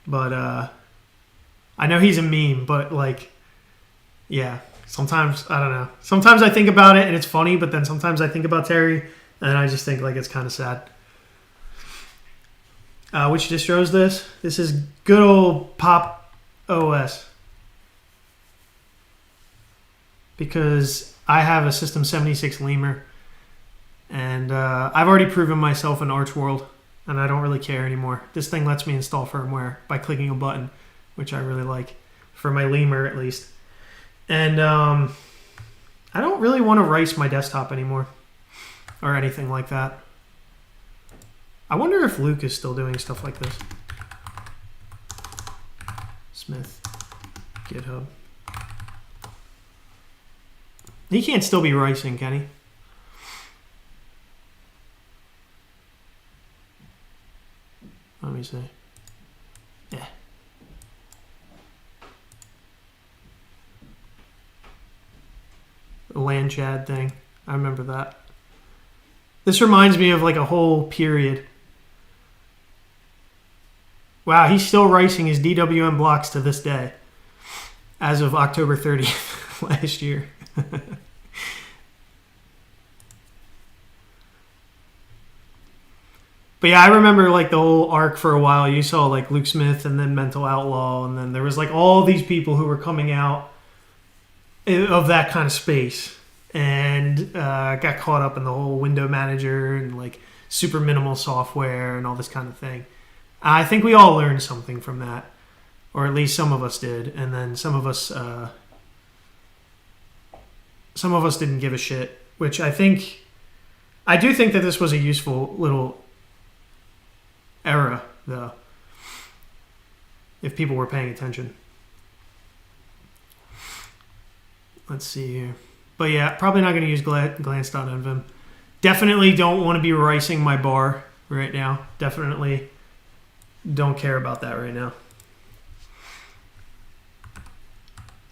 A: But I know he's a meme, but like, yeah, sometimes, I don't know. Sometimes I think about it and it's funny, but then sometimes I think about Terry and I just think like it's kind of sad. Which distro is this? This is good old Pop OS. Because I have a System 76 Lemur. And I've already proven myself in Arch World. And I don't really care anymore. This thing lets me install firmware by clicking a button. Which I really like. For my Lemur, at least. And I don't really want to rice my desktop anymore. Or anything like that. I wonder if Luke is still doing stuff like this. Smith. GitHub. He can't still be ricing, can he? Let me see. Yeah. The land Chad thing. I remember that. This reminds me of like a whole period. Wow, he's still ricing his DWM blocks to this day. As of October 30th last year. But yeah, I remember like the whole arc for a while. You saw like Luke Smith and then Mental Outlaw, and then there was like all these people who were coming out of that kind of space, and got caught up in the whole window manager and like super minimal software and all this kind of thing. I think we all learned something from that, or at least some of us did, and then some of us didn't give a shit. Which I do think that this was a useful little era, though, if people were paying attention. Let's see here. But yeah, probably not going to use glance.envim. Definitely don't want to be ricing my bar right now. Definitely don't care about that right now.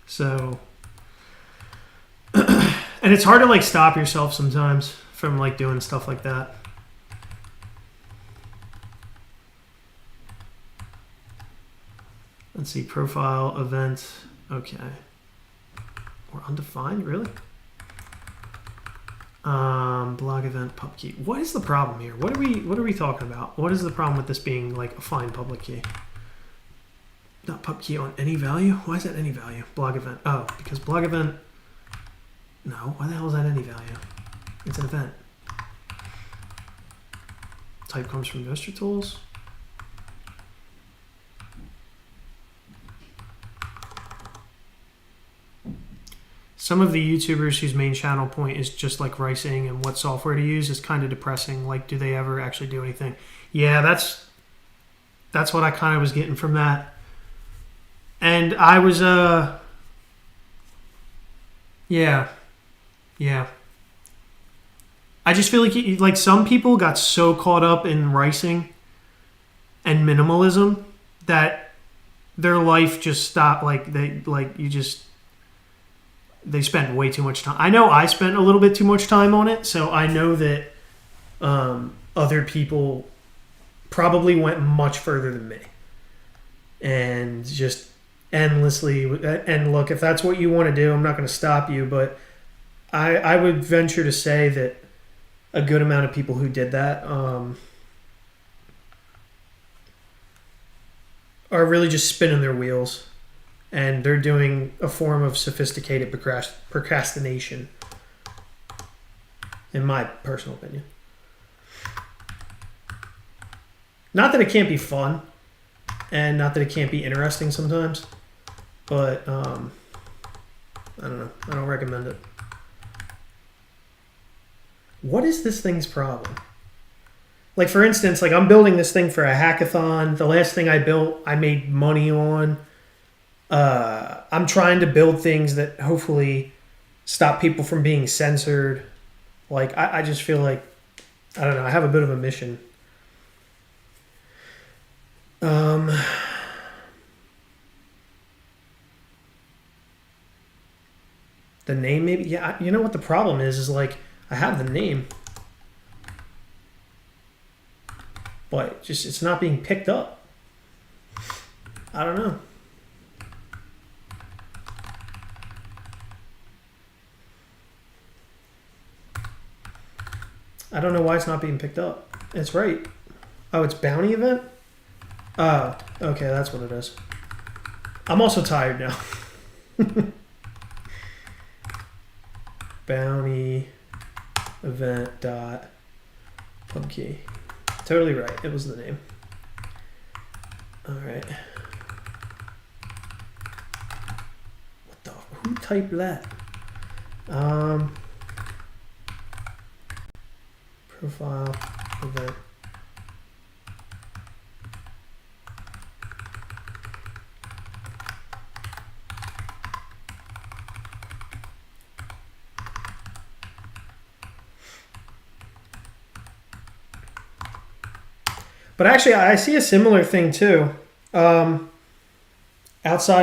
A: So, and it's hard to like stop yourself sometimes from like doing stuff like that. Let's see, profile, event, okay. Or undefined, really? Blog event, pub key. What is the problem here? What are we talking about? What is the problem with this being like a fine public key? Not pub key on any value? Why is that any value? Blog event. Oh, because blog event. No, why the hell is that any value? It's an event. Type comes from Nostr tools. Some of the YouTubers whose main channel point is just like ricing and what software to use is kind of depressing. Like, do they ever actually do anything? Yeah, that's what I kind of was getting from that. And I was, yeah. I just feel like some people got so caught up in ricing and minimalism that their life just stopped. They spent way too much time. I know I spent a little bit too much time on it, so I know that other people probably went much further than me. And just endlessly, and look, if that's what you want to do, I'm not going to stop you, but I would venture to say that a good amount of people who did that are really just spinning their wheels. And they're doing a form of sophisticated procrastination, in my personal opinion. Not that it can't be fun, and not that it can't be interesting sometimes, but I don't know. I don't recommend it. What is this thing's problem? Like, for instance, like I'm building this thing for a hackathon. The last thing I built, I made money on. I'm trying to build things that hopefully stop people from being censored. Like, I just feel like, I don't know, I have a bit of a mission. The name, maybe? Yeah, you know what the problem is like, I have the name, but just it's not being picked up. I don't know. I don't know why it's not being picked up. It's right. Oh, it's bounty event? Oh, okay, that's what it is. I'm also tired now. Bounty event dot pub key. Totally right. It was the name. All right. What the? Who typed that? Profile event. But actually, I see a similar thing too. Outside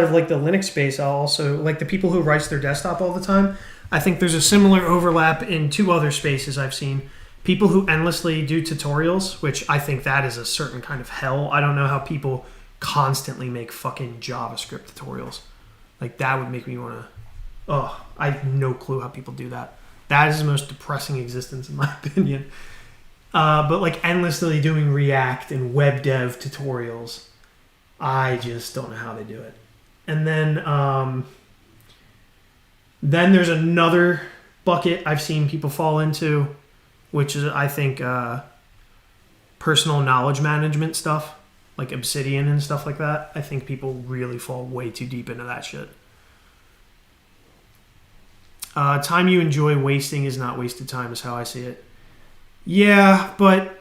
A: of like the Linux space, I'll also like the people who write their desktop all the time. I think there's a similar overlap in two other spaces I've seen. People who endlessly do tutorials, which I think that is a certain kind of hell. I don't know how people constantly make fucking JavaScript tutorials. Like that would make me want to. Oh, I have no clue how people do that. That is the most depressing existence in my opinion. But like endlessly doing React and web dev tutorials, I just don't know how they do it. And then there's another bucket I've seen people fall into, which is I think personal knowledge management stuff, like Obsidian and stuff like that. I think people really fall way too deep into that shit. Time you enjoy wasting is not wasted time, is how I see it. Yeah, but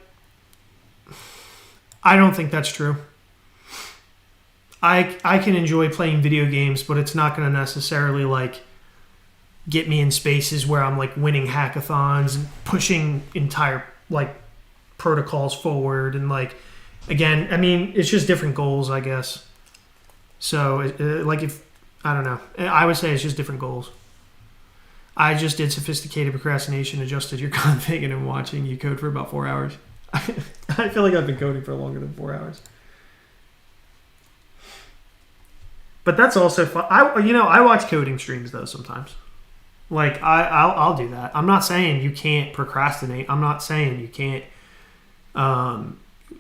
A: I don't think that's true. I can enjoy playing video games, but it's not going to necessarily like get me in spaces where I'm like winning hackathons and pushing entire like protocols forward. And like, again, I mean, it's just different goals, I guess. So like if, I don't know, I would say it's just different goals. I just did sophisticated procrastination, adjusted your config, and I'm watching you code for about 4 hours. I feel like I've been coding for longer than 4 hours. But that's also fun. I watch coding streams though sometimes. Like I'll do that. I'm not saying you can't procrastinate. I'm not saying you can't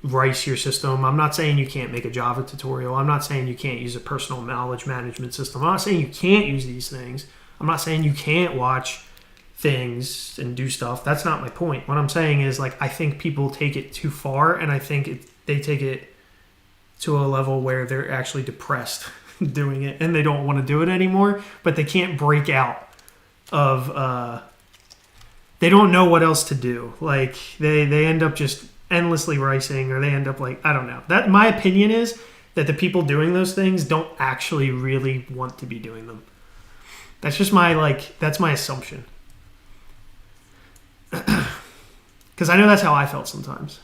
A: rice your system. I'm not saying you can't make a Java tutorial. I'm not saying you can't use a personal knowledge management system. I'm not saying you can't use these things. I'm not saying you can't watch things and do stuff. That's not my point. What I'm saying is like I think people take it too far, and I think they take it to a level where they're actually depressed doing it and they don't want to do it anymore, but they can't break out of they don't know what else to do. Like they end up just endlessly ricing, or they end up like, I don't know. That my opinion is that the people doing those things don't actually really want to be doing them. That's just that's my assumption. Because I know that's how I felt sometimes.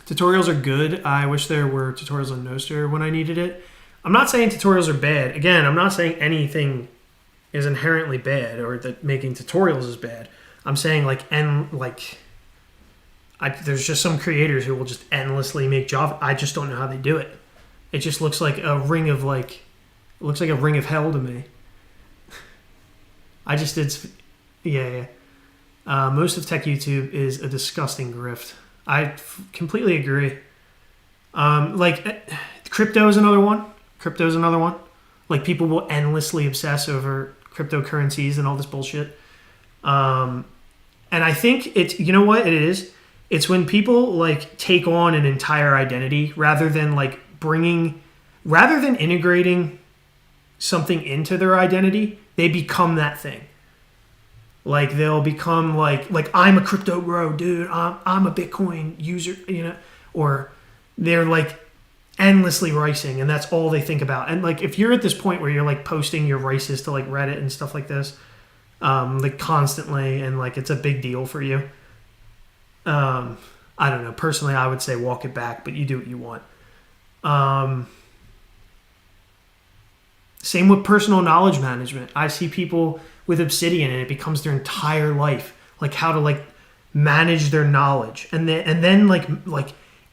A: Tutorials are good. I wish there were tutorials on Nostr when I needed it. I'm not saying tutorials are bad. Again, I'm not saying anything is inherently bad or that making tutorials is bad. I'm saying there's just some creators who will just endlessly make Java. I just don't know how they do it. It just looks like a ring of hell to me. I just did, yeah. Most of tech YouTube is a disgusting grift. I completely agree. Crypto is another one. Like people will endlessly obsess over cryptocurrencies and all this bullshit. And I think it's, you know what it is? It's when people like take on an entire identity rather than integrating something into their identity, they become that thing. Like they'll become like I'm a crypto bro, dude. I'm a Bitcoin user, or they're like endlessly ricing, and that's all they think about. And like if you're at this point where you're like posting your rices to like Reddit and stuff like this, like constantly, and like it's a big deal for you. I don't know. Personally, I would say walk it back, but you do what you want. Same with personal knowledge management. I see people with Obsidian and it becomes their entire life, like how to like manage their knowledge, and then like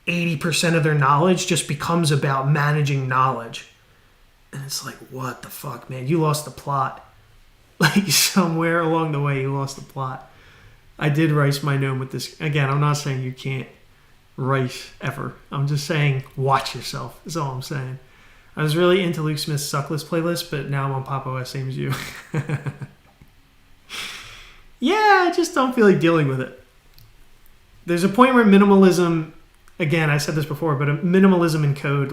A: 80% of their knowledge just becomes about managing knowledge, and it's like, what the fuck, man? You lost the plot. Like somewhere along the way, you lost the plot. I did rice my gnome with this. Again, I'm not saying you can't rice ever. I'm just saying watch yourself. Is all I'm saying. I was really into Luke Smith's Suckless playlist, but now I'm on Pop OS, same as you. Yeah, I just don't feel like dealing with it. There's a point where minimalism, again, I said this before, but minimalism in code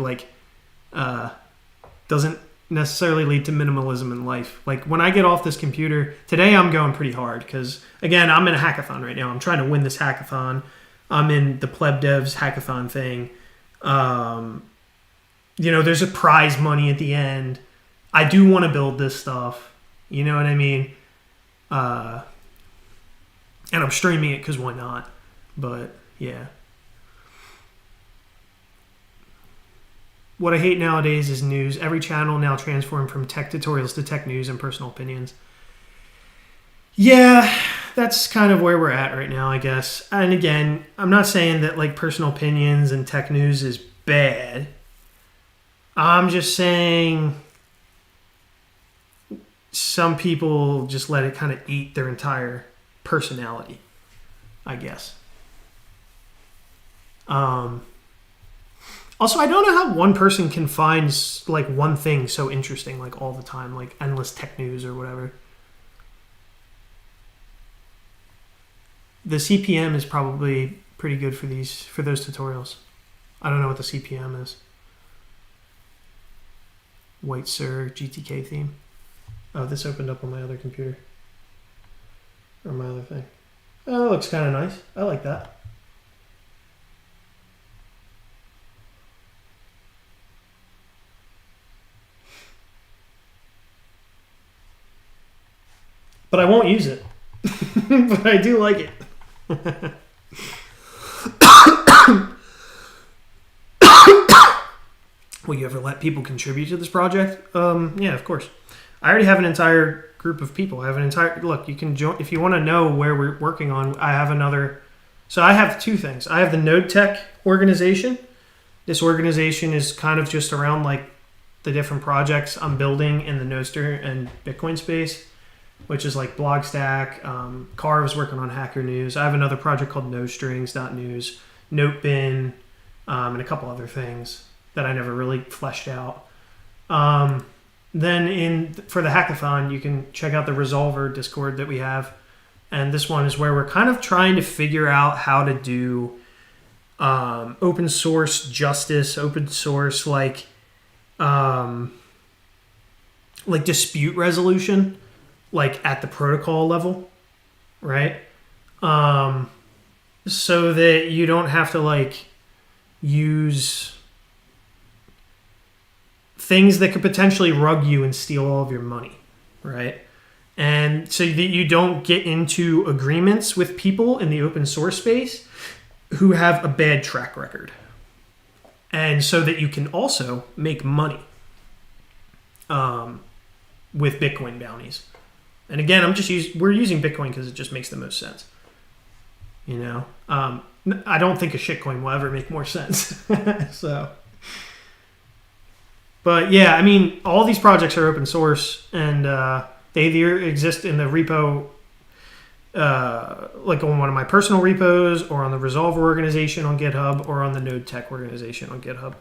A: doesn't necessarily lead to minimalism in life. Like when I get off this computer, today I'm going pretty hard because, again, I'm in a hackathon right now. I'm trying to win this hackathon. I'm in the Pleb Devs hackathon thing. There's a prize money at the end. I do want to build this stuff. You know what I mean? And I'm streaming it because why not? But yeah. what I hate nowadays is news. Every channel now transformed from tech tutorials to tech news and personal opinions. Yeah, that's kind of where we're at right now, I guess. And again, I'm not saying that like personal opinions and tech news is bad. I'm just saying some people just let it kind of eat their entire personality, I guess. Also, I don't know how one person can find like one thing so interesting like all the time, like endless tech news or whatever. The CPM is probably pretty good for those tutorials. I don't know what the CPM is. White Sir GTK theme. Oh, this opened up on my other computer. Or my other thing. Oh, it looks kind of nice. I like that. But I won't use it. But I do like it. Will you ever let people contribute to this project? Yeah, of course. I already have an entire group of people. I have an entire look. You can join if you want to know where we're working on. I have another. So I have two things. I have the NODE-TEC organization. This organization is kind of just around like the different projects I'm building in the Nostr and Bitcoin space, which is like Blogstack. Carve's working on Hacker News. I have another project called NoStrings.news, NoteBin, and a couple other things that I never really fleshed out. Then for the hackathon, you can check out the Resolver Discord that we have. And this one is where we're kind of trying to figure out how to do open source justice, open source like dispute resolution, like at the protocol level, right? So that you don't have to like use things that could potentially rug you and steal all of your money, right? And so that you don't get into agreements with people in the open source space who have a bad track record. And so that you can also make money with Bitcoin bounties. And again, we're using Bitcoin because it just makes the most sense. You know, I don't think a shitcoin will ever make more sense. So, but yeah, I mean, all these projects are open source, and they either exist in the repo, like on one of my personal repos, or on the Resolver organization on GitHub, or on the NODE-TEC organization on GitHub.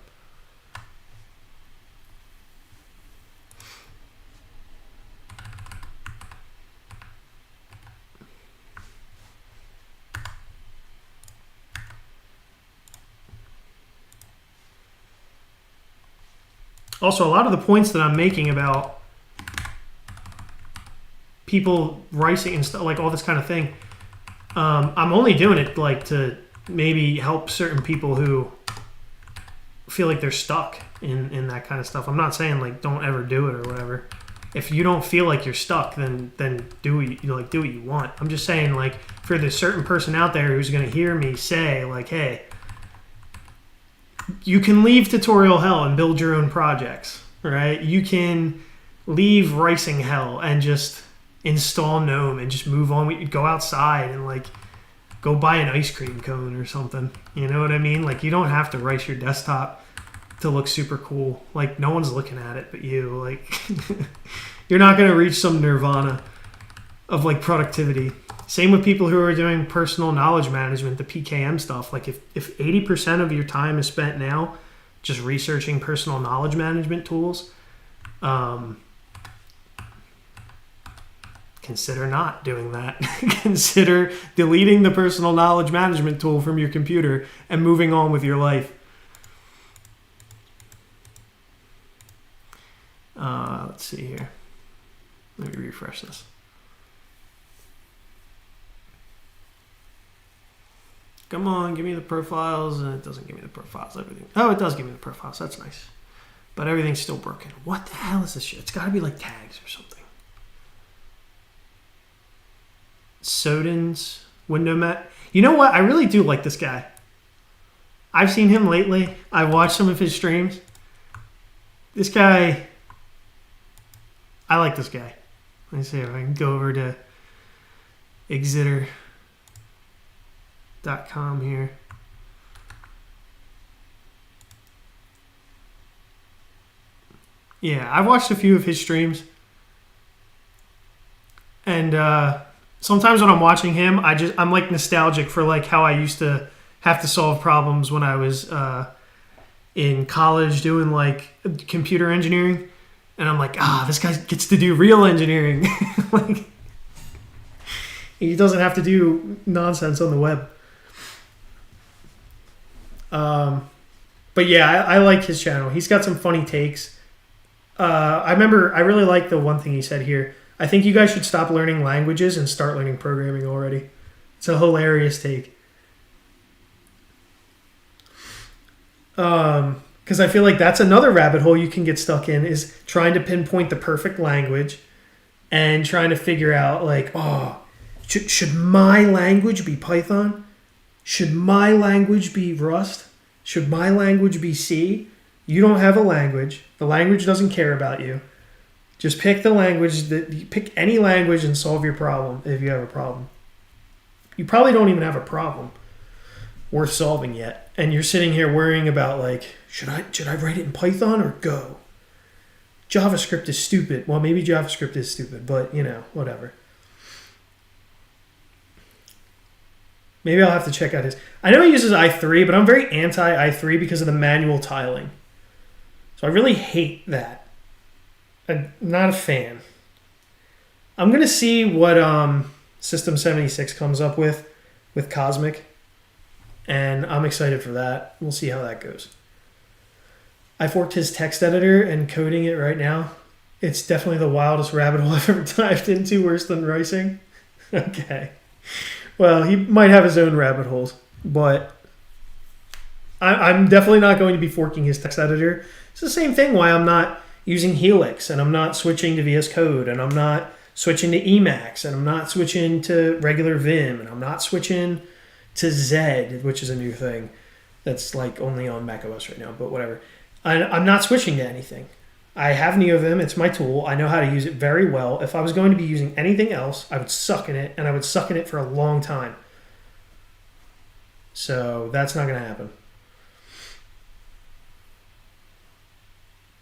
A: Also, a lot of the points that I'm making about people ricing and stuff, like all this kind of thing, I'm only doing it like to maybe help certain people who feel like they're stuck in that kind of stuff. I'm not saying like don't ever do it or whatever. If you don't feel like you're stuck, then do what you want. I'm just saying like for the certain person out there who's going to hear me say like, hey, you can leave tutorial hell and build your own projects, right? You can leave ricing hell and just install GNOME and just move on. We go outside and like go buy an ice cream cone or something. You know what I mean? Like you don't have to rice your desktop to look super cool. Like no one's looking at it but you. Like you're not going to reach some nirvana of like productivity. Same with people who are doing personal knowledge management, the PKM stuff. Like if 80% of your time is spent now just researching personal knowledge management tools, consider not doing that. Consider deleting the personal knowledge management tool from your computer and moving on with your life. Let's see here. Let me refresh this. Come on, give me the profiles. And it doesn't give me the profiles. Everything. Oh, it does give me the profiles. That's nice. But everything's still broken. What the hell is this shit? It's got to be like tags or something. Sodin's window mat. You know what? I really do like this guy. I've seen him lately. I've watched some of his streams. This guy, I like this guy. Let me see if I can go over to Exeter.com here. Yeah, I've watched a few of his streams. And sometimes when I'm watching him, I'm like nostalgic for like how I used to have to solve problems when I was in college doing like computer engineering. And I'm like, this guy gets to do real engineering. Like, he doesn't have to do nonsense on the web. But yeah, I like his channel. He's got some funny takes. I really like the one thing he said here. I think you guys should stop learning languages and start learning programming already. It's a hilarious take. Because I feel like that's another rabbit hole you can get stuck in, is trying to pinpoint the perfect language and trying to figure out like, should my language be Python? Should my language be Rust? Should my language be C? You don't have a language. The language doesn't care about you. Just pick the language pick any language and solve your problem if you have a problem. You probably don't even have a problem worth solving yet. And you're sitting here worrying about like, should I write it in Python or Go? JavaScript is stupid. Well, maybe JavaScript is stupid, but whatever. Maybe I'll have to check out his. I know he uses i3, but I'm very anti i3 because of the manual tiling. So I really hate that. I'm not a fan. I'm going to see what System 76 comes up with Cosmic. And I'm excited for that. We'll see how that goes. I forked his text editor and coding it right now. It's definitely the wildest rabbit hole I've ever dived into, worse than ricing. Okay. Well, he might have his own rabbit holes, but I'm definitely not going to be forking his text editor. It's the same thing why I'm not using Helix, and I'm not switching to VS Code, and I'm not switching to Emacs, and I'm not switching to regular Vim, and I'm not switching to Zed, which is a new thing that's like only on macOS right now, but whatever. I'm not switching to anything. I have NeoVim. It's my tool. I know how to use it very well. If I was going to be using anything else, I would suck in it, and I would suck in it for a long time. So that's not going to happen.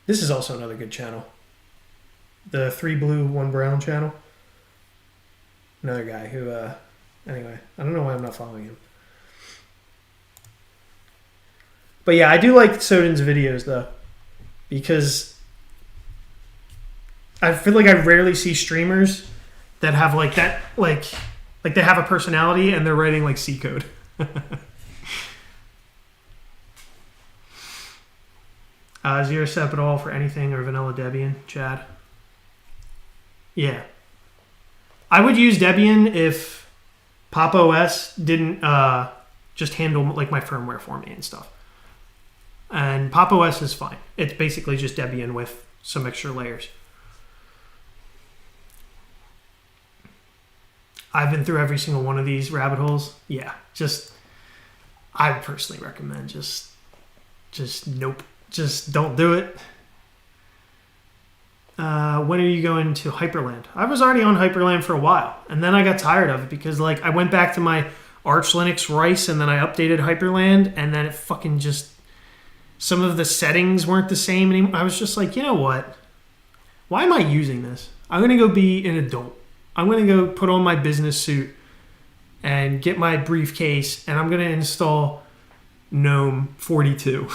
A: This is also another good channel. The 3 blue, 1 brown channel. Another guy who, anyway, I don't know why I'm not following him. But yeah, I do like Soden's videos though, because I feel like I rarely see streamers that have like that, like they have a personality and they're writing like C code. Zero step at all for anything or vanilla Debian, Chad. Yeah. I would use Debian if Pop! OS didn't just handle like my firmware for me and stuff. And Pop! OS is fine. It's basically just Debian with some extra layers. I've been through every single one of these rabbit holes. Yeah, I personally recommend just nope. Just don't do it. When are you going to Hyperland? I was already on Hyperland for a while, and then I got tired of it because like I went back to my Arch Linux Rice, and then I updated Hyperland, and then it fucking just, some of the settings weren't the same anymore. I was just like, you know what? Why am I using this? I'm going to go be an adult. I'm going to go put on my business suit and get my briefcase, and I'm going to install GNOME 42.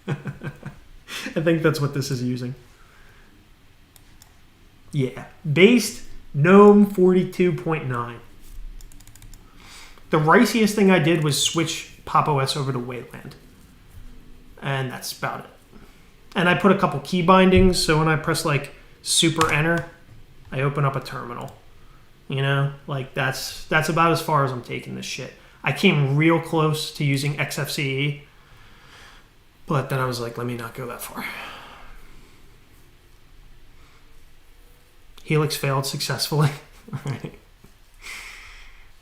A: I think that's what this is using. Yeah, based GNOME 42.9. The riciest thing I did was switch Pop! OS over to Wayland. And that's about it. And I put a couple key bindings, so when I press like super enter, I open up a terminal. You know, like that's about as far as I'm taking this shit. I came real close to using XFCE, but then I was like, let me not go that far. Helix failed successfully. All right.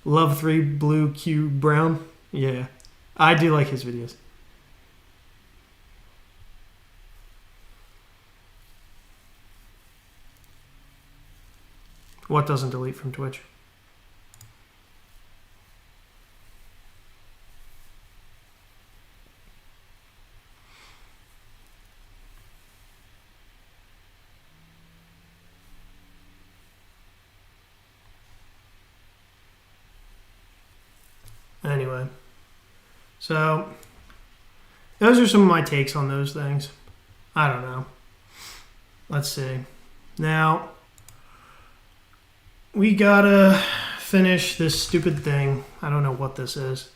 A: Love 3 blue Q brown. Yeah, I do like his videos. What doesn't delete from Twitch? Anyway, so those are some of my takes on those things. I don't know. Let's see. Now, we gotta finish this stupid thing. I don't know what this is.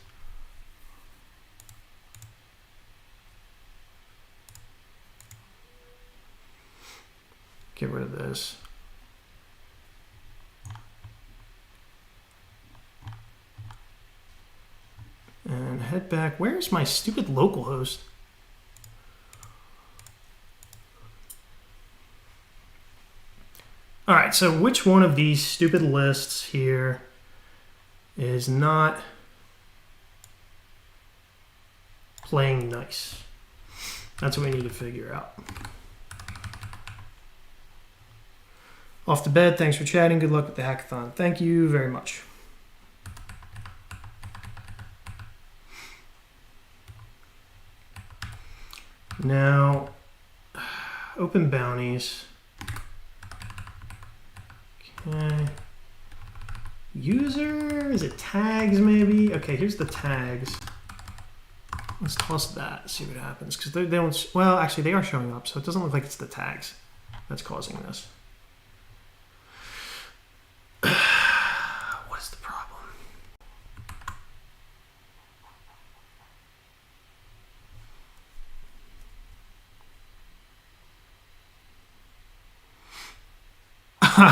A: Get rid of this. And head back. Where's my stupid localhost? All right, so which one of these stupid lists here is not playing nice? That's what we need to figure out. Off to bed. Thanks for chatting. Good luck with the hackathon. Thank you very much. Now, open bounties. Okay. User, is it tags maybe? Okay, here's the tags. Let's toss that, see what happens. Because they don't, well, actually they are showing up, so it doesn't look like it's the tags that's causing this. What is the problem?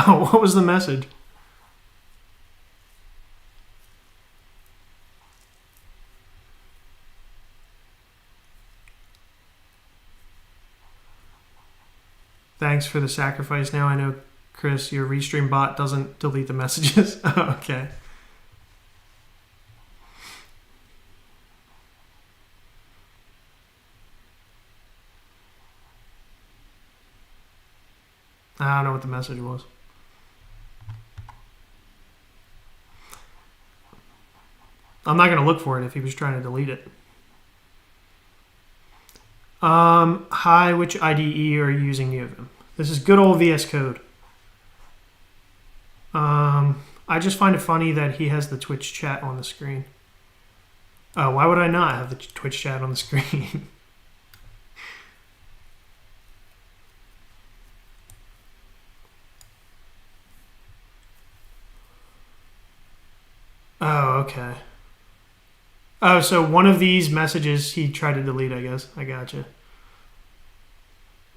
A: What was the message? Thanks for the sacrifice. Now I know, Chris, your restream bot doesn't delete the messages. Oh, okay. I don't know what the message was. I'm not going to look for it if he was trying to delete it. Hi, which IDE are you using? Yuvim? This is good old VS Code. I just find it funny that he has the Twitch chat on the screen. Oh, why would I not have the Twitch chat on the screen? Oh, okay. Oh, so one of these messages he tried to delete, I guess. I gotcha.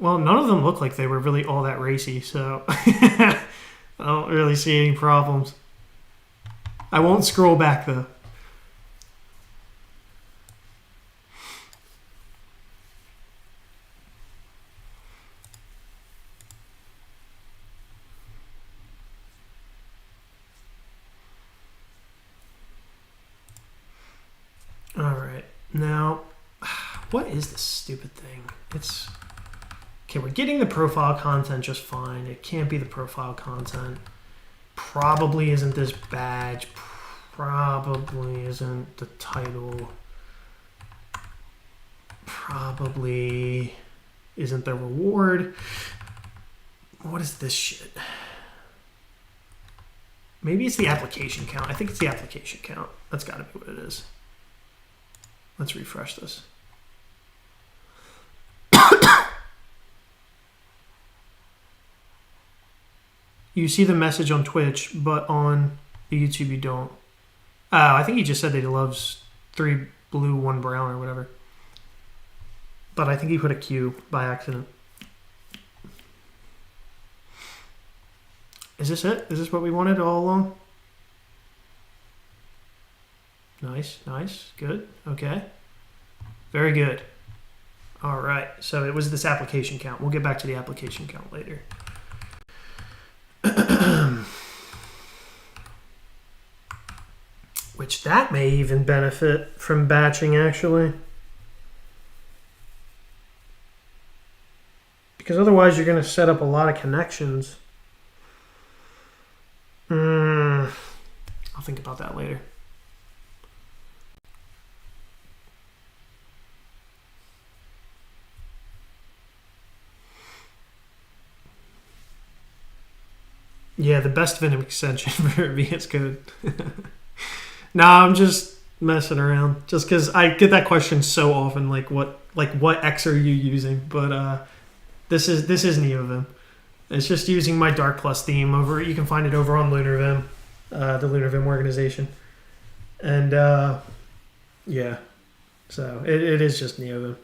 A: Well, none of them look like they were really all that racy, so I don't really see any problems. I won't scroll back, though. All right. Now, what is this stupid thing? It's... Okay, we're getting the profile content just fine. It can't be the profile content. Probably isn't this badge. Probably isn't the title. Probably isn't the reward. What is this shit? Maybe it's the application count. I think it's the application count. That's got to be what it is. Let's refresh this. You see the message on Twitch, but on the YouTube you don't. I think he just said that he loves 3 blue, 1 brown or whatever. But I think he put a Q by accident. Is this it? Is this what we wanted all along? Nice, nice, good, okay. Very good. All right, so it was this application count. We'll get back to the application count later. Which that may even benefit from batching, actually. Because otherwise you're going to set up a lot of connections. think about that later. Yeah, the best Venom extension for VS Code. Nah, I'm just messing around. Just because I get that question so often, like what X are you using? But this is NeoVim. It's just using my Dark Plus theme over. You can find it over on LunarVim, the LunarVim organization, and yeah, so it is just NeoVim.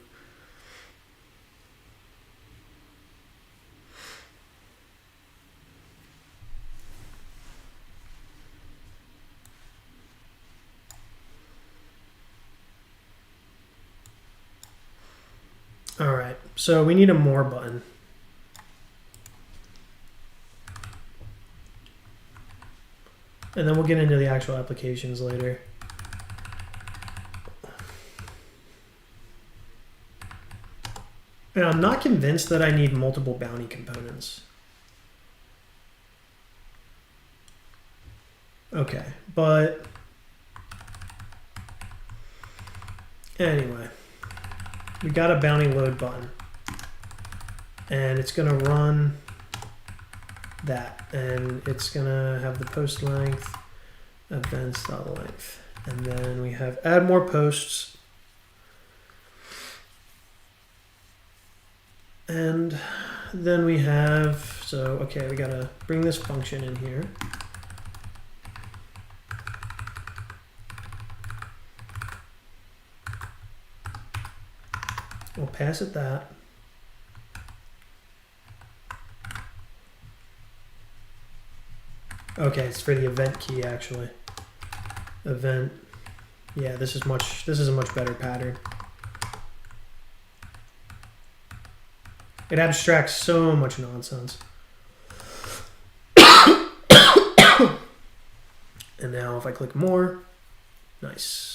A: All right, so we need a more button. And then we'll get into the actual applications later. And I'm not convinced that I need multiple bounty components. Okay, but anyway, we got a bounty load button. And it's going to run that, and it's gonna have the post length, events.length, and then we have add more posts, and then we have, so okay, we gotta bring this function in here. We'll pass it that. Okay, it's for the event key actually. Event. Yeah, this is a much better pattern. It abstracts so much nonsense. And now if I click more, nice.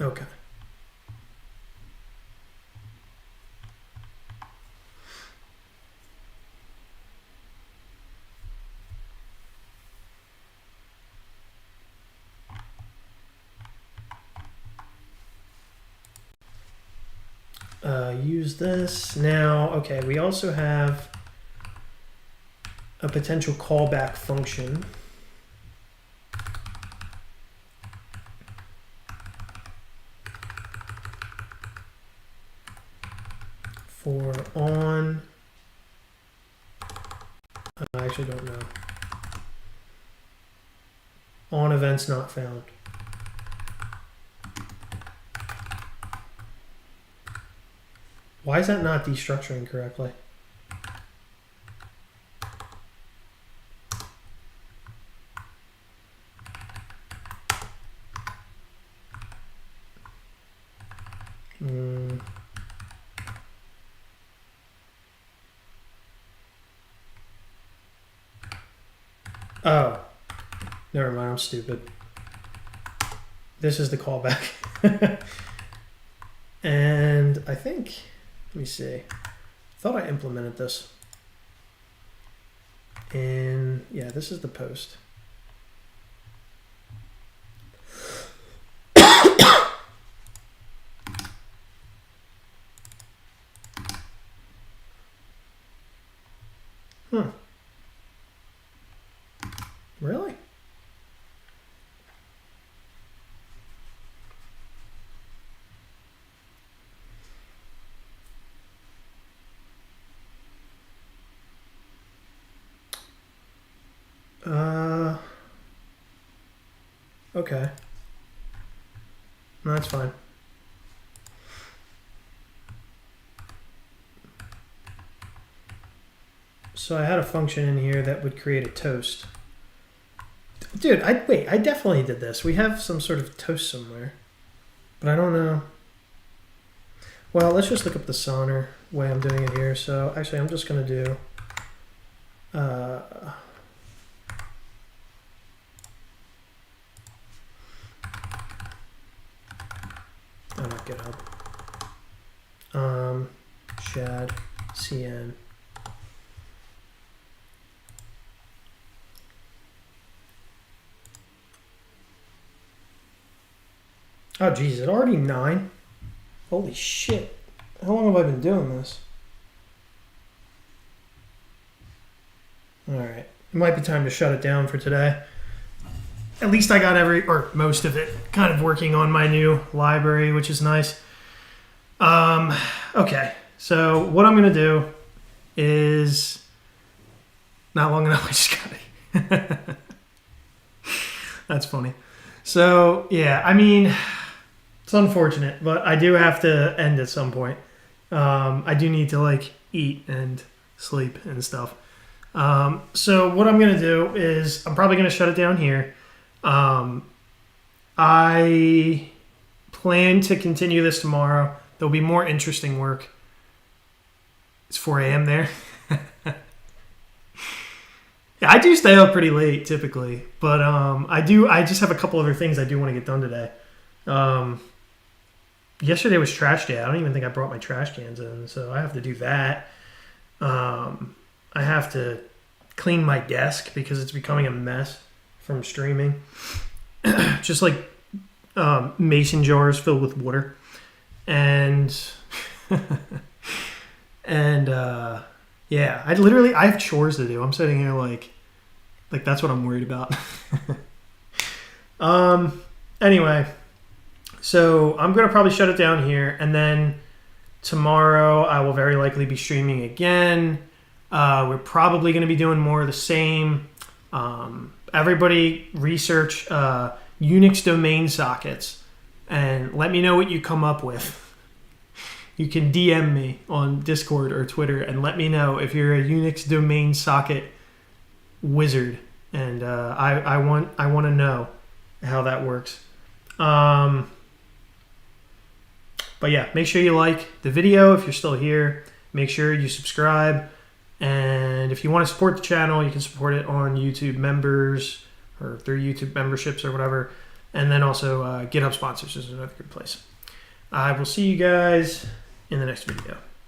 A: Okay. Use this. Now, okay, we also have a potential callback function. For on, I actually don't know. On events not found. Why is that not destructuring correctly? Oh, never mind, I'm stupid. This is the callback. And I think, let me see. I thought I implemented this. And yeah, this is the post. Huh. Really? Okay. No, that's fine. So I had a function in here that would create a toast. Dude, I definitely did this. We have some sort of toast somewhere, but I don't know. Well, let's just look up the Sonner way I'm doing it here. So actually, I'm just going to do GitHub. Shad CN. Oh, geez, is it already 9? Holy shit. How long have I been doing this? Alright. It might be time to shut it down for today. At least I got most of it kind of working on my new library, which is nice. Okay. So what I'm going to do is... Not long enough, I just got it. That's funny. So, yeah, I mean... It's unfortunate, but I do have to end at some point. I do need to like eat and sleep and stuff. So what I'm going to do is I'm probably going to shut it down here. I plan to continue this tomorrow. There'll be more interesting work. It's 4 a.m. there. Yeah, I do stay up pretty late typically, but I just have a couple other things I do want to get done today. Yesterday was trash day. I don't even think I brought my trash cans in, so I have to do that. I have to clean my desk because it's becoming a mess from streaming. Just like mason jars filled with water. And yeah, I have chores to do. I'm sitting here like that's what I'm worried about. Anyway, so I'm going to probably shut it down here, and then tomorrow I will very likely be streaming again. We're probably going to be doing more of the same. Everybody research Unix domain sockets and let me know what you come up with. You can DM me on Discord or Twitter and let me know if you're a Unix domain socket wizard, and I want to know how that works. But yeah, make sure you like the video if you're still here. Make sure you subscribe. And if you want to support the channel, you can support it on YouTube members or through YouTube memberships or whatever. And then also GitHub sponsors is another good place. I will see you guys in the next video.